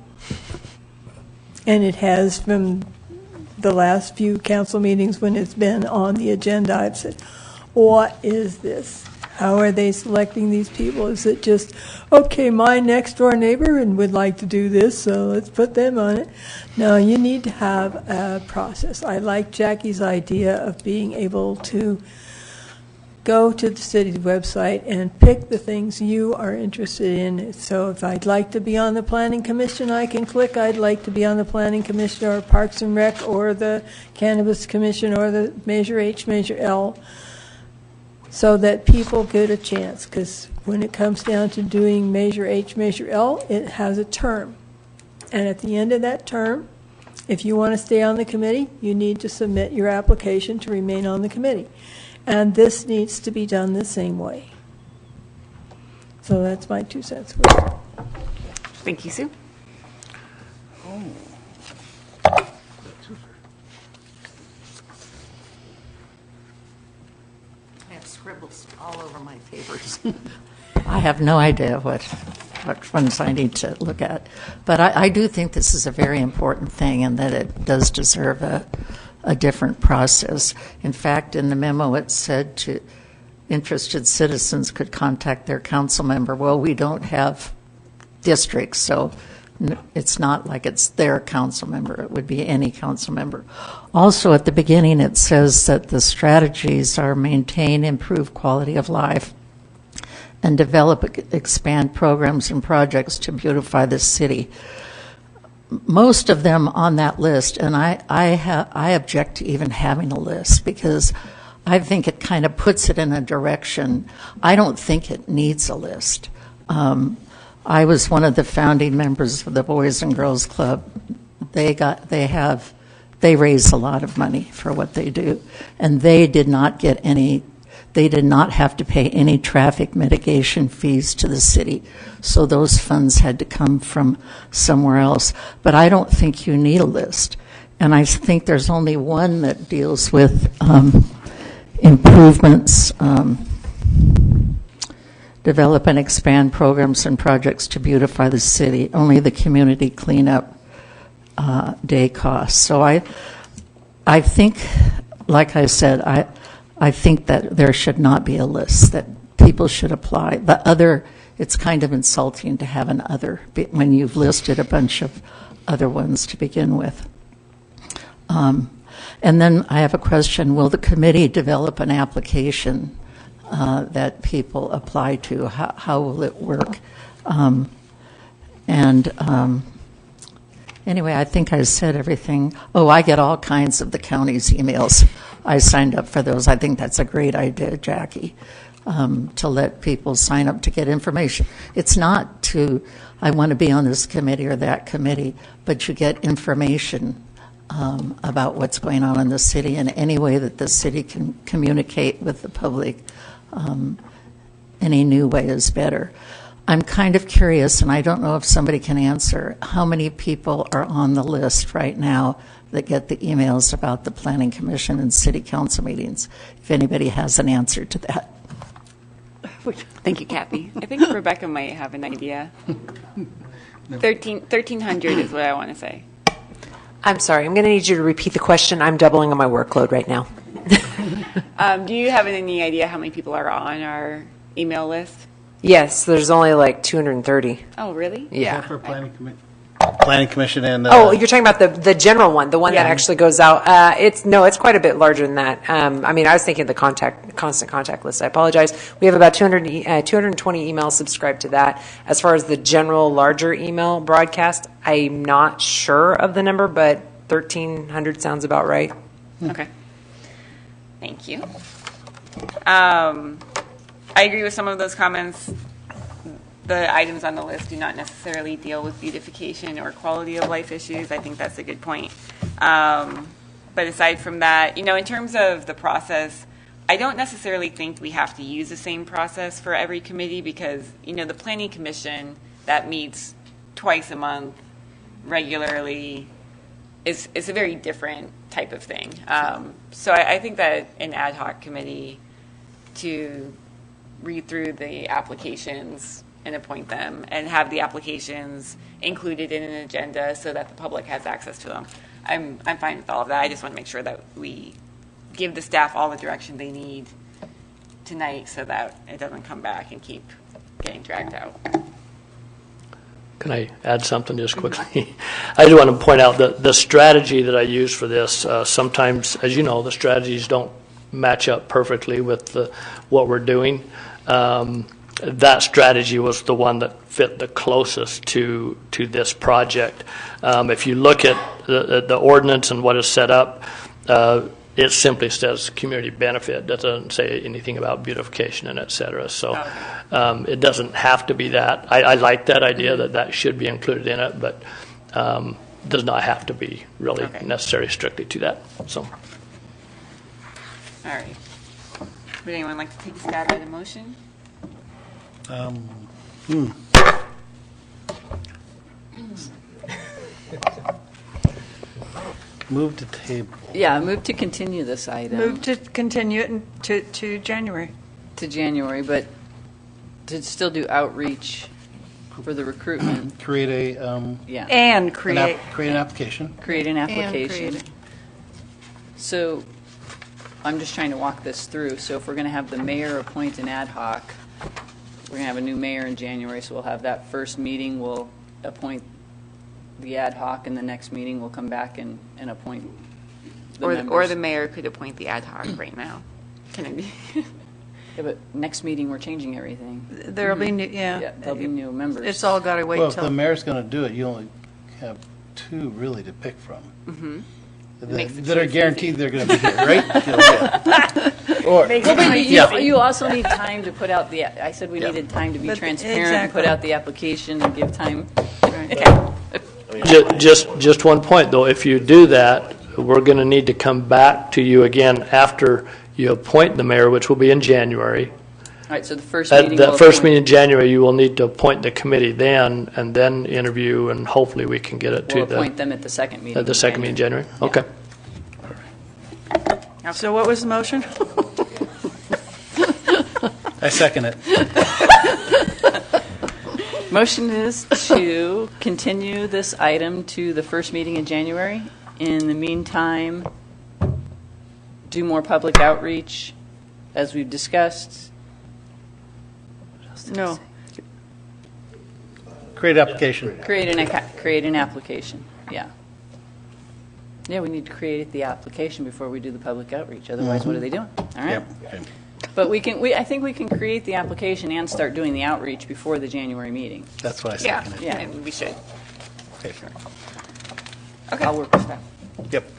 and it has from the last few council meetings when it's been on the agenda. I've said, what is this? How are they selecting these people? Is it just, okay, my next door neighbor and would like to do this, so let's put them on it? No, you need to have a process. I like Jackie's idea of being able to go to the city's website and pick the things you are interested in. So if I'd like to be on the Planning Commission, I can click, I'd like to be on the Planning Commission or Parks and Rec or the Cannabis Commission or the Measure H, Measure L, so that people get a chance. Because when it comes down to doing Measure H, Measure L, it has a term. And at the end of that term, if you want to stay on the committee, you need to submit your application to remain on the committee. And this needs to be done the same way. So that's my 2 cents worth. Thank you, Sue. I have scribbles all over my papers. I have no idea what ones I need to look at. But I do think this is a very important thing and that it does deserve a different process. In fact, in the memo it said to interested citizens could contact their council member. Well, we don't have districts, so It's not like it's their council member. It would be any council member. Also, at the beginning, it says that the strategies are maintain, improve quality of life, and develop, expand programs and projects to beautify the city. Most of them on that list, and I object to even having a list because I think it kind of puts it in a direction. I don't think it needs a list. I was one of the founding members of the Boys and Girls Club. They raise a lot of money for what they do, and they did not get any. They did not have to pay any traffic mitigation fees to the city, so those funds had to come from somewhere else. But I don't think you need a list, and I think there's only one that deals with improvements, develop and expand programs and projects to beautify the city, only the community cleanup day costs. So I think, like I said, I think that there should not be a list, that people should apply. The other, it's kind of insulting to have an other when you've listed a bunch of other ones to begin with. And then I have a question. Will the committee develop an application that people apply to? How will it work? Anyway, I think I said everything. Oh, I get all kinds of the county's emails. I signed up for those. I think that's a great idea, Jackie, to let people sign up to get information. It's not to, I want to be on this committee or that committee, but you get information about what's going on in the city in any way that the city can communicate with the public. Any new way is better. I'm kind of curious, and I don't know if somebody can answer, how many people are on the list right now that get the emails about the Planning Commission and City Council meetings, if anybody has an answer to that. Thank you, Kathy. I think Rebecca might have an idea. 1,300 is what I want to say. I'm sorry, I'm going to need you to repeat the question. I'm doubling on my workload right now. Do you have any idea how many people are on our email list? Yes, there's only like 230. Oh, really? Yeah. For Planning Commission and... Oh, you're talking about the general one, the one that actually goes out. It's quite a bit larger than that. I was thinking of the constant contact list. I apologize. We have about 220 emails subscribed to that. As far as the general larger email broadcast, I'm not sure of the number, but 1,300 sounds about right. Okay. Thank you. I agree with some of those comments. The items on the list do not necessarily deal with beautification or quality of life issues. I think that's a good point. But aside from that, in terms of the process, I don't necessarily think we have to use the same process for every committee because, the Planning Commission that meets twice a month regularly is a very different type of thing. So I think that an ad hoc committee to read through the applications and appoint them and have the applications included in an agenda so that the public has access to them. I'm fine with all of that. I just want to make sure that we give the staff all the direction they need tonight so that it doesn't come back and keep getting dragged out. Can I add something just quickly? I just want to point out that the strategy that I use for this, sometimes, as you know, the strategies don't match up perfectly with what we're doing. That strategy was the one that fit the closest to this project. If you look at the ordinance and what is set up, it simply says community benefit. It doesn't say anything about beautification and et cetera. So it doesn't have to be that. I like that idea that should be included in it, but does not have to be really necessary strictly to that. So. All right. Would anyone like to take a stab at a motion? Move to table. Yeah, move to continue this item. Move to continue it to January. To January, but to still do outreach for the recruitment. Create Create an application. Create an application. So I'm just trying to walk this through. So if we're going to have the mayor appoint an ad hoc, we're going to have a new mayor in January, so we'll have that first meeting. We'll appoint the ad hoc, and the next meeting we'll come back and appoint the Or members. the mayor could appoint the ad hoc right now. Can it be? Yeah, but next meeting, we're changing everything. There'll be new, yeah. Yeah, there'll be new members. It's all got to wait Well, if the till. mayor's going to do it, you only have two really to pick from. Mm-hmm. That are guaranteed they're going to be here, right? Or, Well, but yeah. you also need time to put out I said we Yeah. needed time to be But- transparent, and exactly. put out the application, and give time. Just one point, though. If you do that, we're going to need to come back to you again after you appoint the mayor, which will be in January. All right, so the first At meeting. that we'll first appoint- meeting in January, you will need to appoint the committee then, and then interview, and hopefully we can get it to We'll appoint them at the second meeting. the second meeting in January. Okay. So what was the motion? I second it. Motion is to continue this item to the first meeting in January. In the meantime, do more public outreach, as we've discussed. No. Create application. Create an application, yeah. Yeah, we need to create the application before we do the public outreach, otherwise what are they doing? All right? Yep. But I think we can create the application and start doing the outreach before the January meeting. That's why I Yeah, second it. Yeah. and we should. Okay. Okay. I'll work with that. Yep.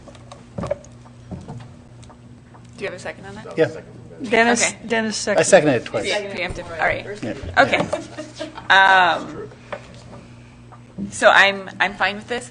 Do you have a second on that? Yeah. Dennis, Okay. Dennis I second. seconded it twice. Yeah, preemptive. All right. Yeah. Okay. So I'm fine with this.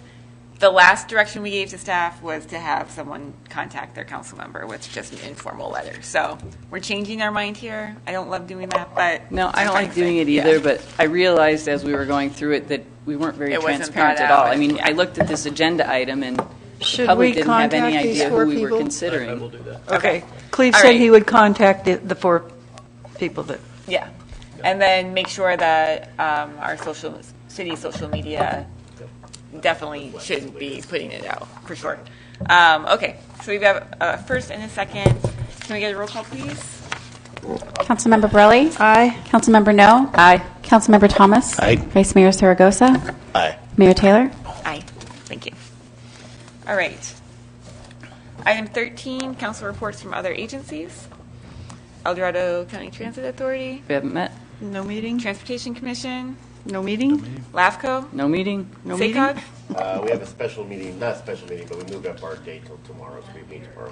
The last direction we gave to staff was to have someone contact their council member with just an informal letter. So we're changing our mind here. I don't love doing that, but No, I I'm don't fine like with doing it Yeah. either, but I realized as we were going through it that we weren't very It wasn't transparent thought at all. out. I mean, I looked at this agenda item, and the Should public we didn't have any contact these idea four who we were people? considering. Okay. Cleve All said right. he would contact the four people that. Yeah. And then make sure that our city social media definitely shouldn't be putting it out, for sure. Okay, so we have a first and a second. Can we get a roll call, please? Councilmember Borelli? Aye. Councilmember No? Aye. Councilmember Thomas? Aye. Vice Mayor Saragosa? Aye. Mayor Taylor? Aye. Thank you. All right. Item 13, council reports from other agencies. El Dorado County Transit Authority, We haven't met? No meeting? Transportation Commission, No meeting? LAFCO, No meeting? No meeting? SACOG, We have a special meeting, not a special meeting, but we moved up our date till tomorrow, so we meet tomorrow.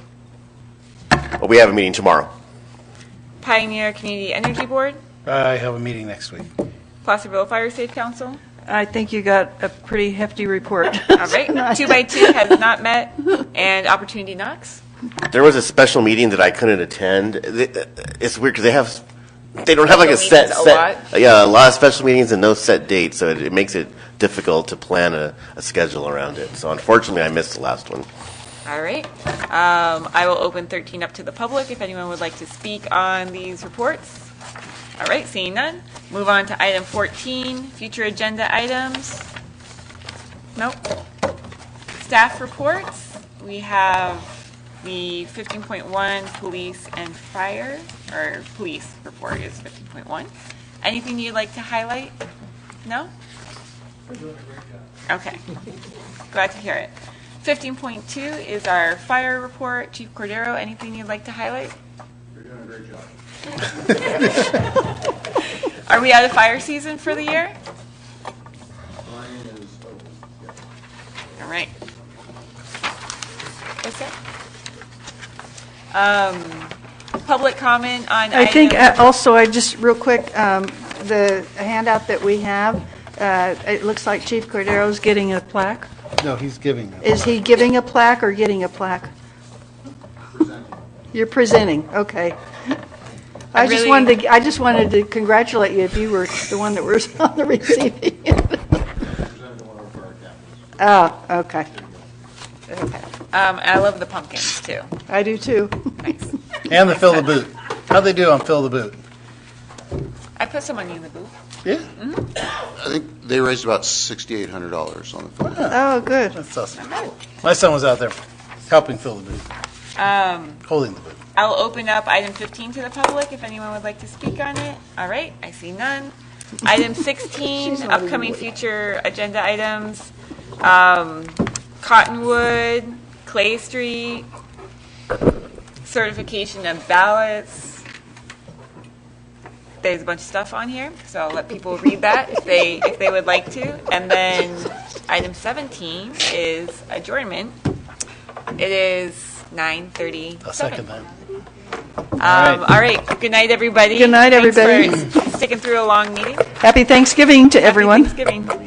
Well, we have a meeting tomorrow. Pioneer Community Energy Board, I have a meeting next week. Placerville Fire Safe Council. I think you got a pretty hefty report. All right. 2x2 has not met, and Opportunity Knocks. There was a special meeting that I couldn't attend. It's weird because they don't have like a Special set, meetings, a yeah, a lot of special meetings and no set date, so it makes it difficult to plan a schedule around it. So unfortunately, I missed the last one. All right. I will open 13 up to the public if anyone would like to speak on these reports. All right, seeing none. Move on to item 14, future agenda items. Nope. Staff reports. We have the 15.1 police and fire, or police report is 15.1. Anything you'd like to highlight? No? Okay. Glad to hear it. 15.2 is our fire report. Chief Cordero, anything you'd like to highlight? You're doing a great job. Are we out of fire season for the year? All right. What's that? Public comment on I think item- also, I just, real quick, the handout that we have, it looks like Chief Cordero's getting a plaque. No, he's giving them. Is he giving a plaque or getting a plaque? You're presenting, okay. I just wanted to congratulate you if you were the one that was on the receiving end. Oh, okay. Okay. I love the pumpkins too. I do too. Nice. And the fill the boot. How'd they do on fill the boot? I put some money in the booth. Yeah? I think they raised about $6,800 on the phone. Oh, good. That's awesome. My son was out there helping fill the boot, holding the boot. I'll open up item 15 to the public if anyone would like to speak on it. All right, I see none. Item 16, upcoming future agenda items. Cottonwood, Clay Street, certification of ballots. There's a bunch of stuff on here, so I'll let people read that if they would like to. And then item 17 is adjournment. It is 9:37. I'll second that. All right. Good night, everybody. Good night, everybody. Thanks for sticking through a long meeting. Happy Thanksgiving to everyone. Happy Thanksgiving.